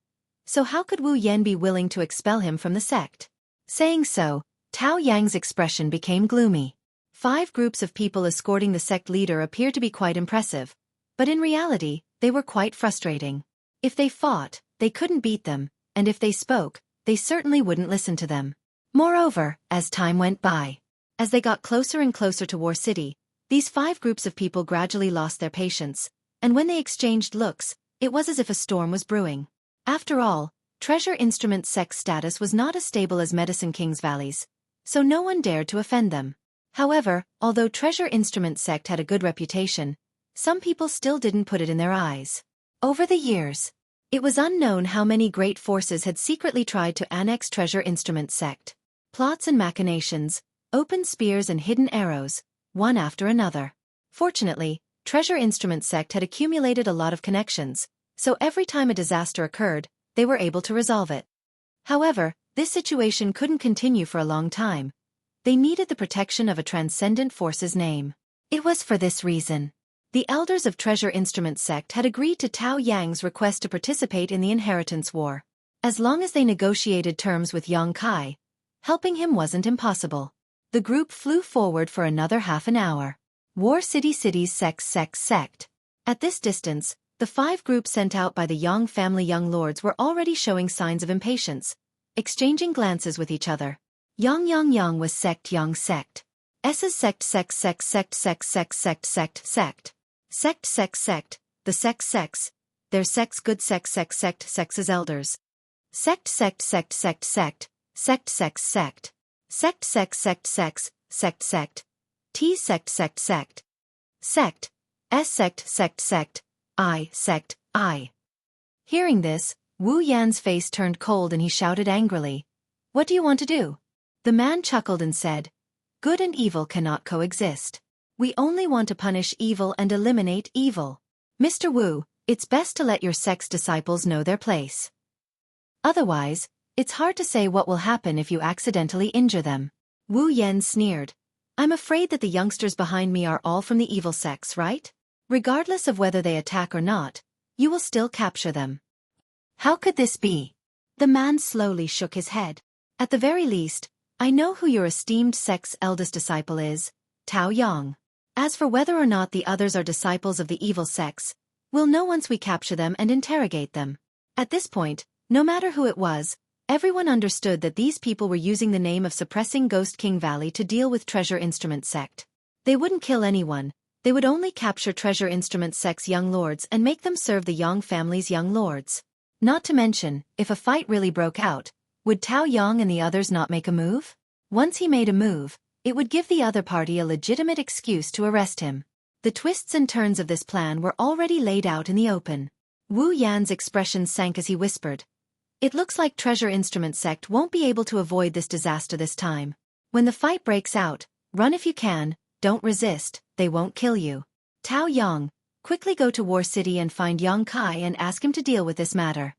So how could Wu Yan be willing to expel him from the sect? Saying so, Tao Yang's expression became gloomy. 5 groups of people escorting the sect leader appeared to be quite impressive, but in reality, they were quite frustrating. If they fought, they couldn't beat them, and if they spoke, they certainly wouldn't listen to them. Moreover, as time went by, as they got closer and closer to War City, these 5 groups of people gradually lost their patience, and when they exchanged looks, it was as if a storm was brewing. After all, Treasure Instrument Sect's status was not as stable as Medicine King's valleys, so no one dared to offend them. However, although Treasure Instrument Sect had a good reputation, some people still didn't put it in their eyes. Over the years, it was unknown how many great forces had secretly tried to annex Treasure Instrument Sect. Plots and machinations, open spears and hidden arrows, one after another. Fortunately, Treasure Instrument Sect had accumulated a lot of connections, so every time a disaster occurred, they were able to resolve it. However, this situation couldn't continue for a long time. They needed the protection of a transcendent force's name. It was for this reason. The elders of Treasure Instrument Sect had agreed to Tao Yang's request to participate in the Inheritance War. As long as they negotiated terms with Yang Kai, helping him wasn't impossible. The group flew forward for another half an hour. War City City's sect. At this distance, the 5 groups sent out by the Yang family young lords were already showing signs of impatience, exchanging glances with each other. Yang was sect Yang sect. S's sect. The sects. Their sects good sects as elders. Sect. T sect. S sect. I. Hearing this, Wu Yan's face turned cold and he shouted angrily, "What do you want to do?" The man chuckled and said, "Good and evil cannot coexist. We only want to punish evil and eliminate evil. Mr. Wu, it's best to let your sect's disciples know their place. Otherwise, it's hard to say what will happen if you accidentally injure them." Wu Yan sneered. "I'm afraid that the youngsters behind me are all from the evil sects, right? Regardless of whether they attack or not, you will still capture them." "How could this be?" The man slowly shook his head. "At the very least, I know who your esteemed sect's eldest disciple is, Tao Yang. As for whether or not the others are disciples of the evil sects, we'll know once we capture them and interrogate them." At this point, no matter who it was, everyone understood that these people were using the name of suppressing Ghost King Valley to deal with Treasure Instrument Sect. They wouldn't kill anyone, they would only capture Treasure Instrument Sect's young lords and make them serve the Yang family's young lords. Not to mention, if a fight really broke out, would Tao Yang and the others not make a move? Once he made a move, it would give the other party a legitimate excuse to arrest him. The twists and turns of this plan were already laid out in the open. Wu Yan's expression sank as he whispered, "It looks like Treasure Instrument Sect won't be able to avoid this disaster this time. When the fight breaks out, run if you can, don't resist, they won't kill you. Tao Yang, quickly go to War City and find Yang Kai and ask him to deal with this matter.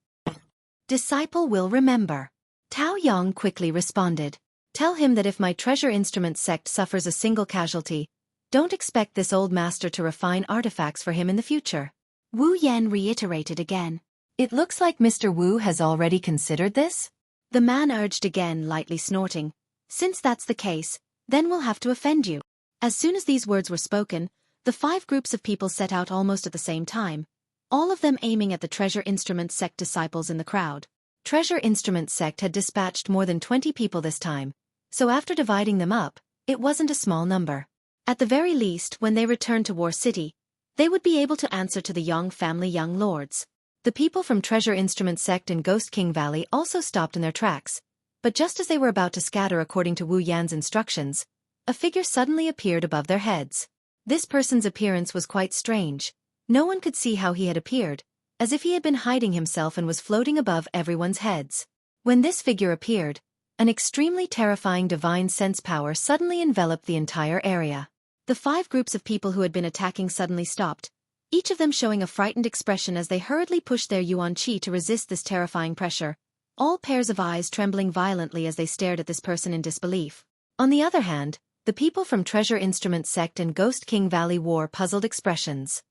Disciple will remember." Tao Yang quickly responded. "Tell him that if my Treasure Instrument Sect suffers a single casualty, don't expect this old master to refine artifacts for him in the future." Wu Yan reiterated again. It looks like Mr. Wu has already considered this? The man urged again, lightly snorting. Since that's the case, then we'll have to offend you. As soon as these words were spoken, the 5 groups of people set out almost at the same time, all of them aiming at the Treasure Instrument sect disciples in the crowd. Treasure Instrument sect had dispatched more than 20 people this time, so after dividing them up, it wasn't a small number. At the very least, when they returned to War City, they would be able to answer to the Yang family young lords. The people from Treasure Instrument sect in Ghost King Valley also stopped in their tracks, but just as they were about to scatter according to Wu Yan's instructions, a figure suddenly appeared above their heads. This person's appearance was quite strange. No one could see how he had appeared, as if he had been hiding himself and was floating above everyone's heads. When this figure appeared, an extremely terrifying divine sense power suddenly enveloped the entire area. The 5 groups of people who had been attacking suddenly stopped, each of them showing a frightened expression as they hurriedly pushed their yuan qi to resist this terrifying pressure, all pairs of eyes trembling violently as they stared at this person in disbelief. On the other hand, the people from Treasure Instrument sect and Ghost King Valley wore puzzled expressions.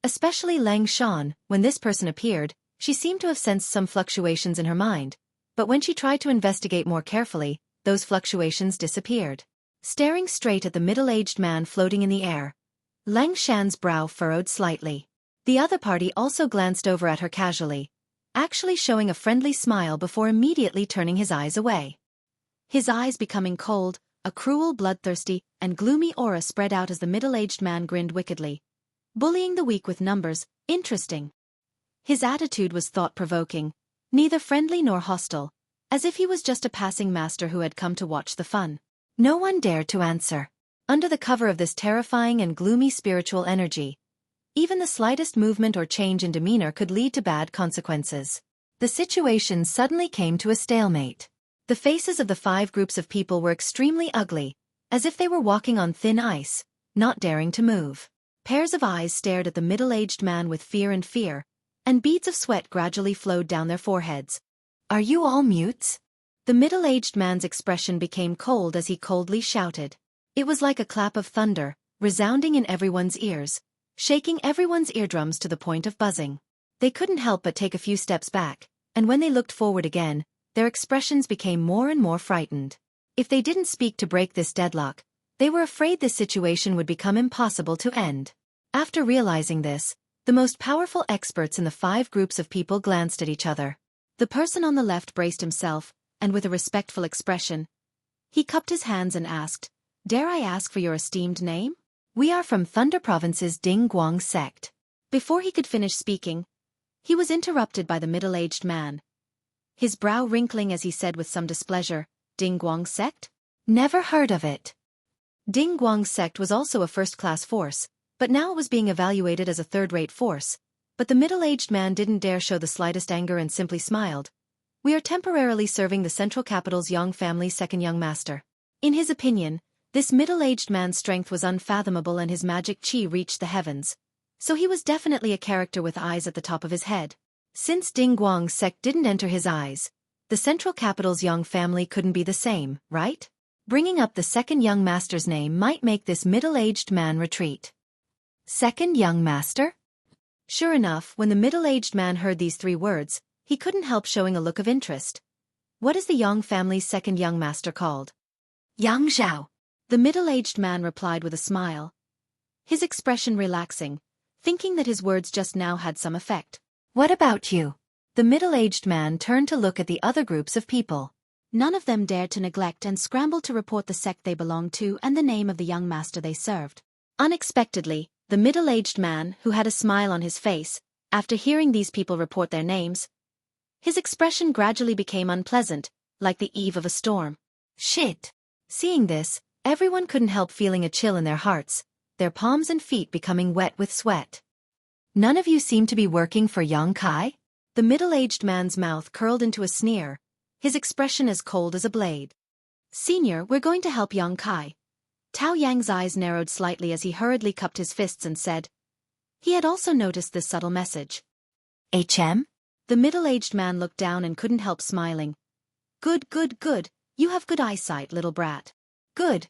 Especially Lang Shan, when this person appeared, she seemed to have sensed some fluctuations in her mind, but when she tried to investigate more carefully, those fluctuations disappeared. Staring straight at the middle-aged man floating in the air, Lang Shan's brow furrowed slightly. The other party also glanced over at her casually, actually showing a friendly smile before immediately turning his eyes away. His eyes becoming cold, a cruel, bloodthirsty, and gloomy aura spread out as the middle-aged man grinned wickedly. Bullying the weak with numbers, interesting. His attitude was thought-provoking, neither friendly nor hostile, as if he was just a passing master who had come to watch the fun. No one dared to answer. Under the cover of this terrifying and gloomy spiritual energy, even the slightest movement or change in demeanor could lead to bad consequences. The situation suddenly came to a stalemate. The faces of the 5 groups of people were extremely ugly, as if they were walking on thin ice, not daring to move. Pairs of eyes stared at the middle-aged man with fear, and beads of sweat gradually flowed down their foreheads. Are you all mutes? The middle-aged man's expression became cold as he coldly shouted. It was like a clap of thunder, resounding in everyone's ears, shaking everyone's eardrums to the point of buzzing. They couldn't help but take a few steps back, and when they looked forward again, their expressions became more and more frightened. If they didn't speak to break this deadlock, they were afraid this situation would become impossible to end. After realizing this, the most powerful experts in the 5 groups of people glanced at each other. The person on the left braced himself, and with a respectful expression, he cupped his hands and asked, "Dare I ask for your esteemed name?" "We are from Thunder Province's Ding Guang sect." Before he could finish speaking, he was interrupted by the middle-aged man, his brow wrinkling as he said with some displeasure, "Ding Guang sect? Never heard of it." Ding Guang sect was also a first-class force, but now it was being evaluated as a third-rate force. But the middle-aged man didn't dare show the slightest anger and simply smiled. "We are temporarily serving the Central Capital's Yang family's second young master." In his opinion, this middle-aged man's strength was unfathomable and his magic qi reached the heavens, so he was definitely a character with eyes at the top of his head. Since Ding Guang's sect didn't enter his eyes, the Central Capital's young family couldn't be the same, right? Bringing up the second young master's name might make this middle-aged man retreat. Second young master? Sure enough, when the middle-aged man heard these 3 words, he couldn't help showing a look of interest. What is the Yang family's second young master called? Yang Zhao. The middle-aged man replied with a smile, his expression relaxing, thinking that his words just now had some effect. What about you? The middle-aged man turned to look at the other groups of people. None of them dared to neglect and scrambled to report the sect they belonged to and the name of the young master they served. Unexpectedly, the middle-aged man, who had a smile on his face, after hearing these people report their names, his expression gradually became unpleasant, like the eve of a storm. Shit! Seeing this, everyone couldn't help feeling a chill in their hearts, their palms and feet becoming wet with sweat. None of you seem to be working for Yang Kai? The middle-aged man's mouth curled into a sneer, his expression as cold as a blade. "Senior, we're going to help Yang Kai." Tao Yang's eyes narrowed slightly as he hurriedly cupped his fists and said. He had also noticed this subtle message. "HM?" The middle-aged man looked down and couldn't help smiling. Good. You have good eyesight, little brat." Good.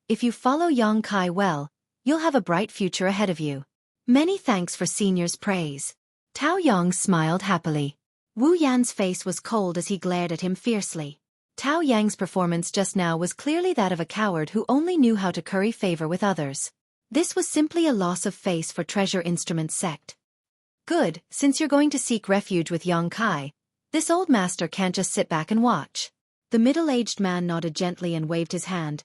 If you follow Yang Kai well, you'll have a bright future ahead of you." Many thanks for senior's praise. Tao Yang smiled happily. Wu Yan's face was cold as he glared at him fiercely. Tao Yang's performance just now was clearly that of a coward who only knew how to curry favor with others. This was simply a loss of face for Treasure Instrument sect. Good, since you're going to seek refuge with Yang Kai, this old master can't just sit back and watch. The middle-aged man nodded gently and waved his hand.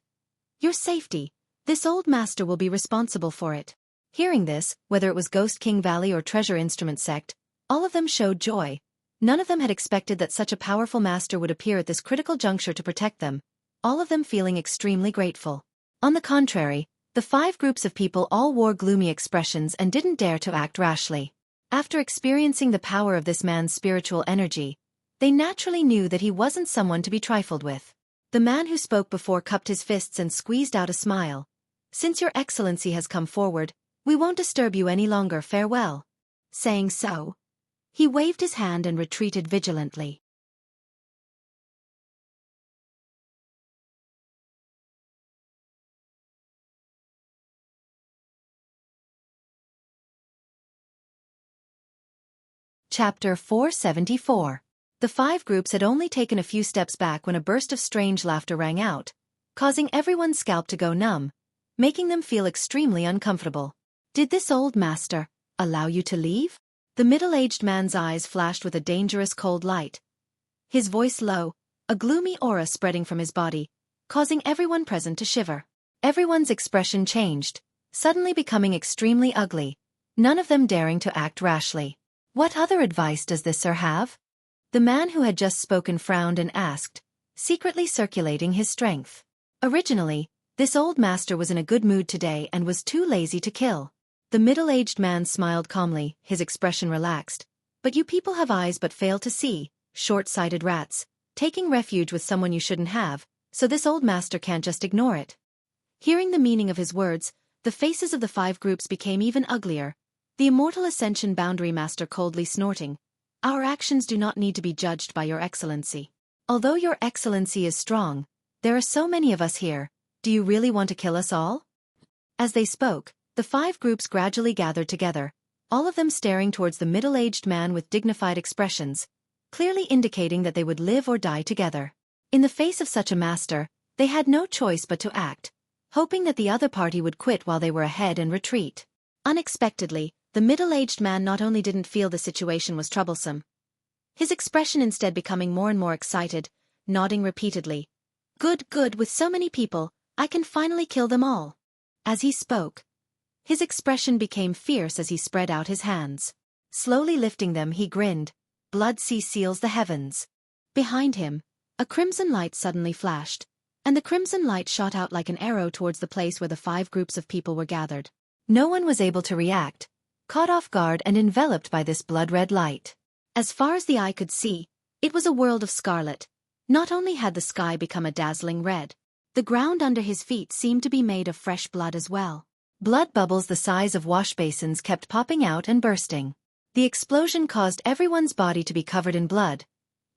Your safety. This old master will be responsible for it. Hearing this, whether it was Ghost King Valley or Treasure Instrument sect, all of them showed joy. None of them had expected that such a powerful master would appear at this critical juncture to protect them, all of them feeling extremely grateful. On the contrary, the 5 groups of people all wore gloomy expressions and didn't dare to act rashly. After experiencing the power of this man's spiritual energy, they naturally knew that he wasn't someone to be trifled with. The man who spoke before cupped his fists and squeezed out a smile. Since your excellency has come forward, we won't disturb you any longer, farewell. Saying so, he waved his hand and retreated vigilantly. Chapter 474. The 5 groups had only taken a few steps back when a burst of strange laughter rang out, causing everyone's scalp to go numb, making them feel extremely uncomfortable. Did this old master allow you to leave? The middle-aged man's eyes flashed with a dangerous cold light. His voice low, a gloomy aura spreading from his body, causing everyone present to shiver. Everyone's expression changed, suddenly becoming extremely ugly, none of them daring to act rashly. What other advice does this sir have? The man who had just spoken frowned and asked, secretly circulating his strength. Originally, this old master was in a good mood today and was too lazy to kill. The middle-aged man smiled calmly, his expression relaxed. But you people have eyes but fail to see, short-sighted rats, taking refuge with someone you shouldn't have, so this old master can't just ignore it. Hearing the meaning of his words, the faces of the 5 groups became even uglier. The Immortal Ascension Boundary Master coldly snorting. Our actions do not need to be judged by your excellency. Although your excellency is strong, there are so many of us here, do you really want to kill us all? As they spoke, the 5 groups gradually gathered together, all of them staring towards the middle-aged man with dignified expressions, clearly indicating that they would live or die together. In the face of such a master, they had no choice but to act, hoping that the other party would quit while they were ahead and retreat. Unexpectedly, the middle-aged man not only didn't feel the situation was troublesome, his expression instead becoming more and more excited, nodding repeatedly. Good, good, with so many people, I can finally kill them all. As he spoke, his expression became fierce as he spread out his hands. Slowly lifting them, he grinned. Blood sea seals the heavens. Behind him, a crimson light suddenly flashed, and the crimson light shot out like an arrow towards the place where the 5 groups of people were gathered. No one was able to react, caught off guard and enveloped by this blood-red light. As far as the eye could see, it was a world of scarlet. Not only had the sky become a dazzling red, the ground under his feet seemed to be made of fresh blood as well. Blood bubbles the size of wash basins kept popping out and bursting. The explosion caused everyone's body to be covered in blood,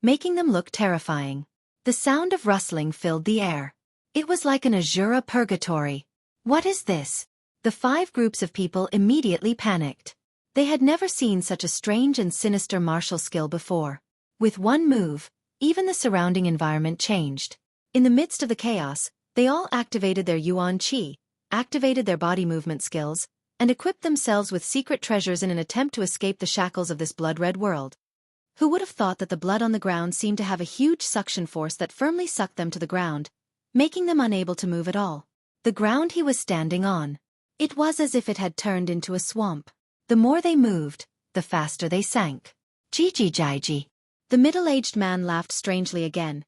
making them look terrifying. The sound of rustling filled the air. It was like an Azura purgatory. What is this? The 5 groups of people immediately panicked. They had never seen such a strange and sinister martial skill before. With one move, even the surrounding environment changed. In the midst of the chaos, they all activated their Yuan Qi, activated their body movement skills, and equipped themselves with secret treasures in an attempt to escape the shackles of this blood-red world. Who would have thought that the blood on the ground seemed to have a huge suction force that firmly sucked them to the ground, making them unable to move at all. The ground he was standing on. It was as if it had turned into a swamp. The more they moved, the faster they sank. Jiji. The middle-aged man laughed strangely again,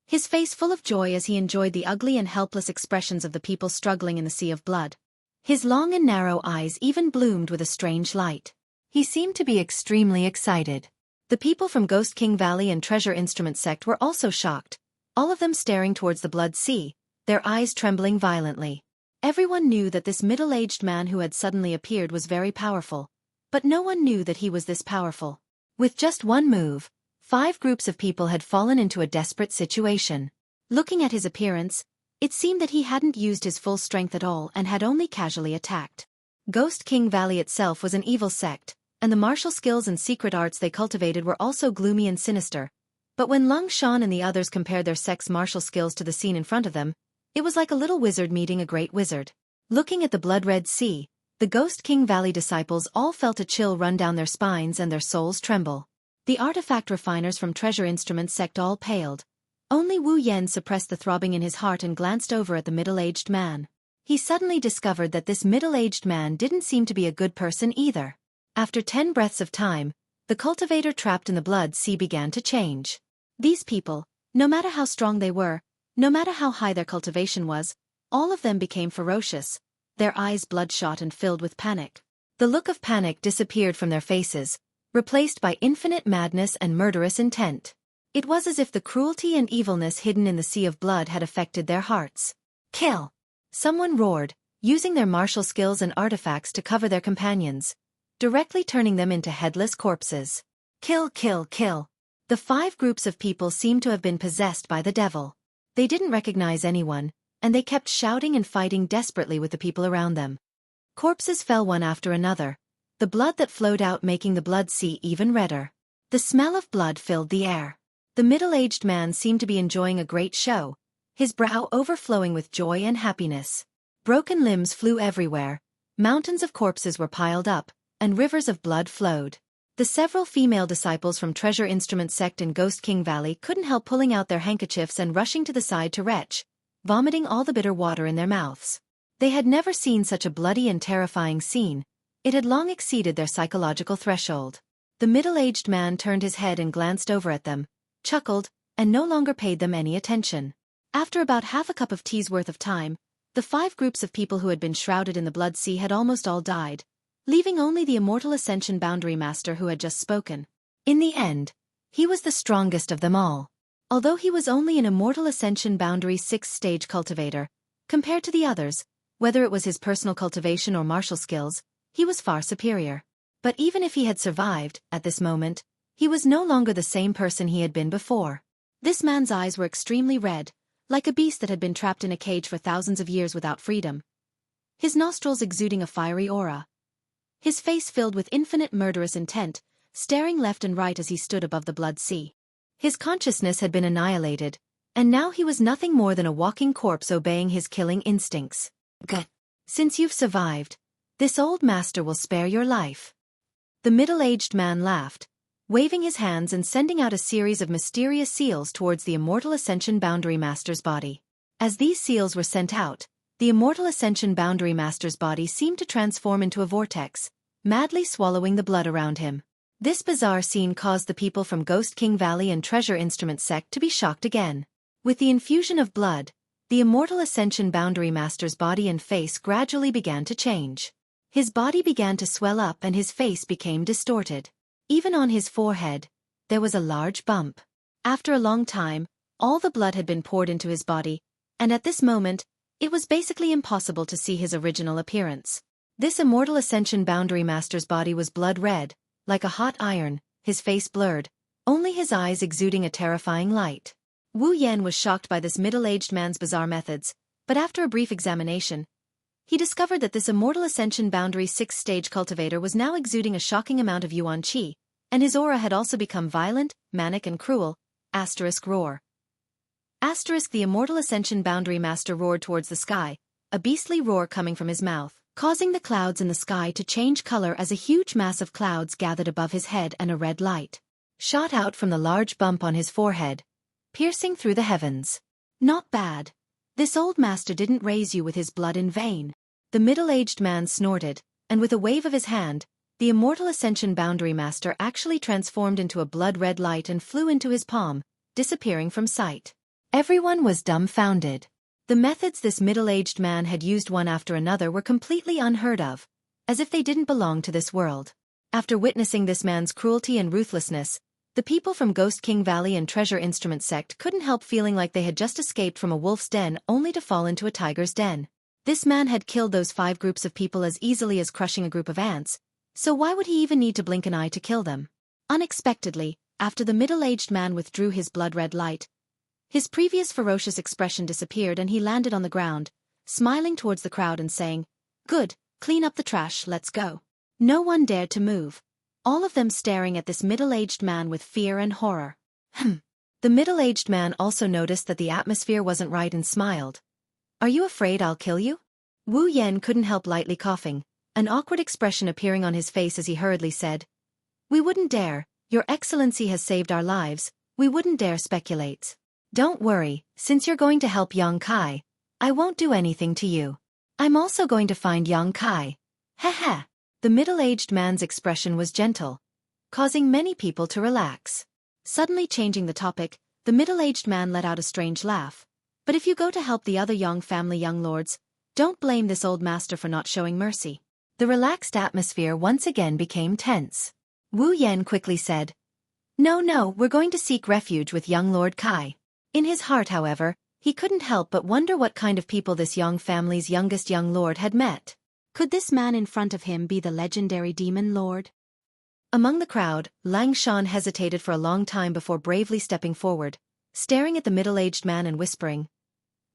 his face full of joy as he enjoyed the ugly and helpless expressions of the people struggling in the sea of blood. His long and narrow eyes even bloomed with a strange light. He seemed to be extremely excited. The people from Ghost King Valley and Treasure Instrument sect were also shocked, all of them staring towards the blood sea, their eyes trembling violently. Everyone knew that this middle-aged man who had suddenly appeared was very powerful, but no one knew that he was this powerful. With just one move, 5 groups of people had fallen into a desperate situation. Looking at his appearance, it seemed that he hadn't used his full strength at all and had only casually attacked. Ghost King Valley itself was an evil sect, and the martial skills and secret arts they cultivated were also gloomy and sinister. But when Lung Shan and the others compared their sect's martial skills to the scene in front of them, it was like a little wizard meeting a great wizard. Looking at the blood-red sea, the Ghost King Valley disciples all felt a chill run down their spines and their souls tremble. The artifact refiners from Treasure Instruments sect all paled. Only Wu Yen suppressed the throbbing in his heart and glanced over at the middle-aged man. He suddenly discovered that this middle-aged man didn't seem to be a good person either. After 10 breaths of time, the cultivator trapped in the blood sea began to change. These people, no matter how strong they were, no matter how high their cultivation was, all of them became ferocious, their eyes bloodshot and filled with panic. The look of panic disappeared from their faces, replaced by infinite madness and murderous intent. It was as if the cruelty and evilness hidden in the sea of blood had affected their hearts. Kill! Someone roared, using their martial skills and artifacts to cover their companions, directly turning them into headless corpses. Kill, kill, kill! The 5 groups of people seemed to have been possessed by the devil. They didn't recognize anyone, and they kept shouting and fighting desperately with the people around them. Corpses fell one after another, the blood that flowed out making the blood sea even redder. The smell of blood filled the air. The middle-aged man seemed to be enjoying a great show, his brow overflowing with joy and happiness. Broken limbs flew everywhere, mountains of corpses were piled up, and rivers of blood flowed. The several female disciples from Treasure Instruments sect in Ghost King Valley couldn't help pulling out their handkerchiefs and rushing to the side to retch, vomiting all the bitter water in their mouths. They had never seen such a bloody and terrifying scene. It had long exceeded their psychological threshold. The middle-aged man turned his head and glanced over at them, chuckled, and no longer paid them any attention. After about half a cup of tea's worth of time, the 5 groups of people who had been shrouded in the blood sea had almost all died, leaving only the Immortal Ascension Boundary Master who had just spoken. In the end, he was the strongest of them all. Although he was only an Immortal Ascension Boundary 6th stage cultivator, compared to the others, whether it was his personal cultivation or martial skills, he was far superior. But even if he had survived, at this moment, he was no longer the same person he had been before. This man's eyes were extremely red, like a beast that had been trapped in a cage for thousands of years without freedom. His nostrils exuding a fiery aura. His face filled with infinite murderous intent, staring left and right as he stood above the blood sea. His consciousness had been annihilated, and now he was nothing more than a walking corpse obeying his killing instincts. Good. Since you've survived, this old master will spare your life. The middle-aged man laughed, waving his hands and sending out a series of mysterious seals towards the Immortal Ascension Boundary Master's body. As these seals were sent out, the Immortal Ascension Boundary Master's body seemed to transform into a vortex, madly swallowing the blood around him. This bizarre scene caused the people from Ghost King Valley and Treasure Instruments sect to be shocked again. With the infusion of blood, the Immortal Ascension Boundary Master's body and face gradually began to change. His body began to swell up and his face became distorted. Even on his forehead, there was a large bump. After a long time, all the blood had been poured into his body, and at this moment, it was basically impossible to see his original appearance. This Immortal Ascension Boundary Master's body was blood red, like a hot iron, his face blurred, only his eyes exuding a terrifying light. Wu Yen was shocked by this middle-aged man's bizarre methods, but after a brief examination, he discovered that this Immortal Ascension Boundary 6th stage cultivator was now exuding a shocking amount of Yuan Qi, and his aura had also become violent, manic and cruel. Roar. The Immortal Ascension Boundary Master roared towards the sky, a beastly roar coming from his mouth, causing the clouds in the sky to change color as a huge mass of clouds gathered above his head and a red light shot out from the large bump on his forehead, piercing through the heavens. Not bad. This old master didn't raise you with his blood in vain. The middle-aged man snorted, and with a wave of his hand, the Immortal Ascension Boundary Master actually transformed into a blood-red light and flew into his palm, disappearing from sight. Everyone was dumbfounded. The methods this middle-aged man had used one after another were completely unheard of, as if they didn't belong to this world. After witnessing this man's cruelty and ruthlessness, the people from Ghost King Valley and Treasure Instruments sect couldn't help feeling like they had just escaped from a wolf's den only to fall into a tiger's den. This man had killed those 5 groups of people as easily as crushing a group of ants, so why would he even need to blink an eye to kill them? Unexpectedly, after the middle-aged man withdrew his blood-red light, his previous ferocious expression disappeared and he landed on the ground, smiling towards the crowd and saying, "Good, Clean up the trash, let's go. No one dared to move, all of them staring at this middle-aged man with fear and horror. The middle-aged man also noticed that the atmosphere wasn't right and smiled. Are you afraid I'll kill you? Wu Yan couldn't help lightly coughing, an awkward expression appearing on his face as he hurriedly said, "We wouldn't dare, Your Excellency has saved our lives, we wouldn't dare speculate. Don't worry, since you're going to help Yang Kai, I won't do anything to you. I'm also going to find Yang Kai." Heh. The middle-aged man's expression was gentle, causing many people to relax. Suddenly changing the topic, the middle-aged man let out a strange laugh. "But if you go to help the other Yang family young lords, don't blame this old master for not showing mercy." The relaxed atmosphere once again became tense. Wu Yan quickly said, No, we're going to seek refuge with young Lord Kai." In his heart, however, he couldn't help but wonder what kind of people this Yang family's youngest young lord had met. Could this man in front of him be the legendary demon lord? Among the crowd, Lang Shan hesitated for a long time before bravely stepping forward, staring at the middle-aged man and whispering,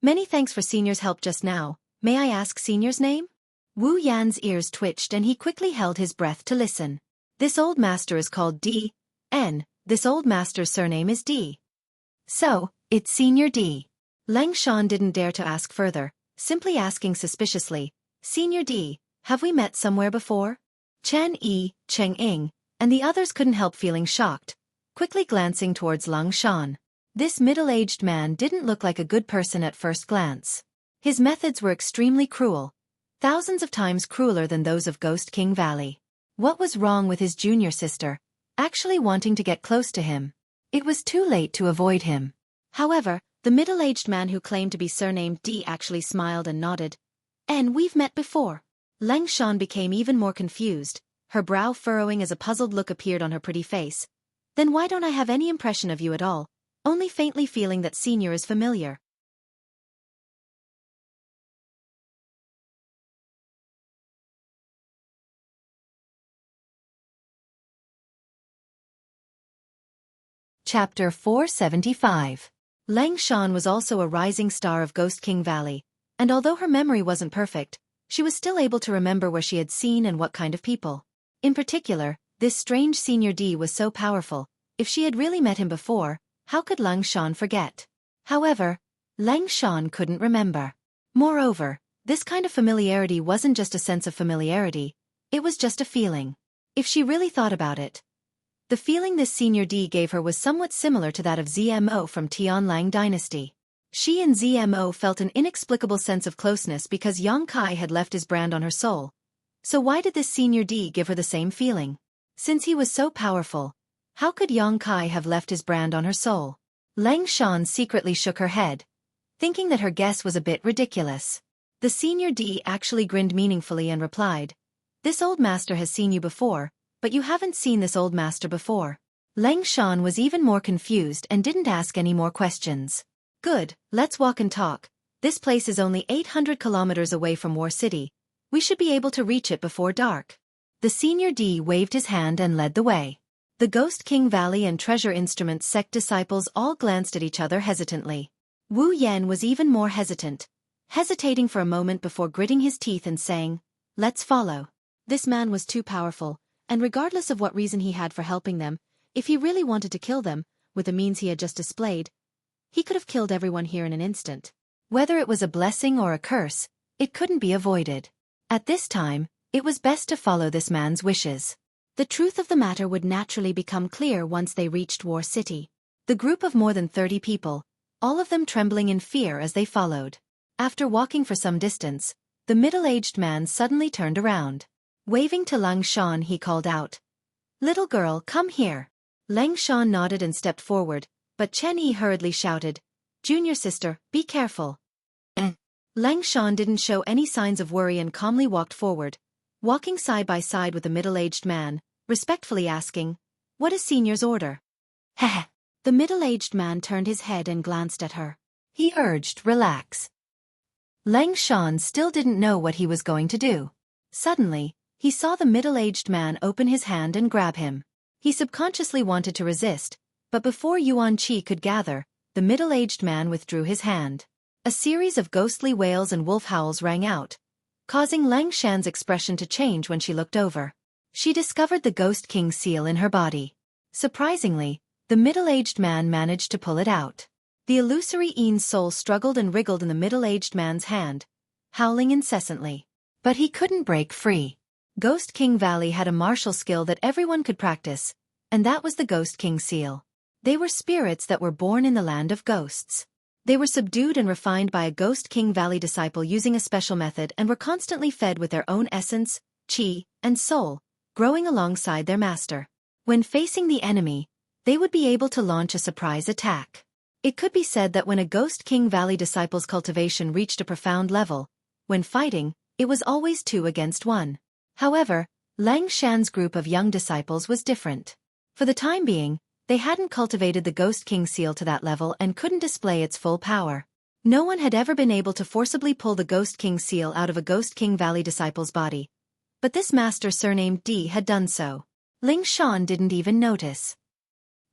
"Many thanks for Senior's help just now. May I ask Senior's name?" Wu Yan's ears twitched and he quickly held his breath to listen. "This old master is called D.N. This old master's surname is D. So, it's Senior D." Lang Shan didn't dare to ask further, simply asking suspiciously, "Senior D, have we met somewhere before?" Chen Yi, Cheng Ying, and the others couldn't help feeling shocked, quickly glancing towards Lang Shan. This middle-aged man didn't look like a good person at first glance. His methods were extremely cruel, thousands of times crueler than those of Ghost King Valley. What was wrong with his junior sister, actually wanting to get close to him? It was too late to avoid him. However, the middle-aged man who claimed to be surnamed D actually smiled and nodded. "And we've met before." Lang Shan became even more confused, her brow furrowing as a puzzled look appeared on her pretty face. "Then why don't I have any impression of you at all, only faintly feeling that Senior is familiar?" Chapter 475. Lang Shan was also a rising star of Ghost King Valley, and although her memory wasn't perfect, she was still able to remember where she had seen and what kind of people. In particular, this strange Senior D was so powerful. If she had really met him before, how could Lang Shan forget? However, Lang Shan couldn't remember. Moreover, this kind of familiarity wasn't just a sense of familiarity, it was just a feeling. If she really thought about it, the feeling this Senior D gave her was somewhat similar to that of ZMO from Tianlang Dynasty. She and ZMO felt an inexplicable sense of closeness because Yang Kai had left his brand on her soul. So why did this Senior D give her the same feeling? Since he was so powerful, how could Yang Kai have left his brand on her soul? Lang Shan secretly shook her head, thinking that her guess was a bit ridiculous. The Senior D actually grinned meaningfully and replied, "This old master has seen you before, but you haven't seen this old master before." Lang Shan was even more confused and didn't ask any more questions. "Good, let's walk and talk. This place is only 800 kilometers away from War City. We should be able to reach it before dark." The Senior D waved his hand and led the way. The Ghost King Valley and Treasure Instruments sect disciples all glanced at each other hesitantly. Wu Yan was even more hesitating for a moment before gritting his teeth and saying, "Let's follow." This man was too powerful, and regardless of what reason he had for helping them, if he really wanted to kill them, with the means he had just displayed, he could have killed everyone here in an instant. Whether it was a blessing or a curse, it couldn't be avoided. At this time, it was best to follow this man's wishes. The truth of the matter would naturally become clear once they reached War City. The group of more than 30 people, all of them trembling in fear as they followed. After walking for some distance, the middle-aged man suddenly turned around. Waving to Lang Shan, he called out, "Little girl, come here." Lang Shan nodded and stepped forward, but Chen Yi hurriedly shouted, "Junior sister, be careful." Lang Shan didn't show any signs of worry and calmly walked forward, walking side by side with the middle-aged man, respectfully asking, "What is Senior's order?" Heh. The middle-aged man turned his head and glanced at her. He urged, "Relax." Lang Shan still didn't know what he was going to do. Suddenly, he saw the middle-aged man open his hand and grab him. He subconsciously wanted to resist, but before Yuan Qi could gather, the middle-aged man withdrew his hand. A series of ghostly wails and wolf howls rang out, causing Lang Shan's expression to change when she looked over. She discovered the Ghost King seal in her body. Surprisingly, the middle-aged man managed to pull it out. The illusory Ian's soul struggled and wriggled in the middle-aged man's hand, howling incessantly. But he couldn't break free. Ghost King Valley had a martial skill that everyone could practice, and that was the Ghost King seal. They were spirits that were born in the land of ghosts. They were subdued and refined by a Ghost King Valley disciple using a special method and were constantly fed with their own essence, chi, and soul, growing alongside their master. When facing the enemy, they would be able to launch a surprise attack. It could be said that when a Ghost King Valley disciple's cultivation reached a profound level, when fighting, it was always 2 against 1. However, Lang Shan's group of young disciples was different. For the time being, they hadn't cultivated the Ghost King seal to that level and couldn't display its full power. No one had ever been able to forcibly pull the Ghost King seal out of a Ghost King Valley disciple's body. But this master surnamed D had done so. Ling Shan didn't even notice.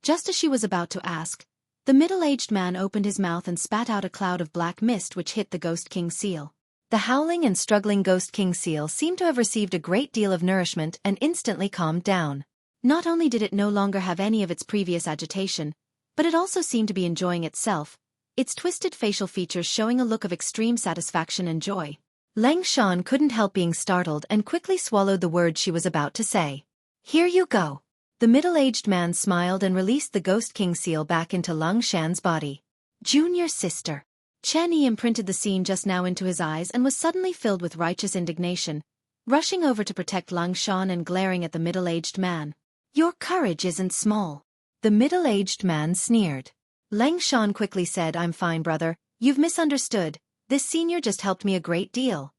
Just as she was about to ask, the middle-aged man opened his mouth and spat out a cloud of black mist which hit the Ghost King seal. The howling and struggling Ghost King seal seemed to have received a great deal of nourishment and instantly calmed down. Not only did it no longer have any of its previous agitation, but it also seemed to be enjoying itself, its twisted facial features showing a look of extreme satisfaction and joy. Lang Shan couldn't help being startled and quickly swallowed the words she was about to say. "Here you go." The middle-aged man smiled and released the Ghost King seal back into Lang Shan's body. Junior sister. Chen Yi imprinted the scene just now into his eyes and was suddenly filled with righteous indignation, rushing over to protect Lang Shan and glaring at the middle-aged man. "Your courage isn't small." The middle-aged man sneered. Lang Shan quickly said, "I'm fine, brother, you've misunderstood, this senior just helped me a great deal."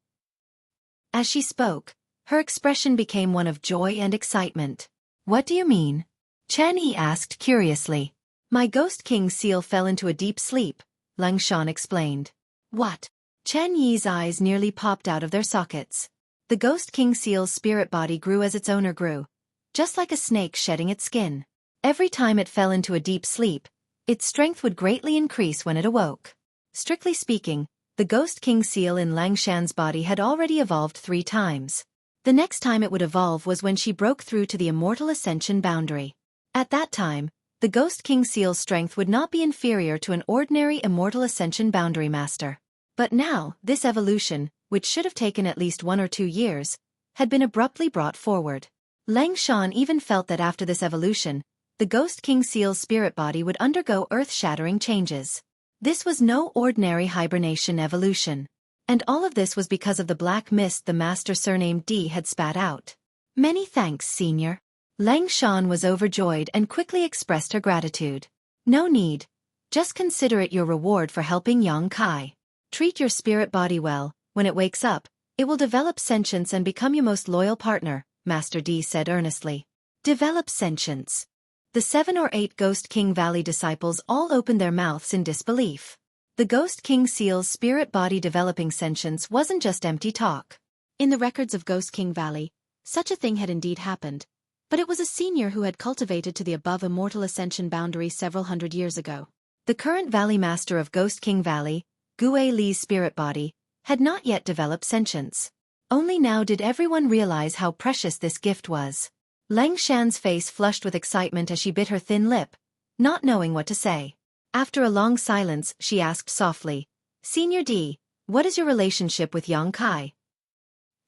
As she spoke, her expression became one of joy and excitement. "What do you mean?" Chen Yi asked curiously. "My Ghost King seal fell into a deep sleep," Lang Shan explained. "What?" Chen Yi's eyes nearly popped out of their sockets. The Ghost King seal's spirit body grew as its owner grew, just like a snake shedding its skin. Every time it fell into a deep sleep, its strength would greatly increase when it awoke. Strictly speaking, the Ghost King seal in Lang Shan's body had already evolved 3 times. The next time it would evolve was when she broke through to the Immortal Ascension boundary. At that time, the Ghost King seal's strength would not be inferior to an ordinary Immortal Ascension boundary master. But now, this evolution, which should have taken at least 1 or 2 years, had been abruptly brought forward. Lang Shan even felt that after this evolution, the Ghost King seal's spirit body would undergo earth-shattering changes. This was no ordinary hibernation evolution. And all of this was because of the black mist the master surnamed D had spat out. "Many thanks, senior." Lang Shan was overjoyed and quickly expressed her gratitude. "No need. Just consider it your reward for helping Yang Kai. Treat your spirit body well. When it wakes up, it will develop sentience and become your most loyal partner," Master D said earnestly. "Develop sentience." The 7 or 8 Ghost King Valley disciples all opened their mouths in disbelief. The Ghost King seal's spirit body developing sentience wasn't just empty talk. In the records of Ghost King Valley, such a thing had indeed happened, but it was a senior who had cultivated to the above Immortal Ascension boundary several hundred years ago. The current Valley Master of Ghost King Valley, Gue Li's spirit body, had not yet developed sentience. Only now did everyone realize how precious this gift was. Lang Shan's face flushed with excitement as she bit her thin lip, not knowing what to say. After a long silence, she asked softly, "Senior D, what is your relationship with Yang Kai?"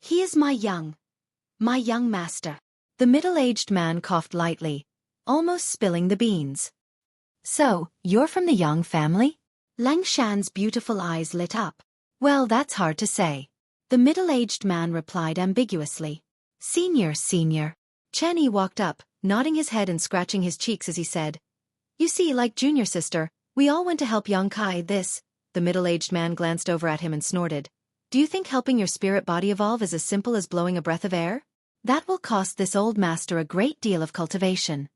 "He is my young master." The middle-aged man coughed lightly, almost spilling the beans. "So, you're from the Yang family?" Lang Shan's beautiful eyes lit up. "Well, that's hard to say." The middle-aged man replied ambiguously. Senior. Chen Yi walked up, nodding his head and scratching his cheeks as he said, "You see, like junior sister, we all went to help Yang Kai this." The middle-aged man glanced over at him and snorted. "Do you think helping your spirit body evolve is as simple as blowing a breath of air? That will cost this old master a great deal of cultivation."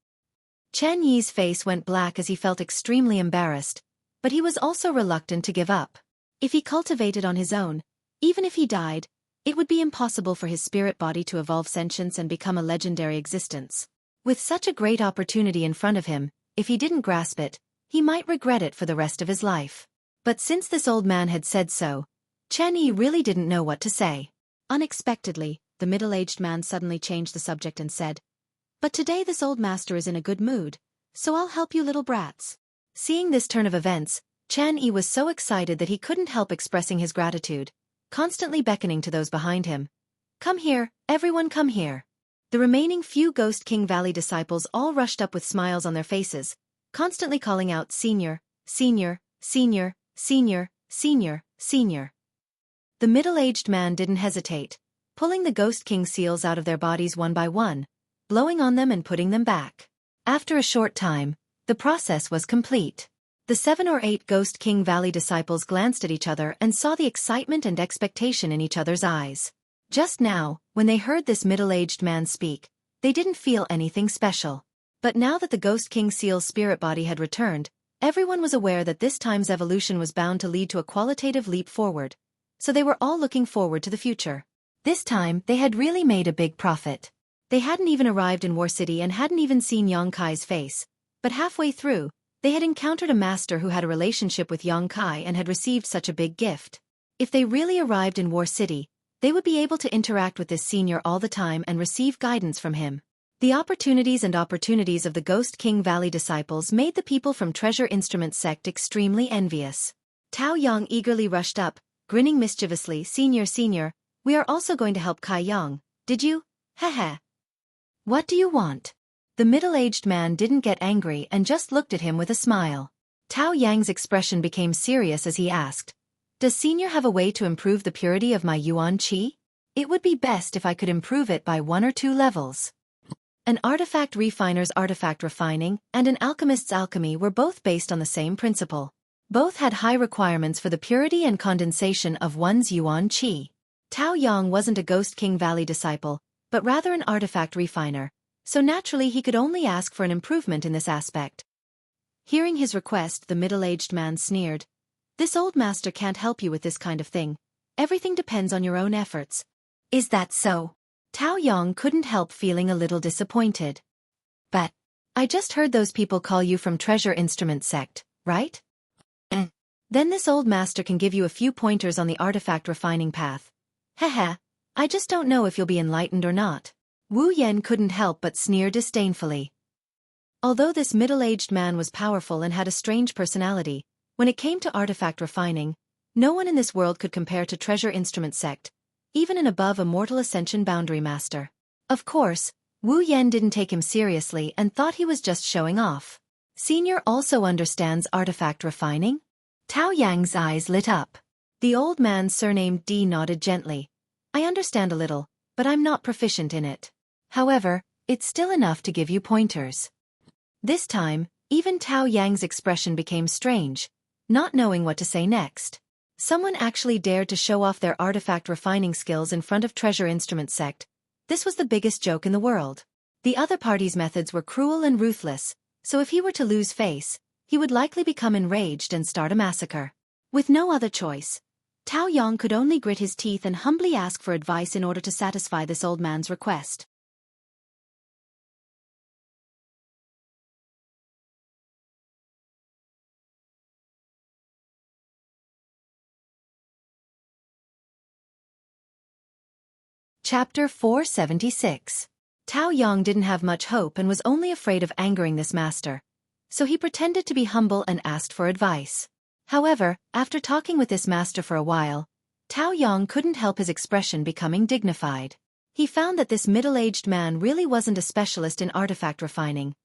Chen Yi's face went black as he felt extremely embarrassed, but he was also reluctant to give up. If he cultivated on his own, even if he died, it would be impossible for his spirit body to evolve sentience and become a legendary existence. With such a great opportunity in front of him, if he didn't grasp it, he might regret it for the rest of his life. But since this old man had said so, Chen Yi really didn't know what to say. Unexpectedly, the middle-aged man suddenly changed the subject and said, "But today this old master is in a good mood, so I'll help you little brats." Seeing this turn of events, Xueqi was so excited that he couldn't help expressing his gratitude, constantly beckoning to those behind him. "Come here, everyone come here." The remaining few Ghost King Valley disciples all rushed up with smiles on their faces, constantly calling out "Senior, Senior, Senior, Senior, Senior, Senior." The middle-aged man didn't hesitate, pulling the Ghost King seals out of their bodies one by one, blowing on them and putting them back. After a short time, the process was complete. The 7 or 8 Ghost King Valley disciples glanced at each other and saw the excitement and expectation in each other's eyes. Just now, when they heard this middle-aged man speak, they didn't feel anything special. But now that the Ghost King seal's spirit body had returned, everyone was aware that this time's evolution was bound to lead to a qualitative leap forward, so they were all looking forward to the future. This time, they had really made a big profit. They hadn't even arrived in War City and hadn't even seen Yang Kai's face, but halfway through, they had encountered a master who had a relationship with Yang Kai and had received such a big gift. If they really arrived in War City, they would be able to interact with this senior all the time and receive guidance from him. The opportunities of the Ghost King Valley disciples made the people from Treasure Instrument sect extremely envious. Tao Yang eagerly rushed up, grinning mischievously. "Senior, Senior, we are also going to help Kai Yang. Did you? Heh. What do you want?" The middle-aged man didn't get angry and just looked at him with a smile. Tao Yang's expression became serious as he asked, "Does Senior have a way to improve the purity of my Yuan Qi? It would be best if I could improve it by 1 or 2 levels." An artifact refiner's artifact refining and an alchemist's alchemy were both based on the same principle. Both had high requirements for the purity and condensation of one's Yuan Qi. Tao Yang wasn't a Ghost King Valley disciple, but rather an artifact refiner, so naturally he could only ask for an improvement in this aspect. Hearing his request, the middle-aged man sneered, "This old master can't help you with this kind of thing. Everything depends on your own efforts." "Is that so?" Tao Yang couldn't help feeling a little disappointed. "But I just heard those people call you from Treasure Instrument sect, right? Then this old master can give you a few pointers on the artifact refining path. Heh, I just don't know if you'll be enlightened or not." Wu Yan couldn't help but sneer disdainfully. Although this middle-aged man was powerful and had a strange personality, when it came to artifact refining, no one in this world could compare to Treasure Instrument sect, even an above immortal ascension boundary master. Of course, Wu Yan didn't take him seriously and thought he was just showing off. "Senior also understands artifact refining?" Tao Yang's eyes lit up. The old man surnamed D nodded gently. "I understand a little, but I'm not proficient in it. However, it's still enough to give you pointers." This time, even Tao Yang's expression became strange, not knowing what to say next. Someone actually dared to show off their artifact refining skills in front of Treasure Instrument sect. This was the biggest joke in the world. The other party's methods were cruel and ruthless, so if he were to lose face, he would likely become enraged and start a massacre. With no other choice, Tao Yang could only grit his teeth and humbly ask for advice in order to satisfy this old man's request. Chapter 476. Tao Yang didn't have much hope and was only afraid of angering this master, so he pretended to be humble and asked for advice. However, after talking with this master for a while, Tao Yang couldn't help his expression becoming dignified. He found that this middle-aged man really wasn't a specialist in artifact refining,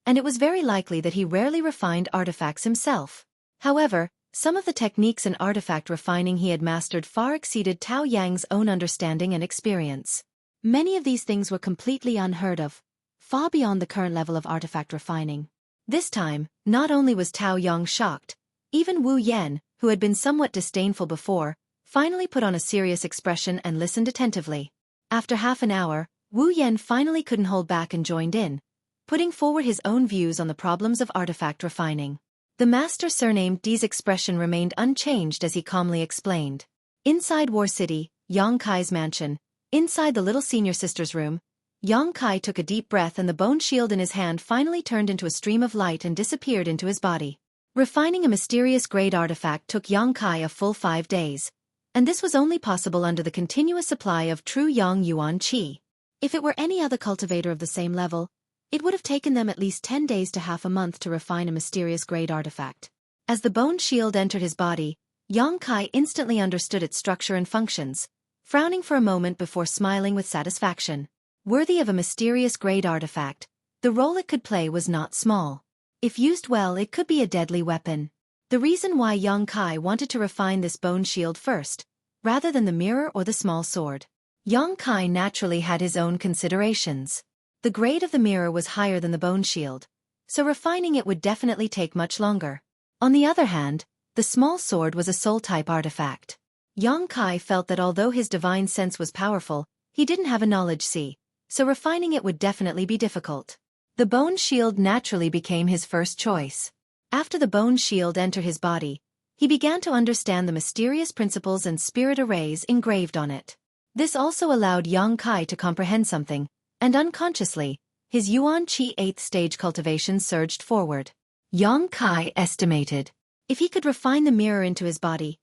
and it was very likely that he rarely refined artifacts himself. However, some of the techniques in artifact refining he had mastered far exceeded Tao Yang's own understanding and experience. Many of these things were completely unheard of, far beyond the current level of artifact refining. This time, not only was Tao Yang shocked, even Wu Yan, who had been somewhat disdainful before, finally put on a serious expression and listened attentively. After half an hour, Wu Yan finally couldn't hold back and joined in, putting forward his own views on the problems of artifact refining. The master surnamed D's expression remained unchanged as he calmly explained. Inside War City, Yang Kai's mansion, inside the little senior sister's room, Yang Kai took a deep breath and the bone shield in his hand finally turned into a stream of light and disappeared into his body. Refining a mysterious grade artifact took Yang Kai a full 5 days, And this was only possible under the continuous supply of true Yang Yuan Qi. If it were any other cultivator of the same level, it would have taken them at least 10 days to half a month to refine a mysterious grade artifact. As the bone shield entered his body, Yang Kai instantly understood its structure and functions, frowning for a moment before smiling with satisfaction. Worthy of a mysterious grade artifact, the role it could play was not small. If used well, it could be a deadly weapon. The reason why Yang Kai wanted to refine this bone shield first, rather than the mirror or the small sword. Yang Kai naturally had his own considerations. The grade of the mirror was higher than the bone shield, so refining it would definitely take much longer. On the other hand, the small sword was a soul-type artifact. Yang Kai felt that although his divine sense was powerful, he didn't have a knowledge sea, so refining it would definitely be difficult. The bone shield naturally became his first choice. After the bone shield entered his body, he began to understand the mysterious principles and spirit arrays engraved on it. This also allowed Yang Kai to comprehend something, and unconsciously, his Yuan Qi 8th stage cultivation surged forward. Yang Kai estimated, if he could refine the mirror into his body,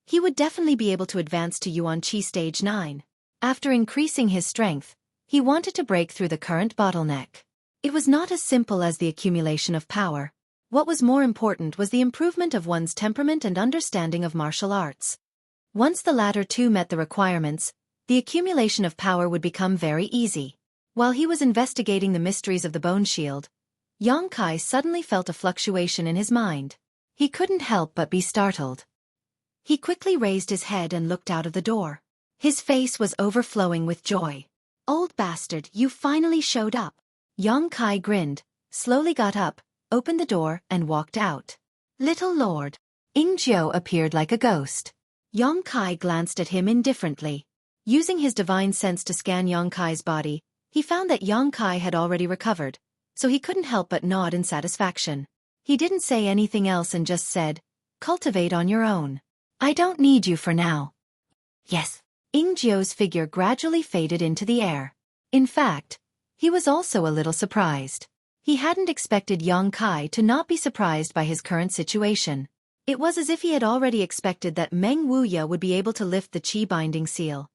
he would definitely be able to advance to Yuan Qi stage 9. After increasing his strength, he wanted to break through the current bottleneck. It was not as simple as the accumulation of power. What was more important was the improvement of one's temperament and understanding of martial arts. Once the latter two met the requirements, the accumulation of power would become very easy. While he was investigating the mysteries of the bone shield, Yang Kai suddenly felt a fluctuation in his mind. He couldn't help but be startled. He quickly raised his head and looked out of the door. His face was overflowing with joy. "Old bastard, you finally showed up." Yang Kai grinned, slowly got up, opened the door, and walked out. "Little Lord." Ing Jiao appeared like a ghost. Yang Kai glanced at him indifferently. Using his divine sense to scan Yang Kai's body, he found that Yang Kai had already recovered, so he couldn't help but nod in satisfaction. He didn't say anything else and just said, "Cultivate on your own. I don't need you for now." "Yes." Ing Jiao's figure gradually faded into the air. In fact, he was also a little surprised. He hadn't expected Yang Kai to not be surprised by his current situation. It was as if he had already expected that Meng Wuya would be able to lift the Qi binding seal.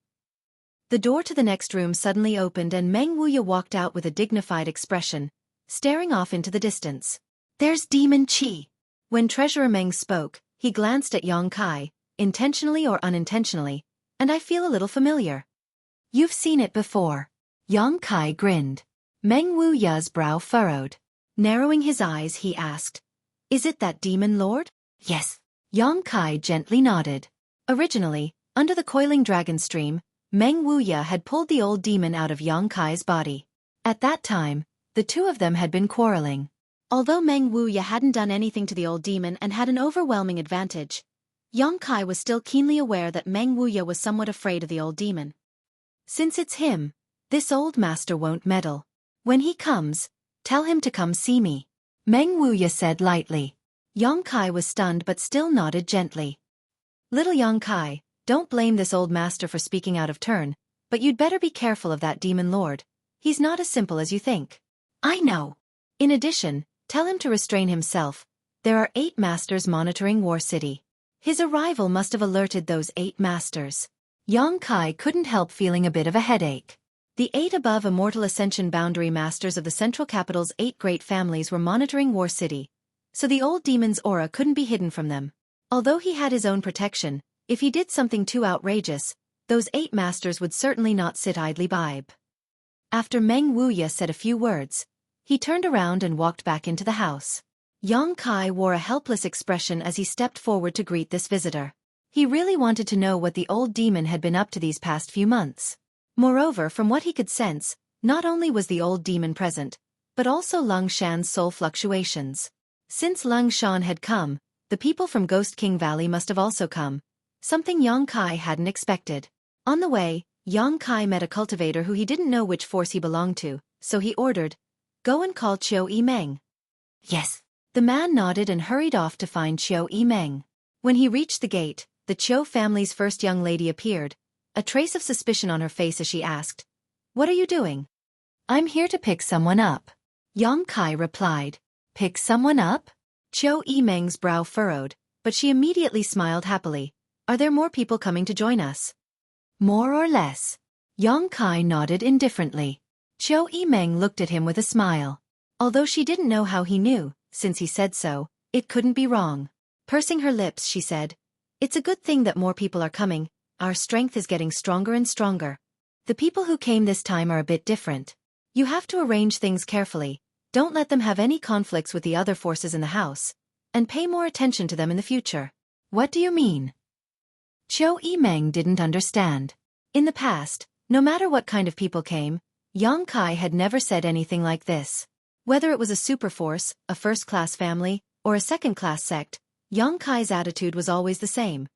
The door to the next room suddenly opened and Meng Wuya walked out with a dignified expression, staring off into the distance. "There's Demon Qi." When Treasurer Meng spoke, he glanced at Yang Kai, intentionally or unintentionally, "And I feel a little familiar." "You've seen it before." Yang Kai grinned. Meng Wuya's brow furrowed. Narrowing his eyes, he asked, "Is it that demon lord?" "Yes." Yang Kai gently nodded. Originally, under the coiling dragon stream, Meng Wuya had pulled the old demon out of Yang Kai's body. At that time, the two of them had been quarreling. Although Meng Wuya hadn't done anything to the old demon and had an overwhelming advantage, Yang Kai was still keenly aware that Meng Wuya was somewhat afraid of the old demon. "Since it's him, this old master won't meddle. When he comes, tell him to come see me," Meng Wuya said lightly. Yang Kai was stunned but still nodded gently. "Little Yang Kai, don't blame this old master for speaking out of turn, but you'd better be careful of that demon lord. He's not as simple as you think." "I know." "In addition, tell him to restrain himself. There are 8 masters monitoring War City." His arrival must have alerted those 8 masters. Yang Kai couldn't help feeling a bit of a headache. The 8 above immortal ascension boundary masters of the central capital's 8 great families were monitoring War City, so the old demon's aura couldn't be hidden from them. Although he had his own protection, if he did something too outrageous, those 8 masters would certainly not sit idly by. After Meng Wuya said a few words, he turned around and walked back into the house. Yang Kai wore a helpless expression as he stepped forward to greet this visitor. He really wanted to know what the old demon had been up to these past few months. Moreover, from what he could sense, not only was the old demon present, but also Lung Shan's soul fluctuations. Since Lung Shan had come, the people from Ghost King Valley must have also come, something Yang Kai hadn't expected. On the way, Yang Kai met a cultivator who he didn't know which force he belonged to, so he ordered, "Go and call Xueqi Meng." "Yes." The man nodded and hurried off to find Xueqi Meng. When he reached the gate, the Qiu family's first young lady appeared, a trace of suspicion on her face as she asked, "What are you doing?" "I'm here to pick someone up," Yang Kai replied. "Pick someone up?" Xueqi Meng's brow furrowed, but she immediately smiled happily. Are there more people coming to join us? More or less. Yang Kai nodded indifferently. Xueqi Meng looked at him with a smile. Although she didn't know how he knew, since he said so, it couldn't be wrong. Pursing her lips, she said, "It's a good thing that more people are coming. Our strength is getting stronger and stronger. The people who came this time are a bit different. You have to arrange things carefully, don't let them have any conflicts with the other forces in the house, and pay more attention to them in the future." What do you mean? Xueqi Meng didn't understand. In the past, no matter what kind of people came, Yang Kai had never said anything like this. Whether it was a superforce, a first-class family, or a second-class sect, Yang Kai's attitude was always the same.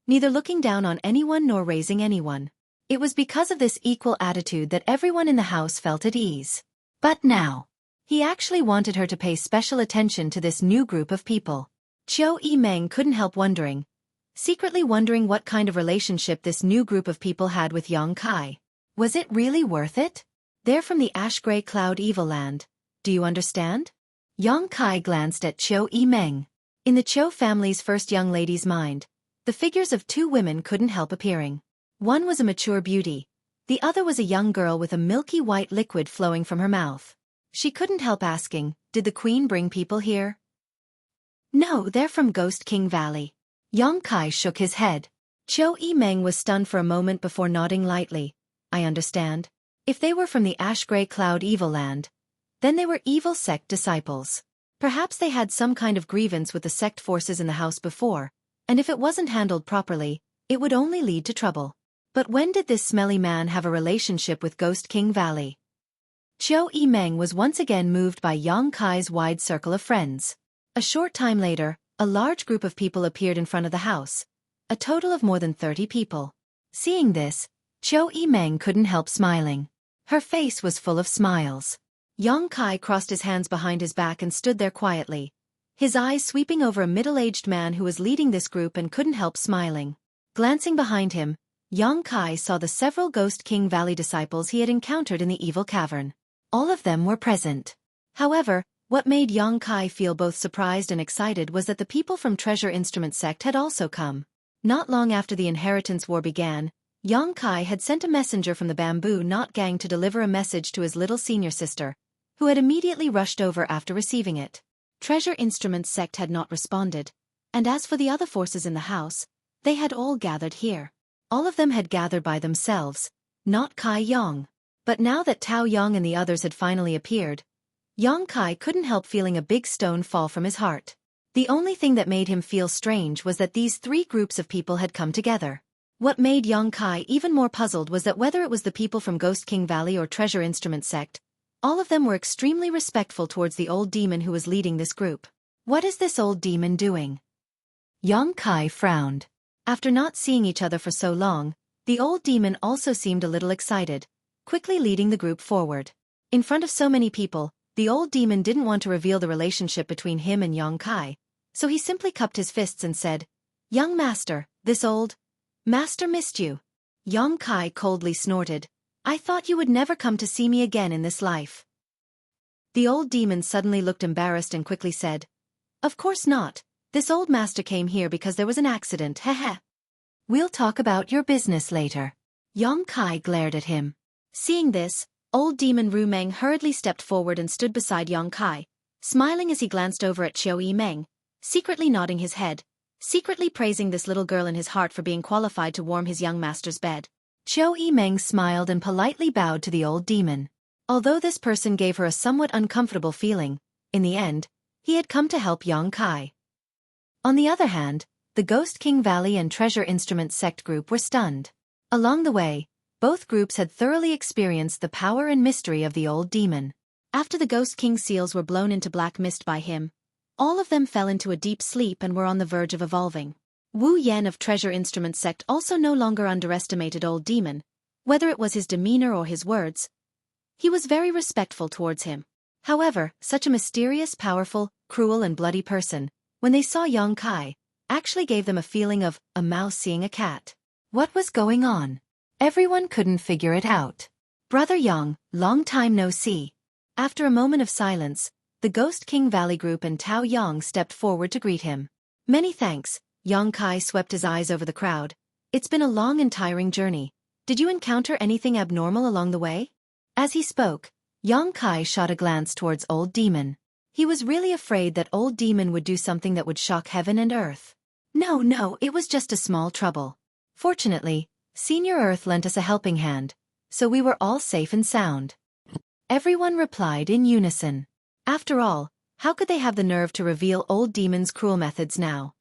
Neither looking down on anyone nor raising anyone. It was because of this equal attitude that everyone in the house felt at ease. But now, he actually wanted her to pay special attention to this new group of people. Xueqi Meng couldn't help wondering, secretly wondering what kind of relationship this new group of people had with Yang Kai. Was it really worth it? They're from the ash-gray cloud evil land. Do you understand? Yang Kai glanced at Xueqi Meng. In the Qiu family's first young lady's mind, the figures of two women couldn't help appearing. One was a mature beauty. The other was a young girl with a milky white liquid flowing from her mouth. She couldn't help asking, did the queen bring people here? No, they're from Ghost King Valley. Yang Kai shook his head. Xueqi Meng was stunned for a moment before nodding lightly. I understand. If they were from the ash-gray cloud evil land, then they were evil sect disciples. Perhaps they had some kind of grievance with the sect forces in the house before, and if it wasn't handled properly, it would only lead to trouble. But when did this smelly man have a relationship with Ghost King Valley? Xueqi Meng was once again moved by Yang Kai's wide circle of friends. A short time later, a large group of people appeared in front of the house. A total of more than 30 people. Seeing this, Xueqi Meng couldn't help smiling. Her face was full of smiles. Yang Kai crossed his hands behind his back and stood there quietly, his eyes sweeping over a middle-aged man who was leading this group and couldn't help smiling. Glancing behind him, Yang Kai saw the several Ghost King Valley disciples he had encountered in the evil cavern. All of them were present. However, what made Yang Kai feel both surprised and excited was that the people from Treasure Instrument Sect had also come. Not long after the Inheritance War began, Yang Kai had sent a messenger from the Bamboo Knot Gang to deliver a message to his little senior sister, who had immediately rushed over after receiving it. Treasure Instrument Sect had not responded, and as for the other forces in the house, they had all gathered here. All of them had gathered by themselves, not Kai Yang. But now that Tao Yang and the others had finally appeared, Yang Kai couldn't help feeling a big stone fall from his heart. The only thing that made him feel strange was that these three groups of people had come together. What made Yang Kai even more puzzled was that whether it was the people from Ghost King Valley or Treasure Instrument Sect, all of them were extremely respectful towards the old demon who was leading this group. What is this old demon doing? Yang Kai frowned. After not seeing each other for so long, the old demon also seemed a little excited, quickly leading the group forward. In front of so many people, the old demon didn't want to reveal the relationship between him and Yang Kai, so he simply cupped his fists and said, "Young master, this old master missed you." Yang Kai coldly snorted, "I thought you would never come to see me again in this life." The old demon suddenly looked embarrassed and quickly said, "Of course not. This old master came here because there was an accident, heh. We'll talk about your business later." Yang Kai glared at him. Seeing this, old demon Ru Meng hurriedly stepped forward and stood beside Yang Kai, smiling as he glanced over at Xueqi Meng, secretly nodding his head, secretly praising this little girl in his heart for being qualified to warm his young master's bed. Xueqi Meng smiled and politely bowed to the old demon. Although this person gave her a somewhat uncomfortable feeling, in the end, he had come to help Yang Kai. On the other hand, the Ghost King Valley and Treasure Instrument Sect group were stunned. Along the way, both groups had thoroughly experienced the power and mystery of the old demon. After the Ghost King seals were blown into black mist by him, all of them fell into a deep sleep and were on the verge of evolving. Wu Yan of Treasure Instrument Sect also no longer underestimated old demon, whether it was his demeanor or his words. He was very respectful towards him. However, such a mysterious, powerful, cruel and bloody person, when they saw Yang Kai, actually gave them a feeling of a mouse seeing a cat. What was going on? Everyone couldn't figure it out. "Brother Yang, long time no see." After a moment of silence, the Ghost King Valley group and Tao Yang stepped forward to greet him. "Many thanks, Yang Kai swept his eyes over the crowd. It's been a long and tiring journey. Did you encounter anything abnormal along the way? As he spoke, Yang Kai shot a glance towards Old Demon. He was really afraid that Old Demon would do something that would shock heaven and earth. No, it was just a small trouble. Fortunately, Senior Earth lent us a helping hand, so we were all safe and sound. Everyone replied in unison. After all, how could they have the nerve to reveal Old Demon's cruel methods now?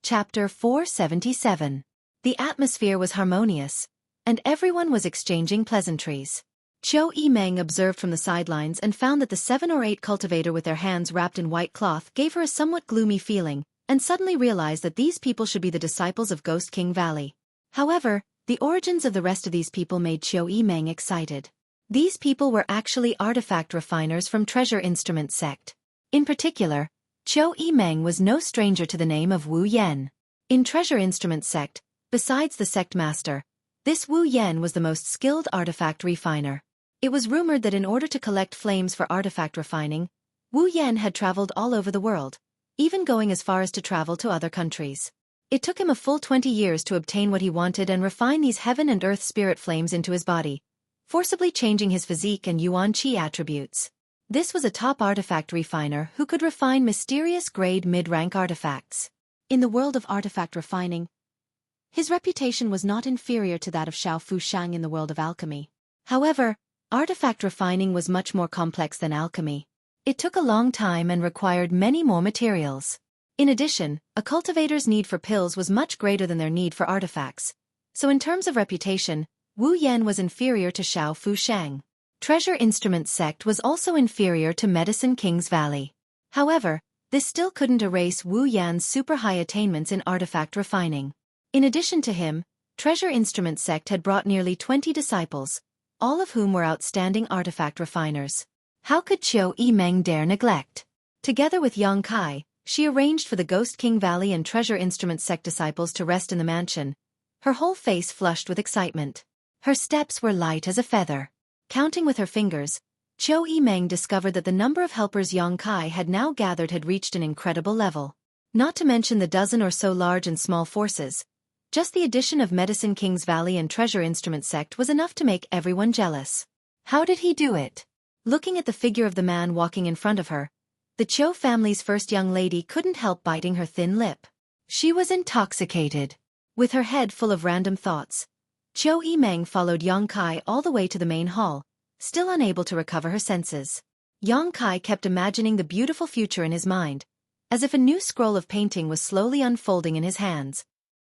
Chapter 477. The atmosphere was harmonious, and everyone was exchanging pleasantries. Xueqi Meng observed from the sidelines and found that the 7 or 8 cultivator with their hands wrapped in white cloth gave her a somewhat gloomy feeling, and suddenly realized that these people should be the disciples of Ghost King Valley. However, the origins of the rest of these people made Xueqi Meng excited. These people were actually artifact refiners from Treasure Instrument Sect. In particular, Xueqi Meng was no stranger to the name of Wu Yan. In Treasure Instrument Sect, besides the sect master, this Wu Yan was the most skilled artifact refiner. It was rumored that in order to collect flames for artifact refining, Wu Yan had traveled all over the world, even going as far as to travel to other countries. It took him a full 20 years to obtain what he wanted and refine these heaven and earth spirit flames into his body, forcibly changing his physique and Yuan Qi attributes. This was a top artifact refiner who could refine mysterious grade mid-rank artifacts. In the world of artifact refining, his reputation was not inferior to that of Xiao Fushang in the world of alchemy. However, artifact refining was much more complex than alchemy. It took a long time and required many more materials. In addition, a cultivator's need for pills was much greater than their need for artifacts. So in terms of reputation, Wu Yan was inferior to Xiao Fushang. Treasure Instrument Sect was also inferior to Medicine King's Valley. However, this still couldn't erase Wu Yan's super high attainments in artifact refining. In addition to him, Treasure Instrument Sect had brought nearly 20 disciples, all of whom were outstanding artifact refiners. How could Xueqi Meng dare neglect? Together with Yang Kai, she arranged for the Ghost King Valley and Treasure Instrument Sect disciples to rest in the mansion, her whole face flushed with excitement. Her steps were light as a feather. Counting with her fingers, Xueqi Meng discovered that the number of helpers Yang Kai had now gathered had reached an incredible level. Not to mention the dozen or so large and small forces. Just the addition of Medicine King's Valley and Treasure Instrument Sect was enough to make everyone jealous. How did he do it? Looking at the figure of the man walking in front of her, the Cho family's first young lady couldn't help biting her thin lip. She was intoxicated. With her head full of random thoughts, Xueqi Meng followed Yang Kai all the way to the main hall, still unable to recover her senses. Yang Kai kept imagining the beautiful future in his mind, as if a new scroll of painting was slowly unfolding in his hands.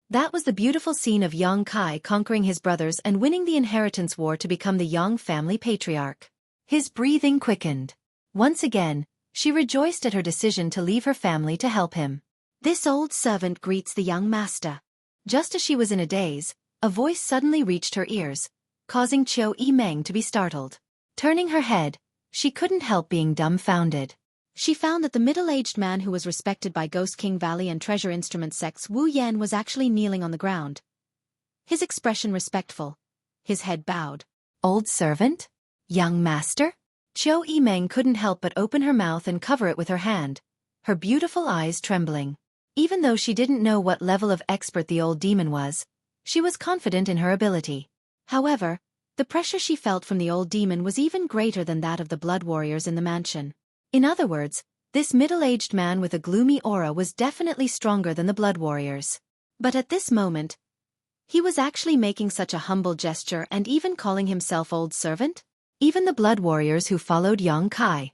That was the beautiful scene of Yang Kai conquering his brothers and winning the inheritance war to become the Yang family patriarch. His breathing quickened. Once again, she rejoiced at her decision to leave her family to help him. This old servant greets the young master. Just as she was in a daze, a voice suddenly reached her ears, causing Xueqi Meng to be startled. Turning her head, she couldn't help being dumbfounded. She found that the middle-aged man who was respected by Ghost King Valley and Treasure Instrument Sect's Wu Yan was actually kneeling on the ground. His expression respectful, his head bowed. Old servant? Young master? Xueqi Meng couldn't help but open her mouth and cover it with her hand, her beautiful eyes trembling. Even though she didn't know what level of expert the old demon was, she was confident in her ability. However, the pressure she felt from the old demon was even greater than that of the blood warriors in the mansion. In other words, this middle-aged man with a gloomy aura was definitely stronger than the blood warriors. But at this moment, he was actually making such a humble gesture and even calling himself old servant? Even the blood warriors who followed Yang Kai.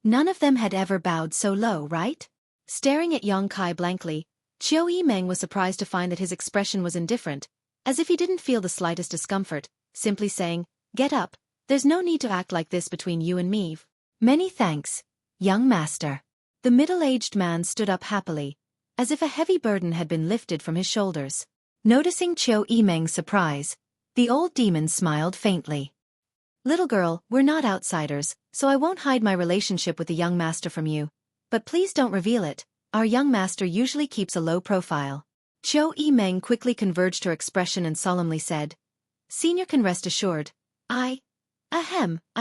None of them had ever bowed so low, right? Staring at Yang Kai blankly, Xueqi Meng was surprised to find that his expression was indifferent, as if he didn't feel the slightest discomfort, simply saying, "Get up, there's no need to act like this between you and me." "Many thanks, young master." The middle-aged man stood up happily, as if a heavy burden had been lifted from his shoulders. Noticing Xueqi Meng's surprise, the old demon smiled faintly. "Little girl, we're not outsiders, so I won't hide my relationship with the young master from you. But please don't reveal it, our young master usually keeps a low profile." Xueqi quickly converged her expression and solemnly said, "Senior can rest assured. I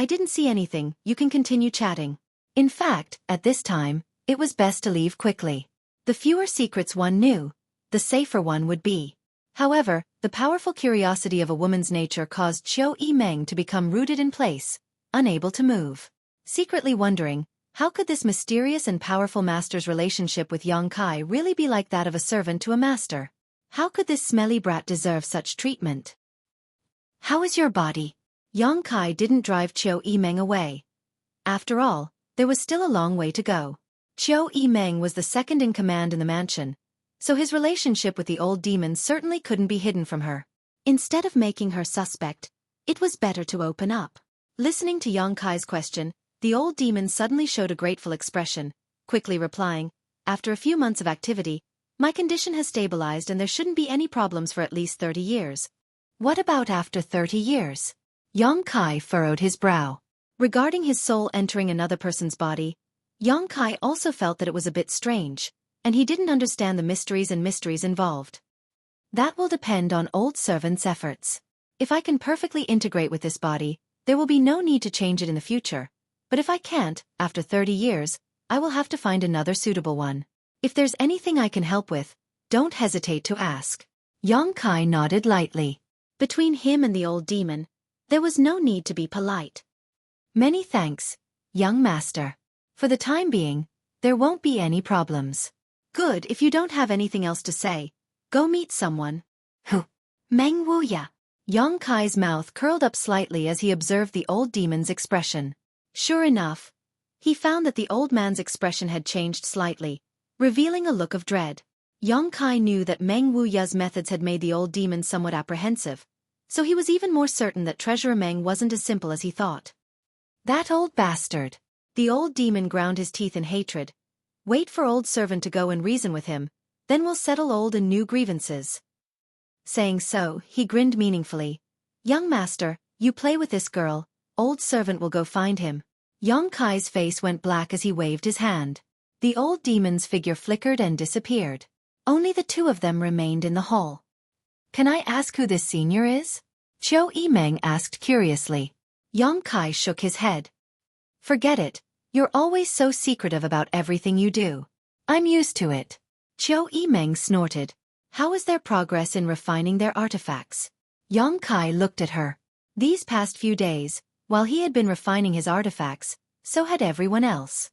didn't see anything, you can continue chatting." In fact, at this time, it was best to leave quickly. The fewer secrets one knew, the safer one would be. However, the powerful curiosity of a woman's nature caused Xueqi to become rooted in place, unable to move. Secretly wondering, how could this mysterious and powerful master's relationship with Kai really be like that of a servant to a master? How could this smelly brat deserve such treatment? "How is your body?" Kai didn't drive Xueqi away. After all, there was still a long way to go. Xueqi was the second in command in the mansion, so his relationship with the old demon certainly couldn't be hidden from her. Instead of making her suspect, it was better to open up. Listening to Kai's question, the old demon suddenly showed a grateful expression, quickly replying, "After a few months of activity, my condition has stabilized and there shouldn't be any problems for at least 30 years. "What about after 30 years? Kai furrowed his brow. Regarding his soul entering another person's body, Kai also felt that it was a bit strange, and he didn't understand the mysteries involved. "That will depend on old servant's efforts. If I can perfectly integrate with this body, there will be no need to change it in the future. But if I can't, after 30 years, I will have to find another suitable one. If there's anything I can help with, don't hesitate to ask." Kai nodded lightly. Between him and the old demon, there was no need to be polite. "Many thanks, young master. For the time being, there won't be any problems." "Good, if you don't have anything else to say, go meet someone." "Who? Meng Wuya." Kai's mouth curled up slightly as he observed the old demon's expression. Sure enough, he found that the old man's expression had changed slightly, revealing a look of dread. Kai knew that Meng Wuya's methods had made the old demon somewhat apprehensive, so he was even more certain that Treasurer Meng wasn't as simple as he thought. "That old bastard." The old demon ground his teeth in hatred. "Wait for old servant to go and reason with him, then we'll settle old and new grievances." Saying so, he grinned meaningfully. "Young master, you play with this girl, old servant will go find him." Kai's face went black as he waved his hand. The old demon's figure flickered and disappeared. Only the two of them remained in the hall. "Can I ask who this senior is?" Xueqi asked curiously. Kai shook his head. "Forget it, you're always so secretive about everything you do." "I'm used to it." Xueqi snorted. "How is their progress in refining their artifacts?" Kai looked at her. These past few days, while he had been refining his artifacts, so had everyone else.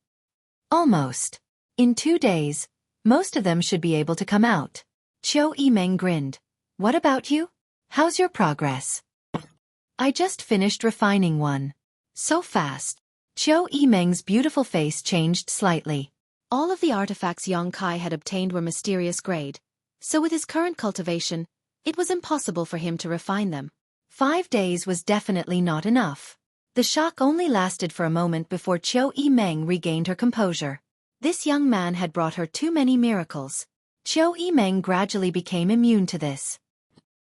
"Almost. In 2 days, most of them should be able to come out." Xueqi grinned. "What about you? How's your progress?" "I just finished refining one." "So fast." Xueqi beautiful face changed slightly. All of the artifacts Kai had obtained were mysterious grade, so with his current cultivation, it was impossible for him to refine them. 5 days was definitely not enough. The shock only lasted for a moment before Xueqi regained her composure. This young man had brought her too many miracles. Xueqi gradually became immune to this.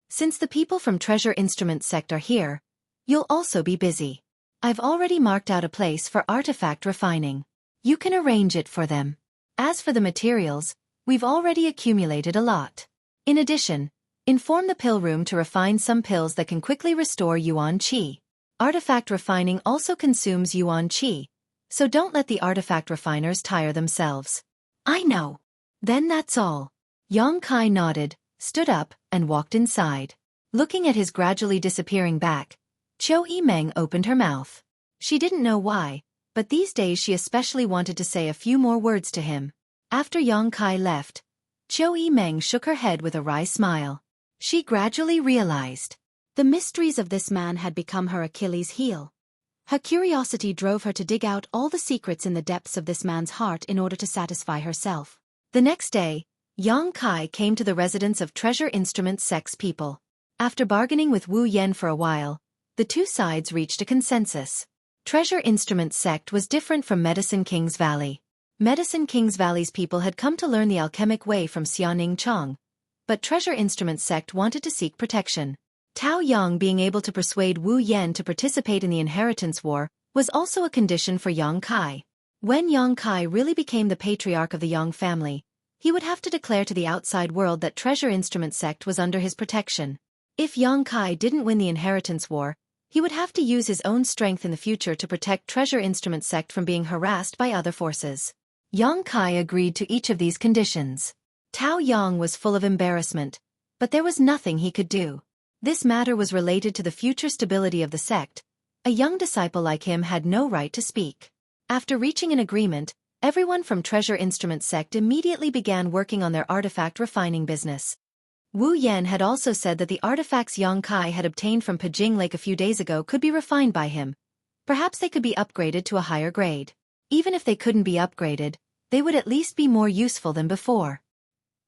"Since the people from Treasure Instrument Sect are here, you'll also be busy. I've already marked out a place for artifact refining. You can arrange it for them. As for the materials, we've already accumulated a lot. In addition, inform the pill room to refine some pills that can quickly restore Yuan Qi. Artifact refining also consumes Yuan Qi, so don't let the artifact refiners tire themselves." "I know." "Then that's all." Kai nodded, stood up, and walked inside. Looking at his gradually disappearing back, Xueqi opened her mouth. She didn't know why, but these days she especially wanted to say a few more words to him. After Kai left, Xueqi shook her head with a wry smile. She gradually realized the mysteries of this man had become her Achilles' heel. Her curiosity drove her to dig out all the secrets in the depths of this man's heart in order to satisfy herself. The next day, Kai came to the residence of Treasure Instrument Sect's people. After bargaining with Wu Yan for a while, the two sides reached a consensus. Treasure Instrument Sect was different from Medicine King's Valley. Medicine King's Valley's people had come to learn the alchemic way from Xianing Chang, but Treasure Instrument Sect wanted to seek protection. Tao Yang being able to persuade Wu Yan to participate in the inheritance war was also a condition for Kai. When Kai really became the patriarch of the Yang family, he would have to declare to the outside world that Treasure Instrument Sect was under his protection. If Yang Kai didn't win the inheritance war, he would have to use his own strength in the future to protect Treasure Instrument Sect from being harassed by other forces. Yang Kai agreed to each of these conditions. Tao Yang was full of embarrassment, but there was nothing he could do. This matter was related to the future stability of the sect. A young disciple like him had no right to speak. After reaching an agreement, everyone from Treasure Instrument Sect immediately began working on their artifact refining business. Wu Yan had also said that the artifacts Yang Kai had obtained from Pajing Lake a few days ago could be refined by him. Perhaps they could be upgraded to a higher grade. Even if they couldn't be upgraded, they would at least be more useful than before.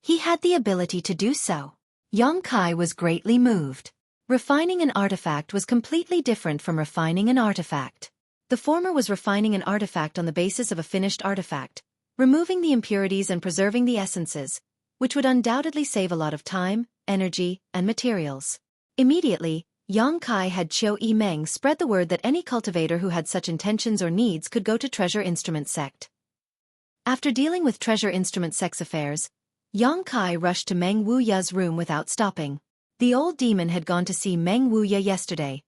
He had the ability to do so. Yang Kai was greatly moved. Refining an artifact was completely different from refining an artifact. The former was refining an artifact on the basis of a finished artifact, removing the impurities and preserving the essences, which would undoubtedly save a lot of time, energy, and materials. Immediately, Yang Kai had Xueqi Meng spread the word that any cultivator who had such intentions or needs could go to Treasure Instrument Sect. After dealing with Treasure Instrument Sect's affairs, Yang Kai rushed to Meng Wuya's room without stopping. The old demon had gone to see Meng Wuya yesterday,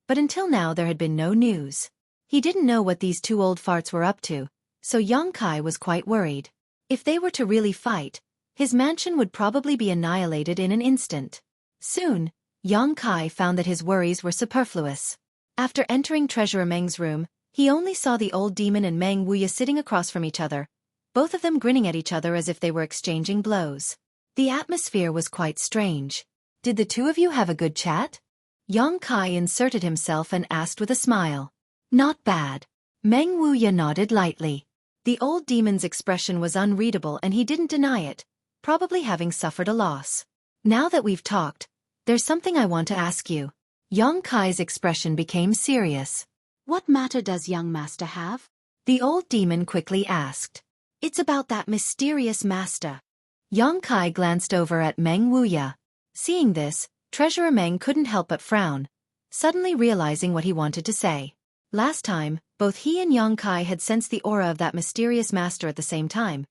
but until now there had been no news. He didn't know what these two old farts were up to, so Yang Kai was quite worried. If they were to really fight, his mansion would probably be annihilated in an instant. Soon, Yang Kai found that his worries were superfluous. After entering Treasurer Meng's room, he only saw the old demon and Meng Wuya sitting across from each other, both of them grinning at each other as if they were exchanging blows. The atmosphere was quite strange. Did the two of you have a good chat? Yang Kai inserted himself and asked with a smile. Not bad. Meng Wuya nodded lightly. The old demon's expression was unreadable and he didn't deny it, probably having suffered a loss. Now that we've talked, there's something I want to ask you. Yang Kai's expression became serious. What matter does young master have? The old demon quickly asked. It's about that mysterious master. Yang Kai glanced over at Meng Wuya. Seeing this, Treasurer Meng couldn't help but frown, suddenly realizing what he wanted to say. Last time, both he and Yang Kai had sensed the aura of that mysterious master at the same time.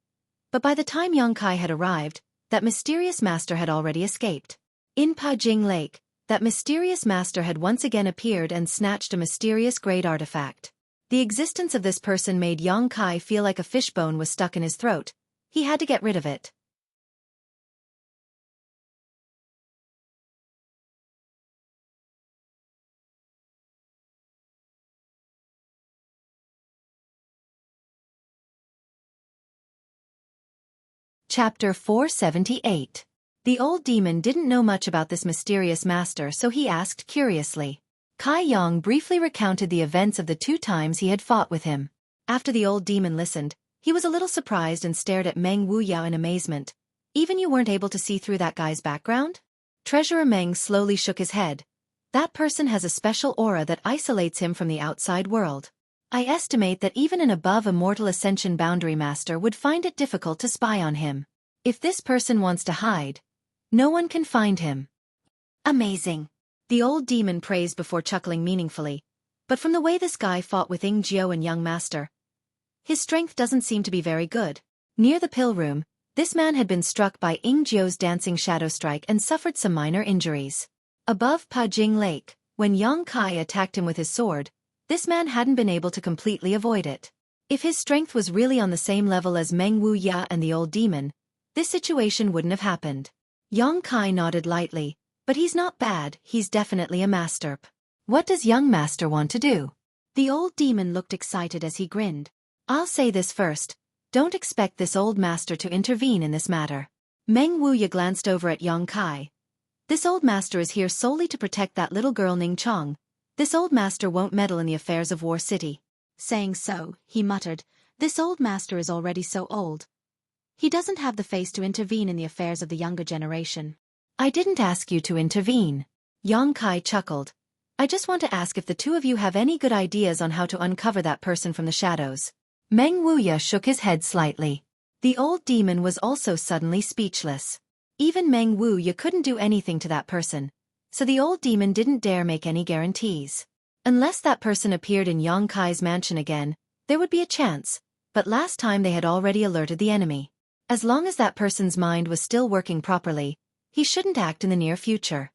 But by the time Yang Kai had arrived, that mysterious master had already escaped. In Pajing Lake, that mysterious master had once again appeared and snatched a mysterious great artifact. The existence of this person made Yang Kai feel like a fishbone was stuck in his throat. He had to get rid of it. Chapter 478. The old demon didn't know much about this mysterious master, so he asked curiously. Kai Yang briefly recounted the events of the 2 times he had fought with him. After the old demon listened, he was a little surprised and stared at Meng Wuya in amazement. Even you weren't able to see through that guy's background? Treasurer Meng slowly shook his head. That person has a special aura that isolates him from the outside world. I estimate that even an above immortal ascension boundary master would find it difficult to spy on him. If this person wants to hide, no one can find him. Amazing. The old demon praised before chuckling meaningfully. But from the way this guy fought with Ying Jiao and young master, his strength doesn't seem to be very good. Near the pill room, this man had been struck by Ying Jiao's dancing shadow strike and suffered some minor injuries. Above Pajing Lake, when Yang Kai attacked him with his sword, this man hadn't been able to completely avoid it. If his strength was really on the same level as Meng Wuya and the old demon, this situation wouldn't have happened. Yang Kai nodded lightly. But he's not bad, he's definitely a master. What does young master want to do? The old demon looked excited as he grinned. I'll say this first, don't expect this old master to intervene in this matter. Meng Wuya glanced over at Yang Kai. This old master is here solely to protect that little girl Ning Chong. This old master won't meddle in the affairs of War City. Saying so, he muttered, this old master is already so old. He doesn't have the face to intervene in the affairs of the younger generation. I didn't ask you to intervene. Yang Kai chuckled. I just want to ask if the two of you have any good ideas on how to uncover that person from the shadows. Meng Wuya shook his head slightly. The old demon was also suddenly speechless. Even Meng Wuya couldn't do anything to that person, so the old demon didn't dare make any guarantees. Unless that person appeared in Yang Kai's mansion again, there would be a chance, but last time they had already alerted the enemy. As long as that person's mind was still working properly, he shouldn't act in the near future.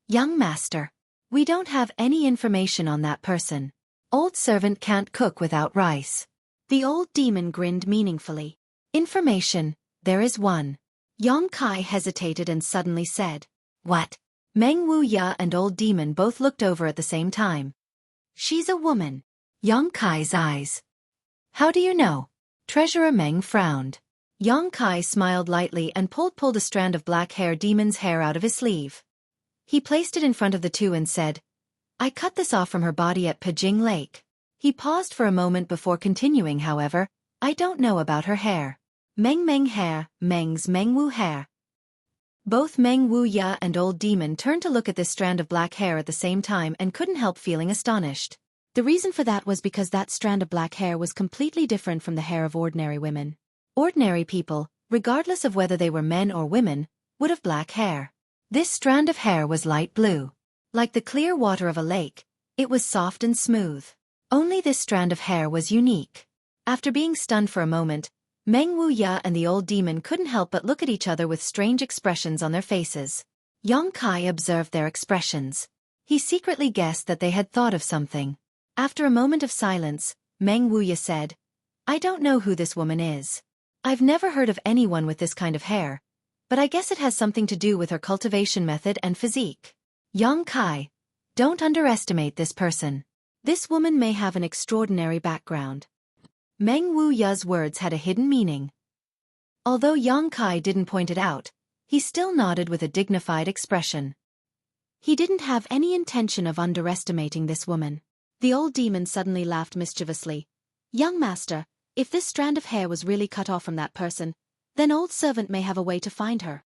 Young master. We don't have any information on that person. Old servant can't cook without rice. The old demon grinned meaningfully. Information, there is one. Yang Kai hesitated and suddenly said, "What?" Meng Wu Ya and old demon both looked over at the same time. "She's a woman." Yang Kai's eyes. "How do you know?" Treasurer Meng frowned. Yang Kai smiled lightly and pulled a strand of black hair demon's hair out of his sleeve. He placed it in front of the two and said, "I cut this off from her body at Pajing Lake." He paused for a moment before continuing, however, "I don't know about her hair. Meng hair, Meng's Meng Wu hair." Both Meng Wu Ya and old demon turned to look at this strand of black hair at the same time and couldn't help feeling astonished. The reason for that was because that strand of black hair was completely different from the hair of ordinary women. Ordinary people, regardless of whether they were men or women, would have black hair. This strand of hair was light blue. Like the clear water of a lake, it was soft and smooth. Only this strand of hair was unique. After being stunned for a moment, Meng Wu Ya and the old demon couldn't help but look at each other with strange expressions on their faces. Yang Kai observed their expressions. He secretly guessed that they had thought of something. After a moment of silence, Meng Wu Ya said, "I don't know who this woman is. I've never heard of anyone with this kind of hair, but I guess it has something to do with her cultivation method and physique." Yang Kai, don't underestimate this person. This woman may have an extraordinary background. Meng Wu Ya's words had a hidden meaning. Although Yang Kai didn't point it out, he still nodded with a dignified expression. He didn't have any intention of underestimating this woman. The old demon suddenly laughed mischievously. "Young master, if this strand of hair was really cut off from that person, then old servant may have a way to find her."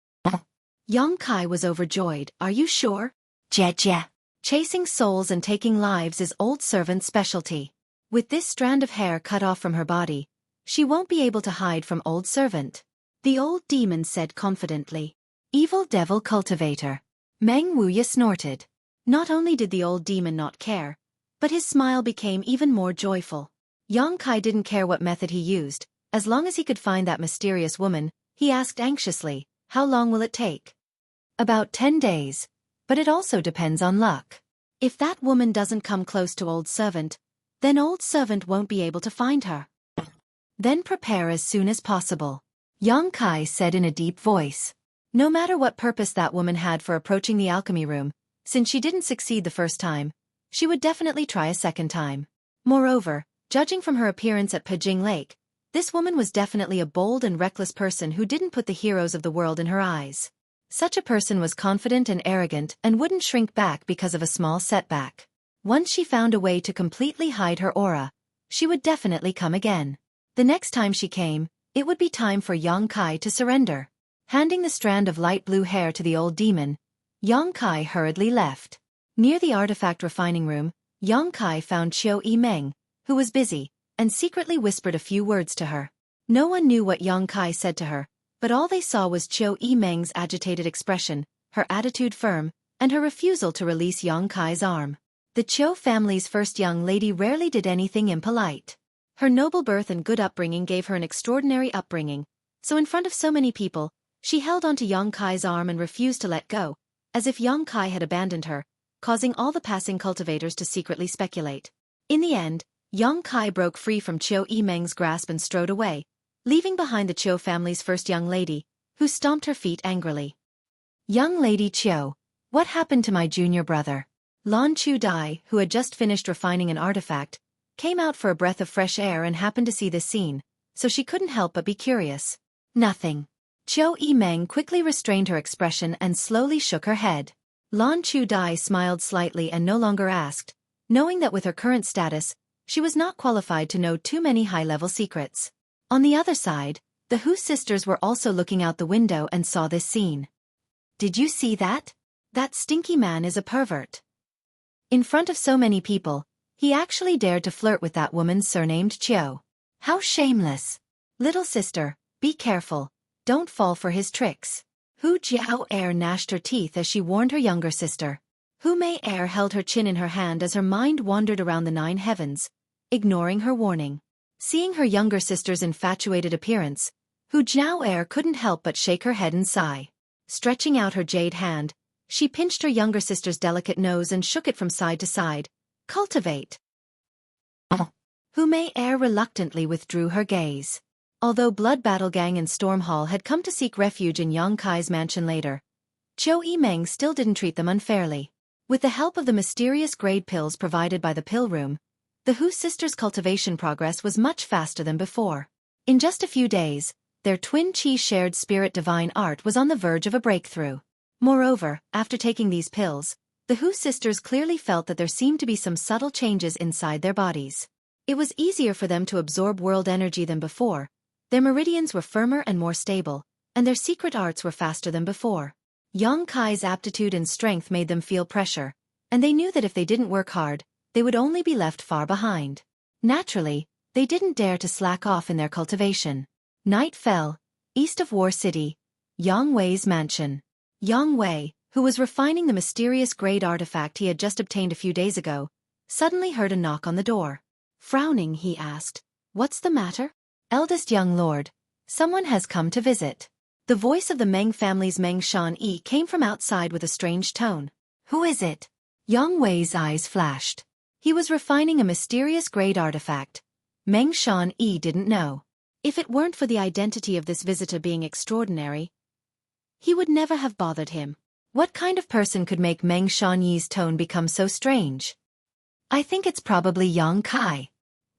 Yang Kai was overjoyed. "Are you sure?" "Jia. Chasing souls and taking lives is old servant's specialty. With this strand of hair cut off from her body, she won't be able to hide from old servant," the old demon said confidently. "Evil devil cultivator." Meng Wuya snorted. Not only did the old demon not care, but his smile became even more joyful. Yang Kai didn't care what method he used, as long as he could find that mysterious woman. He asked anxiously, "How long will it take?" "About 10 days, but it also depends on luck. If that woman doesn't come close to old servant, then old servant won't be able to find her. Then prepare as soon as possible," Yang Kai said in a deep voice. No matter what purpose that woman had for approaching the alchemy room, since she didn't succeed the first time, she would definitely try a second time. Moreover, judging from her appearance at Pajing Lake, this woman was definitely a bold and reckless person who didn't put the heroes of the world in her eyes. Such a person was confident and arrogant and wouldn't shrink back because of a small setback. Once she found a way to completely hide her aura, she would definitely come again. The next time she came, it would be time for Yang Kai to surrender. Handing the strand of light blue hair to the old demon, Yang Kai hurriedly left. Near the artifact refining room, Yang Kai found Xueqi Meng, who was busy, and secretly whispered a few words to her. No one knew what Yang Kai said to her, but all they saw was Xueqi Meng's agitated expression, her attitude firm, and her refusal to release Yang Kai's arm. The Qiu family's first young lady rarely did anything impolite. Her noble birth and good upbringing gave her an extraordinary upbringing, so in front of so many people, she held onto Yang Kai's arm and refused to let go, as if Yang Kai had abandoned her, causing all the passing cultivators to secretly speculate. In the end, Yang Kai broke free from Xueqi Meng's grasp and strode away, leaving behind the Qiu family's first young lady, who stomped her feet angrily. "Young Lady Qiu, what happened to my junior brother?" Lan Chu Dai, who had just finished refining an artifact, came out for a breath of fresh air and happened to see this scene, so she couldn't help but be curious. "Nothing." Xueqi Meng quickly restrained her expression and slowly shook her head. Lan Chu Dai smiled slightly and no longer asked, knowing that with her current status, she was not qualified to know too many high-level secrets. On the other side, the Hu sisters were also looking out the window and saw this scene. "Did you see that? That stinky man is a pervert." In front of so many people, he actually dared to flirt with that woman surnamed Qiu. How shameless! Little sister, be careful, don't fall for his tricks. Hu Jiao Er gnashed her teeth as she warned her younger sister. Hu Mei Er held her chin in her hand as her mind wandered around the 9 heavens, ignoring her warning. Seeing her younger sister's infatuated appearance, Hu Jiao couldn't help but shake her head and sigh. Stretching out her jade hand, she pinched her younger sister's delicate nose and shook it from side to side. Cultivate. Hu Mei reluctantly withdrew her gaze. Although Blood Battle Gang and Storm Hall had come to seek refuge in Yang Kai's mansion later, Zhou Meng still didn't treat them unfairly. With the help of the mysterious grade pills provided by the pill room, the Hu sisters' cultivation progress was much faster than before. In just a few days, their twin chi shared spirit divine art was on the verge of a breakthrough. Moreover, after taking these pills, the Hu sisters clearly felt that there seemed to be some subtle changes inside their bodies. It was easier for them to absorb world energy than before, their meridians were firmer and more stable, and their secret arts were faster than before. Yang Kai's aptitude and strength made them feel pressure, and they knew that if they didn't work hard, they would only be left far behind. Naturally, they didn't dare to slack off in their cultivation. Night fell, east of War City, Yang Wei's mansion. Yang Wei, who was refining the mysterious grade artifact he had just obtained a few days ago, suddenly heard a knock on the door. Frowning, he asked, "What's the matter?" "Eldest young lord, someone has come to visit." The voice of the Meng family's Meng Shan-yi came from outside with a strange tone. "Who is it?" Yang Wei's eyes flashed. He was refining a mysterious grade artifact. Meng Shan-yi didn't know. If it weren't for the identity of this visitor being extraordinary, he would never have bothered him. What kind of person could make Meng Shan-yi's tone become so strange? "I think it's probably Yang Kai."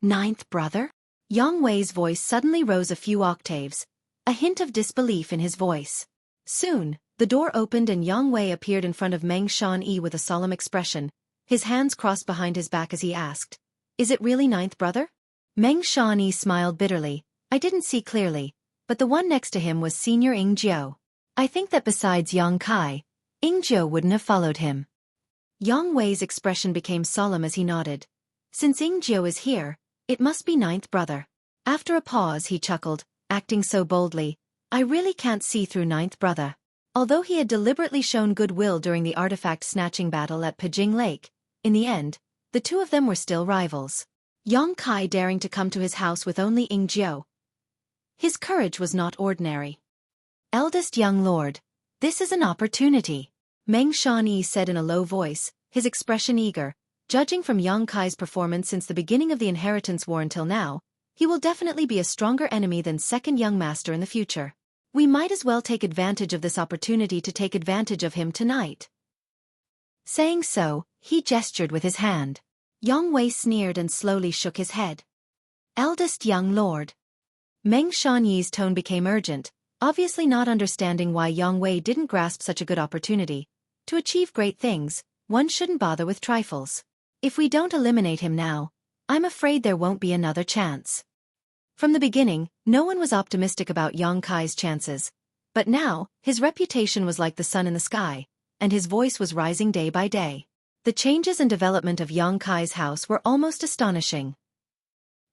"Ninth brother?" Yang Wei's voice suddenly rose a few octaves, a hint of disbelief in his voice. Soon, the door opened and Yang Wei appeared in front of Meng Shan-yi with a solemn expression, his hands crossed behind his back as he asked, "Is it really ninth brother?" Meng Shan-yi smiled bitterly. "I didn't see clearly, but the one next to him was Senior Ing Jiao. I think that besides Yang Kai, Ing Jiao wouldn't have followed him." Yang Wei's expression became solemn as he nodded. "Since Ing Jiao is here, it must be ninth brother." After a pause he chuckled, acting so boldly, "I really can't see through ninth brother." Although he had deliberately shown goodwill during the artifact snatching battle at Pijing Lake, in the end, the two of them were still rivals. Yang Kai daring to come to his house with only Ing Jiao. His courage was not ordinary. "Eldest young lord, this is an opportunity," Meng Shan-yi said in a low voice, his expression eager. "Judging from Yang Kai's performance since the beginning of the Inheritance War until now, he will definitely be a stronger enemy than second young master in the future. We might as well take advantage of this opportunity to take advantage of him tonight." Saying so, he gestured with his hand. Yang Wei sneered and slowly shook his head. "Eldest young lord." Meng Shan-yi's tone became urgent, obviously not understanding why Yang Wei didn't grasp such a good opportunity. To achieve great things, one shouldn't bother with trifles. "If we don't eliminate him now, I'm afraid there won't be another chance." From the beginning, no one was optimistic about Yang Kai's chances. But now, his reputation was like the sun in the sky, and his voice was rising day by day. The changes and development of Yang Kai's house were almost astonishing.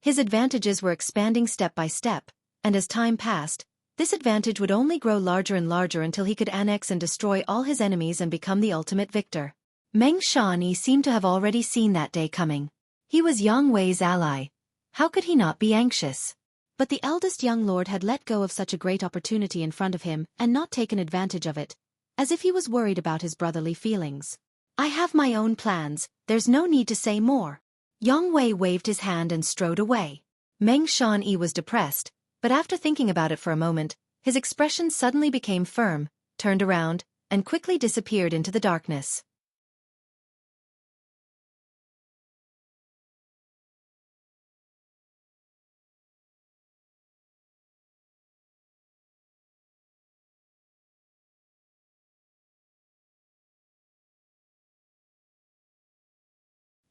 His advantages were expanding step by step, and as time passed, this advantage would only grow larger and larger until he could annex and destroy all his enemies and become the ultimate victor. Meng Shan-yi seemed to have already seen that day coming. He was Yang Wei's ally. How could he not be anxious? But the eldest young lord had let go of such a great opportunity in front of him and not taken advantage of it, as if he was worried about his brotherly feelings. "I have my own plans, there's no need to say more." Yang Wei waved his hand and strode away. Meng Shan-yi was depressed, but after thinking about it for a moment, his expression suddenly became firm, turned around, and quickly disappeared into the darkness.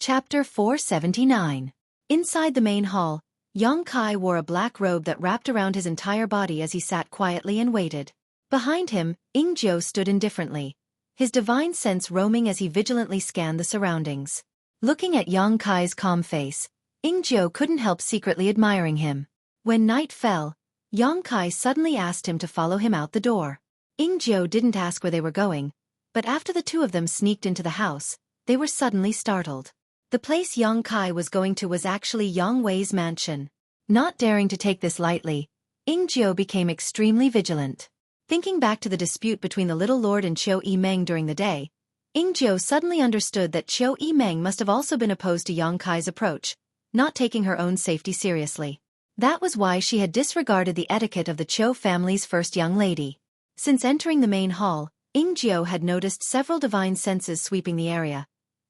Chapter 479. Inside the main hall, Yang Kai wore a black robe that wrapped around his entire body as he sat quietly and waited. Behind him, Ing Jiao stood indifferently, his divine sense roaming as he vigilantly scanned the surroundings. Looking at Yang Kai's calm face, Ing Jiao couldn't help secretly admiring him. When night fell, Yang Kai suddenly asked him to follow him out the door. Ing Jiao didn't ask where they were going, but after the two of them sneaked into the house, they were suddenly startled. The place Yang Kai was going to was actually Yang Wei's mansion. Not daring to take this lightly, Jiu became extremely vigilant. Thinking back to the dispute between the little lord and Xueqi Meng during the day, Jiu suddenly understood that Xueqi Meng must have also been opposed to Yang Kai's approach, not taking her own safety seriously. That was why she had disregarded the etiquette of the Zhou family's first young lady. Since entering the main hall, Jiu had noticed several divine senses sweeping the area,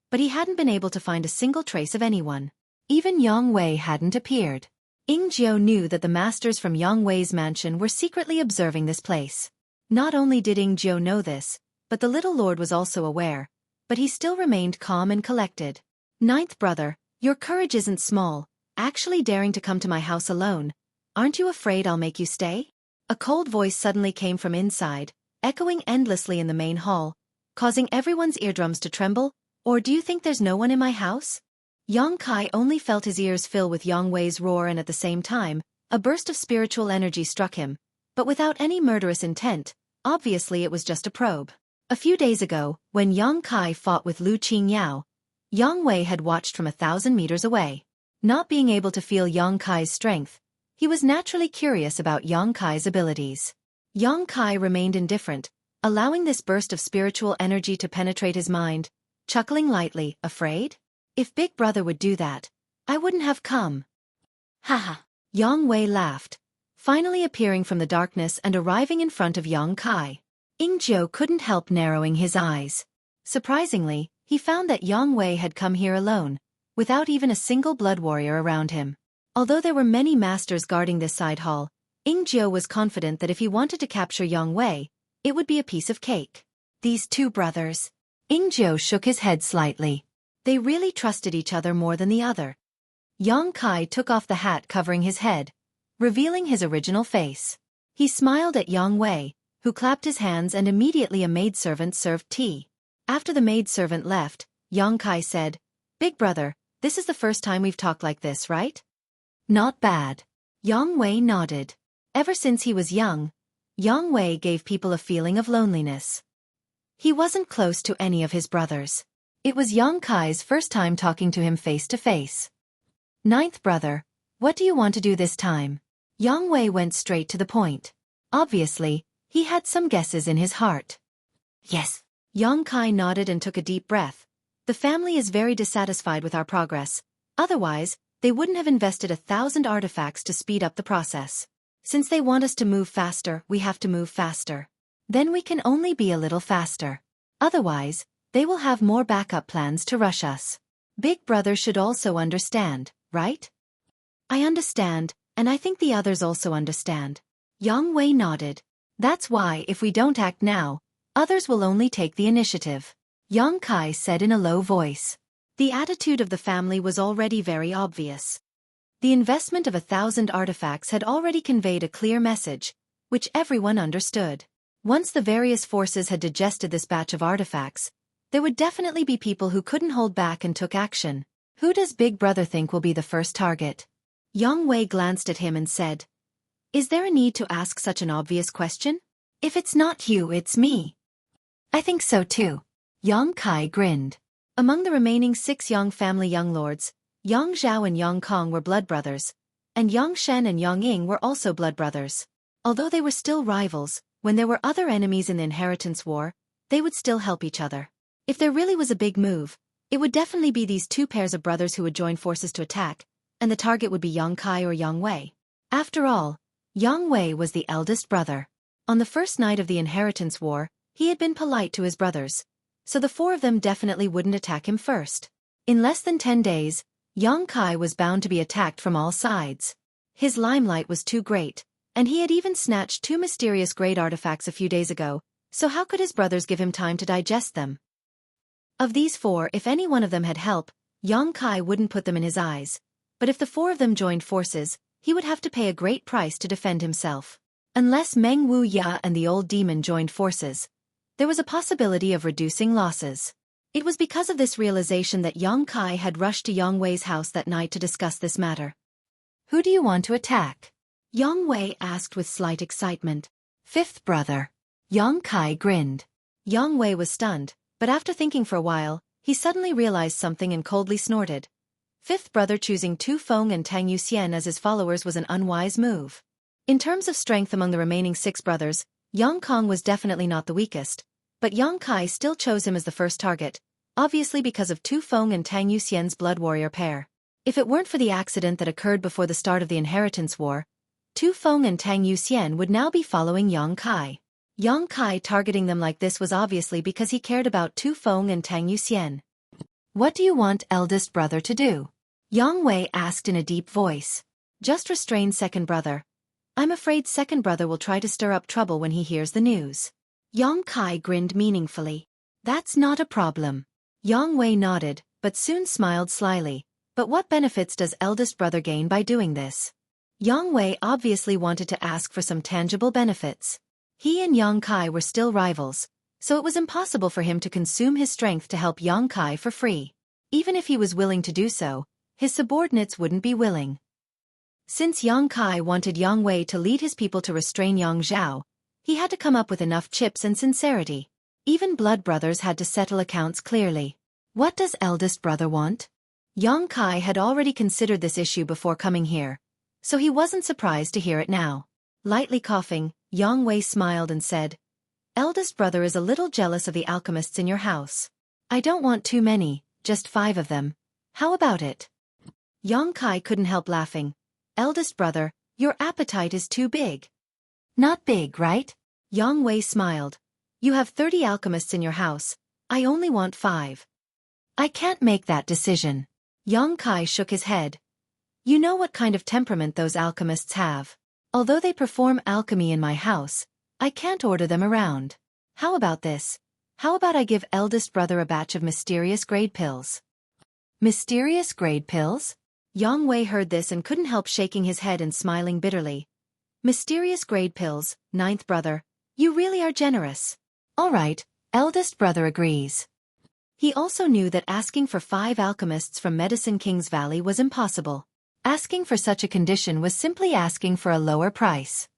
but he hadn't been able to find a single trace of anyone. Even Yang Wei hadn't appeared. Jiu knew that the masters from Yang Wei's mansion were secretly observing this place. Not only did Jiu know this, but the little lord was also aware, but he still remained calm and collected. Ninth brother, your courage isn't small, actually daring to come to my house alone. Aren't you afraid I'll make you stay? A cold voice suddenly came from inside, echoing endlessly in the main hall, causing everyone's eardrums to tremble. Or do you think there's no one in my house? Yang Kai only felt his ears fill with Yang Wei's roar, and at the same time, a burst of spiritual energy struck him, but without any murderous intent. Obviously it was just a probe. A few days ago, when Yang Kai fought with Lu Qingyao, Yang Wei had watched from 1,000 meters away. Not being able to feel Yang Kai's strength, he was naturally curious about Yang Kai's abilities. Yang Kai remained indifferent, allowing this burst of spiritual energy to penetrate his mind, chuckling lightly. Afraid? If Big Brother would do that, I wouldn't have come. Haha. Yang Wei laughed, finally appearing from the darkness and arriving in front of Yang Kai. Jiu couldn't help narrowing his eyes. Surprisingly, he found that Yang Wei had come here alone, without even a single blood warrior around him. Although there were many masters guarding this side hall, Jiu was confident that if he wanted to capture Yang Wei, it would be a piece of cake. These two brothers. Jiu shook his head slightly. They really trusted each other more than the other. Yang Kai took off the hat covering his head, revealing his original face. He smiled at Yang Wei, who clapped his hands, and immediately a maidservant served tea. After the maidservant left, Yang Kai said, Big Brother, this is the first time we've talked like this, right? Not bad. Yang Wei nodded. Ever since he was young, Yang Wei gave people a feeling of loneliness. He wasn't close to any of his brothers. It was Yang Kai's first time talking to him face to face. Ninth brother, what do you want to do this time? Yang Wei went straight to the point. Obviously, he had some guesses in his heart. Yes. Yang Kai nodded and took a deep breath. The family is very dissatisfied with our progress. Otherwise, they wouldn't have invested 1,000 artifacts to speed up the process. Since they want us to move faster, we have to move faster. Then we can only be a little faster. Otherwise, they will have more backup plans to rush us. Big Brother should also understand, right? I understand, and I think the others also understand. Yang Wei nodded. That's why if we don't act now, others will only take the initiative. Yang Kai said in a low voice. The attitude of the family was already very obvious. The investment of 1,000 artifacts had already conveyed a clear message, which everyone understood. Once the various forces had digested this batch of artifacts, there would definitely be people who couldn't hold back and took action. Who does Big Brother think will be the first target? Yang Wei glanced at him and said, Is there a need to ask such an obvious question? If it's not you, it's me. I think so too. Yang Kai grinned. Among the remaining 6 Yang family young lords, Yang Zhao and Yang Kong were blood brothers, and Yang Shen and Yang Ying were also blood brothers. Although they were still rivals, when there were other enemies in the inheritance war, they would still help each other. If there really was a big move, it would definitely be these 2 pairs of brothers who would join forces to attack, and the target would be Yang Kai or Yang Wei. After all, Yang Wei was the eldest brother. On the first night of the inheritance war, he had been polite to his brothers, so the 4 of them definitely wouldn't attack him first. In less than 10 days, Yang Kai was bound to be attacked from all sides. His limelight was too great, and he had even snatched 2 mysterious great artifacts a few days ago, so how could his brothers give him time to digest them? Of these 4, if any one of them had help, Yang Kai wouldn't put them in his eyes, but if the 4 of them joined forces, he would have to pay a great price to defend himself. Unless Meng Wu Ya and the old demon joined forces, there was a possibility of reducing losses. It was because of this realization that Yang Kai had rushed to Yang Wei's house that night to discuss this matter. Who do you want to attack? Yang Wei asked with slight excitement. 5th brother. Yang Kai grinned. Yang Wei was stunned, but after thinking for a while, he suddenly realized something and coldly snorted. 5th brother choosing Tu Feng and Tang Yuxian as his followers was an unwise move. In terms of strength among the remaining 6 brothers, Yang Kong was definitely not the weakest, but Yang Kai still chose him as the first target, obviously because of Tu Feng and Tang Yuxian's blood warrior pair. If it weren't for the accident that occurred before the start of the inheritance war, Tu Feng and Tang Yuxian would now be following Yang Kai. Yang Kai targeting them like this was obviously because he cared about Tu Feng and Tang Yuxian. What do you want eldest brother to do? Yang Wei asked in a deep voice. Just restrain second brother. I'm afraid second brother will try to stir up trouble when he hears the news. Yang Kai grinned meaningfully. That's not a problem. Yang Wei nodded, but soon smiled slyly. But what benefits does eldest brother gain by doing this? Yang Wei obviously wanted to ask for some tangible benefits. He and Yang Kai were still rivals, so it was impossible for him to consume his strength to help Yang Kai for free. Even if he was willing to do so, his subordinates wouldn't be willing. Since Yang Kai wanted Yang Wei to lead his people to restrain Yang Zhao, he had to come up with enough chips and sincerity. Even blood brothers had to settle accounts clearly. What does eldest brother want? Yang Kai had already considered this issue before coming here, so he wasn't surprised to hear it now. Lightly coughing, Yang Wei smiled and said, Eldest brother is a little jealous of the alchemists in your house. I don't want too many, just 5 of them. How about it? Yang Kai couldn't help laughing. Eldest brother, your appetite is too big. Not big, right? Yang Wei smiled. You have 30 alchemists in your house. I only want 5. I can't make that decision. Yang Kai shook his head. You know what kind of temperament those alchemists have. Although they perform alchemy in my house, I can't order them around. How about this? How about I give eldest brother a batch of mysterious grade pills? Mysterious grade pills? Yang Wei heard this and couldn't help shaking his head and smiling bitterly. Mysterious grade pills, 9th brother. You really are generous. All right, eldest brother agrees. He also knew that asking for 5 alchemists from Medicine King's Valley was impossible. Asking for such a condition was simply asking for a lower price.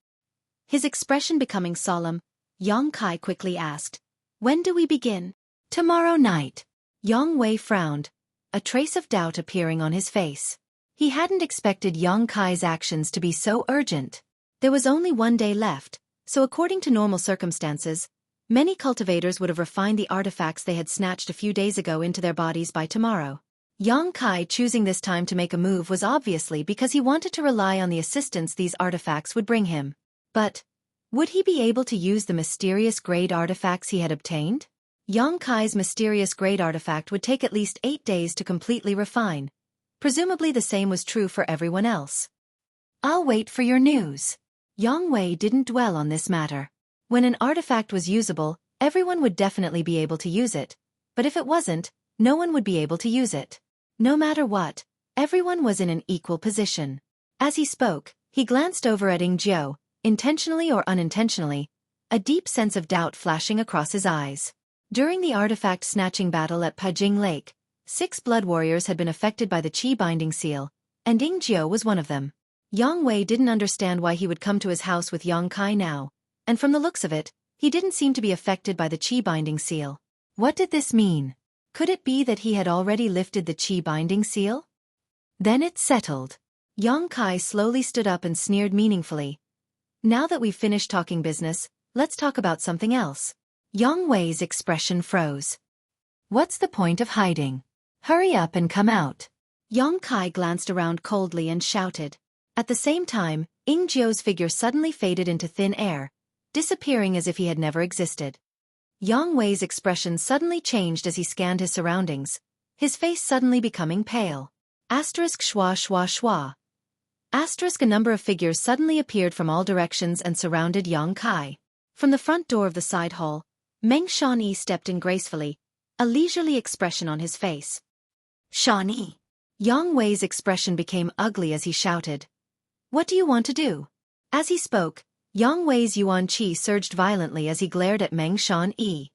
His expression becoming solemn, Yang Kai quickly asked, When do we begin? Tomorrow night. Yang Wei frowned, a trace of doubt appearing on his face. He hadn't expected Yang Kai's actions to be so urgent. There was only 1 day left, so according to normal circumstances, many cultivators would have refined the artifacts they had snatched a few days ago into their bodies by tomorrow. Yang Kai choosing this time to make a move was obviously because he wanted to rely on the assistance these artifacts would bring him. But would he be able to use the mysterious grade artifacts he had obtained? Yang Kai's mysterious grade artifact would take at least 8 days to completely refine. Presumably the same was true for everyone else. I'll wait for your news. Yang Wei didn't dwell on this matter. When an artifact was usable, everyone would definitely be able to use it. But if it wasn't, no one would be able to use it. No matter what, everyone was in an equal position. As he spoke, he glanced over at Ying Jiao, intentionally or unintentionally, a deep sense of doubt flashing across his eyes. During the artifact snatching battle at Pajing Lake, 6 blood warriors had been affected by the Qi binding seal, and Ying Jiao was one of them. Yang Wei didn't understand why he would come to his house with Yang Kai now, and from the looks of it, he didn't seem to be affected by the Qi binding seal. What did this mean? Could it be that he had already lifted the Qi binding seal? Then it's settled. Yang Kai slowly stood up and sneered meaningfully. Now that we've finished talking business, let's talk about something else. Yang Wei's expression froze. What's the point of hiding? Hurry up and come out. Yang Kai glanced around coldly and shouted. At the same time, Ying Jiao's figure suddenly faded into thin air, disappearing as if he had never existed. Yang Wei's expression suddenly changed as he scanned his surroundings, his face suddenly becoming pale. Asterisk schwa schwa schwa. Asterisk a number of figures suddenly appeared from all directions and surrounded Yang Kai. From the front door of the side hall, Meng Shanyi stepped in gracefully, a leisurely expression on his face. Shanyi. Yang Wei's expression became ugly as he shouted. What do you want to do? As he spoke, Yang Wei's yuan qi surged violently as he glared at Meng Shanyi.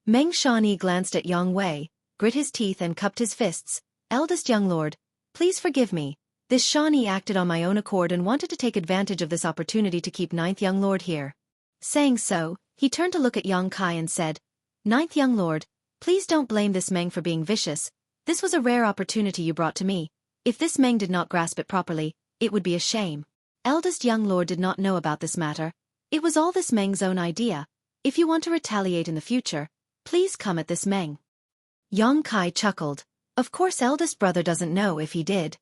Meng Shanyi glanced at Yang Wei, grit his teeth and cupped his fists. Eldest young lord, please forgive me. This Shanyi acted on my own accord and wanted to take advantage of this opportunity to keep 9th young lord here. Saying so, he turned to look at Yang Kai and said, 9th young lord, please don't blame this Meng for being vicious. This was a rare opportunity you brought to me. If this Meng did not grasp it properly, it would be a shame. Eldest young lord did not know about this matter. It was all this Meng's own idea. If you want to retaliate in the future, please come at this Meng. Yang Kai chuckled. Of course eldest brother doesn't know. If he did,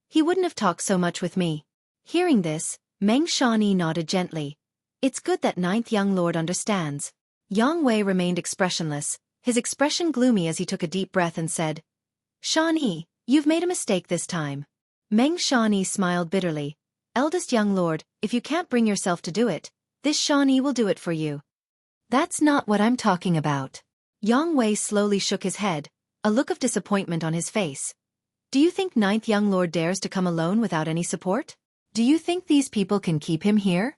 he wouldn't have talked so much with me. Hearing this, Meng Shanyi nodded gently. It's good that ninth young lord understands. Yang Wei remained expressionless, his expression gloomy as he took a deep breath and said, Shanyi, you've made a mistake this time. Meng Shanyi smiled bitterly. Eldest young lord, if you can't bring yourself to do it, this Shanyi will do it for you. That's not what I'm talking about. Yang Wei slowly shook his head, a look of disappointment on his face. Do you think ninth young lord dares to come alone without any support? Do you think these people can keep him here?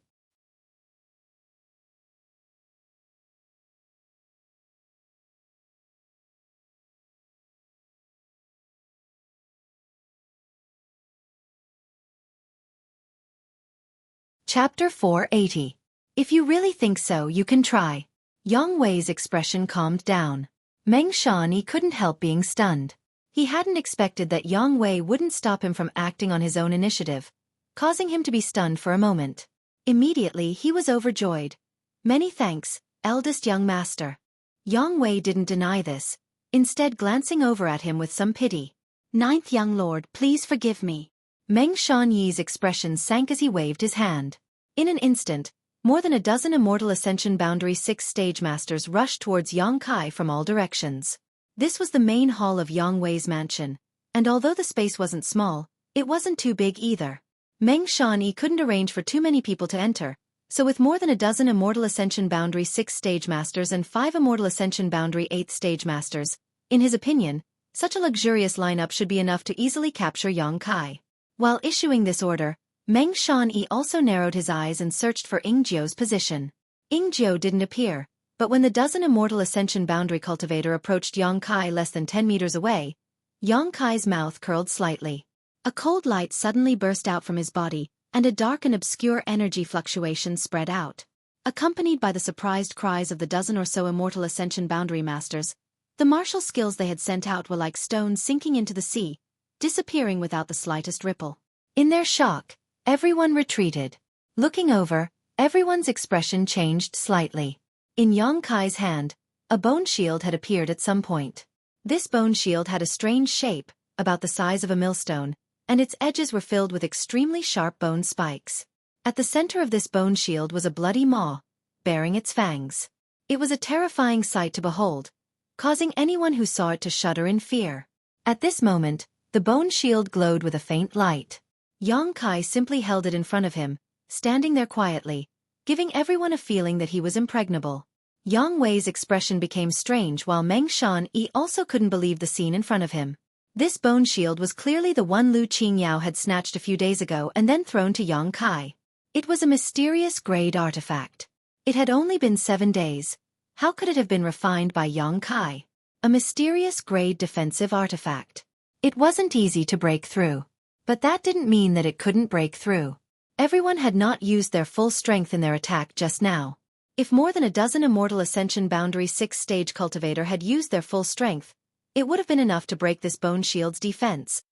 Chapter 480. If you really think so, you can try. Yang Wei's expression calmed down. Meng Shanyi couldn't help being stunned. He hadn't expected that Yang Wei wouldn't stop him from acting on his own initiative, causing him to be stunned for a moment. Immediately he was overjoyed. Many thanks, eldest young master. Yang Wei didn't deny this, instead glancing over at him with some pity. Ninth young lord, please forgive me. Meng Shanyi's expression sank as he waved his hand. In an instant, more than a dozen Immortal Ascension Boundary 6 stage masters rushed towards Yang Kai from all directions. This was the main hall of Yang Wei's mansion, and although the space wasn't small, it wasn't too big either. Meng Shanyi couldn't arrange for too many people to enter, so with more than a dozen Immortal Ascension Boundary 6 stage masters and 5 Immortal Ascension Boundary 8 stage masters, in his opinion, such a luxurious lineup should be enough to easily capture Yang Kai. While issuing this order, Meng Shanyi also narrowed his eyes and searched for Ingjiu's position. Ingjiu didn't appear, but when the dozen Immortal Ascension Boundary Cultivator approached Yang Kai less than 10 meters away, Yang Kai's mouth curled slightly. A cold light suddenly burst out from his body, and a dark and obscure energy fluctuation spread out. Accompanied by the surprised cries of the dozen or so Immortal Ascension Boundary Masters, the martial skills they had sent out were like stones sinking into the sea, disappearing without the slightest ripple. In their shock, everyone retreated. Looking over, everyone's expression changed slightly. In Yang Kai's hand, a bone shield had appeared at some point. This bone shield had a strange shape, about the size of a millstone, and its edges were filled with extremely sharp bone spikes. At the center of this bone shield was a bloody maw, bearing its fangs. It was a terrifying sight to behold, causing anyone who saw it to shudder in fear. At this moment, the bone shield glowed with a faint light. Yang Kai simply held it in front of him, standing there quietly, giving everyone a feeling that he was impregnable. Yang Wei's expression became strange while Meng Shanyi also couldn't believe the scene in front of him. This bone shield was clearly the one Lu Qingyao had snatched a few days ago and then thrown to Yang Kai. It was a mysterious grade artifact. It had only been 7 days. How could it have been refined by Yang Kai? A mysterious grade defensive artifact. It wasn't easy to break through. But that didn't mean that it couldn't break through. Everyone had not used their full strength in their attack just now. If more than a dozen Immortal Ascension Boundary 6 stage cultivator had used their full strength, it would have been enough to break this bone shield's defense.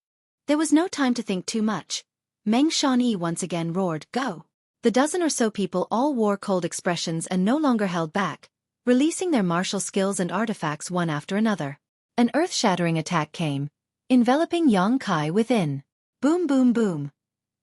There was no time to think too much. Meng Shanyi once again roared, "Go!" The dozen or so people all wore cold expressions and no longer held back, releasing their martial skills and artifacts one after another. An earth-shattering attack came, enveloping Yang Kai within. Boom boom boom.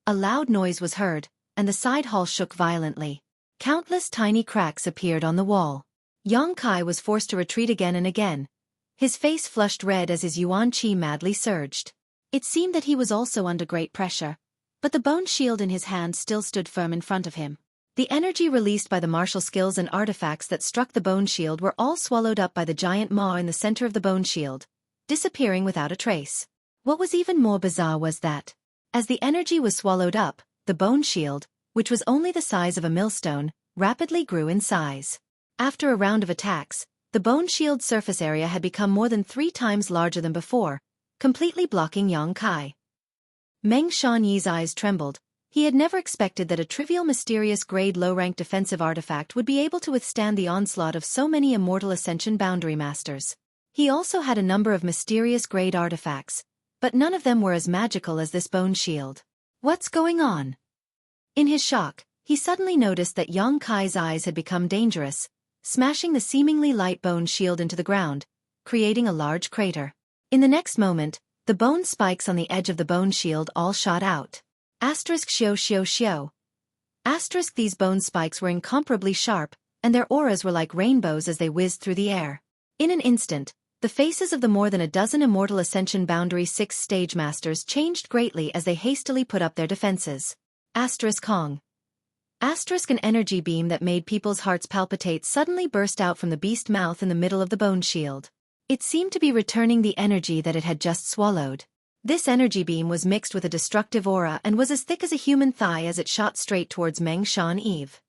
A loud noise was heard, and the side hall shook violently. Countless tiny cracks appeared on the wall. Yang Kai was forced to retreat again and again. His face flushed red as his yuan qi madly surged. It seemed that he was also under great pressure, but the bone shield in his hand still stood firm in front of him. The energy released by the martial skills and artifacts that struck the bone shield were all swallowed up by the giant maw in the center of the bone shield, disappearing without a trace. What was even more bizarre was that, as the energy was swallowed up, the bone shield, which was only the size of a millstone, rapidly grew in size. After a round of attacks, the bone shield's surface area had become more than 3 times larger than before, completely blocking Yang Kai. Meng Shanyi's eyes trembled. He had never expected that a trivial mysterious grade low-rank defensive artifact would be able to withstand the onslaught of so many Immortal Ascension Boundary Masters. He also had a number of mysterious grade artifacts, but none of them were as magical as this bone shield. What's going on? In his shock, he suddenly noticed that Yang Kai's eyes had become dangerous, smashing the seemingly light bone shield into the ground, creating a large crater. In the next moment, the bone spikes on the edge of the bone shield all shot out. Xiao. These bone spikes were incomparably sharp, and their auras were like rainbows as they whizzed through the air. In an instant, the faces of the more than a dozen Immortal Ascension Boundary 6 stage masters changed greatly as they hastily put up their defenses. Kong. An energy beam that made people's hearts palpitate suddenly burst out from the beast mouth in the middle of the bone shield. It seemed to be returning the energy that it had just swallowed. This energy beam was mixed with a destructive aura and was as thick as a human thigh as it shot straight towards Meng Shan Eve.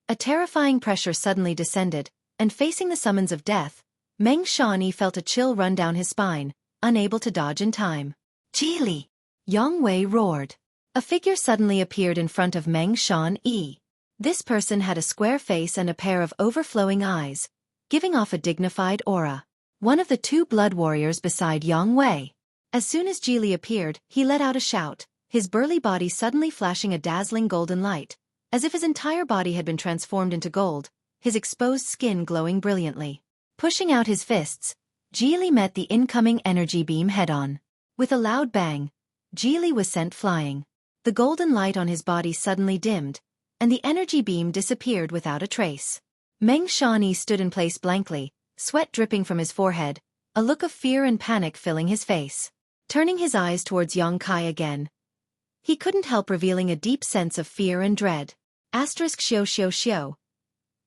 A terrifying pressure suddenly descended, and facing the summons of death, Meng Shan Yi felt a chill run down his spine, unable to dodge in time. Geely! Yang Wei roared. A figure suddenly appeared in front of Meng Shan Yi. This person had a square face and a pair of overflowing eyes, giving off a dignified aura. One of the two blood warriors beside Yang Wei. As soon as Geely appeared, he let out a shout, his burly body suddenly flashing a dazzling golden light, as if his entire body had been transformed into gold, his exposed skin glowing brilliantly. Pushing out his fists, Geely met the incoming energy beam head-on. With a loud bang, Geely was sent flying. The golden light on his body suddenly dimmed, and the energy beam disappeared without a trace. Meng Shan Yi stood in place blankly, sweat dripping from his forehead, a look of fear and panic filling his face. Turning his eyes towards Yang Kai again, he couldn't help revealing a deep sense of fear and dread. Xiao.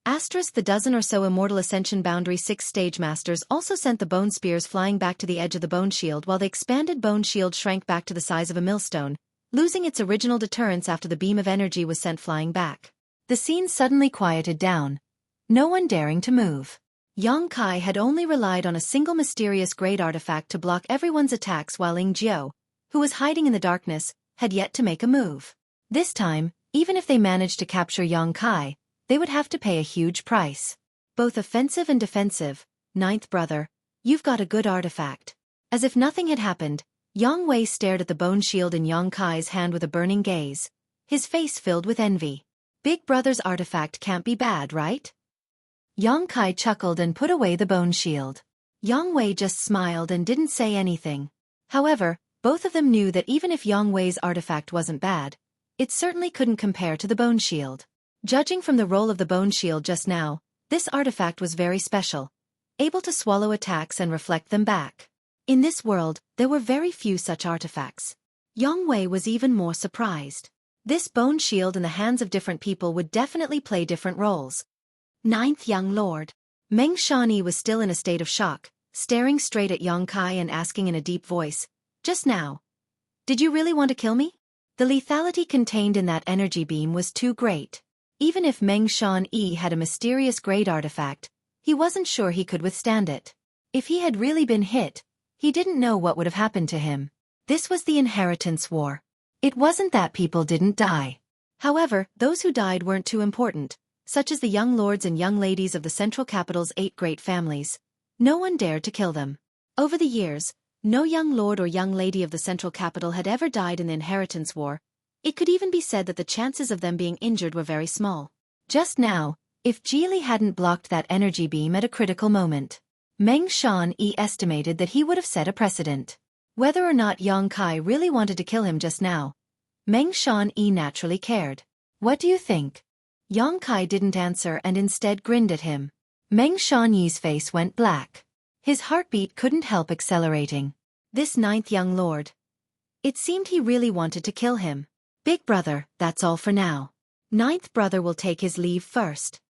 The dozen or so Immortal Ascension Boundary 6 stage masters also sent the bone spears flying back to the edge of the bone shield, while the expanded bone shield shrank back to the size of a millstone, losing its original deterrence after the beam of energy was sent flying back. The scene suddenly quieted down, no one daring to move. Yang Kai had only relied on a single mysterious great artifact to block everyone's attacks, while Ling Jiao, who was hiding in the darkness, had yet to make a move. This time, even if they managed to capture Yang Kai, they would have to pay a huge price. Both offensive and defensive. Ninth brother, you've got a good artifact. As if nothing had happened, Yang Wei stared at the bone shield in Yang Kai's hand with a burning gaze, his face filled with envy. Big brother's artifact can't be bad, right? Yang Kai chuckled and put away the bone shield. Yang Wei just smiled and didn't say anything. However, both of them knew that even if Yang Wei's artifact wasn't bad, it certainly couldn't compare to the bone shield. Judging from the roll of the bone shield just now, this artifact was very special, able to swallow attacks and reflect them back. In this world, there were very few such artifacts. Yang Wei was even more surprised. This bone shield in the hands of different people would definitely play different roles. Ninth young lord. Meng Shan Yi was still in a state of shock, staring straight at Yang Kai and asking in a deep voice, "Just now, did you really want to kill me?" The lethality contained in that energy beam was too great. Even if Meng Shan Yi had a mysterious great artifact, he wasn't sure he could withstand it. If he had really been hit, he didn't know what would have happened to him. This was the inheritance war. It wasn't that people didn't die. However, those who died weren't too important, such as the young lords and young ladies of the central capital's 8 great families. No one dared to kill them. Over the years, no young lord or young lady of the central capital had ever died in the inheritance war. It could even be said that the chances of them being injured were very small. Just now, if Geely hadn't blocked that energy beam at a critical moment, Meng Shan Yi estimated that he would have set a precedent. Whether or not Yang Kai really wanted to kill him just now, Meng Shan Yi naturally cared. "What do you think?" Yang Kai didn't answer and instead grinned at him. Meng Shan Yi's face went black. His heartbeat couldn't help accelerating. This ninth young lord. It seemed he really wanted to kill him. "Big brother, that's all for now. Ninth brother will take his leave first,"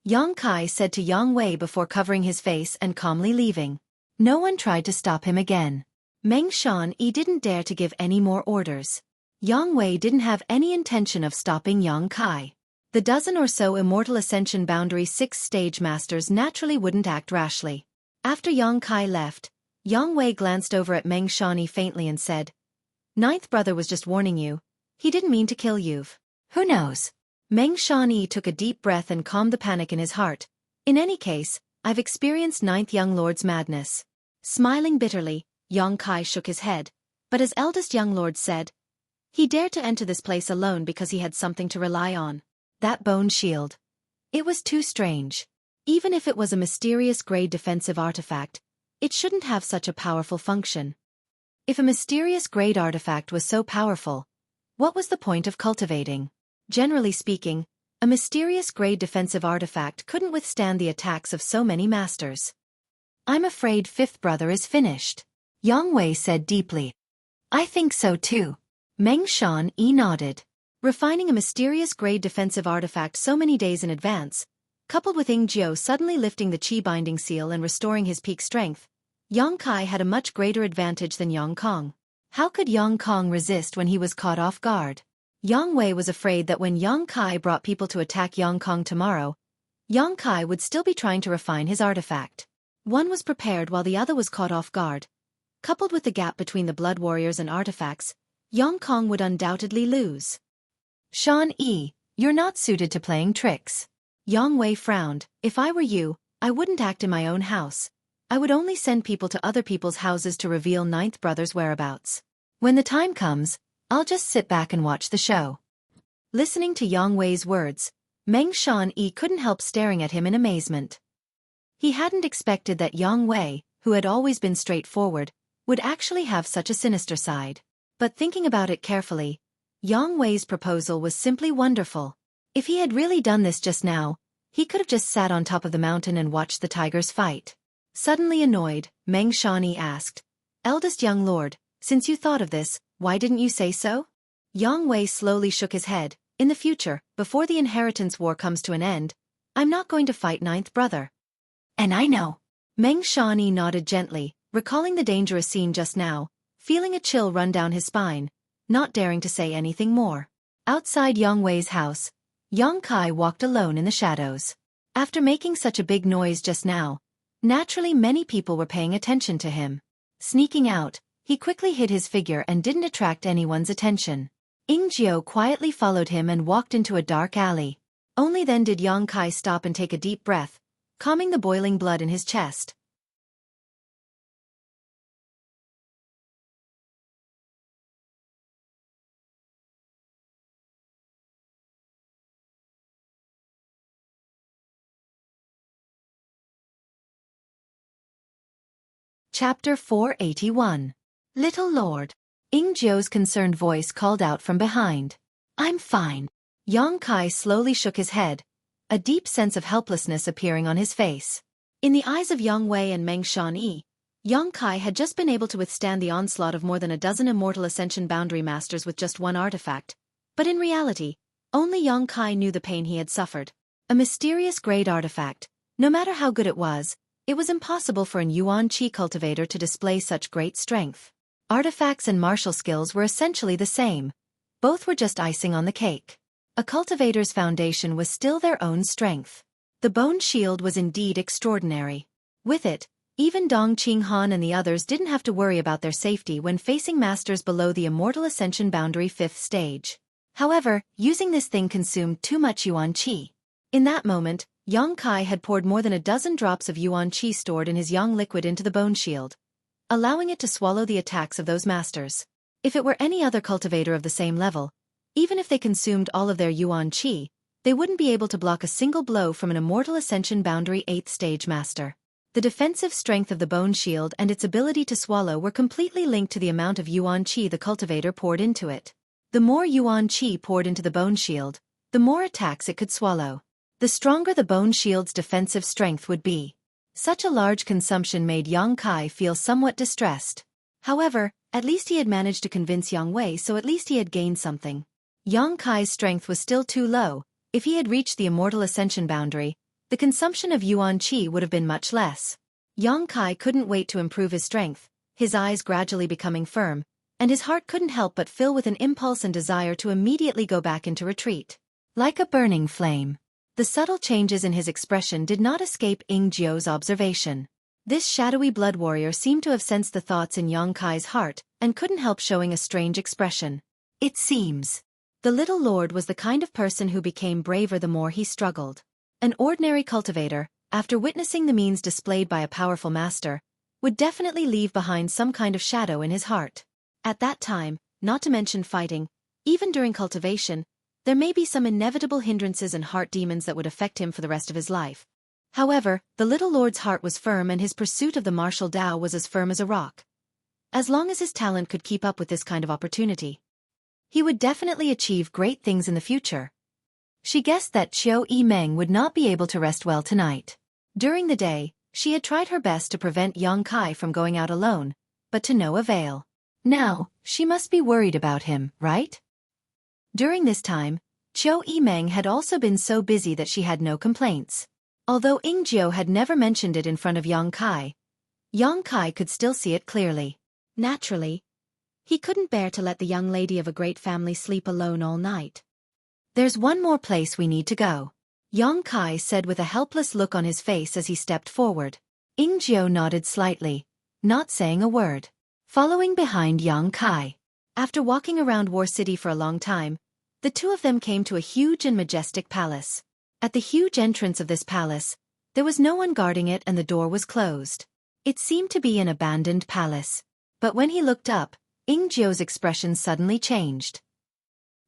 Yang Kai said to Yang Wei before covering his face and calmly leaving. No one tried to stop him again. Meng Shan Yi didn't dare to give any more orders. Yang Wei didn't have any intention of stopping Yang Kai. The dozen or so Immortal Ascension Boundary 6 stage masters naturally wouldn't act rashly. After Yang Kai left, Yang Wei glanced over at Meng Shan Yi faintly and said, "Ninth brother was just warning you. He didn't mean to kill you. Who knows?" Meng Shan Yi took a deep breath and calmed the panic in his heart. "In any case, I've experienced ninth young lord's madness." Smiling bitterly, Yang Kai shook his head, but his eldest young lord said, He dared to enter this place alone because he had something to rely on. That bone shield. It was too strange. Even if it was a mysterious grade defensive artifact, it shouldn't have such a powerful function. If a mysterious grade artifact was so powerful, what was the point of cultivating? Generally speaking, a mysterious grade defensive artifact couldn't withstand the attacks of so many masters. I'm afraid fifth brother is finished, Yang Wei said deeply. I think so too. Meng Shan-yi nodded. Refining a mysterious grade defensive artifact so many days in advance, coupled with Ying Jiao suddenly lifting the Qi binding seal and restoring his peak strength, Yang Kai had a much greater advantage than Yang Kong. How could Yang Kong resist when he was caught off guard? Yang Wei was afraid that when Yang Kai brought people to attack Yang Kong tomorrow, Yang Kai would still be trying to refine his artifact. One was prepared while the other was caught off guard. Coupled with the gap between the blood warriors and artifacts, Yang Kong would undoubtedly lose. Shan-yi, you're not suited to playing tricks. Yang Wei frowned. If I were you, I wouldn't act in my own house. I would only send people to other people's houses to reveal ninth brother's whereabouts. When the time comes, I'll just sit back and watch the show. Listening to Yang Wei's words, Meng Shan-yi couldn't help staring at him in amazement. He hadn't expected that Yang Wei, who had always been straightforward, would actually have such a sinister side. But thinking about it carefully, Yang Wei's proposal was simply wonderful. If he had really done this just now, he could have just sat on top of the mountain and watched the tigers fight. Suddenly annoyed, Meng Shan-yi asked, Eldest young lord, since you thought of this, why didn't you say so? Yang Wei slowly shook his head. In the future, before the inheritance war comes to an end, I'm not going to fight ninth brother. And I know. Meng Shan-yi nodded gently, recalling the dangerous scene just now, feeling a chill run down his spine, not daring to say anything more. Outside Yang Wei's house, Yang Kai walked alone in the shadows. After making such a big noise just now, naturally many people were paying attention to him. Sneaking out, he quickly hid his figure and didn't attract anyone's attention. Ying Jiao quietly followed him and walked into a dark alley. Only then did Yang Kai stop and take a deep breath, calming the boiling blood in his chest. Chapter 481. Little Lord. Ying Jiao's concerned voice called out from behind. I'm fine. Yang Kai slowly shook his head, a deep sense of helplessness appearing on his face. In the eyes of Yang Wei and Meng Shan-yi, Yang Kai had just been able to withstand the onslaught of more than a dozen Immortal Ascension Boundary Masters with just one artifact, but in reality, only Yang Kai knew the pain he had suffered. A mysterious grade artifact, no matter how good it was impossible for an Yuan Qi cultivator to display such great strength. Artifacts and martial skills were essentially the same. Both were just icing on the cake. A cultivator's foundation was still their own strength. The bone shield was indeed extraordinary. With it, even Dong Qinghan and the others didn't have to worry about their safety when facing masters below the Immortal Ascension Boundary 5th stage. However, using this thing consumed too much Yuan Qi. In that moment, Yang Kai had poured more than a dozen drops of Yuan Qi stored in his Yang liquid into the bone shield, allowing it to swallow the attacks of those masters. If it were any other cultivator of the same level, even if they consumed all of their Yuan Qi, they wouldn't be able to block a single blow from an Immortal Ascension Boundary 8th stage master. The defensive strength of the bone shield and its ability to swallow were completely linked to the amount of Yuan Qi the cultivator poured into it. The more Yuan Qi poured into the bone shield, the more attacks it could swallow. The stronger the bone shield's defensive strength would be. Such a large consumption made Yang Kai feel somewhat distressed. However, at least he had managed to convince Yang Wei, so at least he had gained something. Yang Kai's strength was still too low. If he had reached the Immortal Ascension boundary, the consumption of Yuan Qi would have been much less. Yang Kai couldn't wait to improve his strength, his eyes gradually becoming firm, and his heart couldn't help but fill with an impulse and desire to immediately go back into retreat. Like a burning flame. The subtle changes in his expression did not escape Ying Jiao's observation. This shadowy blood warrior seemed to have sensed the thoughts in Yang Kai's heart, and couldn't help showing a strange expression. It seems. The little lord was the kind of person who became braver the more he struggled. An ordinary cultivator, after witnessing the means displayed by a powerful master, would definitely leave behind some kind of shadow in his heart. At that time, not to mention fighting, Even during cultivation, there may be some inevitable hindrances and heart demons that would affect him for the rest of his life. However, the little lord's heart was firm and his pursuit of the martial Tao was as firm as a rock. As long as his talent could keep up with this kind of opportunity, he would definitely achieve great things in the future. She guessed that Xueqi Meng would not be able to rest well tonight. During the day, she had tried her best to prevent Yang Kai from going out alone, but to no avail. Now, she must be worried about him, right? During this time, Xueqi Meng had also been so busy that she had no complaints. Although Ingjiu had never mentioned it in front of Yang Kai could still see it clearly. Naturally, he couldn't bear to let the young lady of a great family sleep alone all night. There's one more place we need to go, Yang Kai said with a helpless look on his face as he stepped forward. Ingjiu nodded slightly, not saying a word, following behind Yang Kai. After walking around War City for a long time, the two of them came to a huge and majestic palace. At the huge entrance of this palace, there was no one guarding it and the door was closed. It seemed to be an abandoned palace. But when he looked up, Ingjiu's expression suddenly changed.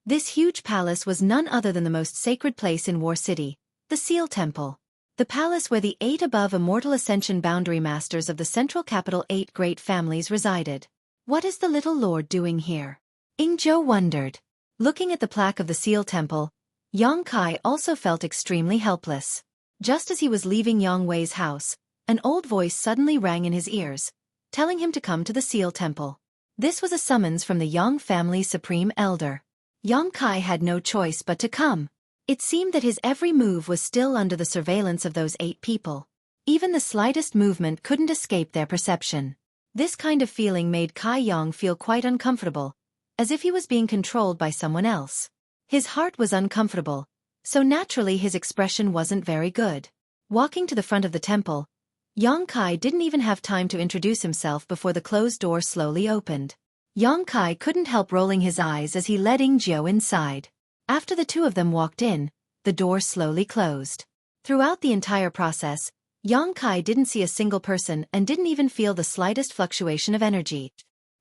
This huge palace was none other than the most sacred place in War City, the Seal Temple. The palace where the 8 above immortal ascension boundary masters of the central capital 8 great families resided. What is the little lord doing here? Ingjiu wondered. Looking at the plaque of the Seal Temple, Yang Kai also felt extremely helpless. Just as he was leaving Yang Wei's house, an old voice suddenly rang in his ears, telling him to come to the Seal Temple. This was a summons from the Yang family's supreme elder. Yang Kai had no choice but to come. It seemed that his every move was still under the surveillance of those 8 people. Even the slightest movement couldn't escape their perception. This kind of feeling made Kai Yang feel quite uncomfortable, as if he was being controlled by someone else. His heart was uncomfortable, so naturally his expression wasn't very good. Walking to the front of the temple, Yang Kai didn't even have time to introduce himself before the closed door slowly opened. Yang Kai couldn't help rolling his eyes as he led Ingjiu inside. After the two of them walked in, the door slowly closed. Throughout the entire process, Yang Kai didn't see a single person and didn't even feel the slightest fluctuation of energy.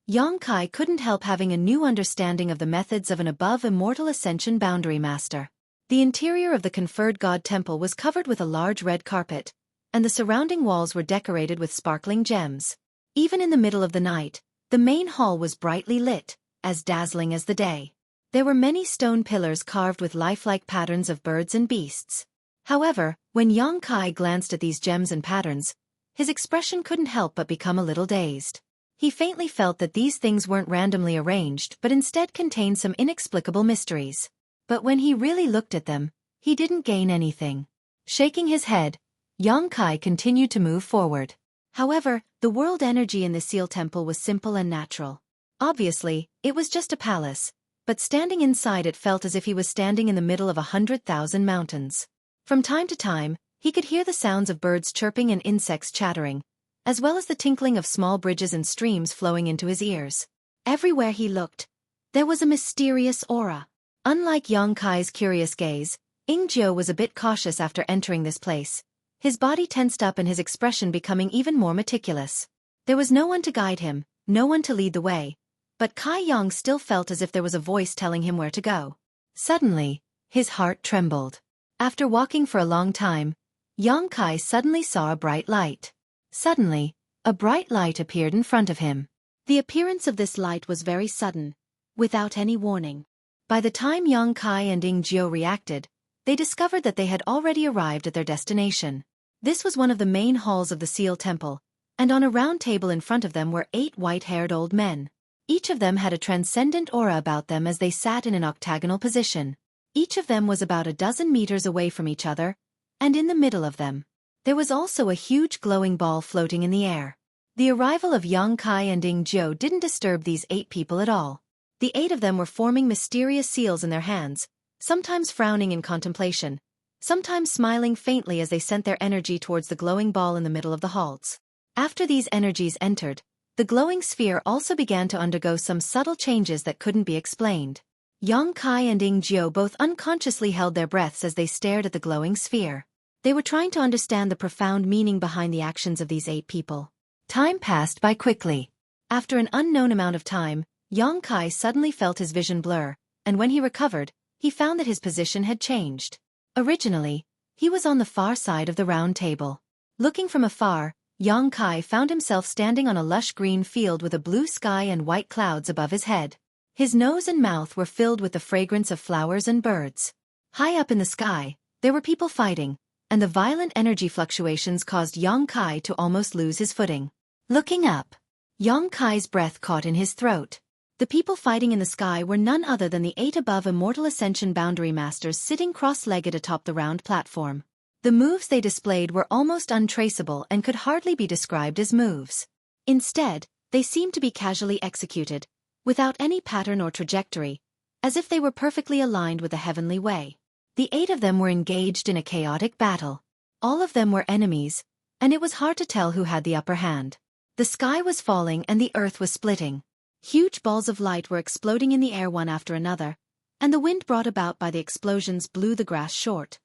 Yang Kai couldn't help having a new understanding of the methods of an above immortal ascension boundary master. The interior of the conferred god temple was covered with a large red carpet, and the surrounding walls were decorated with sparkling gems. Even in the middle of the night, the main hall was brightly lit, as dazzling as the day. There were many stone pillars carved with lifelike patterns of birds and beasts. However, when Yang Kai glanced at these gems and patterns, his expression couldn't help but become a little dazed. He faintly felt that these things weren't randomly arranged but instead contained some inexplicable mysteries. But when he really looked at them, he didn't gain anything. Shaking his head, Yang Kai continued to move forward. However, the world energy in the Seal Temple was simple and natural. Obviously, it was just a palace, but standing inside it felt as if he was standing in the middle of 100,000 mountains. From time to time, he could hear the sounds of birds chirping and insects chattering, as well as the tinkling of small bridges and streams flowing into his ears. Everywhere he looked, there was a mysterious aura. Unlike Yang Kai's curious gaze, Ingjiu was a bit cautious after entering this place, his body tensed up and his expression becoming even more meticulous. There was no one to guide him, no one to lead the way, but Kai Yang still felt as if there was a voice telling him where to go. Suddenly, his heart trembled. After walking for a long time, Yang Kai suddenly saw a bright light. Suddenly, a bright light appeared in front of him. The appearance of this light was very sudden, without any warning. By the time Yang Kai and Ingjiu reacted, they discovered that they had already arrived at their destination. This was one of the main halls of the Seal Temple, and on a round table in front of them were 8 white-haired old men. Each of them had a transcendent aura about them as they sat in an octagonal position. Each of them was about a dozen meters away from each other, and in the middle of them, there was also a huge glowing ball floating in the air. The arrival of Yang Kai and Ingjiu didn't disturb these 8 people at all. The 8 of them were forming mysterious seals in their hands, sometimes frowning in contemplation, sometimes smiling faintly as they sent their energy towards the glowing ball in the middle of the halls. After these energies entered, the glowing sphere also began to undergo some subtle changes that couldn't be explained. Yang Kai and Ingjiu both unconsciously held their breaths as they stared at the glowing sphere. They were trying to understand the profound meaning behind the actions of these 8 people. Time passed by quickly. After an unknown amount of time, Yang Kai suddenly felt his vision blur, and when he recovered, he found that his position had changed. Originally, he was on the far side of the round table. Looking from afar, Yang Kai found himself standing on a lush green field with a blue sky and white clouds above his head. His nose and mouth were filled with the fragrance of flowers and birds. High up in the sky, there were people fighting, and the violent energy fluctuations caused Yang Kai to almost lose his footing. Looking up, Yang Kai's breath caught in his throat. The people fighting in the sky were none other than the 8 above Immortal Ascension Boundary Masters sitting cross-legged atop the round platform. The moves they displayed were almost untraceable and could hardly be described as moves. Instead, they seemed to be casually executed, without any pattern or trajectory, as if they were perfectly aligned with the heavenly way. The 8 of them were engaged in a chaotic battle. All of them were enemies, and it was hard to tell who had the upper hand. The sky was falling and the earth was splitting. Huge balls of light were exploding in the air one after another, and the wind brought about by the explosions blew the grass short.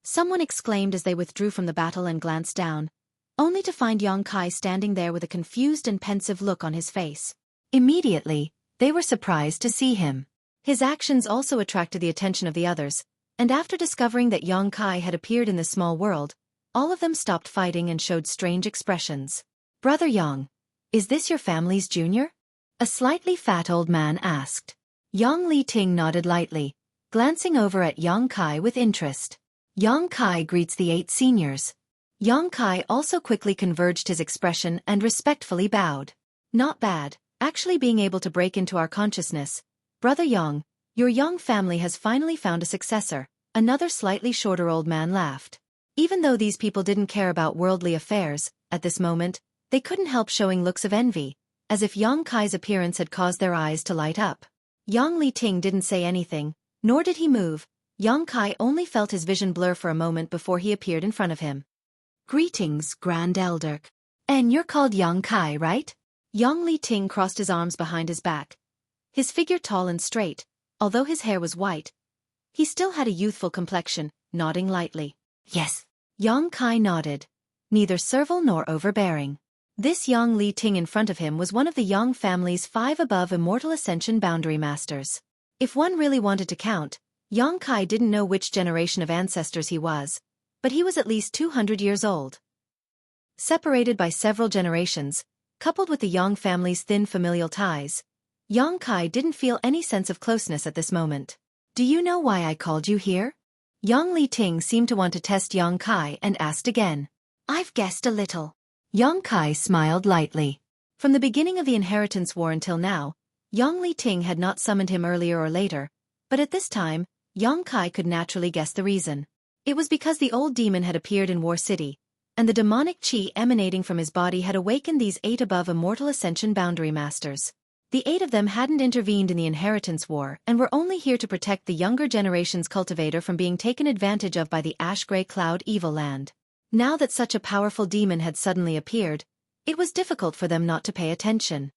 Someone exclaimed as they withdrew from the battle and glanced down, only to find Yang Kai standing there with a confused and pensive look on his face. Immediately, they were surprised to see him. His actions also attracted the attention of the others, and after discovering that Yang Kai had appeared in this small world, all of them stopped fighting and showed strange expressions. "Brother Yang, is this your family's junior?" A slightly fat old man asked. Yang Li Ting nodded lightly, glancing over at Yang Kai with interest. Yang Kai greets the 8 seniors. Yang Kai also quickly converged his expression and respectfully bowed. "Not bad, actually being able to break into our consciousness. Brother Yang, your Yang family has finally found a successor," another slightly shorter old man laughed. Even though these people didn't care about worldly affairs, at this moment, they couldn't help showing looks of envy, as if Yang Kai's appearance had caused their eyes to light up. Yang Li Ting didn't say anything, nor did he move. Yang Kai only felt his vision blur for a moment before he appeared in front of him. "Greetings, Grand Elder. And you're called Yang Kai, right?" Yang Li Ting crossed his arms behind his back. His figure tall and straight, although his hair was white, he still had a youthful complexion, nodding lightly. "Yes." Yang Kai nodded, neither servile nor overbearing. This Yang Li Ting in front of him was one of the Yang family's 5 above Immortal Ascension Boundary Masters. If one really wanted to count, Yang Kai didn't know which generation of ancestors he was, but he was at least 200 years old. Separated by several generations, coupled with the Yang family's thin familial ties, Yang Kai didn't feel any sense of closeness at this moment. "Do you know why I called you here?" Yang Li Ting seemed to want to test Yang Kai and asked again. "I've guessed a little." Yang Kai smiled lightly. From the beginning of the Inheritance War until now, Yang Li Ting had not summoned him earlier or later, but at this time, Yang Kai could naturally guess the reason. It was because the old demon had appeared in War City, and the demonic qi emanating from his body had awakened these 8 above Immortal Ascension Boundary Masters. The 8 of them hadn't intervened in the Inheritance War and were only here to protect the younger generation's cultivator from being taken advantage of by the Ash-Grey Cloud Evil Land. Now that such a powerful demon had suddenly appeared, it was difficult for them not to pay attention.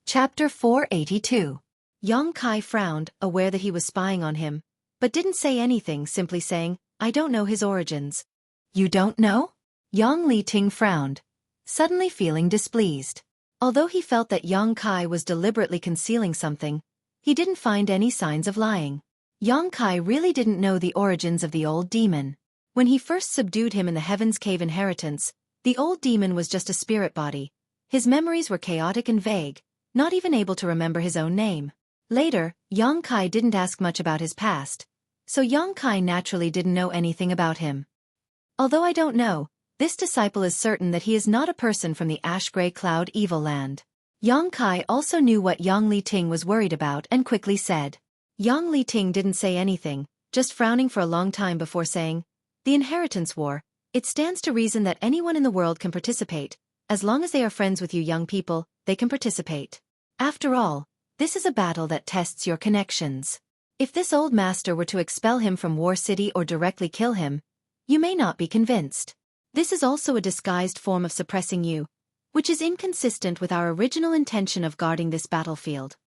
Chapter 482. Yang Kai frowned, aware that he was spying on him, but didn't say anything, simply saying, "I don't know his origins." "You don't know?" Yang Li Ting frowned, suddenly feeling displeased. Although he felt that Yang Kai was deliberately concealing something, he didn't find any signs of lying. Yang Kai really didn't know the origins of the old demon. When he first subdued him in the Heaven's Cave Inheritance, the old demon was just a spirit body. His memories were chaotic and vague, not even able to remember his own name. Later, Yang Kai didn't ask much about his past, so Yang Kai naturally didn't know anything about him. "Although I don't know, this disciple is certain that he is not a person from the Ash-Grey Cloud Evil Land." Yang Kai also knew what Yang Li Ting was worried about and quickly said. Yang Li Ting didn't say anything, just frowning for a long time before saying, "The Inheritance War, it stands to reason that anyone in the world can participate. As long as they are friends with you young people, they can participate. After all, this is a battle that tests your connections. If this old master were to expel him from War City or directly kill him, you may not be convinced. This is also a disguised form of suppressing you, which is inconsistent with our original intention of guarding this battlefield.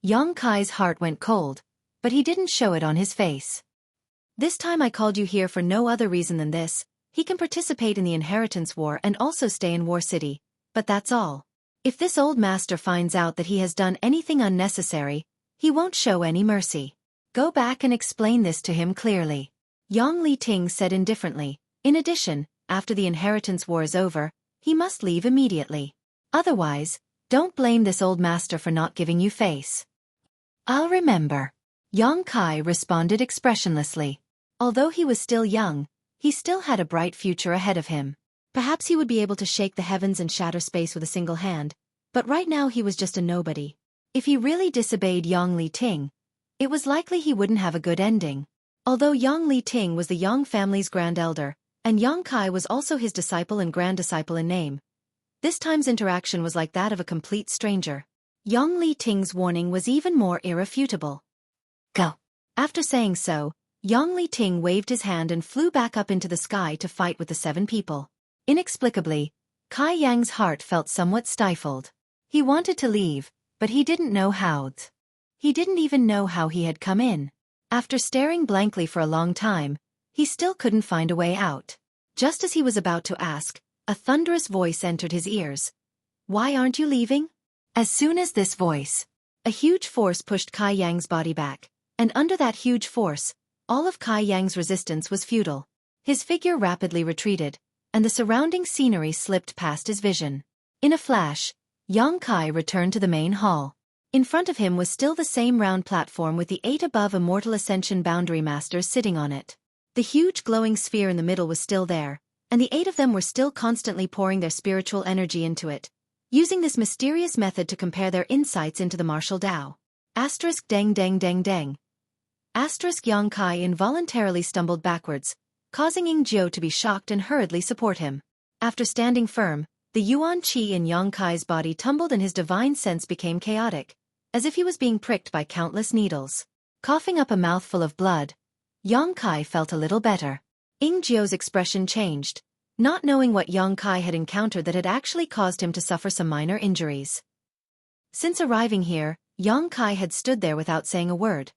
Yang Kai's heart went cold, but he didn't show it on his face. This time I called you here for no other reason than this. He can participate in the inheritance war and also stay in War City, but that's all. If this old master finds out that he has done anything unnecessary, he won't show any mercy. Go back and explain this to him clearly. Yang Li Ting said indifferently. In addition, after the inheritance war is over, he must leave immediately. Otherwise, don't blame this old master for not giving you face. I'll remember. Yang Kai responded expressionlessly. Although he was still young, he still had a bright future ahead of him. Perhaps he would be able to shake the heavens and shatter space with a single hand, but right now he was just a nobody. If he really disobeyed Yang Li Ting, it was likely he wouldn't have a good ending. Although Yang Li Ting was the Yang family's grand elder, and Yang Kai was also his disciple and grand disciple in name, this time's interaction was like that of a complete stranger. Yang Li Ting's warning was even more irrefutable. Go. After saying so, Yang Li Ting waved his hand and flew back up into the sky to fight with the 7 people. Inexplicably, Kai Yang's heart felt somewhat stifled. He wanted to leave, but he didn't know how. He didn't even know how he had come in. After staring blankly for a long time, he still couldn't find a way out. Just as he was about to ask, a thunderous voice entered his ears. Why aren't you leaving? As soon as this voice, a huge force pushed Kai Yang's body back, and under that huge force, all of Kai Yang's resistance was futile. His figure rapidly retreated, and the surrounding scenery slipped past his vision. In a flash, Yang Kai returned to the main hall. In front of him was still the same round platform with the 8 above Immortal Ascension Boundary Masters sitting on it. The huge glowing sphere in the middle was still there, and the 8 of them were still constantly pouring their spiritual energy into it, using this mysterious method to compare their insights into the martial Tao. Asterisk deng deng deng deng. Asterisk Yang Kai involuntarily stumbled backwards, causing Ying Jiu to be shocked and hurriedly support him. After standing firm, the Yuan Qi in Yang Kai's body tumbled and his divine sense became chaotic, as if he was being pricked by countless needles. Coughing up a mouthful of blood, Yang Kai felt a little better. Ying Jiu's expression changed, not knowing what Yang Kai had encountered that had actually caused him to suffer some minor injuries. Since arriving here, Yang Kai had stood there without saying a word,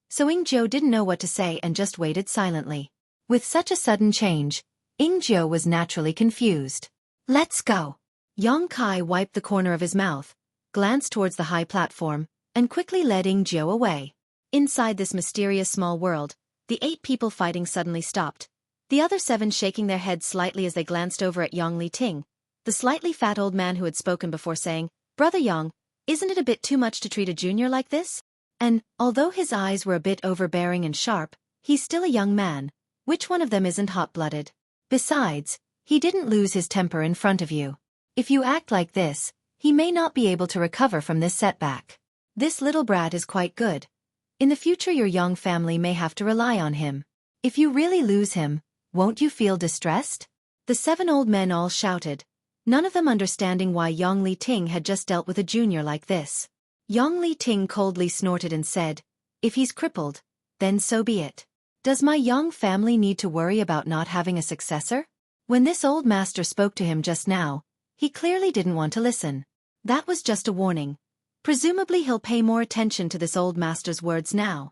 so Ying Jiu didn't know what to say and just waited silently. With such a sudden change, Ying Jiu was naturally confused. Let's go. Yang Kai wiped the corner of his mouth, glanced towards the high platform, and quickly led Ying Jiu away. Inside this mysterious small world, the 8 people fighting suddenly stopped, the other 7 shaking their heads slightly as they glanced over at Yang Li Ting, the slightly fat old man who had spoken before, saying, Brother Yang, isn't it a bit too much to treat a junior like this? And, although his eyes were a bit overbearing and sharp, he's still a young man. Which one of them isn't hot-blooded? Besides, he didn't lose his temper in front of you. If you act like this, he may not be able to recover from this setback. This little brat is quite good. In the future your young family may have to rely on him. If you really lose him, won't you feel distressed? The 7 old men all shouted, none of them understanding why Yang Li Ting had just dealt with a junior like this. Yang Li Ting coldly snorted and said, if he's crippled, then so be it. Does my young family need to worry about not having a successor? When this old master spoke to him just now, he clearly didn't want to listen. That was just a warning. Presumably he'll pay more attention to this old master's words now.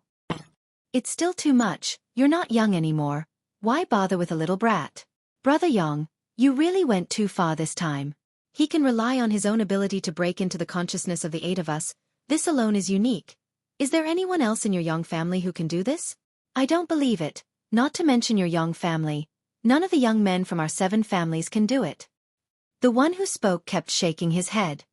It's still too much, you're not young anymore. Why bother with a little brat? Brother Yang, you really went too far this time. He can rely on his own ability to break into the consciousness of the 8 of us. This alone is unique. Is there anyone else in your young family who can do this? I don't believe it, not to mention your young family. None of the young men from our 7 families can do it. The one who spoke kept shaking his head.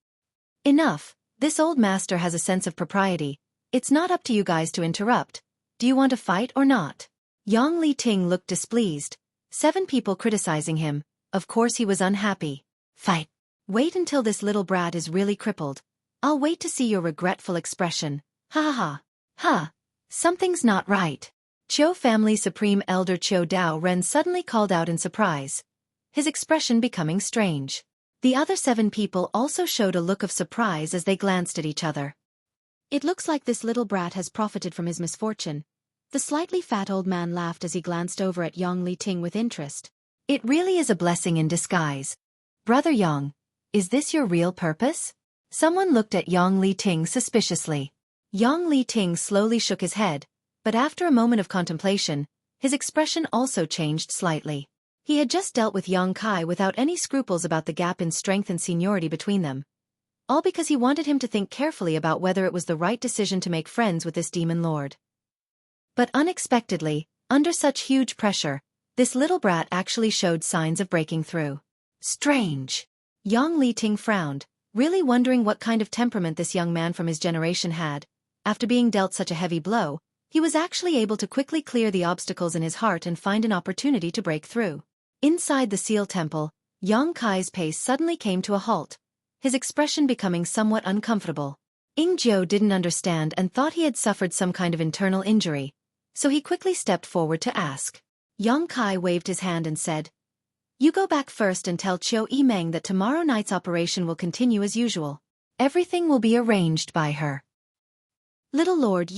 Enough, this old master has a sense of propriety. It's not up to you guys to interrupt. Do you want to fight or not? Yang Li Ting looked displeased. 7 people criticizing him, of course he was unhappy. Fight. Wait until this little brat is really crippled. I'll wait to see your regretful expression. Ha ha ha. Ha. Something's not right. Qiu family supreme elder Qiu Dao Ren suddenly called out in surprise, his expression becoming strange. The other 7 people also showed a look of surprise as they glanced at each other. It looks like this little brat has profited from his misfortune. The slightly fat old man laughed as he glanced over at Yang Li Ting with interest. It really is a blessing in disguise. Brother Yang, Is this your real purpose? Someone looked at Yang Li Ting suspiciously. Yang Li Ting slowly shook his head, but after a moment of contemplation, his expression also changed slightly. He had just dealt with Yang Kai without any scruples about the gap in strength and seniority between them. All because he wanted him to think carefully about whether it was the right decision to make friends with this demon lord. But unexpectedly, under such huge pressure, this little brat actually showed signs of breaking through. Strange. Yang Li Ting frowned, really wondering what kind of temperament this young man from his generation had. After being dealt such a heavy blow, he was actually able to quickly clear the obstacles in his heart and find an opportunity to break through. Inside the Seal Temple, Yang Kai's pace suddenly came to a halt, his expression becoming somewhat uncomfortable. Ying Jiu didn't understand and thought he had suffered some kind of internal injury, so he quickly stepped forward to ask. Yang Kai waved his hand and said, "You go back first and tell Xueqi Meng that tomorrow night's operation will continue as usual. Everything will be arranged by her." "Little Lord,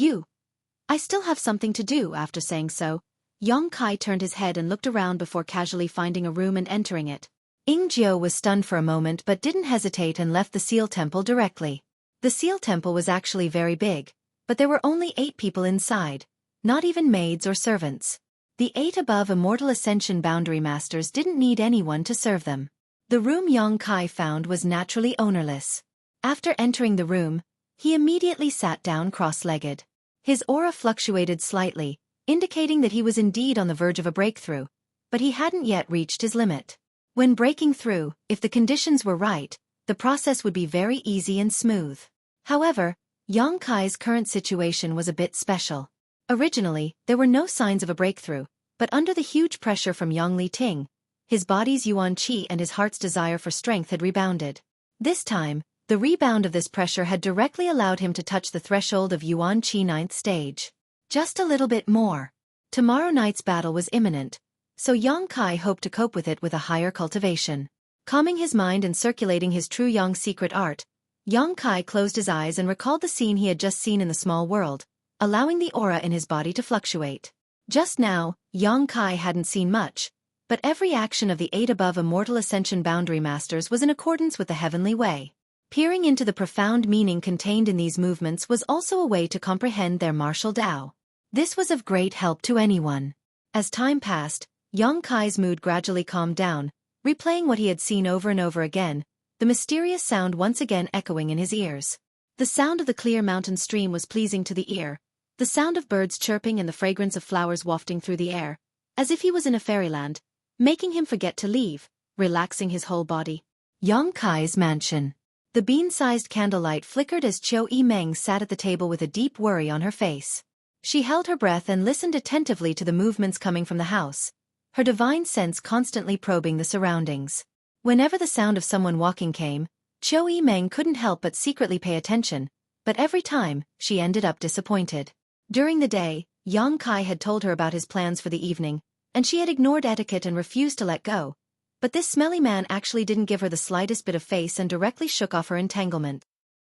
I still have something to do." After saying so, Yang Kai turned his head and looked around before casually finding a room and entering it. Ying Jiu was stunned for a moment but didn't hesitate and left the Seal Temple directly. The Seal Temple was actually very big, but there were only 8 people inside, not even maids or servants. The 8 above Immortal Ascension Boundary Masters didn't need anyone to serve them. The room Yang Kai found was naturally ownerless. After entering the room, he immediately sat down cross-legged. His aura fluctuated slightly, indicating that he was indeed on the verge of a breakthrough, but he hadn't yet reached his limit. When breaking through, if the conditions were right, the process would be very easy and smooth. However, Yang Kai's current situation was a bit special. Originally, there were no signs of a breakthrough, but under the huge pressure from Yang Li Ting, his body's yuan qi and his heart's desire for strength had rebounded. This time, the rebound of this pressure had directly allowed him to touch the threshold of yuan qi 9th stage. Just a little bit more. Tomorrow night's battle was imminent, so Yang Kai hoped to cope with it with a higher cultivation. Calming his mind and circulating his true Yang secret art, Yang Kai closed his eyes and recalled the scene he had just seen in the small world, allowing the aura in his body to fluctuate. Just now, Yang Kai hadn't seen much, but every action of the 8 above Immortal Ascension Boundary Masters was in accordance with the heavenly way. Peering into the profound meaning contained in these movements was also a way to comprehend their martial Tao. This was of great help to anyone. As time passed, Yang Kai's mood gradually calmed down, replaying what he had seen over and over again, the mysterious sound once again echoing in his ears. The sound of the clear mountain stream was pleasing to the ear, the sound of birds chirping and the fragrance of flowers wafting through the air, as if he was in a fairyland, making him forget to leave, relaxing his whole body. Yang Kai's mansion. The bean-sized candlelight flickered as Xueqi Meng sat at the table with a deep worry on her face. She held her breath and listened attentively to the movements coming from the house, her divine sense constantly probing the surroundings. Whenever the sound of someone walking came, Xueqi Meng couldn't help but secretly pay attention, but every time, she ended up disappointed. During the day, Yang Kai had told her about his plans for the evening, and she had ignored etiquette and refused to let go. But this smelly man actually didn't give her the slightest bit of face and directly shook off her entanglement.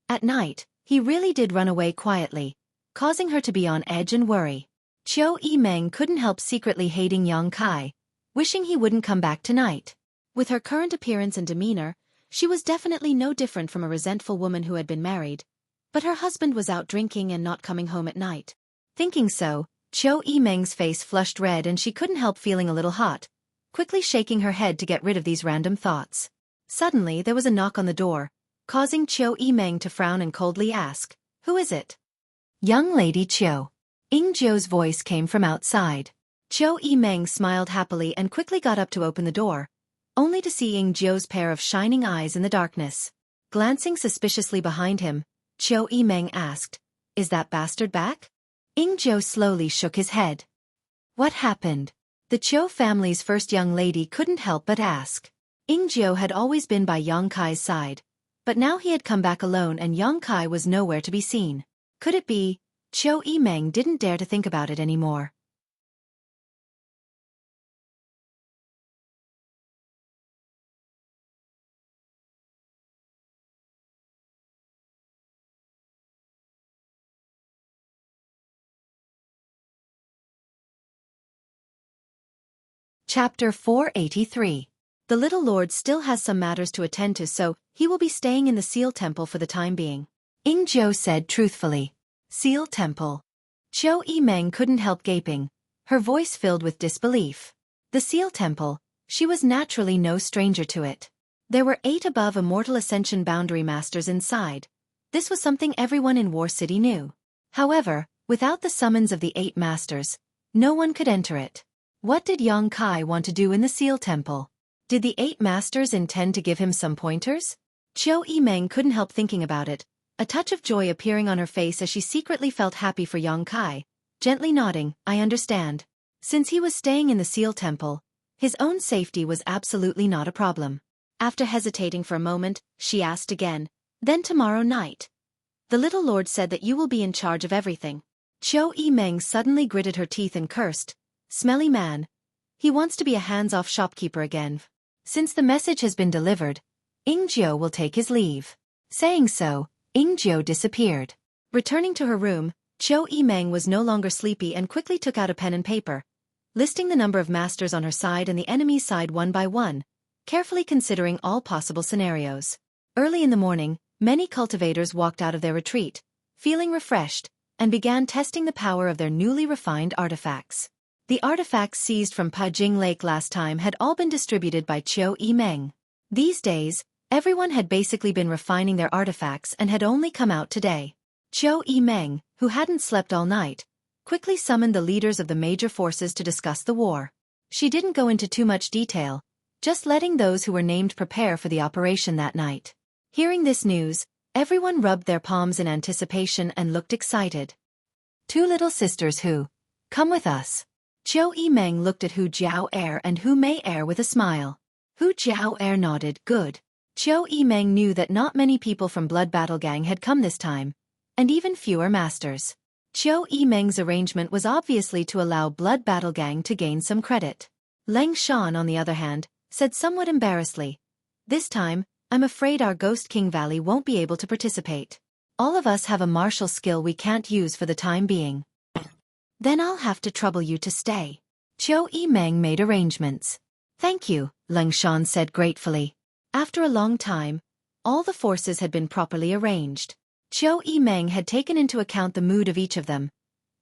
At night, he really did run away quietly, causing her to be on edge and worry. Xueqi Meng couldn't help secretly hating Yang Kai, wishing he wouldn't come back tonight. With her current appearance and demeanor, she was definitely no different from a resentful woman who had been married, but her husband was out drinking and not coming home at night. Thinking so, Xueqi Meng's face flushed red and she couldn't help feeling a little hot, quickly shaking her head to get rid of these random thoughts. Suddenly there was a knock on the door, causing Xueqi Meng to frown and coldly ask, "Who is it?" "Young Lady Qiu." Ying Jiu's voice came from outside. Xueqi Meng smiled happily and quickly got up to open the door, only to see Ying Jiu's pair of shining eyes in the darkness. Glancing suspiciously behind him, Xueqi Meng asked, "Is that bastard back?" Ying Jiu slowly shook his head. What happened? The Qiu family's first young lady couldn't help but ask. Ying Jiu had always been by Yang Kai's side, but now he had come back alone and Yang Kai was nowhere to be seen. Could it be? Xueqi Meng didn't dare to think about it anymore. Chapter 483. The little lord still has some matters to attend to, so he will be staying in the Seal Temple for the time being, Ingzhou said truthfully. Seal Temple. Xueqi Meng couldn't help gaping, her voice filled with disbelief. The Seal Temple, she was naturally no stranger to it. There were 8 above Immortal Ascension boundary masters inside. This was something everyone in War City knew. However, without the summons of the 8 masters, no one could enter it. What did Yang Kai want to do in the Seal Temple? Did the 8 masters intend to give him some pointers? Xueqi Meng couldn't help thinking about it, a touch of joy appearing on her face as she secretly felt happy for Yang Kai, gently nodding, I understand. Since he was staying in the Seal Temple, his own safety was absolutely not a problem. After hesitating for a moment, she asked again, then tomorrow night. The little lord said that you will be in charge of everything. Xueqi Meng suddenly gritted her teeth and cursed, smelly man. He wants to be a hands-off shopkeeper again. Since the message has been delivered, Ingzhou will take his leave. Saying so, Ingzhou disappeared. Returning to her room, Xueqi Meng was no longer sleepy and quickly took out a pen and paper, listing the number of masters on her side and the enemy's side one by one, carefully considering all possible scenarios. Early in the morning, many cultivators walked out of their retreat, feeling refreshed, and began testing the power of their newly refined artifacts. The artifacts seized from Pajing Lake last time had all been distributed by Xueqi Meng. These days, everyone had basically been refining their artifacts and had only come out today. Xueqi Meng, who hadn't slept all night, quickly summoned the leaders of the major forces to discuss the war. She didn't go into too much detail, just letting those who were named prepare for the operation that night. Hearing this news, everyone rubbed their palms in anticipation and looked excited. 2 little sisters who, come with us. Xueqi Meng looked at Hu Jiao and Hu Mei with a smile. Hu Jiao nodded, good. Xueqi Meng knew that not many people from Blood Battle Gang had come this time, and even fewer masters. Xueqi Meng's arrangement was obviously to allow Blood Battle Gang to gain some credit. Leng Shan, on the other hand, said somewhat embarrassedly, this time, I'm afraid our Ghost King Valley won't be able to participate. All of us have a martial skill we can't use for the time being. Then I'll have to trouble you to stay. Xueqi Meng made arrangements. Thank you, Leng Shan said gratefully. After a long time, all the forces had been properly arranged. Xueqi Meng had taken into account the mood of each of them,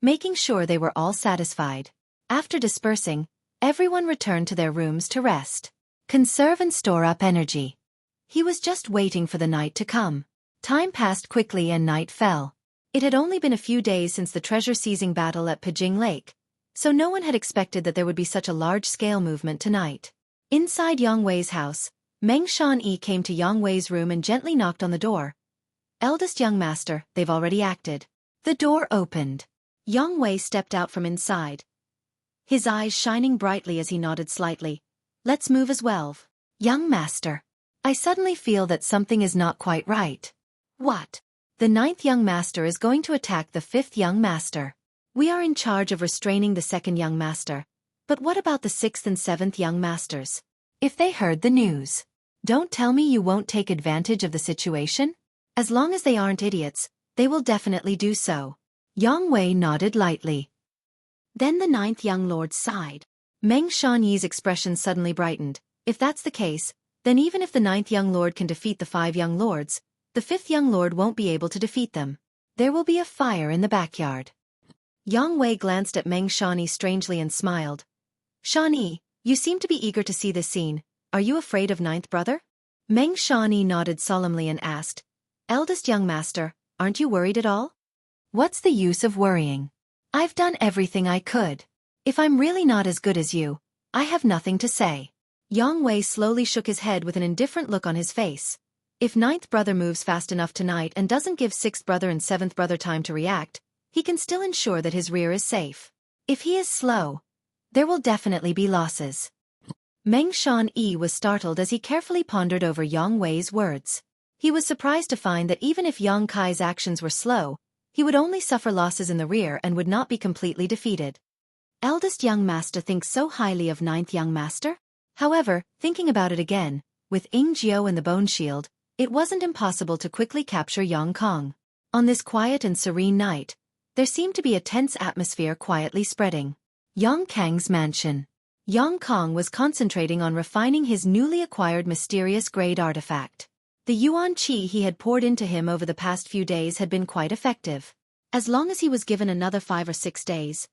making sure they were all satisfied. After dispersing, everyone returned to their rooms to rest. Conserve and store up energy. He was just waiting for the night to come. Time passed quickly and night fell. It had only been a few days since the treasure-seizing battle at Pajing Lake, so no one had expected that there would be such a large-scale movement tonight. Inside Yang Wei's house, Meng Shan-yi came to Yang Wei's room and gently knocked on the door. Eldest young master, they've already acted. The door opened. Yang Wei stepped out from inside, his eyes shining brightly as he nodded slightly. Let's move as well. Young master. I suddenly feel that something is not quite right. What? The 9th young master is going to attack the 5th young master. We are in charge of restraining the 2nd young master. But what about the 6th and 7th young masters? If they heard the news, don't tell me you won't take advantage of the situation? As long as they aren't idiots, they will definitely do so. Yang Wei nodded lightly. Then the 9th young lord sighed. Meng Shan-yi's expression suddenly brightened. If that's the case, then even if the 9th young lord can defeat the 5 young lords, the 5th young lord won't be able to defeat them. There will be a fire in the backyard. Yang Wei glanced at Meng Shan-yi strangely and smiled. Shan-yi, you seem to be eager to see this scene. Are you afraid of 9th brother? Meng Shan-yi nodded solemnly and asked, Eldest young master, aren't you worried at all? What's the use of worrying? I've done everything I could. If I'm really not as good as you, I have nothing to say. Yang Wei slowly shook his head with an indifferent look on his face. If 9th brother moves fast enough tonight and doesn't give 6th brother and 7th brother time to react, he can still ensure that his rear is safe. If he is slow, there will definitely be losses. Meng Shan-yi was startled as he carefully pondered over Yang Wei's words. He was surprised to find that even if Yang Kai's actions were slow, he would only suffer losses in the rear and would not be completely defeated. Eldest young master thinks so highly of 9th young master? However, thinking about it again, with Ingzhou and the bone shield, it wasn't impossible to quickly capture Yang Kong. On this quiet and serene night, there seemed to be a tense atmosphere quietly spreading. Yang Kang's mansion. Yang Kong was concentrating on refining his newly acquired mysterious grade artifact. The yuan qi he had poured into him over the past few days had been quite effective. As long as he was given another 5 or 6 days,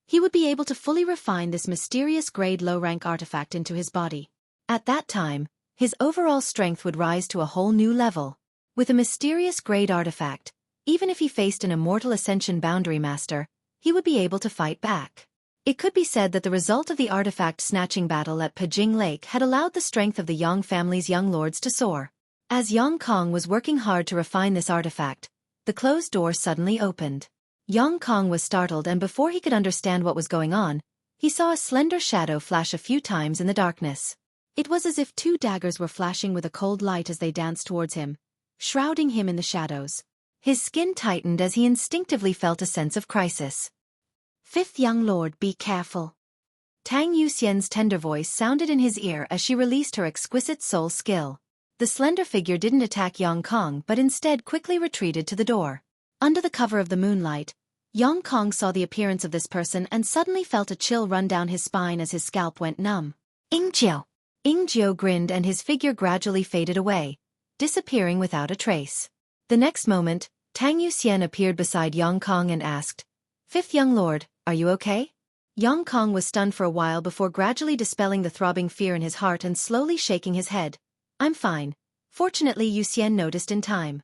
he would be able to fully refine this mysterious grade low-rank artifact into his body. At that time, his overall strength would rise to a whole new level. With a mysterious grade artifact, even if he faced an immortal ascension boundary master, he would be able to fight back. It could be said that the result of the artifact snatching battle at Pajing Lake had allowed the strength of the Yang family's young lords to soar. As Yang Kong was working hard to refine this artifact, the closed door suddenly opened. Yang Kong was startled, and before he could understand what was going on, he saw a slender shadow flash a few times in the darkness. It was as if 2 daggers were flashing with a cold light as they danced towards him, shrouding him in the shadows. His skin tightened as he instinctively felt a sense of crisis. "Fifth young lord, be careful." Tang Yuxian's tender voice sounded in his ear as she released her exquisite soul skill. The slender figure didn't attack Yang Kong but instead quickly retreated to the door. Under the cover of the moonlight, Yang Kong saw the appearance of this person and suddenly felt a chill run down his spine as his scalp went numb. "Ingjiu." Ingjiu grinned and his figure gradually faded away, disappearing without a trace. The next moment, Tang Yuxian appeared beside Yang Kong and asked, "Fifth young lord, are you okay?" Yang Kong was stunned for a while before gradually dispelling the throbbing fear in his heart and slowly shaking his head. "I'm fine." Fortunately, Yuxian noticed in time.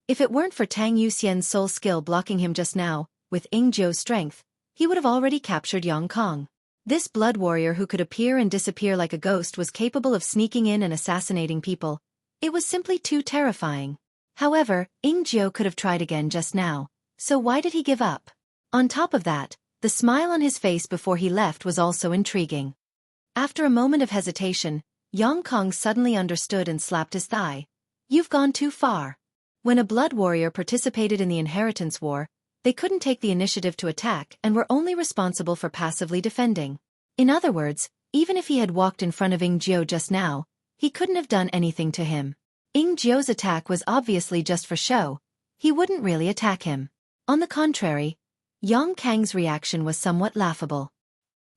If it weren't for Tang Yuxian's soul skill blocking him just now, with Ingjiu's strength, he would have already captured Yang Kong. This blood warrior who could appear and disappear like a ghost was capable of sneaking in and assassinating people. It was simply too terrifying. However, Ingjiu could have tried again just now, so why did he give up? On top of that, the smile on his face before he left was also intriguing. After a moment of hesitation, Yang Kong suddenly understood and slapped his thigh. "You've gone too far." When a blood warrior participated in the inheritance war, they couldn't take the initiative to attack and were only responsible for passively defending. In other words, even if he had walked in front of Ingjiu just now, he couldn't have done anything to him. Ingjiu's attack was obviously just for show. He wouldn't really attack him. On the contrary, Yang Kang's reaction was somewhat laughable.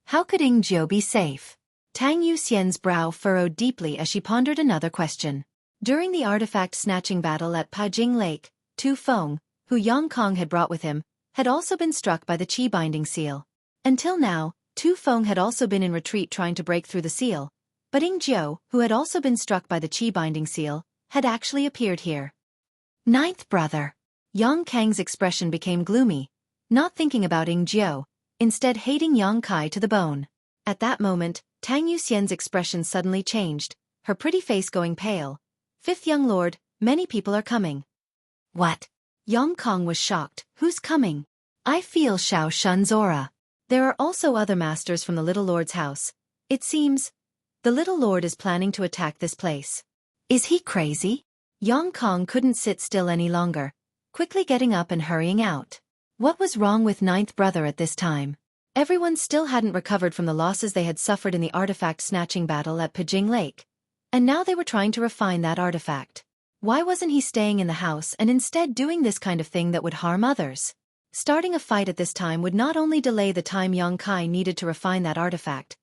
How could Ingjiu be safe? Tang Yuxian's brow furrowed deeply as she pondered another question. During the artifact snatching battle at Pajing Lake, Tu Feng, who Yang Kong had brought with him, had also been struck by the Qi binding seal. Until now, Tu Feng had also been in retreat trying to break through the seal, but Ingjiu, who had also been struck by the Qi binding seal, had actually appeared here. "Ninth brother." Yang Kang's expression became gloomy, not thinking about Ingjiu, instead hating Yang Kai to the bone. At that moment, Tang Yuxian's expression suddenly changed, her pretty face going pale. "Fifth young lord, many people are coming." "What?" Yang Kong was shocked. "Who's coming?" "I feel Xiao Shun's aura. There are also other masters from the little lord's house. It seems the little lord is planning to attack this place." "Is he crazy?" Yang Kong couldn't sit still any longer, quickly getting up and hurrying out. What was wrong with ninth brother at this time? Everyone still hadn't recovered from the losses they had suffered in the artifact snatching battle at Pajing Lake, and now they were trying to refine that artifact. Why wasn't he staying in the house and instead doing this kind of thing that would harm others? Starting a fight at this time would not only delay the time Yang Kai needed to refine that artifact,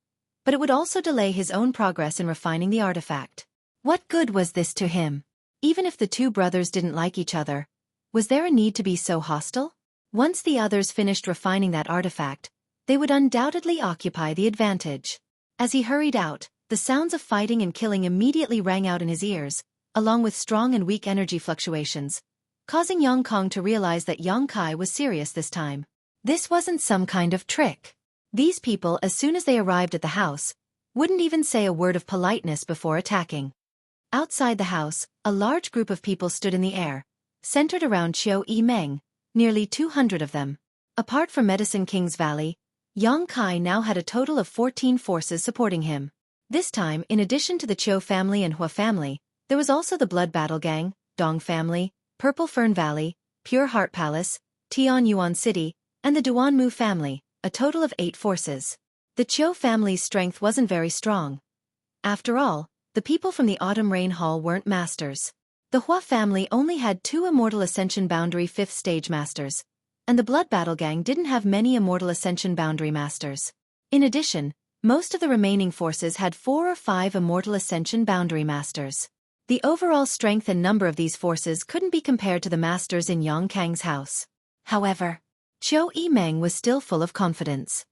but it would also delay his own progress in refining the artifact. What good was this to him? Even if the two brothers didn't like each other, was there a need to be so hostile? Once the others finished refining that artifact, they would undoubtedly occupy the advantage. As he hurried out, the sounds of fighting and killing immediately rang out in his ears, along with strong and weak energy fluctuations, causing Yang Kong to realize that Yang Kai was serious this time. This wasn't some kind of trick. These people, as soon as they arrived at the house, wouldn't even say a word of politeness before attacking. Outside the house, a large group of people stood in the air, centered around Xueqi Meng, nearly 200 of them. Apart from Medicine King's Valley, Yang Kai now had a total of 14 forces supporting him. This time, in addition to the Qiu family and Hua family, there was also the Blood Battle Gang, Dong family, Purple Fern Valley, Pure Heart Palace, Tian Yuan City, and the Duanmu family, a total of 8 forces. The Qiu family's strength wasn't very strong. After all, the people from the Autumn Rain Hall weren't masters. The Hua family only had 2 Immortal Ascension Boundary 5th Stage Masters, and the Blood Battle Gang didn't have many Immortal Ascension Boundary Masters. In addition, Most of the remaining forces had 4 or 5 immortal ascension boundary masters. The overall strength and number of these forces couldn't be compared to the masters in Yang Kang's house. However, Xueqi was still full of confidence.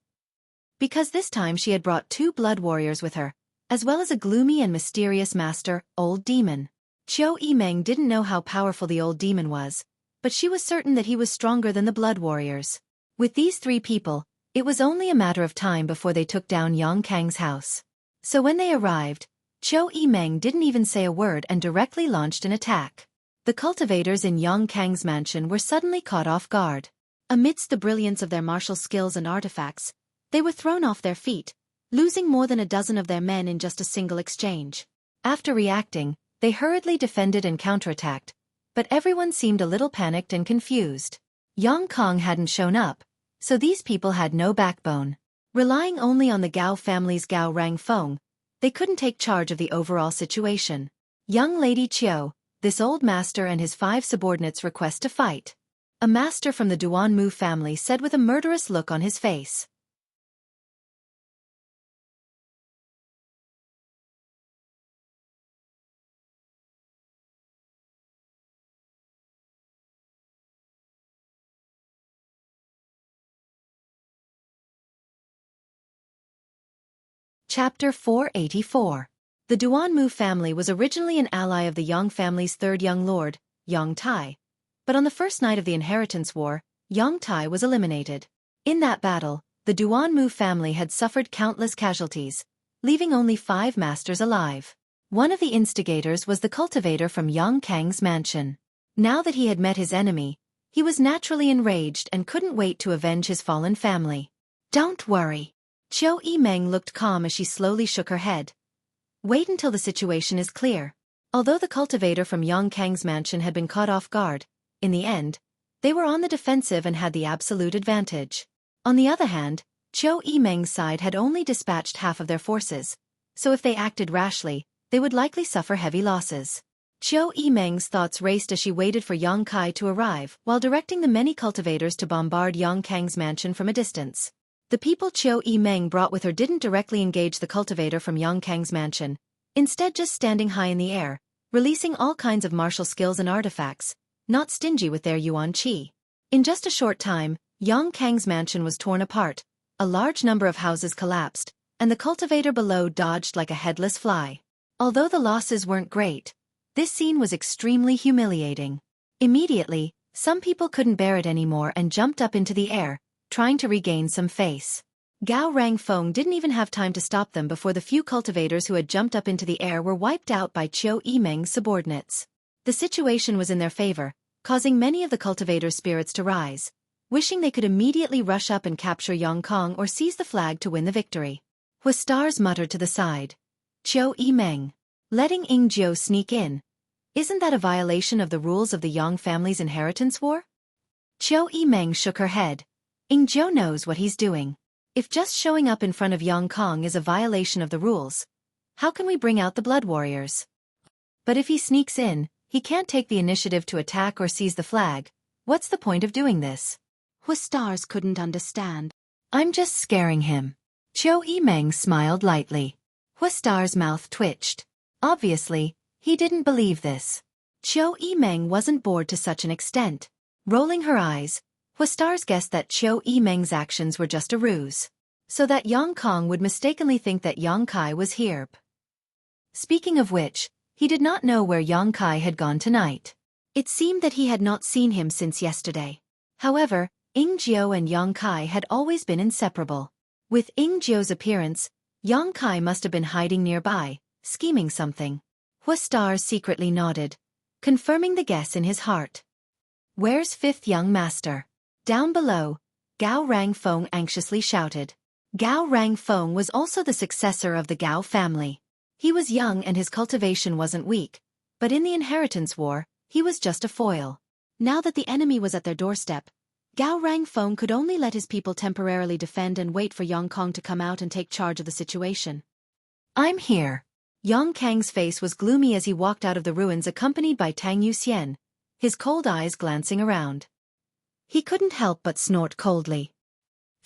Because this time she had brought 2 blood warriors with her, as well as a gloomy and mysterious master, Old Demon. Xueqi didn't know how powerful the Old Demon was, but she was certain that he was stronger than the blood warriors. With these 3 people, it was only a matter of time before they took down Yang Kang's house. So when they arrived, Xueqi didn't even say a word and directly launched an attack. The cultivators in Yang Kang's mansion were suddenly caught off guard. Amidst the brilliance of their martial skills and artifacts, they were thrown off their feet, losing more than a dozen of their men in just a single exchange. After reacting, they hurriedly defended and counterattacked, but everyone seemed a little panicked and confused. Yang Kang hadn't shown up, so these people had no backbone. Relying only on the Gao family's Gao Rangfeng, they couldn't take charge of the overall situation. Young Lady Qiu, this old master and his 5 subordinates request to fight. A master from the Duanmu family said with a murderous look on his face. Chapter 484. The Duanmu family was originally an ally of the Yang family's 3rd young lord, Yang Tai. But on the first night of the inheritance war, Yang Tai was eliminated. In that battle, the Duanmu family had suffered countless casualties, leaving only 5 masters alive. One of the instigators was the cultivator from Yang Kang's mansion. Now that he had met his enemy, he was naturally enraged and couldn't wait to avenge his fallen family. Don't worry. Xueqi looked calm as she slowly shook her head. Wait until the situation is clear. Although the cultivator from Yang Kang's mansion had been caught off guard, in the end, they were on the defensive and had the absolute advantage. On the other hand, Xueqi side had only dispatched half of their forces, so if they acted rashly, they would likely suffer heavy losses. Xueqi thoughts raced as she waited for Yang Kai to arrive while directing the many cultivators to bombard Yang Kang's mansion from a distance. The people Xueqi brought with her didn't directly engage the cultivator from Yang Kang's mansion, instead just standing high in the air, releasing all kinds of martial skills and artifacts, not stingy with their yuan qi. In just a short time, Yang Kang's mansion was torn apart, a large number of houses collapsed, and the cultivator below dodged like a headless fly. Although the losses weren't great, this scene was extremely humiliating. Immediately, some people couldn't bear it anymore and jumped up into the air, trying to regain some face. Gao Rangfeng didn't even have time to stop them before the few cultivators who had jumped up into the air were wiped out by Xueqi subordinates. The situation was in their favor, causing many of the cultivators' spirits to rise, wishing they could immediately rush up and capture Yang Kang or seize the flag to win the victory. Huastars muttered to the side. Xueqi, letting Ingjiu sneak in. Isn't that a violation of the rules of the Yang family's inheritance war? Xueqi shook her head. Ingjiu knows what he's doing. If just showing up in front of Yang Kang is a violation of the rules, how can we bring out the blood warriors? But if he sneaks in, he can't take the initiative to attack or seize the flag. What's the point of doing this? Huastars couldn't understand. I'm just scaring him. Xueqi smiled lightly. Huastar's mouth twitched. Obviously, he didn't believe this. Xueqi wasn't bored to such an extent. Rolling her eyes, Huastars guessed that Xueqi actions were just a ruse, so that Yang Kang would mistakenly think that Yang Kai was here. Speaking of which, he did not know where Yang Kai had gone tonight. It seemed that he had not seen him since yesterday. However, Ingjiu and Yang Kai had always been inseparable. With Ingjiu's appearance, Yang Kai must have been hiding nearby, scheming something. Huastar secretly nodded, confirming the guess in his heart. Where's 5th young master? Down below, Gao Rangfeng anxiously shouted. Gao Rangfeng was also the successor of the Gao family. He was young and his cultivation wasn't weak, but in the inheritance war, he was just a foil. Now that the enemy was at their doorstep, Gao Rangfeng could only let his people temporarily defend and wait for Yang Kang to come out and take charge of the situation. I'm here. Yang Kang's face was gloomy as he walked out of the ruins accompanied by Tang Yuxian, his cold eyes glancing around. He couldn't help but snort coldly.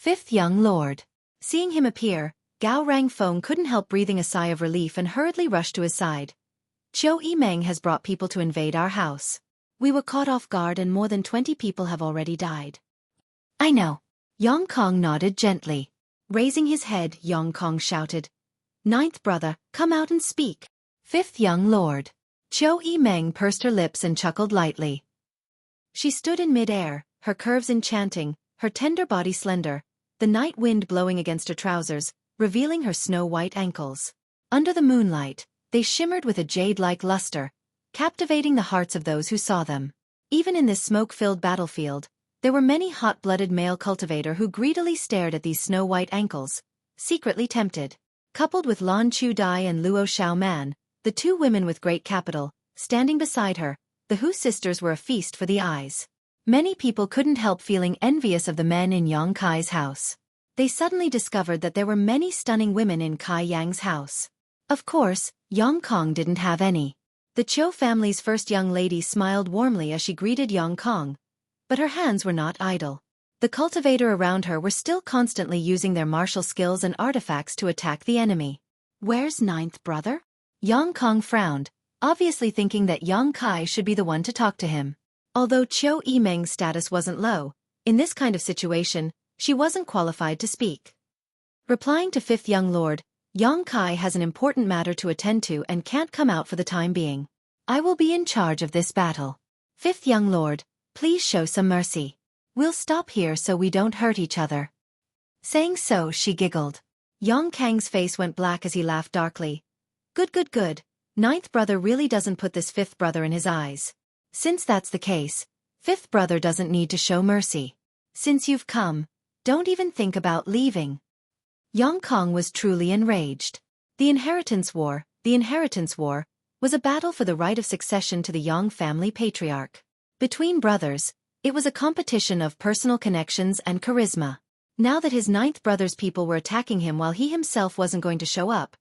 5th young lord. Seeing him appear, Gao Rangfeng couldn't help breathing a sigh of relief and hurriedly rushed to his side. Xueqi Meng has brought people to invade our house. We were caught off guard and more than 20 people have already died. I know. Yong Kong nodded gently. Raising his head, Yong Kong shouted, "Ninth brother, come out and speak." Fifth young lord. Xueqi Meng pursed her lips and chuckled lightly. She stood in mid-air, her curves enchanting, her tender body slender, the night wind blowing against her trousers, revealing her snow-white ankles. Under the moonlight, they shimmered with a jade-like luster, captivating the hearts of those who saw them. Even in this smoke-filled battlefield, there were many hot-blooded male cultivators who greedily stared at these snow-white ankles, secretly tempted. Coupled with Lan Chu Dai and Luo Xiao Man, the two women with great capital, standing beside her, the Hu sisters were a feast for the eyes. Many people couldn't help feeling envious of the men in Yang Kai's house. They suddenly discovered that there were many stunning women in Kai Yang's house. Of course, Yong Kong didn't have any. The Chiu family's first young lady smiled warmly as she greeted Yong Kong, but her hands were not idle. The cultivator around her were still constantly using their martial skills and artifacts to attack the enemy. Where's ninth brother? Yong Kong frowned, obviously thinking that Yang Kai should be the one to talk to him. Although Xueqi Meng's status wasn't low, in this kind of situation, she wasn't qualified to speak. Replying to fifth young lord, Yang Kai has an important matter to attend to and can't come out for the time being. I will be in charge of this battle. Fifth young lord, please show some mercy. We'll stop here so we don't hurt each other. Saying so, she giggled. Yang Kang's face went black as he laughed darkly. Good. Ninth brother really doesn't put this fifth brother in his eyes. Since that's the case, fifth brother doesn't need to show mercy. Since you've come, don't even think about leaving. Yong Kong was truly enraged. The Inheritance War, was a battle for the right of succession to the Yang family patriarch. Between brothers, it was a competition of personal connections and charisma. Now that his ninth brother's people were attacking him while he himself wasn't going to show up,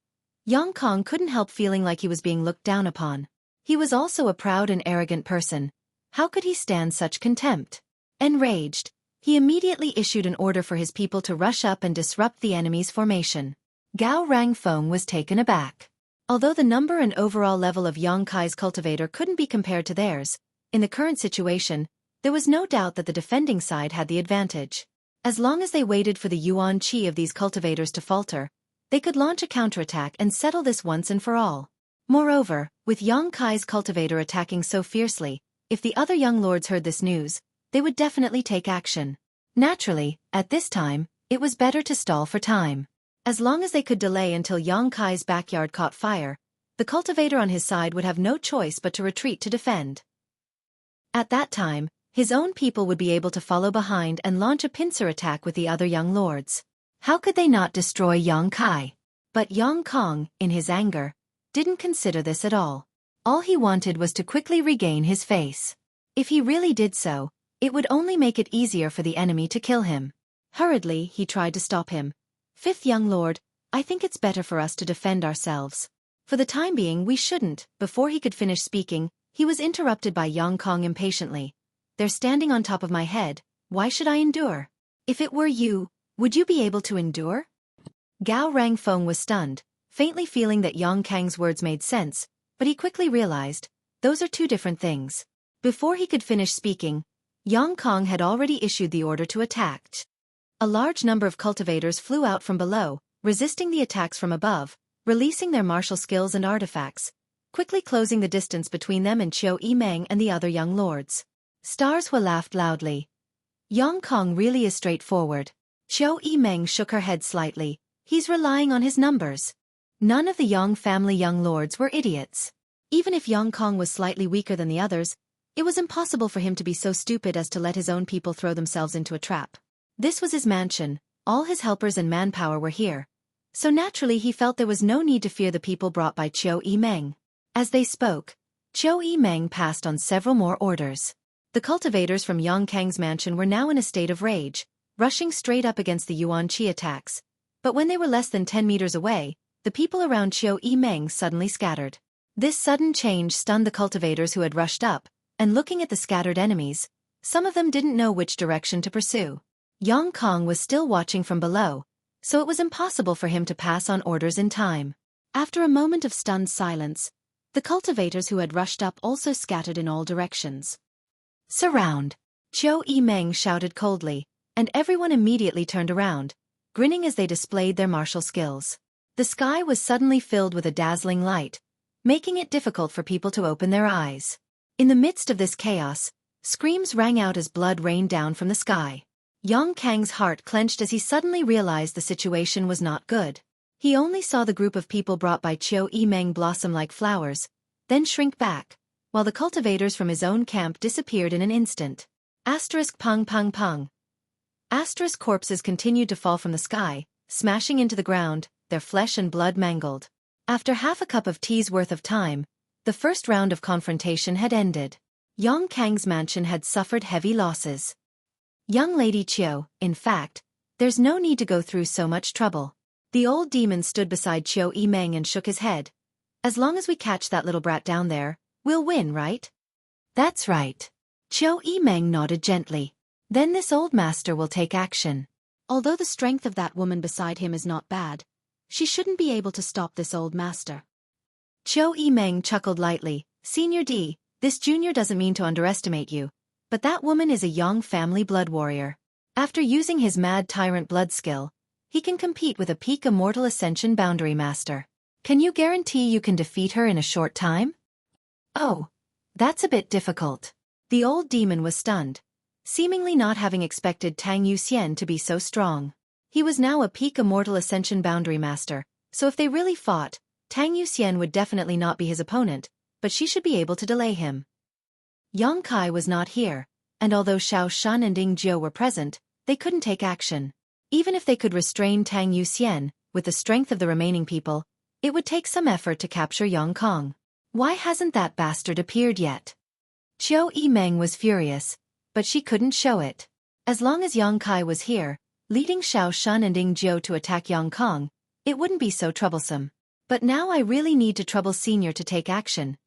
Yong Kong couldn't help feeling like he was being looked down upon. He was also a proud and arrogant person. How could he stand such contempt? Enraged, he immediately issued an order for his people to rush up and disrupt the enemy's formation. Gao Rangfeng was taken aback. Although the number and overall level of Yang Kai's cultivator couldn't be compared to theirs, in the current situation, there was no doubt that the defending side had the advantage. As long as they waited for the yuan qi of these cultivators to falter, they could launch a counterattack and settle this once and for all. Moreover, with Yang Kai's cultivator attacking so fiercely, if the other young lords heard this news, they would definitely take action. Naturally, at this time, it was better to stall for time. As long as they could delay until Yang Kai's backyard caught fire, the cultivator on his side would have no choice but to retreat to defend. At that time, his own people would be able to follow behind and launch a pincer attack with the other young lords. How could they not destroy Yang Kai? But Yong Kong, in his anger, didn't consider this at all. All he wanted was to quickly regain his face. If he really did so, it would only make it easier for the enemy to kill him. Hurriedly, he tried to stop him. Fifth young lord, I think it's better for us to defend ourselves. For the time being, we shouldn't. Before he could finish speaking, he was interrupted by Yong Kong impatiently. They're standing on top of my head, why should I endure? If it were you, would you be able to endure? Gao Rangfeng was stunned, faintly feeling that Yong Kang's words made sense, but he quickly realized, those are two different things. Before he could finish speaking, Yong Kong had already issued the order to attack. A large number of cultivators flew out from below, resisting the attacks from above, releasing their martial skills and artifacts, quickly closing the distance between them and Xueqi Meng and the other young lords. Stars Hua laughed loudly. Yong Kong really is straightforward. Xueqi Meng shook her head slightly. He's relying on his numbers. None of the Yang family young lords were idiots. Even if Yong Kong was slightly weaker than the others, it was impossible for him to be so stupid as to let his own people throw themselves into a trap. This was his mansion, all his helpers and manpower were here. So naturally he felt there was no need to fear the people brought by Xueqi Meng. As they spoke, Xueqi Meng passed on several more orders. The cultivators from Yang Kang's mansion were now in a state of rage, rushing straight up against the yuan qi attacks. But when they were less than 10 meters away, the people around Xueqi Meng suddenly scattered. This sudden change stunned the cultivators who had rushed up, and looking at the scattered enemies, some of them didn't know which direction to pursue. Yong Kong was still watching from below, so it was impossible for him to pass on orders in time. After a moment of stunned silence, the cultivators who had rushed up also scattered in all directions. "Surround!" Xueqi shouted coldly, and everyone immediately turned around, grinning as they displayed their martial skills. The sky was suddenly filled with a dazzling light, making it difficult for people to open their eyes. In the midst of this chaos, screams rang out as blood rained down from the sky. Yang Kang's heart clenched as he suddenly realized the situation was not good. He only saw the group of people brought by Xueqi blossom like flowers, then shrink back, while the cultivators from his own camp disappeared in an instant. Pung pung pung. Corpses continued to fall from the sky, smashing into the ground, their flesh and blood mangled. After half a cup of tea's worth of time, the first round of confrontation had ended. Yang Kang's mansion had suffered heavy losses. "Young Lady Qiu, in fact, there's no need to go through so much trouble." The old demon stood beside Xueqi and shook his head. "As long as we catch that little brat down there, we'll win, right?" "That's right." Xueqi nodded gently. "Then this old master will take action." Although the strength of that woman beside him is not bad, she shouldn't be able to stop this old master. Xueqi chuckled lightly. "Senior D, this junior doesn't mean to underestimate you, but that woman is a Yang family blood warrior. After using his mad tyrant blood skill, he can compete with a peak immortal ascension boundary master. Can you guarantee you can defeat her in a short time?" "Oh, that's a bit difficult." The old demon was stunned, seemingly not having expected Tang Yuxian to be so strong. He was now a peak immortal ascension boundary master, so if they really fought, Tang Yuxian would definitely not be his opponent, but she should be able to delay him. Yang Kai was not here, and although Xiao Shun and Ding Jiu were present, they couldn't take action. Even if they could restrain Tang Yuxian, with the strength of the remaining people, it would take some effort to capture Yang Kong. Why hasn't that bastard appeared yet? Xueqi was furious, but she couldn't show it. As long as Yang Kai was here, leading Xiao Shun and Ding Jiu to attack Yang Kong, it wouldn't be so troublesome. But now I really need to trouble Senior to take action.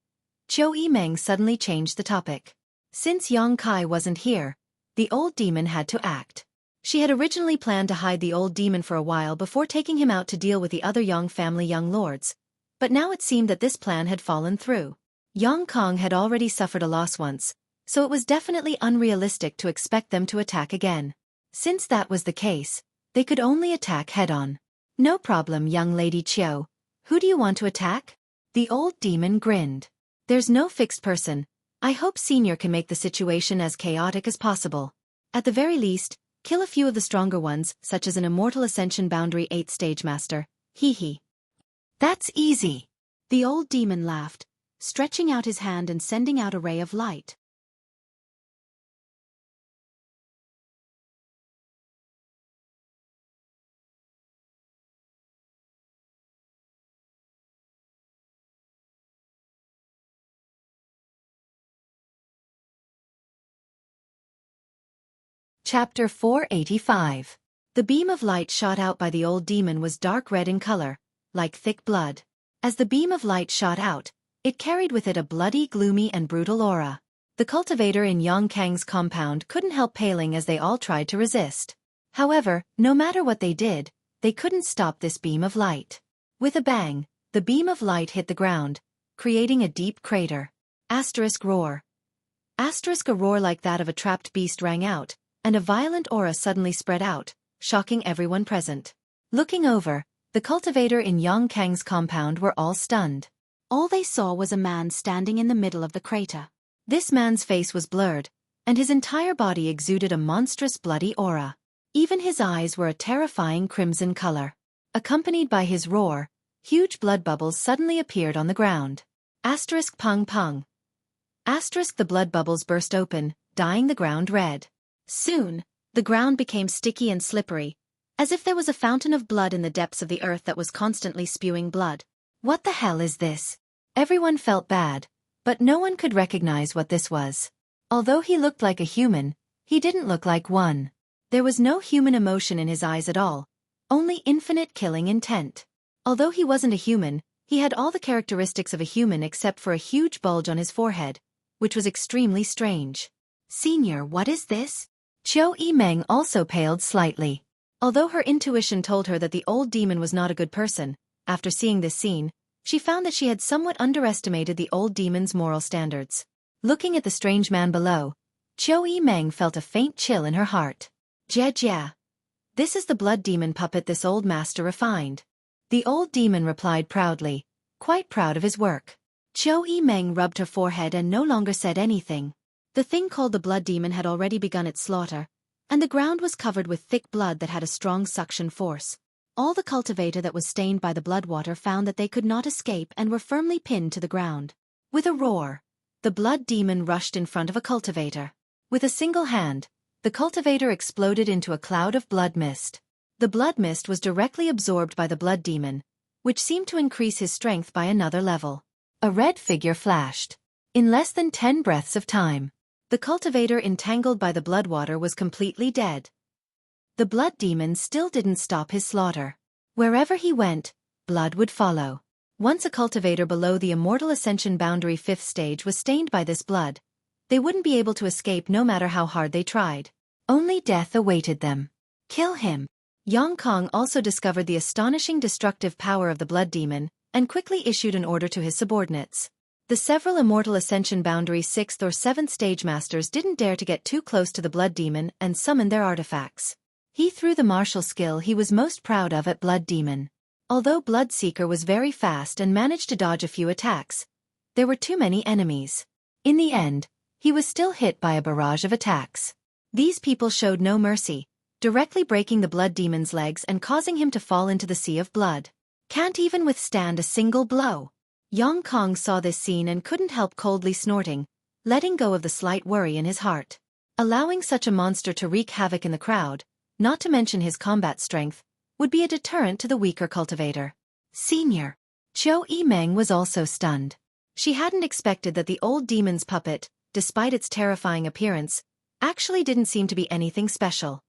Xueqi suddenly changed the topic. Since Yang Kai wasn't here, the old demon had to act. She had originally planned to hide the old demon for a while before taking him out to deal with the other Yang family young lords, but now it seemed that this plan had fallen through. Yang Kong had already suffered a loss once, so it was definitely unrealistic to expect them to attack again. Since that was the case, they could only attack head-on. "No problem, young Lady Qiu. Who do you want to attack?" The old demon grinned. "There's no fixed person. I hope Senior can make the situation as chaotic as possible. At the very least, kill a few of the stronger ones, such as an Immortal Ascension Boundary 8th Stage Master. Hee." "That's easy." The old demon laughed, stretching out his hand and sending out a ray of light. Chapter 485. The beam of light shot out by the old demon was dark red in color, like thick blood. As the beam of light shot out, it carried with it a bloody, gloomy and brutal aura. The cultivator in Yang Kang's compound couldn't help paling as they all tried to resist. However, no matter what they did, they couldn't stop this beam of light. With a bang, the beam of light hit the ground, creating a deep crater. Roar. A roar like that of a trapped beast rang out, and a violent aura suddenly spread out, shocking everyone present. Looking over, the cultivator in Yang Kang's compound were all stunned. All they saw was a man standing in the middle of the crater. This man's face was blurred, and his entire body exuded a monstrous bloody aura. Even his eyes were a terrifying crimson color. Accompanied by his roar, huge blood bubbles suddenly appeared on the ground. Pung pung. The blood bubbles burst open, dyeing the ground red. Soon, the ground became sticky and slippery, as if there was a fountain of blood in the depths of the earth that was constantly spewing blood. What the hell is this? Everyone felt bad, but no one could recognize what this was. Although he looked like a human, he didn't look like one. There was no human emotion in his eyes at all, only infinite killing intent. Although he wasn't a human, he had all the characteristics of a human except for a huge bulge on his forehead, which was extremely strange. "Senior, what is this?" Xueqi also paled slightly. Although her intuition told her that the old demon was not a good person, after seeing this scene, she found that she had somewhat underestimated the old demon's moral standards. Looking at the strange man below, Xueqi felt a faint chill in her heart. Jia. This is the blood demon puppet this old master refined. The old demon replied proudly, quite proud of his work. Xueqi rubbed her forehead and no longer said anything. The thing called the blood demon had already begun its slaughter, and the ground was covered with thick blood that had a strong suction force. All the cultivator that was stained by the blood water found that they could not escape and were firmly pinned to the ground. With a roar, the blood demon rushed in front of a cultivator. With a single hand, the cultivator exploded into a cloud of blood mist. The blood mist was directly absorbed by the blood demon, which seemed to increase his strength by another level. A red figure flashed. In less than 10 breaths of time, the cultivator entangled by the blood water was completely dead. The blood demon still didn't stop his slaughter. Wherever he went, blood would follow. Once a cultivator below the immortal ascension boundary 5th stage was stained by this blood, they wouldn't be able to escape no matter how hard they tried. Only death awaited them. Kill him. Yang Kong also discovered the astonishing destructive power of the blood demon and quickly issued an order to his subordinates. The several immortal ascension boundary 6th or 7th stage masters didn't dare to get too close to the blood demon and summon their artifacts. He threw the martial skill he was most proud of at blood demon. Although Bloodseeker was very fast and managed to dodge a few attacks, there were too many enemies. In the end, he was still hit by a barrage of attacks. These people showed no mercy, directly breaking the blood demon's legs and causing him to fall into the sea of blood. Can't even withstand a single blow. Yang Kong saw this scene and couldn't help coldly snorting, letting go of the slight worry in his heart. Allowing such a monster to wreak havoc in the crowd, not to mention his combat strength, would be a deterrent to the weaker cultivator. Senior. Xueqi was also stunned. She hadn't expected that the old demon's puppet, despite its terrifying appearance, actually didn't seem to be anything special.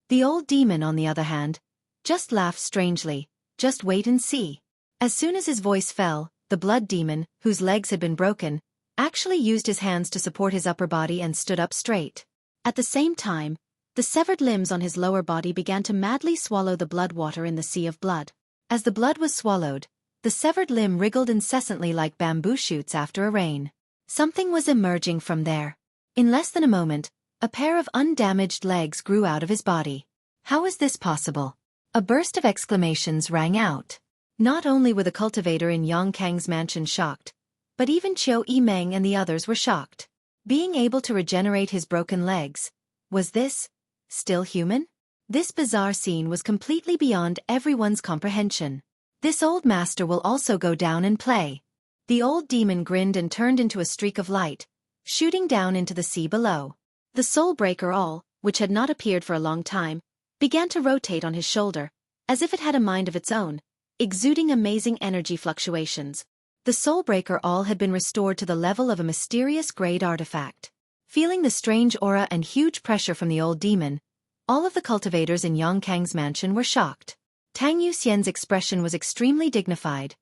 The old demon, on the other hand, just laughed strangely. Just wait and see. As soon as his voice fell, the blood demon, whose legs had been broken, actually used his hands to support his upper body and stood up straight. At the same time, the severed limbs on his lower body began to madly swallow the blood water in the sea of blood. As the blood was swallowed, the severed limb wriggled incessantly like bamboo shoots after a rain. Something was emerging from there. In less than a moment, a pair of undamaged legs grew out of his body. How is this possible? A burst of exclamations rang out. Not only were the cultivator in Yang Kang's mansion shocked, but even Xueqi and the others were shocked. Being able to regenerate his broken legs, was this still human? This bizarre scene was completely beyond everyone's comprehension. This old master will also go down and play. The old demon grinned and turned into a streak of light, shooting down into the sea below. The soul breaker all, which had not appeared for a long time, began to rotate on his shoulder, as if it had a mind of its own, exuding amazing energy fluctuations. The soul breaker all had been restored to the level of a mysterious grade artifact. Feeling the strange aura and huge pressure from the old demon, all of the cultivators in Yang Kang's mansion were shocked. Tang Yuxian's expression was extremely dignified.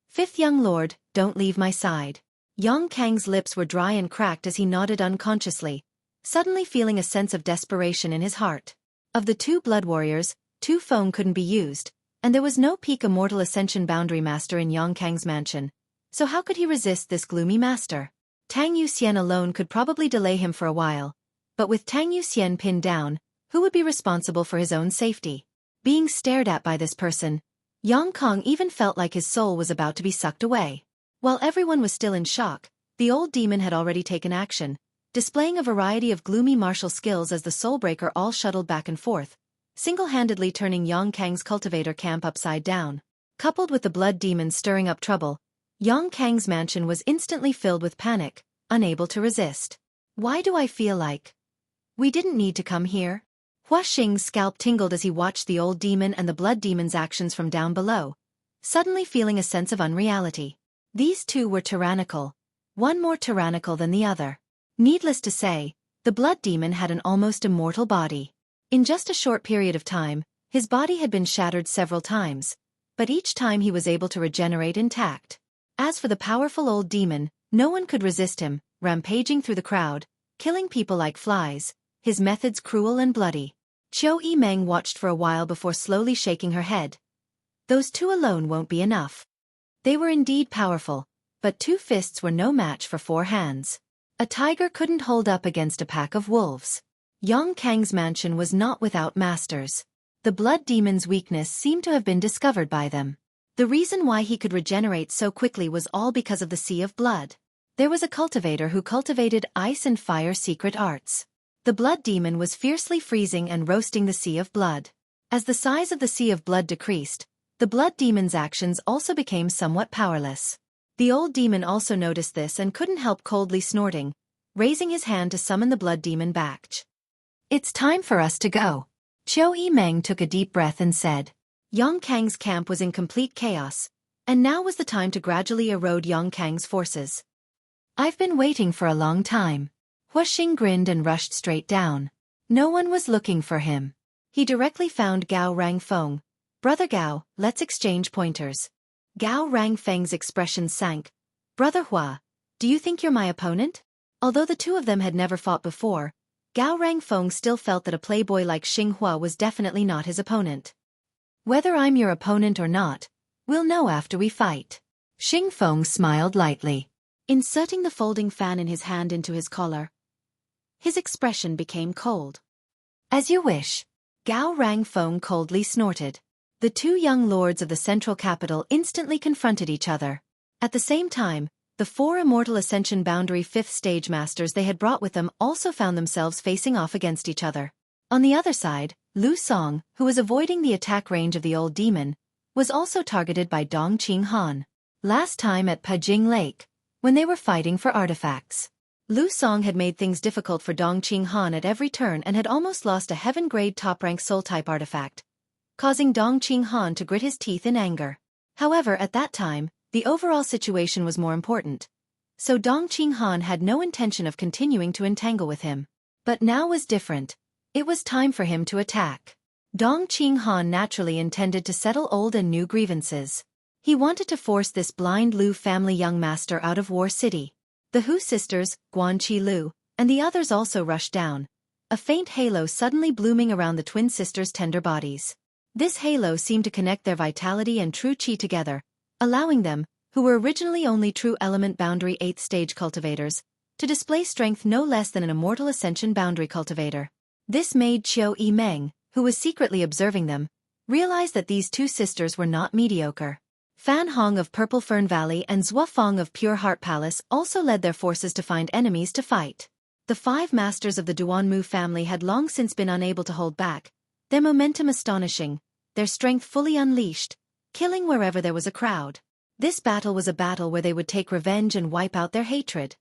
"Fifth young lord, don't leave my side." Yang Kang's lips were dry and cracked as he nodded unconsciously, suddenly feeling a sense of desperation in his heart. Of the 2 blood warriors, 2 Feng couldn't be used, and there was no peak immortal ascension boundary master in Yang Kang's mansion, so how could he resist this gloomy master? Tang Yuxian alone could probably delay him for a while, but with Tang Yuxian pinned down, who would be responsible for his own safety? Being stared at by this person, Yang Kong even felt like his soul was about to be sucked away. While everyone was still in shock, the old demon had already taken action, displaying a variety of gloomy martial skills as the soulbreaker all shuttled back and forth, single-handedly turning Yang Kang's cultivator camp upside down. Coupled with the blood demon stirring up trouble, Yang Kang's mansion was instantly filled with panic, unable to resist. Why do I feel like we didn't need to come here? Hua Xing's scalp tingled as he watched the old demon and the blood demon's actions from down below, suddenly feeling a sense of unreality. These two were tyrannical, one more tyrannical than the other. Needless to say, the blood demon had an almost immortal body. In just a short period of time, his body had been shattered several times, but each time he was able to regenerate intact. As for the powerful old demon, no one could resist him, rampaging through the crowd, killing people like flies, his methods cruel and bloody. Xueqi Meng watched for a while before slowly shaking her head. Those two alone won't be enough. They were indeed powerful, but 2 fists were no match for 4 hands. A tiger couldn't hold up against a pack of wolves. Yang Kang's mansion was not without masters. The blood demon's weakness seemed to have been discovered by them. The reason why he could regenerate so quickly was all because of the Sea of Blood. There was a cultivator who cultivated ice and fire secret arts. The blood demon was fiercely freezing and roasting the Sea of Blood. As the size of the Sea of Blood decreased, the blood demon's actions also became somewhat powerless. The old demon also noticed this and couldn't help coldly snorting, raising his hand to summon the blood demon back. It's time for us to go. Xueqi Meng took a deep breath and said. Yang Kang's camp was in complete chaos, and now was the time to gradually erode Yang Kang's forces. I've been waiting for a long time. Hua Xing grinned and rushed straight down. No one was looking for him. He directly found Gao Rangfeng. Brother Gao, let's exchange pointers. Gao Rangfeng's expression sank. Brother Hua, do you think you're my opponent? Although the two of them had never fought before, Gao Rangfeng still felt that a playboy like Xinghua was definitely not his opponent. Whether I'm your opponent or not, we'll know after we fight. Xingfeng smiled lightly, inserting the folding fan in his hand into his collar. His expression became cold. As you wish. Gao Rangfeng coldly snorted. The 2 young lords of the central capital instantly confronted each other. At the same time, the 4 Immortal Ascension Boundary 5th Stage Masters they had brought with them also found themselves facing off against each other. On the other side, Lu Song, who was avoiding the attack range of the old demon, was also targeted by Dong Qinghan. Last time at Pajing Lake, when they were fighting for artifacts, Lu Song had made things difficult for Dong Qinghan at every turn and had almost lost a heaven-grade top-rank soul-type artifact, causing Dong Qinghan to grit his teeth in anger. However, at that time, the overall situation was more important, so Dong Qinghan had no intention of continuing to entangle with him. But now was different. It was time for him to attack. Dong Qinghan naturally intended to settle old and new grievances. He wanted to force this blind Lu family young master out of War City. The Hu sisters, Guanqi Lu, and the others also rushed down, a faint halo suddenly blooming around the twin sisters' tender bodies. This halo seemed to connect their vitality and true qi together, allowing them, who were originally only true element boundary 8th stage cultivators, to display strength no less than an immortal ascension boundary cultivator. This made Xueqi Meng, who was secretly observing them, realize that these 2 sisters were not mediocre. Fan Hong of Purple Fern Valley and Zhua Fong of Pure Heart Palace also led their forces to find enemies to fight. The 5 masters of the Duanmu family had long since been unable to hold back, their momentum astonishing, their strength fully unleashed, killing wherever there was a crowd. This battle was a battle where they would take revenge and wipe out their hatred.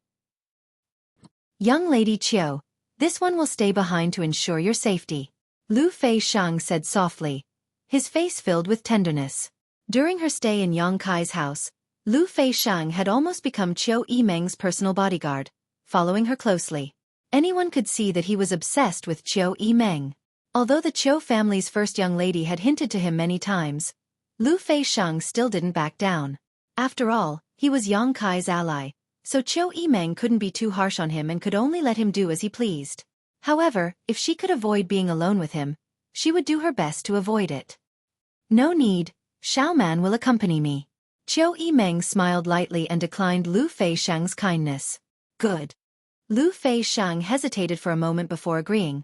Young Lady Qiu, this one will stay behind to ensure your safety. Lu Fei Shang said softly, his face filled with tenderness. During her stay in Yang Kai's house, Lu Fei Shang had almost become Xueqi Meng's personal bodyguard, following her closely. Anyone could see that he was obsessed with Xueqi Meng. Although the Qiu family's first young lady had hinted to him many times, Lu Fei Shang still didn't back down. After all, he was Yang Kai's ally, so Xueqi Meng couldn't be too harsh on him and could only let him do as he pleased. However, if she could avoid being alone with him, she would do her best to avoid it. No need, Xiaoman will accompany me. Xueqi Meng smiled lightly and declined Lu Fei Shang's kindness. Good. Lu Fei Shang hesitated for a moment before agreeing,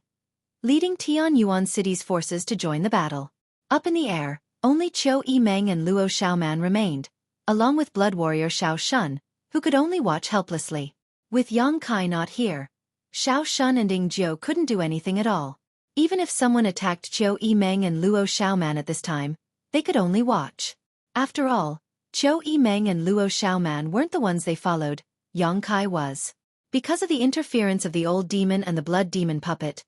leading Tianyuan City's forces to join the battle. Up in the air, only Xueqi Meng and Luo Xiaoman remained, along with blood warrior Xiao Shun, who could only watch helplessly. With Yang Kai not here, Xiao Shun and Ying Jiu couldn't do anything at all. Even if someone attacked Xueqi Meng and Luo Xiaoman at this time, they could only watch. After all, Xueqi Meng and Luo Xiaoman weren't the ones they followed, Yang Kai was. Because of the interference of the old demon and the blood demon puppet,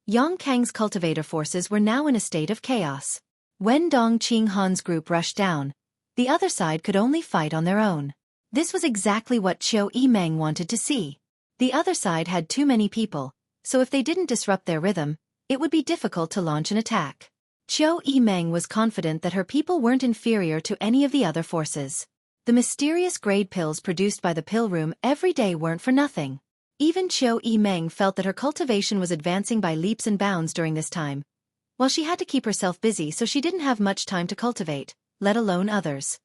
Yang Kang's cultivator forces were now in a state of chaos. When Dong Qinghan's group rushed down, the other side could only fight on their own. This was exactly what Xueqi Meng wanted to see. The other side had too many people, so if they didn't disrupt their rhythm, it would be difficult to launch an attack. Xueqi Meng was confident that her people weren't inferior to any of the other forces. The mysterious grade pills produced by the pill room every day weren't for nothing. Even Xueqi Meng felt that her cultivation was advancing by leaps and bounds during this time, while she had to keep herself busy so she didn't have much time to cultivate, let alone others.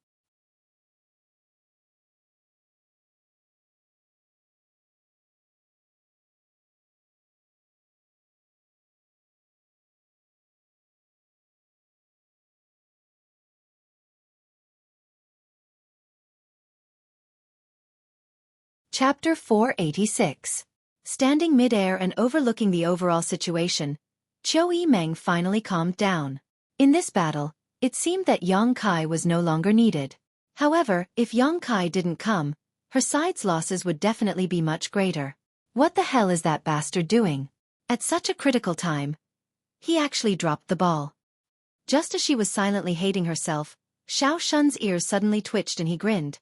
Chapter 486. Standing mid-air and overlooking the overall situation, Xueqi finally calmed down. In this battle, it seemed that Yang Kai was no longer needed. However, if Yang Kai didn't come, her side's losses would definitely be much greater. What the hell is that bastard doing? At such a critical time, he actually dropped the ball. Just as she was silently hating herself, Xiao Shun's ears suddenly twitched and he grinned.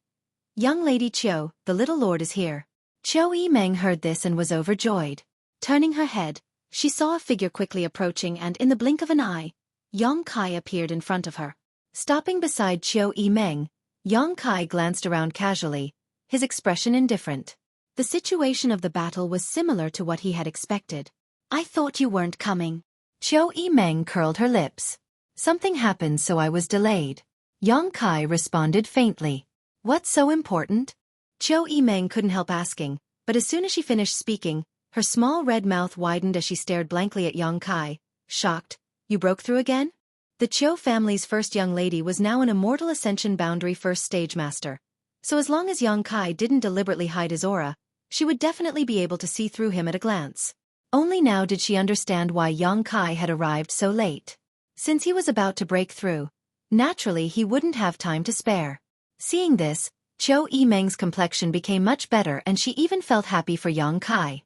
Young Lady Qiu, the little lord is here. Xueqi heard this and was overjoyed. Turning her head, she saw a figure quickly approaching and in the blink of an eye, Yang Kai appeared in front of her. Stopping beside Xueqi, Yang Kai glanced around casually, his expression indifferent. The situation of the battle was similar to what he had expected. I thought you weren't coming. Xueqi curled her lips. Something happened so I was delayed. Yang Kai responded faintly. What's so important? Xueqi couldn't help asking, but as soon as she finished speaking, her small red mouth widened as she stared blankly at Yang Kai, shocked. You broke through again? The Qiu family's first young lady was now an immortal ascension boundary first stage master. So as long as Yang Kai didn't deliberately hide his aura, she would definitely be able to see through him at a glance. Only now did she understand why Yang Kai had arrived so late. Since he was about to break through, naturally he wouldn't have time to spare. Seeing this, Xueqi complexion became much better and she even felt happy for Yang Kai.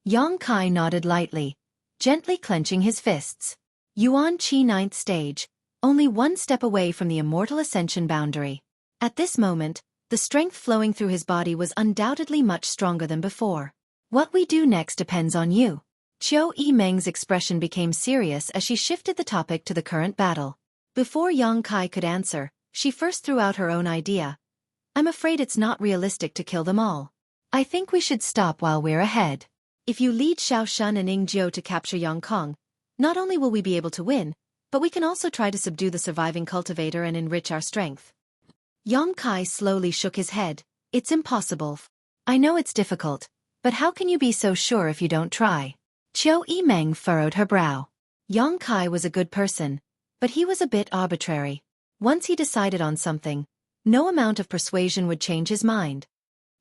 Yang Kai nodded lightly, gently clenching his fists. Yuan Qi 9th stage, only one step away from the immortal ascension boundary. At this moment, the strength flowing through his body was undoubtedly much stronger than before. What we do next depends on you. Xueqi expression became serious as she shifted the topic to the current battle. Before Yang Kai could answer, she first threw out her own idea. I'm afraid it's not realistic to kill them all. I think we should stop while we're ahead. If you lead Xiao Shun and Ning Jiu to capture Yang Kong, not only will we be able to win, but we can also try to subdue the surviving cultivator and enrich our strength. Yang Kai slowly shook his head. It's impossible. I know it's difficult, but how can you be so sure if you don't try? Xueqi furrowed her brow. Yang Kai was a good person, but he was a bit arbitrary. Once he decided on something, no amount of persuasion would change his mind.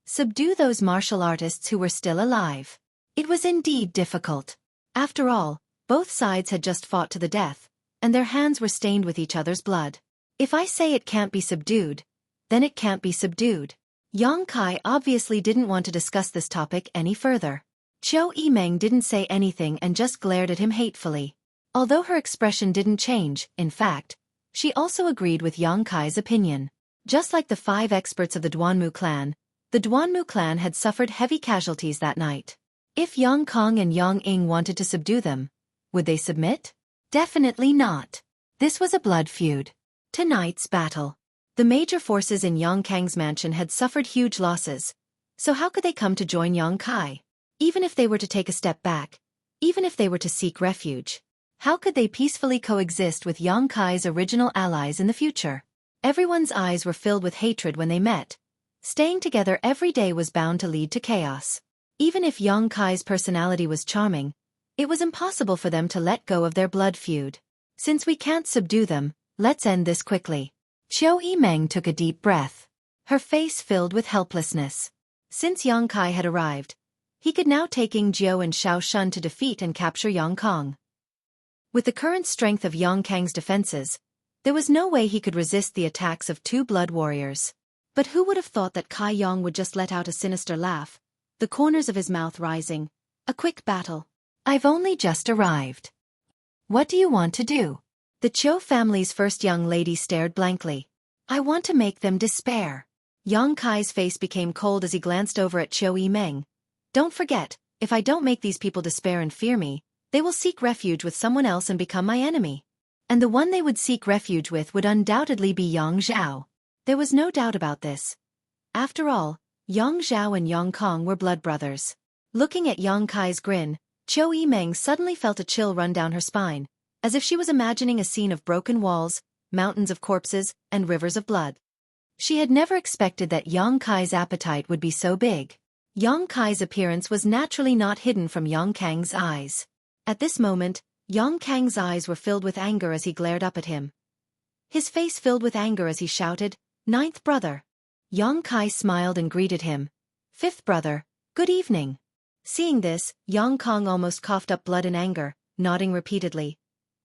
Subdue those martial artists who were still alive. It was indeed difficult. After all, both sides had just fought to the death, and their hands were stained with each other's blood. If I say it can't be subdued, then it can't be subdued. Yang Kai obviously didn't want to discuss this topic any further. Xueqi didn't say anything and just glared at him hatefully. Although her expression didn't change, in fact, she also agreed with Yang Kai's opinion. Just like the 5 experts of the Duanmu clan, the Duanmu clan had suffered heavy casualties that night. If Yang Kong and Yang Ying wanted to subdue them, would they submit? Definitely not. This was a blood feud. Tonight's battle. The major forces in Yang Kang's mansion had suffered huge losses, so how could they come to join Yang Kai? Even if they were to take a step back, even if they were to seek refuge, how could they peacefully coexist with Yang Kai's original allies in the future? Everyone's eyes were filled with hatred when they met. Staying together every day was bound to lead to chaos. Even if Yang Kai's personality was charming, it was impossible for them to let go of their blood feud. Since we can't subdue them, let's end this quickly. Xueqi took a deep breath. Her face filled with helplessness. Since Yang Kai had arrived, he could now take Ning Jiu and Xiao Shun to defeat and capture Yang Kong. With the current strength of Yang Kang's defenses, there was no way he could resist the attacks of 2 blood warriors. But who would have thought that Kai Yang would just let out a sinister laugh, the corners of his mouth rising. A quick battle. I've only just arrived. What do you want to do? The Qiu family's first young lady stared blankly. I want to make them despair. Yang Kai's face became cold as he glanced over at Xueqi. Don't forget, if I don't make these people despair and fear me, they will seek refuge with someone else and become my enemy. And the one they would seek refuge with would undoubtedly be Yang Zhao. There was no doubt about this. After all, Yang Zhao and Yang Kong were blood brothers. Looking at Yang Kai's grin, Xueqi suddenly felt a chill run down her spine. as if she was imagining a scene of broken walls, mountains of corpses, and rivers of blood. She had never expected that Yang Kai's appetite would be so big. Yang Kai's appearance was naturally not hidden from Yang Kang's eyes. At this moment, Yang Kang's eyes were filled with anger as he glared up at him. His face filled with anger as he shouted, "Ninth brother." Yang Kai smiled and greeted him. "Fifth brother, good evening." Seeing this, Yang Kang almost coughed up blood in anger, nodding repeatedly.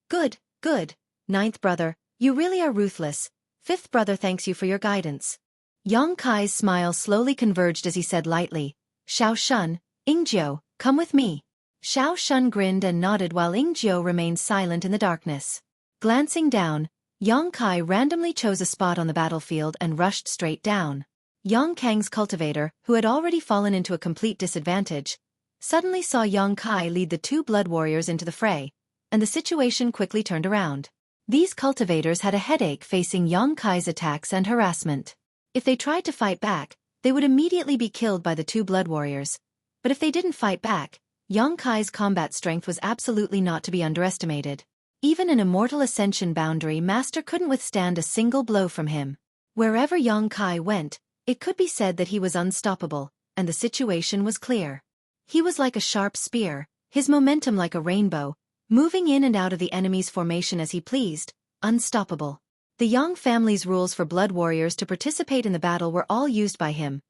"Good, good, ninth brother, you really are ruthless. Fifth brother thanks you for your guidance." Yang Kai's smile slowly converged as he said lightly, "Xiao Shun, Ingjiu, come with me." Xiao Shun grinned and nodded while Ingjiu remained silent in the darkness. Glancing down, Yang Kai randomly chose a spot on the battlefield and rushed straight down. Yang Kang's cultivator, who had already fallen into a complete disadvantage, suddenly saw Yang Kai lead the two blood warriors into the fray, and the situation quickly turned around. These cultivators had a headache facing Yang Kai's attacks and harassment. If they tried to fight back, they would immediately be killed by the two blood warriors. But if they didn't fight back, Yang Kai's combat strength was absolutely not to be underestimated. Even an immortal ascension boundary master couldn't withstand a single blow from him. Wherever Yang Kai went, it could be said that he was unstoppable, and the situation was clear. He was like a sharp spear, his momentum like a rainbow, moving in and out of the enemy's formation as he pleased, unstoppable. The Yang family's rules for blood warriors to participate in the battle were all used by him,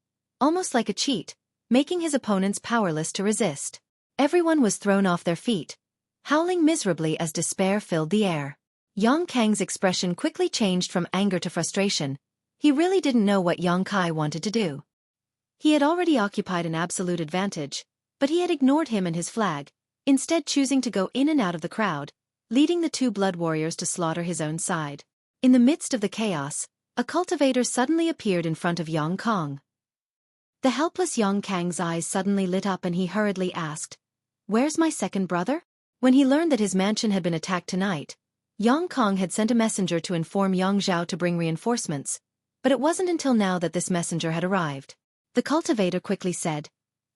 almost like a cheat, making his opponents powerless to resist. Everyone was thrown off their feet, howling miserably as despair filled the air. Yang Kang's expression quickly changed from anger to frustration. He really didn't know what Yang Kai wanted to do. He had already occupied an absolute advantage, but he had ignored him and his flag, instead choosing to go in and out of the crowd, leading the two blood warriors to slaughter his own side. In the midst of the chaos, a cultivator suddenly appeared in front of Yang Kang. The helpless Yang Kang's eyes suddenly lit up and he hurriedly asked, "Where's my second brother?" When he learned that his mansion had been attacked tonight, Yang Kang had sent a messenger to inform Yang Zhao to bring reinforcements, but it wasn't until now that this messenger had arrived. The cultivator quickly said,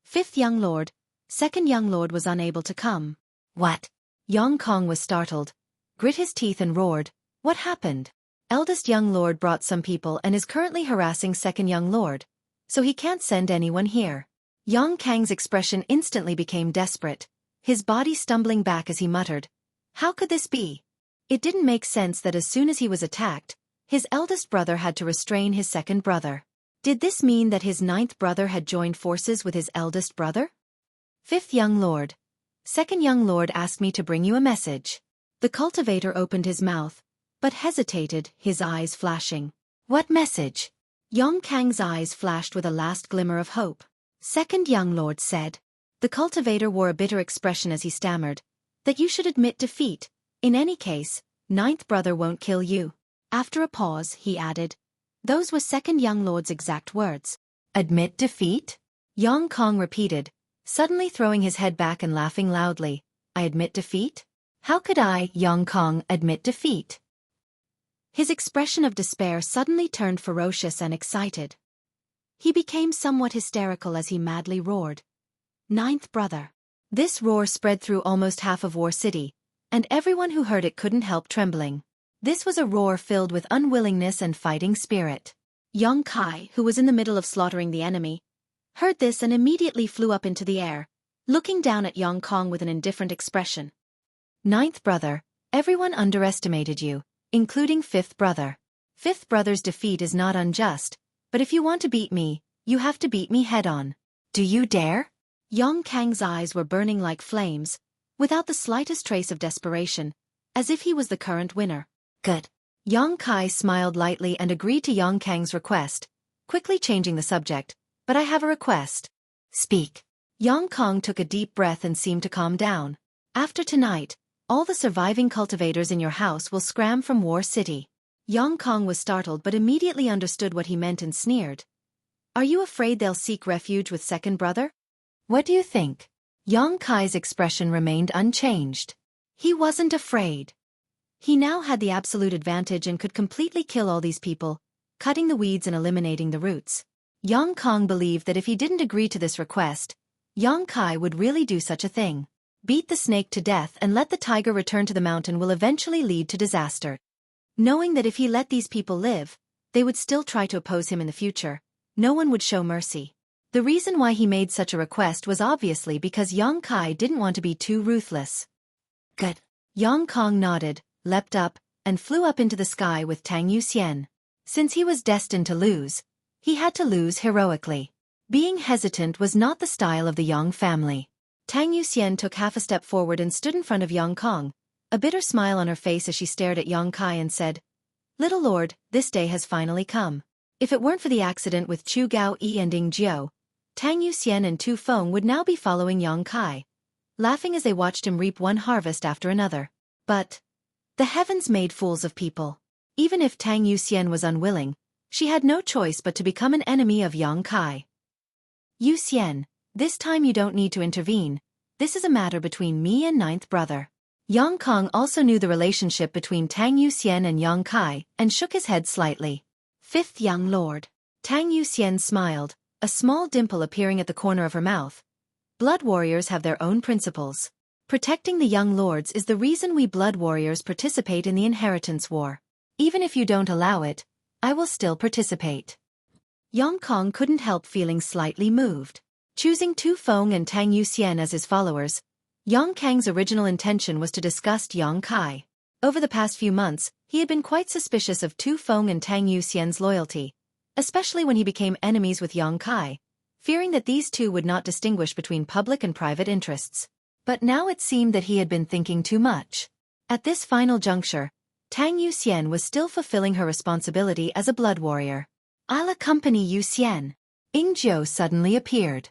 "Fifth young lord, second young lord was unable to come." "What?" Yang Kang was startled, grit his teeth and roared, "What happened?" "Eldest young lord brought some people and is currently harassing second young lord, so he can't send anyone here." Yang Kang's expression instantly became desperate, his body stumbling back as he muttered, "How could this be?" It didn't make sense that as soon as he was attacked, his eldest brother had to restrain his second brother. Did this mean that his ninth brother had joined forces with his eldest brother? "Fifth young lord. Second young lord asked me to bring you a message." The cultivator opened his mouth, but hesitated, his eyes flashing. "What message?" Yang Kang's eyes flashed with a last glimmer of hope. "Second young lord said." The cultivator wore a bitter expression as he stammered, "That you should admit defeat. In any case, ninth brother won't kill you." After a pause, he added, "Those were second young lord's exact words." "Admit defeat?" Yang Kang repeated, suddenly throwing his head back and laughing loudly. "I admit defeat? How could I, Yang Kang, admit defeat?" His expression of despair suddenly turned ferocious and excited. He became somewhat hysterical as he madly roared, "Ninth brother!" This roar spread through almost half of War City, and everyone who heard it couldn't help trembling. This was a roar filled with unwillingness and fighting spirit. Yang Kai, who was in the middle of slaughtering the enemy, heard this and immediately flew up into the air, looking down at Yang Kang with an indifferent expression. "Ninth brother, everyone underestimated you, including fifth brother. Fifth brother's defeat is not unjust, but if you want to beat me, you have to beat me head-on. Do you dare?" Yang Kang's eyes were burning like flames, without the slightest trace of desperation, as if he was the current winner. "Good." Yang Kai smiled lightly and agreed to Yang Kang's request, quickly changing the subject, "But I have a request." "Speak." Yang Kang took a deep breath and seemed to calm down. "After tonight, all the surviving cultivators in your house will scram from War City." Yang Kang was startled but immediately understood what he meant and sneered. "Are you afraid they'll seek refuge with second brother?" "What do you think?" Yang Kai's expression remained unchanged. He wasn't afraid. He now had the absolute advantage and could completely kill all these people, cutting the weeds and eliminating the roots. Yang Kang believed that if he didn't agree to this request, Yang Kai would really do such a thing. Beat the snake to death and let the tiger return to the mountain will eventually lead to disaster. Knowing that if he let these people live, they would still try to oppose him in the future, no one would show mercy. The reason why he made such a request was obviously because Yang Kai didn't want to be too ruthless. Good. Yang Kong nodded, leapt up, and flew up into the sky with Tang Yuxian. Since he was destined to lose, he had to lose heroically. Being hesitant was not the style of the Yang family. Tang Yuxian took half a step forward and stood in front of Yang Kong, a bitter smile on her face as she stared at Yang Kai and said, "Little lord, this day has finally come. If it weren't for the accident with Chu Gao-yi and Ying Jiao, Tang Yuxian and Tu Feng would now be following Yang Kai, laughing as they watched him reap one harvest after another. But the heavens made fools of people. Even if Tang Yuxian was unwilling, she had no choice but to become an enemy of Yang Kai. Yuxian, this time you don't need to intervene. This is a matter between me and ninth brother." Yang Kong also knew the relationship between Tang Yuxian and Yang Kai and shook his head slightly. "Fifth young lord." Tang Yuxian smiled, a small dimple appearing at the corner of her mouth. "Blood warriors have their own principles. Protecting the young lords is the reason we blood warriors participate in the inheritance war. Even if you don't allow it, I will still participate." Yang Kong couldn't help feeling slightly moved. Choosing Tu Feng and Tang Yuxian as his followers, Yang Kang's original intention was to disgust Yang Kai. Over the past few months, he had been quite suspicious of Tu Feng and Tang Yuxian's loyalty, especially when he became enemies with Yang Kai, fearing that these two would not distinguish between public and private interests. But now it seemed that he had been thinking too much. At this final juncture, Tang Yuxian was still fulfilling her responsibility as a blood warrior. "I'll accompany Yuxian." Ying Jiao suddenly appeared.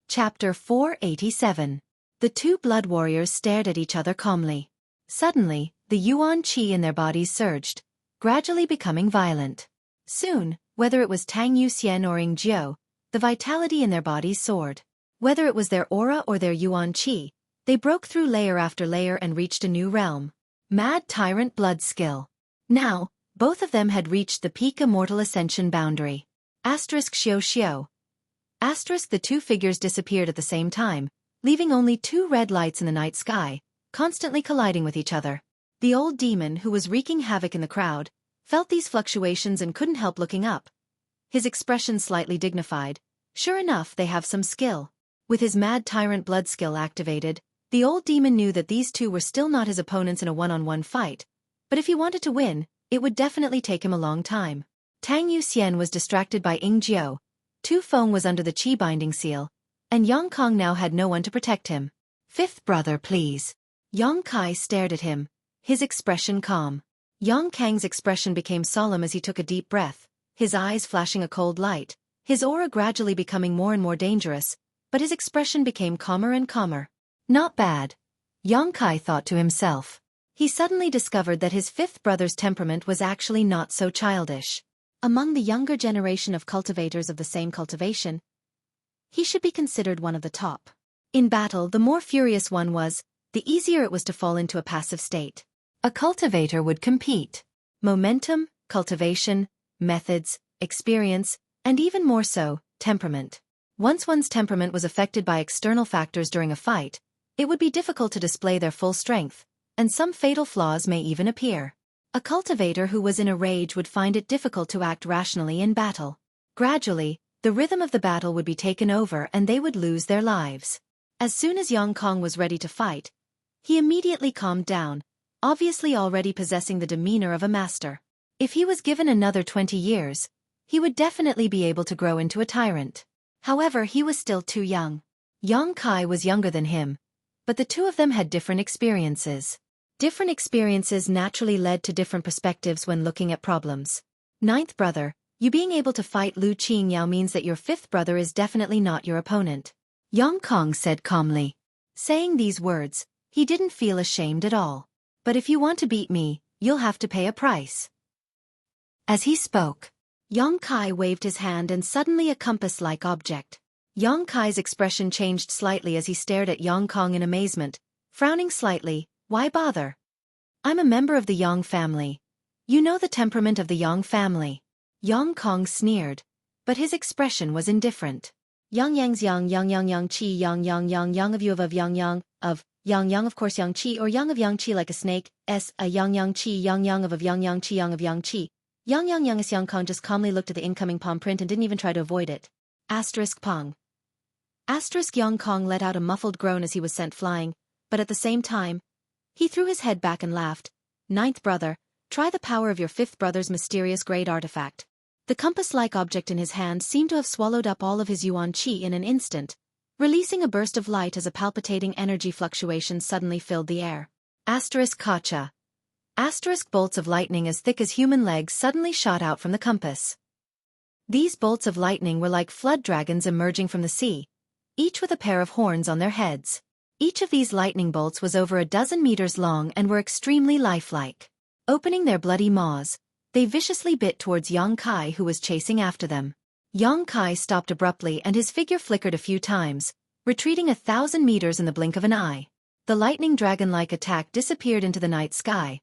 Chapter 487. The two blood warriors stared at each other calmly. Suddenly, the yuan qi in their bodies surged, gradually becoming violent. Soon, whether it was Tang Yuxian or Ying Jiao, the vitality in their bodies soared. Whether it was their aura or their yuan qi, they broke through layer after layer and reached a new realm. Mad Tyrant Blood Skill. Now, both of them had reached the peak immortal ascension boundary. Asterisk Xiao Xiao. Asterisk the two figures disappeared at the same time, leaving only two red lights in the night sky, constantly colliding with each other. The old demon, who was wreaking havoc in the crowd, felt these fluctuations and couldn't help looking up. His expression slightly dignified. Sure enough, they have some skill. With his Mad Tyrant Blood skill activated, the old demon knew that these two were still not his opponents in a one-on-one fight, but if he wanted to win, it would definitely take him a long time. Tang Yuxian was distracted by Ying Jiao. Tu Feng was under the Qi binding seal, and Yang Kong now had no one to protect him. "Fifth brother, please." Yang Kai stared at him, his expression calm. Yang Kang's expression became solemn as he took a deep breath, his eyes flashing a cold light, his aura gradually becoming more and more dangerous, but his expression became calmer and calmer. Not bad, Yang Kai thought to himself. He suddenly discovered that his fifth brother's temperament was actually not so childish. Among the younger generation of cultivators of the same cultivation, he should be considered one of the top. In battle, the more furious one was, the easier it was to fall into a passive state. A cultivator would compete. Momentum, cultivation, methods, experience, and even more so, temperament. Once one's temperament was affected by external factors during a fight, it would be difficult to display their full strength, and some fatal flaws may even appear. A cultivator who was in a rage would find it difficult to act rationally in battle. Gradually, the rhythm of the battle would be taken over and they would lose their lives. As soon as Yang Kong was ready to fight, he immediately calmed down, obviously already possessing the demeanor of a master. If he was given another 20 years, he would definitely be able to grow into a tyrant. However, he was still too young. Yang Kai was younger than him, but the two of them had different experiences. Different experiences naturally led to different perspectives when looking at problems. Ninth brother, you being able to fight Lu Qingyao means that your fifth brother is definitely not your opponent. Yang Kong said calmly. Saying these words, he didn't feel ashamed at all. But if you want to beat me, you'll have to pay a price. As he spoke, Yang Kai waved his hand and suddenly a compass-like object. Yang Kai's expression changed slightly as he stared at Yang Kong in amazement, frowning slightly. Why bother? I'm a member of the Yang family. You know the temperament of the Yang family. Yang Kong sneered, but his expression was indifferent. Yang's Yang Qi Yang of you of Yang of course Yang Qi or Yang of Yang Qi like a snake, a Yang Qi Yang of Yang Qi Yang of Yang Qi. Yang is Yang Kong just calmly looked at the incoming palm print and didn't even try to avoid it. Pong. Yang Kong let out a muffled groan as he was sent flying, but at the same time, he threw his head back and laughed. Ninth brother, try the power of your fifth brother's mysterious great artifact. The compass-like object in his hand seemed to have swallowed up all of his yuan qi in an instant, releasing a burst of light as a palpitating energy fluctuation suddenly filled the air. Kacha. Bolts of lightning as thick as human legs suddenly shot out from the compass. These bolts of lightning were like flood dragons emerging from the sea, each with a pair of horns on their heads. Each of these lightning bolts was over a dozen meters long and were extremely lifelike. Opening their bloody maws, they viciously bit towards Yang Kai who was chasing after them. Yang Kai stopped abruptly and his figure flickered a few times, retreating 1,000 meters in the blink of an eye. The lightning dragon-like attack disappeared into the night sky,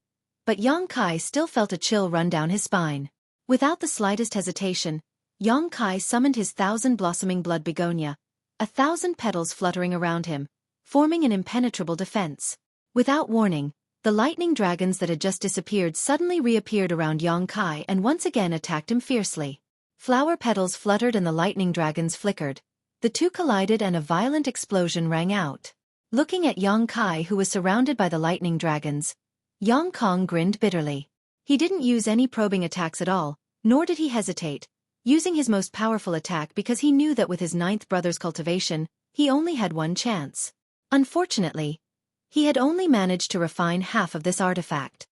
but Yang Kai still felt a chill run down his spine. Without the slightest hesitation, Yang Kai summoned his 1,000-blossoming blood begonia, 1,000 petals fluttering around him, forming an impenetrable defense. Without warning, the lightning dragons that had just disappeared suddenly reappeared around Yang Kai and once again attacked him fiercely. Flower petals fluttered and the lightning dragons flickered. The two collided and a violent explosion rang out. Looking at Yang Kai who was surrounded by the lightning dragons, Yang Kong grinned bitterly. He didn't use any probing attacks at all, nor did he hesitate, using his most powerful attack because he knew that with his ninth brother's cultivation, he only had one chance. Unfortunately, he had only managed to refine half of this artifact.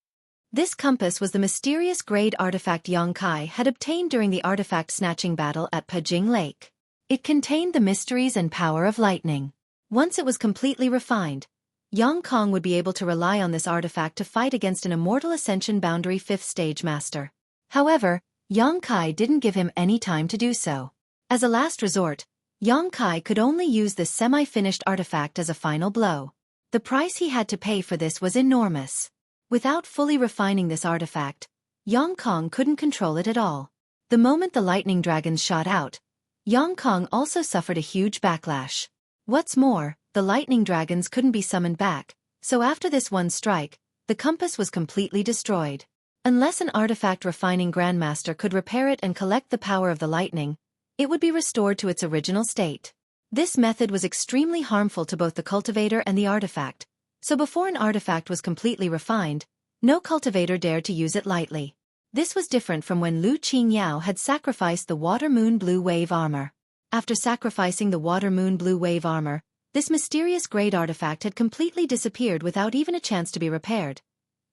This compass was the mysterious grade artifact Yang Kai had obtained during the artifact snatching battle at Pajing Lake. It contained the mysteries and power of lightning. Once it was completely refined, Yang Kong would be able to rely on this artifact to fight against an immortal ascension boundary 5th stage master. However, Yang Kai didn't give him any time to do so. As a last resort, Yang Kai could only use this semi-finished artifact as a final blow. The price he had to pay for this was enormous. Without fully refining this artifact, Yang Kong couldn't control it at all. The moment the lightning dragons shot out, Yang Kong also suffered a huge backlash. What's more, the lightning dragons couldn't be summoned back, so after this one strike, the compass was completely destroyed. Unless an artifact refining grandmaster could repair it and collect the power of the lightning, it would be restored to its original state. This method was extremely harmful to both the cultivator and the artifact, so before an artifact was completely refined, no cultivator dared to use it lightly. This was different from when Lu Qingyao had sacrificed the Water Moon Blue Wave Armor. After sacrificing the Water Moon Blue Wave Armor, this mysterious grade artifact had completely disappeared without even a chance to be repaired.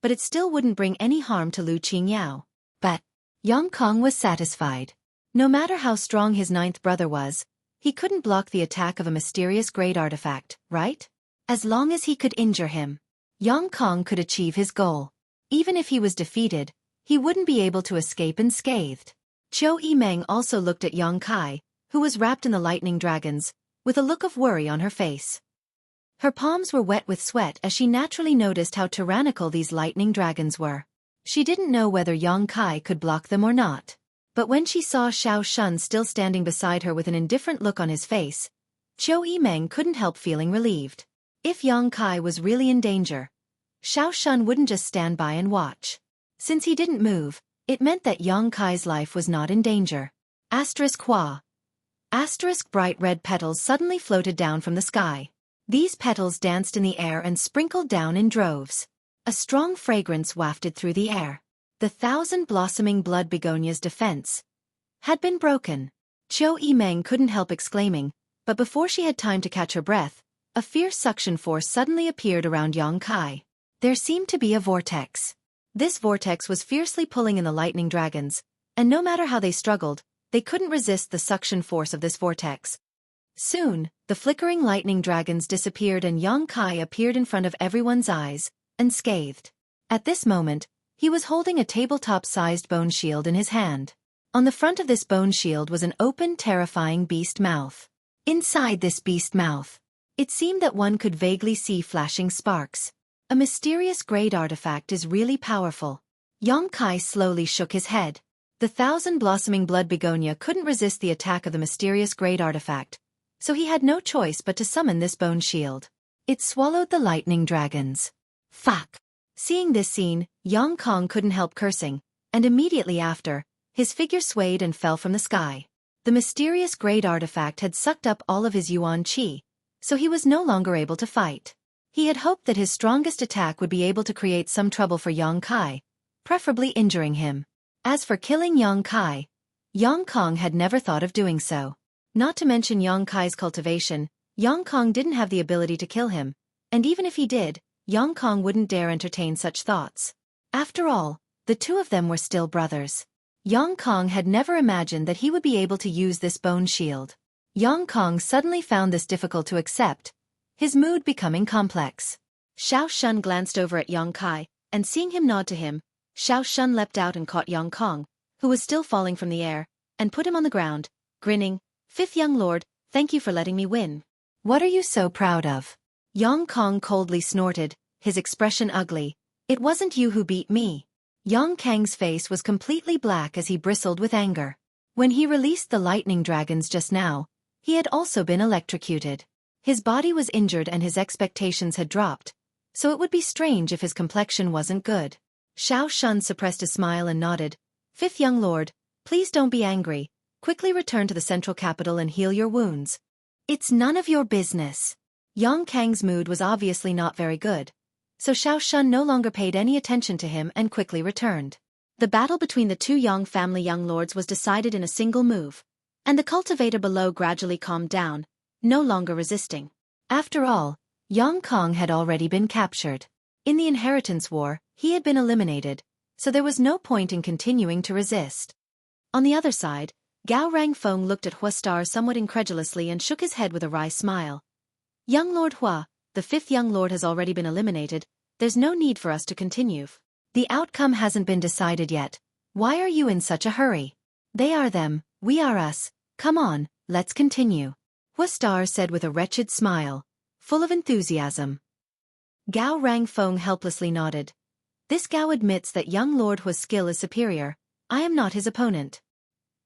But it still wouldn't bring any harm to Lu Qingyao. But Yang Kong was satisfied. No matter how strong his ninth brother was, he couldn't block the attack of a mysterious grade artifact, right? As long as he could injure him, Yang Kong could achieve his goal. Even if he was defeated, he wouldn't be able to escape unscathed. Xueqi also looked at Yang Kai, who was wrapped in the lightning dragons, with a look of worry on her face. Her palms were wet with sweat as she naturally noticed how tyrannical these lightning dragons were. She didn't know whether Yang Kai could block them or not. But when she saw Xiao Shun still standing beside her with an indifferent look on his face, Xueqi couldn't help feeling relieved. If Yang Kai was really in danger, Xiao Shun wouldn't just stand by and watch. Since he didn't move, it meant that Yang Kai's life was not in danger. Hua. Bright red petals suddenly floated down from the sky. These petals danced in the air and sprinkled down in droves. A strong fragrance wafted through the air. The 1,000 blossoming blood begonia's defense had been broken. Xueqi couldn't help exclaiming, but before she had time to catch her breath, a fierce suction force suddenly appeared around Yang Kai. There seemed to be a vortex. This vortex was fiercely pulling in the lightning dragons, and no matter how they struggled, they couldn't resist the suction force of this vortex. Soon, the flickering lightning dragons disappeared and Yang Kai appeared in front of everyone's eyes, unscathed. At this moment, he was holding a tabletop-sized bone shield in his hand. On the front of this bone shield was an open, terrifying beast mouth. Inside this beast mouth, it seemed that one could vaguely see flashing sparks. A mysterious great artifact is really powerful. Yongkai slowly shook his head. The thousand-blossoming blood begonia couldn't resist the attack of the mysterious great artifact, so he had no choice but to summon this bone shield. It swallowed the lightning dragons. Fuck! Seeing this scene, Yongkong couldn't help cursing, and immediately after, his figure swayed and fell from the sky. The mysterious great artifact had sucked up all of his yuan qi, so he was no longer able to fight. He had hoped that his strongest attack would be able to create some trouble for Yongkai, preferably injuring him. As for killing Yongkai, Yongkong had never thought of doing so. Not to mention Yongkai's cultivation, Yongkong didn't have the ability to kill him, and even if he did, Yongkong wouldn't dare entertain such thoughts. After all, the two of them were still brothers. Yongkong had never imagined that he would be able to use this bone shield. Yongkong suddenly found this difficult to accept, his mood becoming complex. Xiao Shun glanced over at Yongkai, and seeing him nod to him, Xiao Shun leapt out and caught Yongkong, who was still falling from the air, and put him on the ground, grinning. "Fifth young lord, thank you for letting me win. What are you so proud of?" Yongkong coldly snorted, his expression ugly. "It wasn't you who beat me." Yongkang's face was completely black as he bristled with anger. When he released the lightning dragons just now, he had also been electrocuted. His body was injured and his expectations had dropped, so it would be strange if his complexion wasn't good. Xiao Shun suppressed a smile and nodded. "Fifth young lord, please don't be angry. Quickly return to the central capital and heal your wounds." "It's none of your business." Yongkang's mood was obviously not very good, so Xiao Shun no longer paid any attention to him and quickly returned. The battle between the two Yang family young lords was decided in a single move, and the cultivator below gradually calmed down, no longer resisting. After all, Yongkong had already been captured. In the inheritance war, he had been eliminated, so there was no point in continuing to resist. On the other side, Gao Rangfeng looked at Hua Star somewhat incredulously and shook his head with a wry smile. "Young Lord Hua, the fifth young lord has already been eliminated, there's no need for us to continue. The outcome hasn't been decided yet. Why are you in such a hurry? They are them, we are us, come on, let's continue," Hua Star said with a wretched smile, full of enthusiasm. Gao Rangfeng helplessly nodded. "This Gao admits that young Lord Hua's skill is superior. I am not his opponent."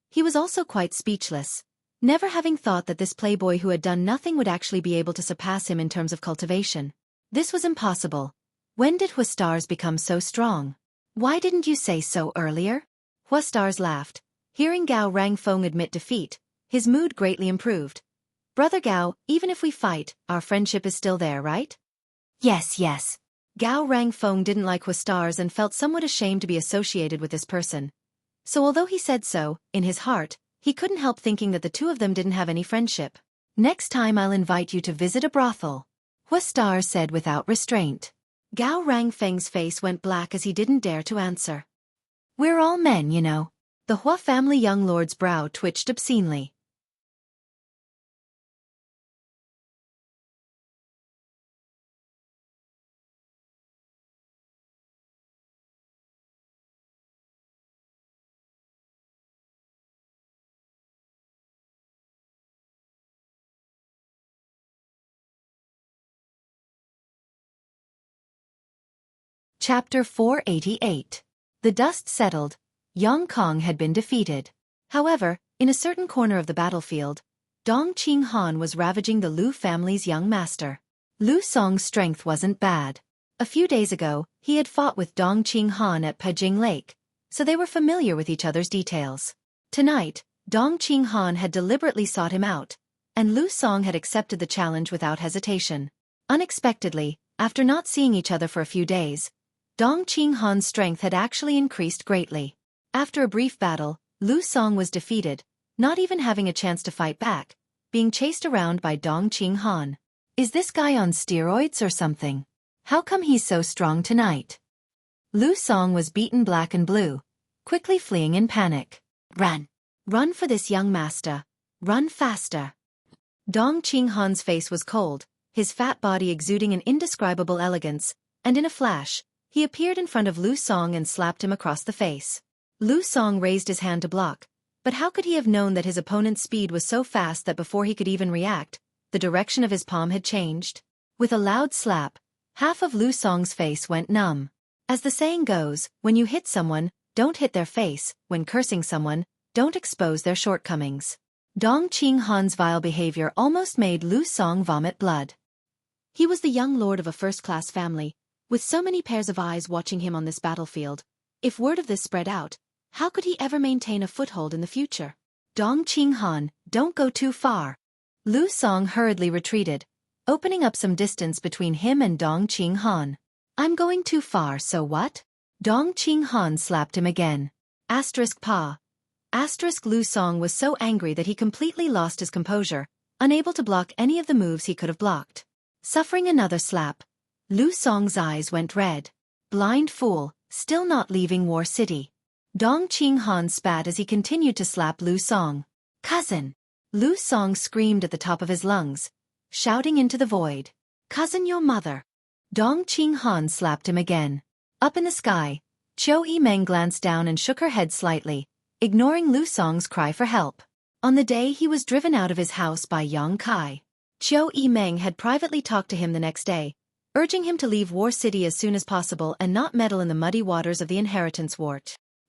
He was also quite speechless, never having thought that this playboy who had done nothing would actually be able to surpass him in terms of cultivation. This was impossible. When did Hua Stars become so strong? "Why didn't you say so earlier?" Hua Stars laughed. Hearing Gao Rangfeng admit defeat, his mood greatly improved. "Brother Gao, even if we fight, our friendship is still there, right?" "Yes, yes." Gao Rangfeng didn't like Hua Stars and felt somewhat ashamed to be associated with this person. So although he said so, in his heart, he couldn't help thinking that the two of them didn't have any friendship. "Next time I'll invite you to visit a brothel," Hua Star said without restraint. Gao Rangfeng's face went black as he didn't dare to answer. "We're all men, you know." The Hua family young lord's brow twitched obscenely. Chapter 488. The dust settled. Yongkong had been defeated. However, in a certain corner of the battlefield, Dong Qinghan was ravaging the Lu family's young master. Lu Song's strength wasn't bad. A few days ago, he had fought with Dong Qinghan at Pejing Lake, so they were familiar with each other's details. Tonight, Dong Qinghan had deliberately sought him out, and Lu Song had accepted the challenge without hesitation. Unexpectedly, after not seeing each other for a few days, Dong Qinghan's strength had actually increased greatly. After a brief battle, Lu Song was defeated, not even having a chance to fight back, being chased around by Dong Qinghan. Is this guy on steroids or something? How come he's so strong tonight? Lu Song was beaten black and blue, quickly fleeing in panic. "Run! Run for this young master! Run faster!" Dong Qinghan's face was cold, his fat body exuding an indescribable elegance, and in a flash, he appeared in front of Lu Song and slapped him across the face. Lu Song raised his hand to block, But how could he have known that his opponent's speed was so fast that before he could even react, the direction of his palm had changed? With a loud slap, half of Lu Song's face went numb. As the saying goes, when you hit someone, don't hit their face; when cursing someone, don't expose their shortcomings. Dong Qinghan's vile behavior almost made Lu Song vomit blood. He was the young lord of a first-class family, with so many pairs of eyes watching him on this battlefield. If word of this spread out, how could he ever maintain a foothold in the future? Dong Qinghan, don't go too far. Lu Song hurriedly retreated, opening up some distance between him and Dong Qinghan. I'm going too far, so what? Dong Qinghan slapped him again. Pa. Lu Song was so angry that he completely lost his composure, unable to block any of the moves he could have blocked. Suffering another slap, Lu Song's eyes went red. Blind fool, still not leaving War City. Dong Qinghan spat as he continued to slap Lu Song. Cousin! Lu Song screamed at the top of his lungs, shouting into the void. Cousin, your mother! Dong Qinghan slapped him again. Up in the sky, Xueqi Meng glanced down and shook her head slightly, ignoring Lu Song's cry for help. On the day he was driven out of his house by Yang Kai, Xueqi Meng had privately talked to him the next day, urging him to leave War City as soon as possible and not meddle in the muddy waters of the inheritance war.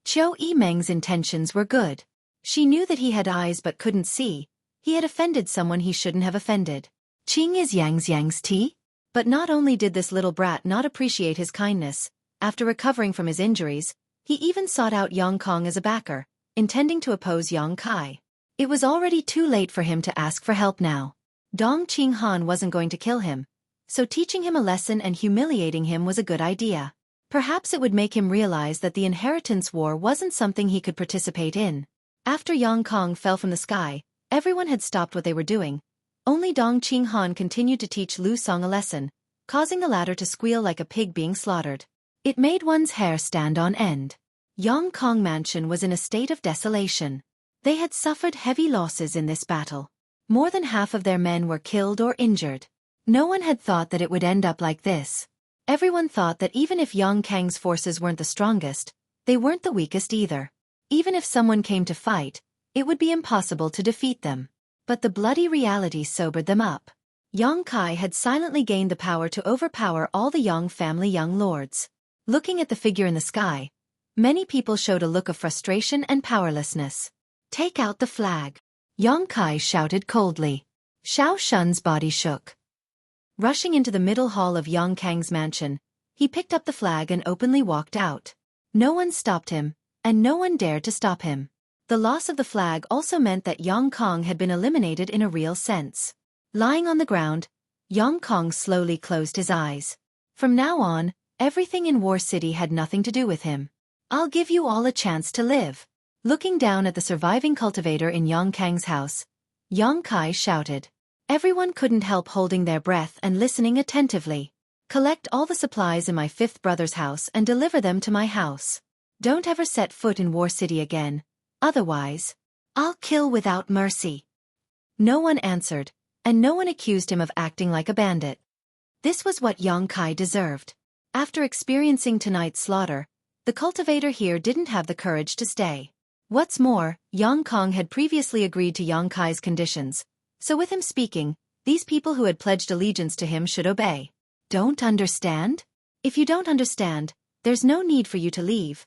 Xueqi Meng's intentions were good. She knew that he had eyes but couldn't see. He had offended someone he shouldn't have offended. Qing is Yang's tea? But not only did this little brat not appreciate his kindness, after recovering from his injuries, he even sought out Yang Kong as a backer, intending to oppose Yang Kai. It was already too late for him to ask for help now. Dong Qinghan wasn't going to kill him, so teaching him a lesson and humiliating him was a good idea. Perhaps it would make him realize that the inheritance war wasn't something he could participate in. After Yang Kong fell from the sky, everyone had stopped what they were doing. Only Dong Qinghan continued to teach Lu Song a lesson, causing the latter to squeal like a pig being slaughtered. It made one's hair stand on end. Yang Kong Mansion was in a state of desolation. They had suffered heavy losses in this battle. More than half of their men were killed or injured. No one had thought that it would end up like this. Everyone thought that even if Yang Kang's forces weren't the strongest, they weren't the weakest either. Even if someone came to fight, it would be impossible to defeat them. But the bloody reality sobered them up. Yang Kai had silently gained the power to overpower all the Yang family young lords. Looking at the figure in the sky, many people showed a look of frustration and powerlessness. Take out the flag. Yang Kai shouted coldly. Xiao Shun's body shook. Rushing into the middle hall of Yang Kang's mansion, he picked up the flag and openly walked out. No one stopped him, and no one dared to stop him. The loss of the flag also meant that Yang Kong had been eliminated in a real sense. Lying on the ground, Yang Kong slowly closed his eyes. From now on, everything in War City had nothing to do with him. I'll give you all a chance to live. Looking down at the surviving cultivator in Yang Kang's house, Yang Kai shouted. Everyone couldn't help holding their breath and listening attentively. Collect all the supplies in my fifth brother's house and deliver them to my house. Don't ever set foot in War City again. Otherwise, I'll kill without mercy. No one answered, and no one accused him of acting like a bandit. This was what Yang Kai deserved. After experiencing tonight's slaughter, the cultivator here didn't have the courage to stay. What's more, Yang Kong had previously agreed to Yang Kai's conditions, so with him speaking, these people who had pledged allegiance to him should obey. Don't understand? If you don't understand, there's no need for you to leave.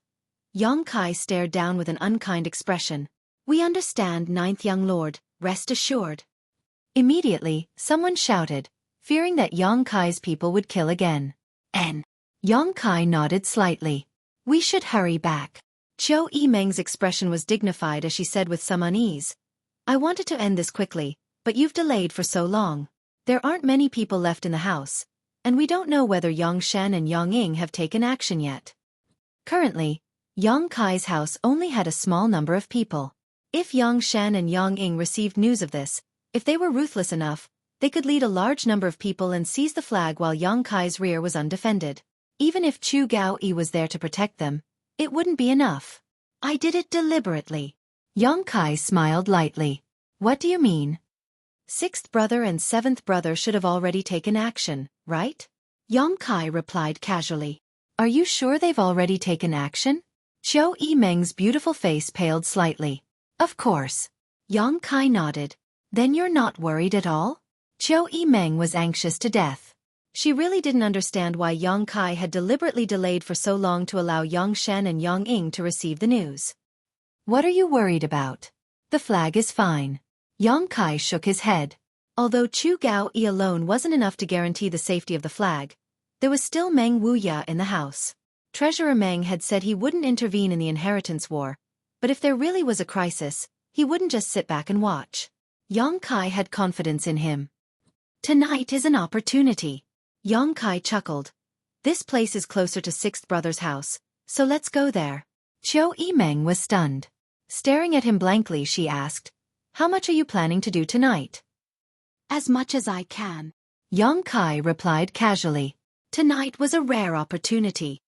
Yang Kai stared down with an unkind expression. We understand, ninth young lord, rest assured. Immediately, someone shouted, fearing that Yang Kai's people would kill again. Yang Kai nodded slightly. We should hurry back. Xueqi Meng's expression was dignified as she said with some unease. I wanted to end this quickly, but you've delayed for so long. There aren't many people left in the house, and we don't know whether Yang Shen and Yang Ying have taken action yet. Currently, Yang Kai's house only had a small number of people. If Yang Shen and Yang Ying received news of this, if they were ruthless enough, they could lead a large number of people and seize the flag while Yang Kai's rear was undefended. Even if Chu Gaoyi was there to protect them, it wouldn't be enough. I did it deliberately. Yang Kai smiled lightly. What do you mean? Sixth brother and seventh brother should have already taken action, right? Yang Kai replied casually. Are you sure they've already taken action? Xueqi Meng's beautiful face paled slightly. Of course. Yang Kai nodded. Then you're not worried at all? Xueqi Meng was anxious to death. She really didn't understand why Yang Kai had deliberately delayed for so long to allow Yang Shen and Yang Ying to receive the news. What are you worried about? The flag is fine. Yang Kai shook his head. Although Chu Gao Yi alone wasn't enough to guarantee the safety of the flag, there was still Meng Wuya in the house. Treasurer Meng had said he wouldn't intervene in the inheritance war, but if there really was a crisis, he wouldn't just sit back and watch. Yang Kai had confidence in him. Tonight is an opportunity. Yang Kai chuckled. This place is closer to Sixth Brother's house, so let's go there. Xueqi Meng was stunned. Staring at him blankly, she asked, "How much are you planning to do tonight?" "As much as I can." Yang Kai replied casually. Tonight was a rare opportunity.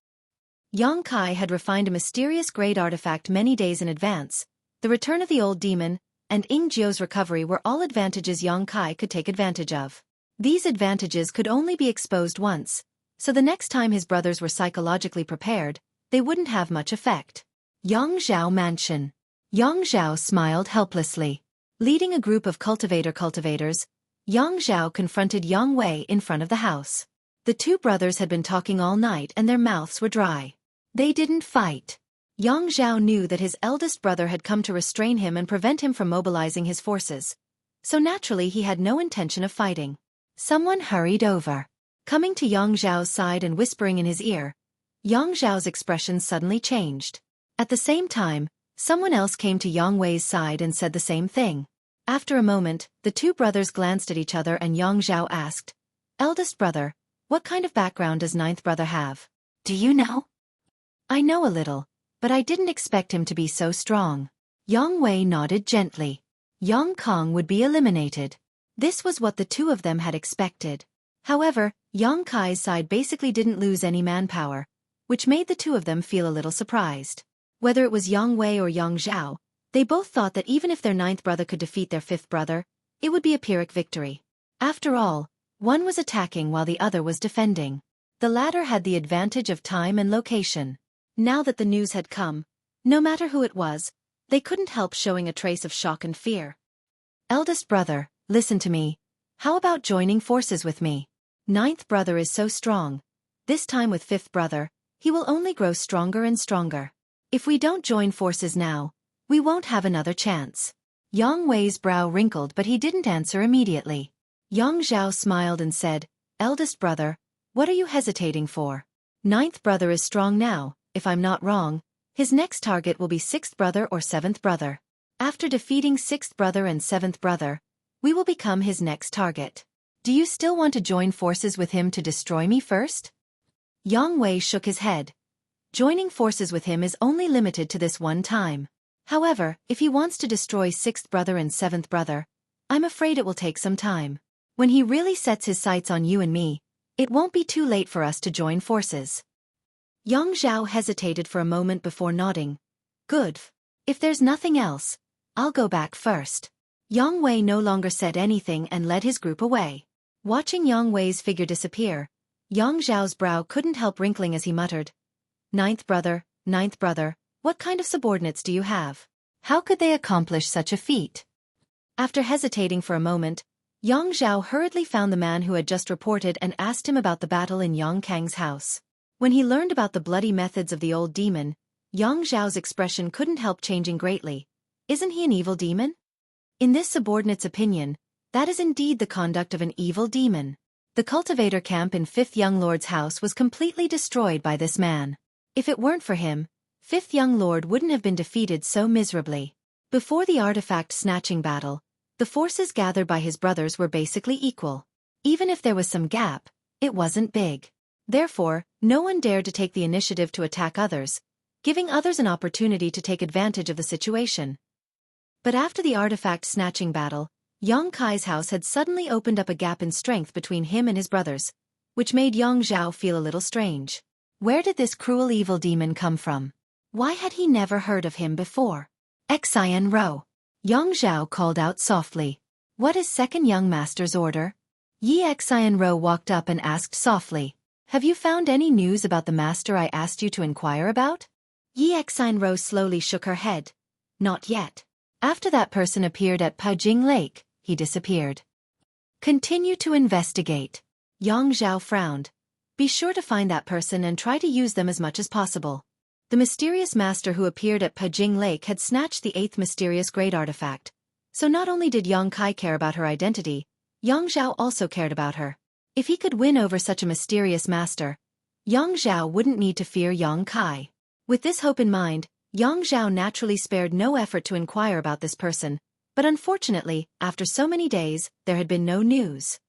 Yang Kai had refined a mysterious great artifact many days in advance. The return of the old demon and Ying Jiu's recovery were all advantages Yang Kai could take advantage of. These advantages could only be exposed once, so the next time his brothers were psychologically prepared, they wouldn't have much effect. Yang Zhao Mansion. Yang Zhao smiled helplessly. Leading a group of cultivators, Yang Zhao confronted Yang Wei in front of the house. The two brothers had been talking all night and their mouths were dry. They didn't fight. Yang Zhao knew that his eldest brother had come to restrain him and prevent him from mobilizing his forces, so naturally he had no intention of fighting. Someone hurried over. Coming to Yang Zhao's side and whispering in his ear, Yang Zhao's expression suddenly changed. At the same time, someone else came to Yang Wei's side and said the same thing. After a moment, the two brothers glanced at each other and Yang Zhao asked, "Eldest brother, what kind of background does ninth brother have?" "Do you know?" "I know a little, but I didn't expect him to be so strong." Yang Wei nodded gently. Yang Kong would be eliminated. This was what the two of them had expected. However, Yang Kai's side basically didn't lose any manpower, which made the two of them feel a little surprised. Whether it was Yang Wei or Yang Zhao, they both thought that even if their ninth brother could defeat their fifth brother, it would be a Pyrrhic victory. After all, one was attacking while the other was defending. The latter had the advantage of time and location. Now that the news had come, no matter who it was, they couldn't help showing a trace of shock and fear. "Eldest brother, listen to me. How about joining forces with me? Ninth brother is so strong. This time with fifth brother, he will only grow stronger and stronger. If we don't join forces now, we won't have another chance." Yang Wei's brow wrinkled but he didn't answer immediately. Yang Zhao smiled and said, "Eldest brother, what are you hesitating for? Ninth brother is strong now, if I'm not wrong. His next target will be sixth brother or seventh brother. After defeating sixth brother and seventh brother, we will become his next target. Do you still want to join forces with him to destroy me first?" Yang Wei shook his head. Joining forces with him is only limited to this one time. However, if he wants to destroy sixth brother and seventh brother, I'm afraid it will take some time. When he really sets his sights on you and me, it won't be too late for us to join forces. Yang Zhao hesitated for a moment before nodding. "Good. If there's nothing else, I'll go back first." Yang Wei no longer said anything and led his group away. Watching Yang Wei's figure disappear, Yang Zhao's brow couldn't help wrinkling as he muttered, ninth brother, what kind of subordinates do you have? How could they accomplish such a feat?" After hesitating for a moment, Yang Zhao hurriedly found the man who had just reported and asked him about the battle in Yang Kang's house. When he learned about the bloody methods of the old demon, Yang Zhao's expression couldn't help changing greatly. Isn't he an evil demon? In this subordinate's opinion, that is indeed the conduct of an evil demon. The cultivator camp in Fifth Young Lord's house was completely destroyed by this man. If it weren't for him, Fifth Young Lord wouldn't have been defeated so miserably. Before the artifact snatching battle, the forces gathered by his brothers were basically equal. Even if there was some gap, it wasn't big. Therefore, no one dared to take the initiative to attack others, giving others an opportunity to take advantage of the situation. But after the artifact snatching battle, Yang Kai's house had suddenly opened up a gap in strength between him and his brothers, which made Yang Zhao feel a little strange. Where did this cruel evil demon come from? Why had he never heard of him before? Xian Ro. Yang Zhao called out softly. "What is second young master's order?" Yi Xian Ro walked up and asked softly. "Have you found any news about the master I asked you to inquire about?" Yi Xian Ro slowly shook her head. "Not yet. After that person appeared at Pajing Lake, he disappeared. Continue to investigate. Yang Zhao frowned. Be sure to find that person and try to use them as much as possible. The mysterious master who appeared at Pajing Lake had snatched the 8th mysterious great artifact. So not only did Yang Kai care about her identity, Yang Zhao also cared about her. If he could win over such a mysterious master, Yang Zhao wouldn't need to fear Yang Kai. With this hope in mind, Yang Zhao naturally spared no effort to inquire about this person, but unfortunately, after so many days, there had been no news.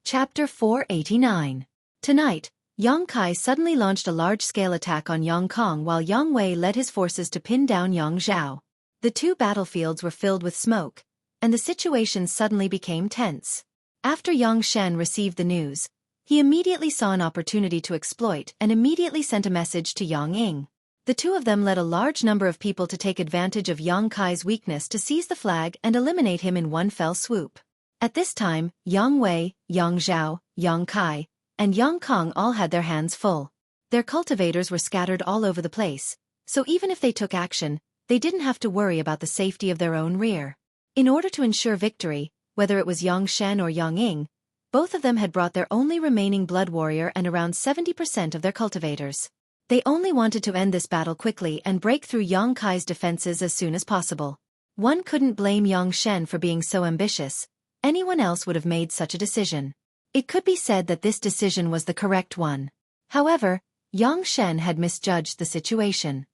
Chapter 489. Tonight, Yang Kai suddenly launched a large-scale attack on Yang Kong while Yang Wei led his forces to pin down Yang Zhao. The two battlefields were filled with smoke, and the situation suddenly became tense. After Yang Shen received the news, he immediately saw an opportunity to exploit and immediately sent a message to Yang Ying. The two of them led a large number of people to take advantage of Yang Kai's weakness to seize the flag and eliminate him in one fell swoop. At this time, Yang Wei, Yang Zhao, Yang Kai, and Yang Kong all had their hands full. Their cultivators were scattered all over the place, so even if they took action, they didn't have to worry about the safety of their own rear. In order to ensure victory, whether it was Yang Shen or Yang Ying, both of them had brought their only remaining blood warrior and around 70% of their cultivators. They only wanted to end this battle quickly and break through Yang Kai's defenses as soon as possible. One couldn't blame Yang Shen for being so ambitious. Anyone else would have made such a decision. It could be said that this decision was the correct one. However, Yang Shen had misjudged the situation.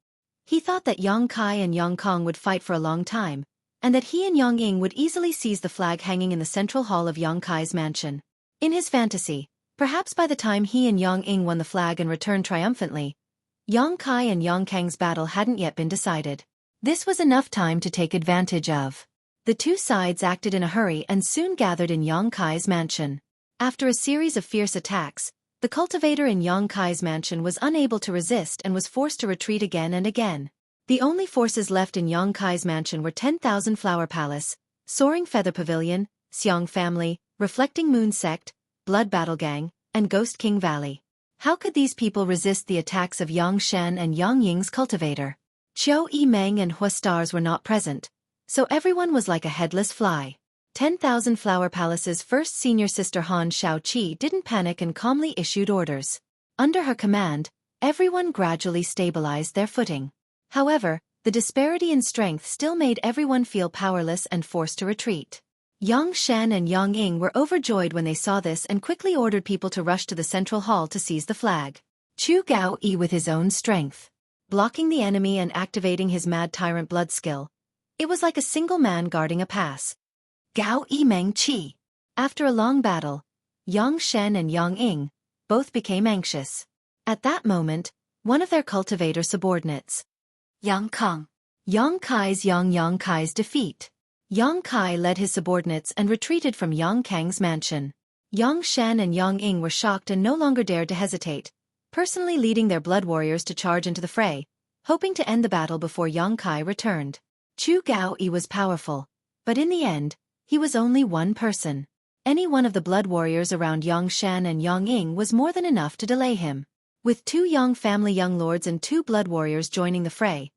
He thought that Yang Kai and Yang Kong would fight for a long time, and that he and Yang Ying would easily seize the flag hanging in the central hall of Yang Kai's mansion. In his fantasy, perhaps by the time he and Yang Ying won the flag and returned triumphantly, Yang Kai and Yang Kang's battle hadn't yet been decided. This was enough time to take advantage of. The two sides acted in a hurry and soon gathered in Yang Kai's mansion. After a series of fierce attacks, the cultivator in Yang Kai's mansion was unable to resist and was forced to retreat again and again. The only forces left in Yang Kai's mansion were 10,000 Flower Palace, Soaring Feather Pavilion, Xiong Family, Reflecting Moon Sect, Blood Battle Gang, and Ghost King Valley. How could these people resist the attacks of Yang Shen and Yang Ying's cultivator? Xueqi Meng and Hua Stars were not present, so everyone was like a headless fly. 10,000 Flower Palace's first senior sister Han Shaoqi didn't panic and calmly issued orders. Under her command, everyone gradually stabilized their footing. However, the disparity in strength still made everyone feel powerless and forced to retreat. Yang Shen and Yang Ying were overjoyed when they saw this and quickly ordered people to rush to the central hall to seize the flag. Chu Gao Yi with his own strength, blocking the enemy and activating his mad tyrant blood skill. It was like a single man guarding a pass. Gao Yi Meng Qi. After a long battle, Yang Shen and Yang Ying both became anxious. At that moment, one of their cultivator subordinates, Yang Kong, Yang Kai's defeat. Yang Kai led his subordinates and retreated from Yang Kang's mansion. Yang Shen and Yang Ying were shocked and no longer dared to hesitate, personally leading their blood warriors to charge into the fray, hoping to end the battle before Yang Kai returned. Chu Gao Yi was powerful, but in the end, he was only one person. Any one of the blood warriors around Yang Shen and Yang Ying was more than enough to delay him. With 2 Yang family young lords and 2 blood warriors joining the fray,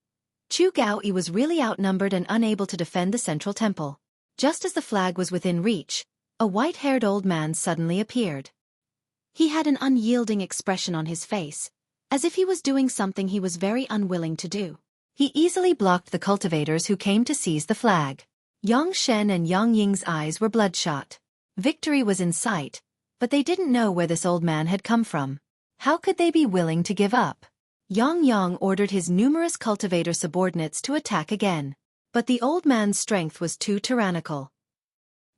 Chu Gao Yi was really outnumbered and unable to defend the central temple. Just as the flag was within reach, a white-haired old man suddenly appeared. He had an unyielding expression on his face, as if he was doing something he was very unwilling to do. He easily blocked the cultivators who came to seize the flag. Yang Shen and Yang Ying's eyes were bloodshot. Victory was in sight, but they didn't know where this old man had come from. How could they be willing to give up? Yang Yang ordered his numerous cultivator subordinates to attack again. But the old man's strength was too tyrannical.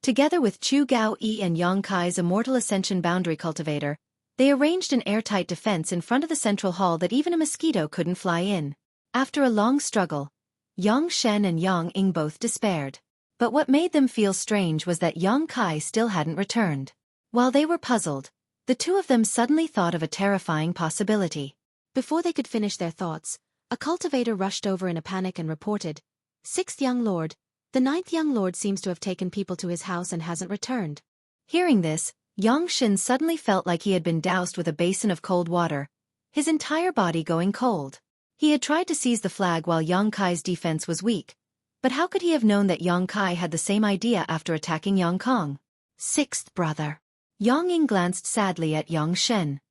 Together with Chu Gao Yi and Yang Kai's Immortal Ascension Boundary Cultivator, they arranged an airtight defense in front of the central hall that even a mosquito couldn't fly in. After a long struggle, Yang Shen and Yang Ying both despaired. But what made them feel strange was that Yang Kai still hadn't returned. While they were puzzled, the two of them suddenly thought of a terrifying possibility. Before they could finish their thoughts, a cultivator rushed over in a panic and reported, "6th young lord, the 9th young lord seems to have taken people to his house and hasn't returned." Hearing this, Yang Shen suddenly felt like he had been doused with a basin of cold water, his entire body going cold. He had tried to seize the flag while Yang Kai's defense was weak, but how could he have known that Yang Kai had the same idea after attacking Yang Kong? Sixth brother. Yang Ying glanced sadly at Yang Shen.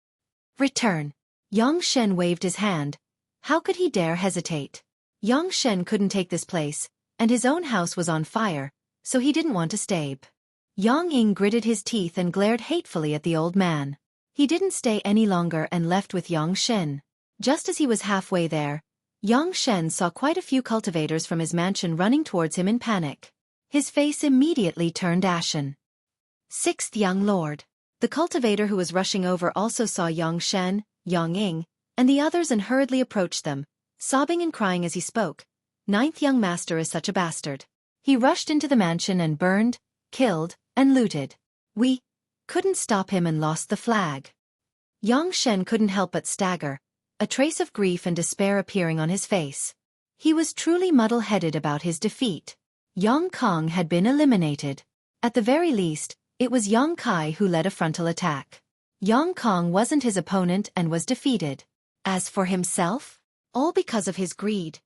Return. Yang Shen waved his hand. How could he dare hesitate? Yang Shen couldn't take this place, and his own house was on fire, so he didn't want to stay. Yang Ying gritted his teeth and glared hatefully at the old man. He didn't stay any longer and left with Yang Shen. Just as he was halfway there, Yang Shen saw quite a few cultivators from his mansion running towards him in panic. His face immediately turned ashen. Sixth young lord. The cultivator who was rushing over also saw Yang Shen, Yang Ying, and the others and hurriedly approached them, sobbing and crying as he spoke. Ninth young master is such a bastard. He rushed into the mansion and burned, killed, and looted. We couldn't stop him and lost the flag. Yang Shen couldn't help but stagger, a trace of grief and despair appearing on his face. He was truly muddle-headed about his defeat. Yang Kong had been eliminated. At the very least, it was Yang Kai who led a frontal attack. Yang Kong wasn't his opponent and was defeated. As for himself, all because of his greed.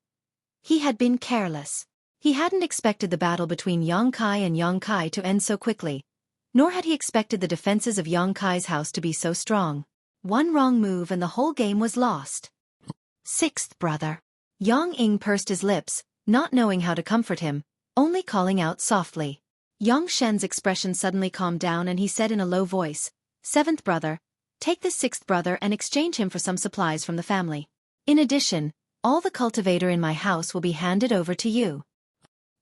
He had been careless. He hadn't expected the battle between Yang Kai and Yang Kai to end so quickly, nor had he expected the defenses of Yang Kai's house to be so strong. One wrong move and the whole game was lost. Sixth brother. Yang Ying pursed his lips, not knowing how to comfort him, only calling out softly. Yang Shen's expression suddenly calmed down and he said in a low voice, Seventh brother, take this sixth brother and exchange him for some supplies from the family. In addition, all the cultivator in my house will be handed over to you.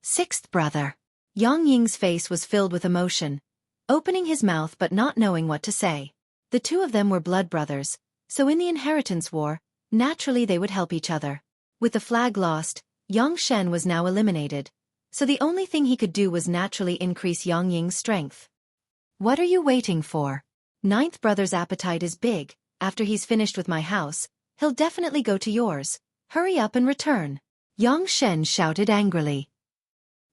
Sixth brother. Yang Ying's face was filled with emotion, opening his mouth but not knowing what to say. The two of them were blood brothers, so in the inheritance war, naturally they would help each other. With the flag lost, Yang Shen was now eliminated, so the only thing he could do was naturally increase Yang Ying's strength. What are you waiting for? Ninth brother's appetite is big. After he's finished with my house, he'll definitely go to yours. Hurry up and return. Yang Shen shouted angrily.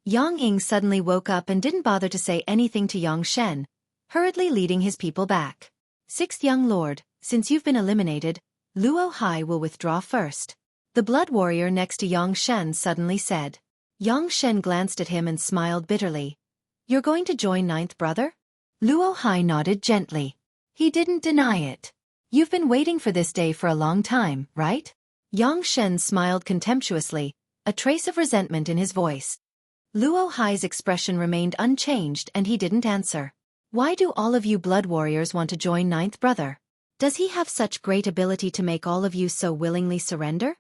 Yang Ying suddenly woke up and didn't bother to say anything to Yang Shen, hurriedly leading his people back. Sixth young lord, since you've been eliminated, Luo Hai will withdraw first. The blood warrior next to Yang Shen suddenly said. Yang Shen glanced at him and smiled bitterly. You're going to join ninth brother? Luo Hai nodded gently. He didn't deny it. You've been waiting for this day for a long time, right? Yang Shen smiled contemptuously, a trace of resentment in his voice. Luo Hai's expression remained unchanged and he didn't answer. Why do all of you blood warriors want to join ninth brother? Does he have such great ability to make all of you so willingly surrender?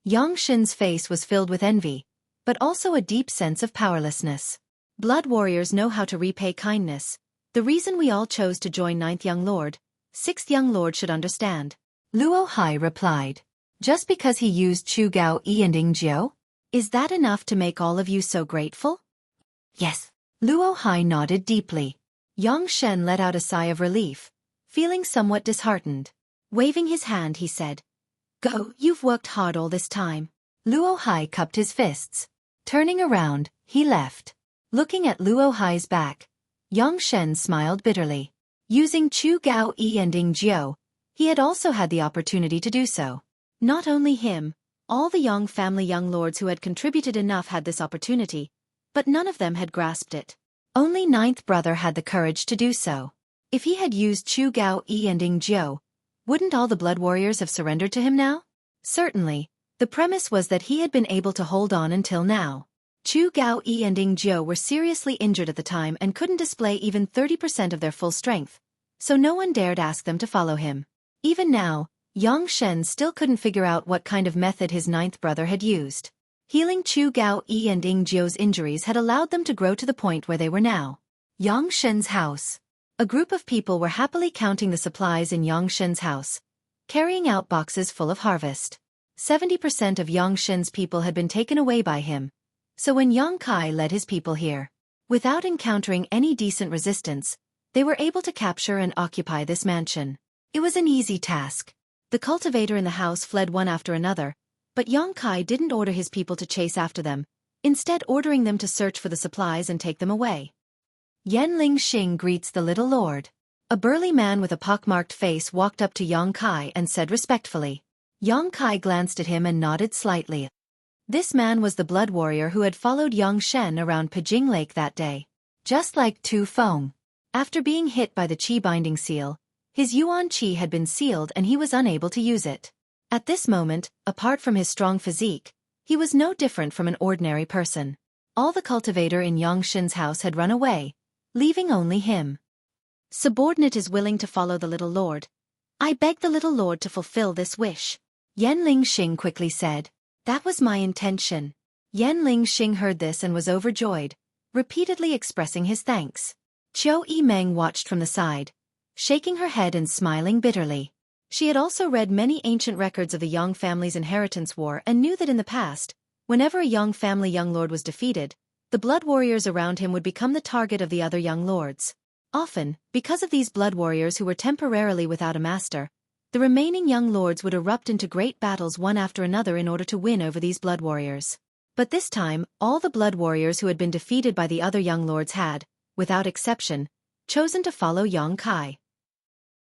Yang Shen's face was filled with envy, but also a deep sense of powerlessness. Blood warriors know how to repay kindness. The reason we all chose to join ninth young lord, sixth young lord should understand. Luo Hai replied. Just because he used Chu Gao Yi and Ying Jiu? Is that enough to make all of you so grateful? Yes. Luo Hai nodded deeply. Yang Shen let out a sigh of relief, feeling somewhat disheartened. Waving his hand he said, Go, you've worked hard all this time. Luo Hai cupped his fists. Turning around, he left. Looking at Luo Hai's back, Yang Shen smiled bitterly. Using Chu Gao Yi and Ying Jiu, he had also had the opportunity to do so. Not only him, all the Yang family young lords who had contributed enough had this opportunity, but none of them had grasped it. Only ninth brother had the courage to do so. If he had used Chu Gao Yi and Ying Jiu, wouldn't all the blood warriors have surrendered to him now? Certainly, the premise was that he had been able to hold on until now. Chu Gao Yi and Ying Jiu were seriously injured at the time and couldn't display even 30% of their full strength, so no one dared ask them to follow him. Even now, Yang Shen still couldn't figure out what kind of method his ninth brother had used. Healing Chu Gao Yi and Ying Jiu's injuries had allowed them to grow to the point where they were now. Yang Shen's house. A group of people were happily counting the supplies in Yang Shen's house, carrying out boxes full of harvest. 70% of Yang Shen's people had been taken away by him, so when Yang Kai led his people here, without encountering any decent resistance, they were able to capture and occupy this mansion. It was an easy task. The cultivator in the house fled one after another, but Yang Kai didn't order his people to chase after them, instead ordering them to search for the supplies and take them away. Yan Ling Xing greets the little lord. A burly man with a pockmarked face walked up to Yang Kai and said respectfully. Yang Kai glanced at him and nodded slightly. This man was the blood warrior who had followed Yang Shen around Pijing Lake that day. Just like Tu Feng. After being hit by the Qi binding seal, his Yuan Qi had been sealed and he was unable to use it. At this moment, apart from his strong physique, he was no different from an ordinary person. All the cultivator in Yang Shen's house had run away, leaving only him. Subordinate is willing to follow the little lord. I beg the little lord to fulfill this wish. Yan Lingxing quickly said. That was my intention. Yan Lingxing heard this and was overjoyed, repeatedly expressing his thanks. Xueqi Meng watched from the side, shaking her head and smiling bitterly. She had also read many ancient records of the Yang family's inheritance war and knew that in the past, whenever a Yang family young lord was defeated, the blood warriors around him would become the target of the other young lords. Often, because of these blood warriors who were temporarily without a master, the remaining young lords would erupt into great battles one after another in order to win over these blood warriors. But this time, all the blood warriors who had been defeated by the other young lords had, without exception, chosen to follow Yang Kai.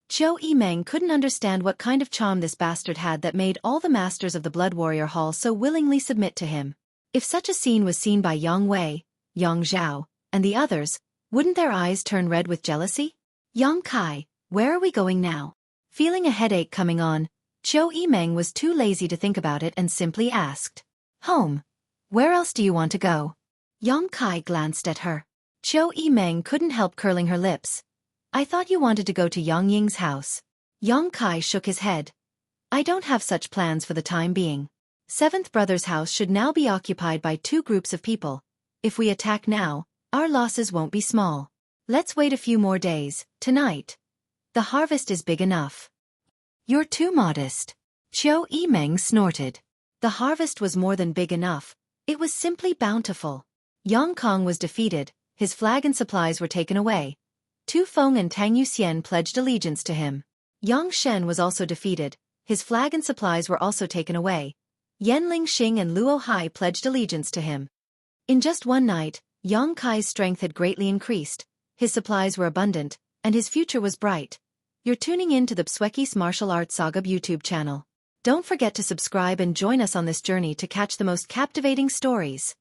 Xueqi Meng couldn't understand what kind of charm this bastard had that made all the masters of the Blood Warrior Hall so willingly submit to him. If such a scene was seen by Yang Wei, Yang Zhao, and the others, wouldn't their eyes turn red with jealousy? Yang Kai, where are we going now? Feeling a headache coming on, Xueqi Meng was too lazy to think about it and simply asked. Home. Where else do you want to go? Yang Kai glanced at her. Xueqi Meng couldn't help curling her lips. I thought you wanted to go to Yang Ying's house. Yang Kai shook his head. I don't have such plans for the time being. Seventh brother's house should now be occupied by 2 groups of people. If we attack now, our losses won't be small. Let's wait a few more days, tonight. The harvest is big enough. You're too modest. Xueqi Meng snorted. The harvest was more than big enough. It was simply bountiful. Yang Kong was defeated, his flag and supplies were taken away. Tu Feng and Tang Yuxian pledged allegiance to him. Yang Shen was also defeated, his flag and supplies were also taken away. Yan Lingxing and Luo Hai pledged allegiance to him. In just one night, Yang Kai's strength had greatly increased, his supplies were abundant, and his future was bright. You're tuning in to the Xueqi's Martial Arts Saga YouTube channel. Don't forget to subscribe and join us on this journey to catch the most captivating stories.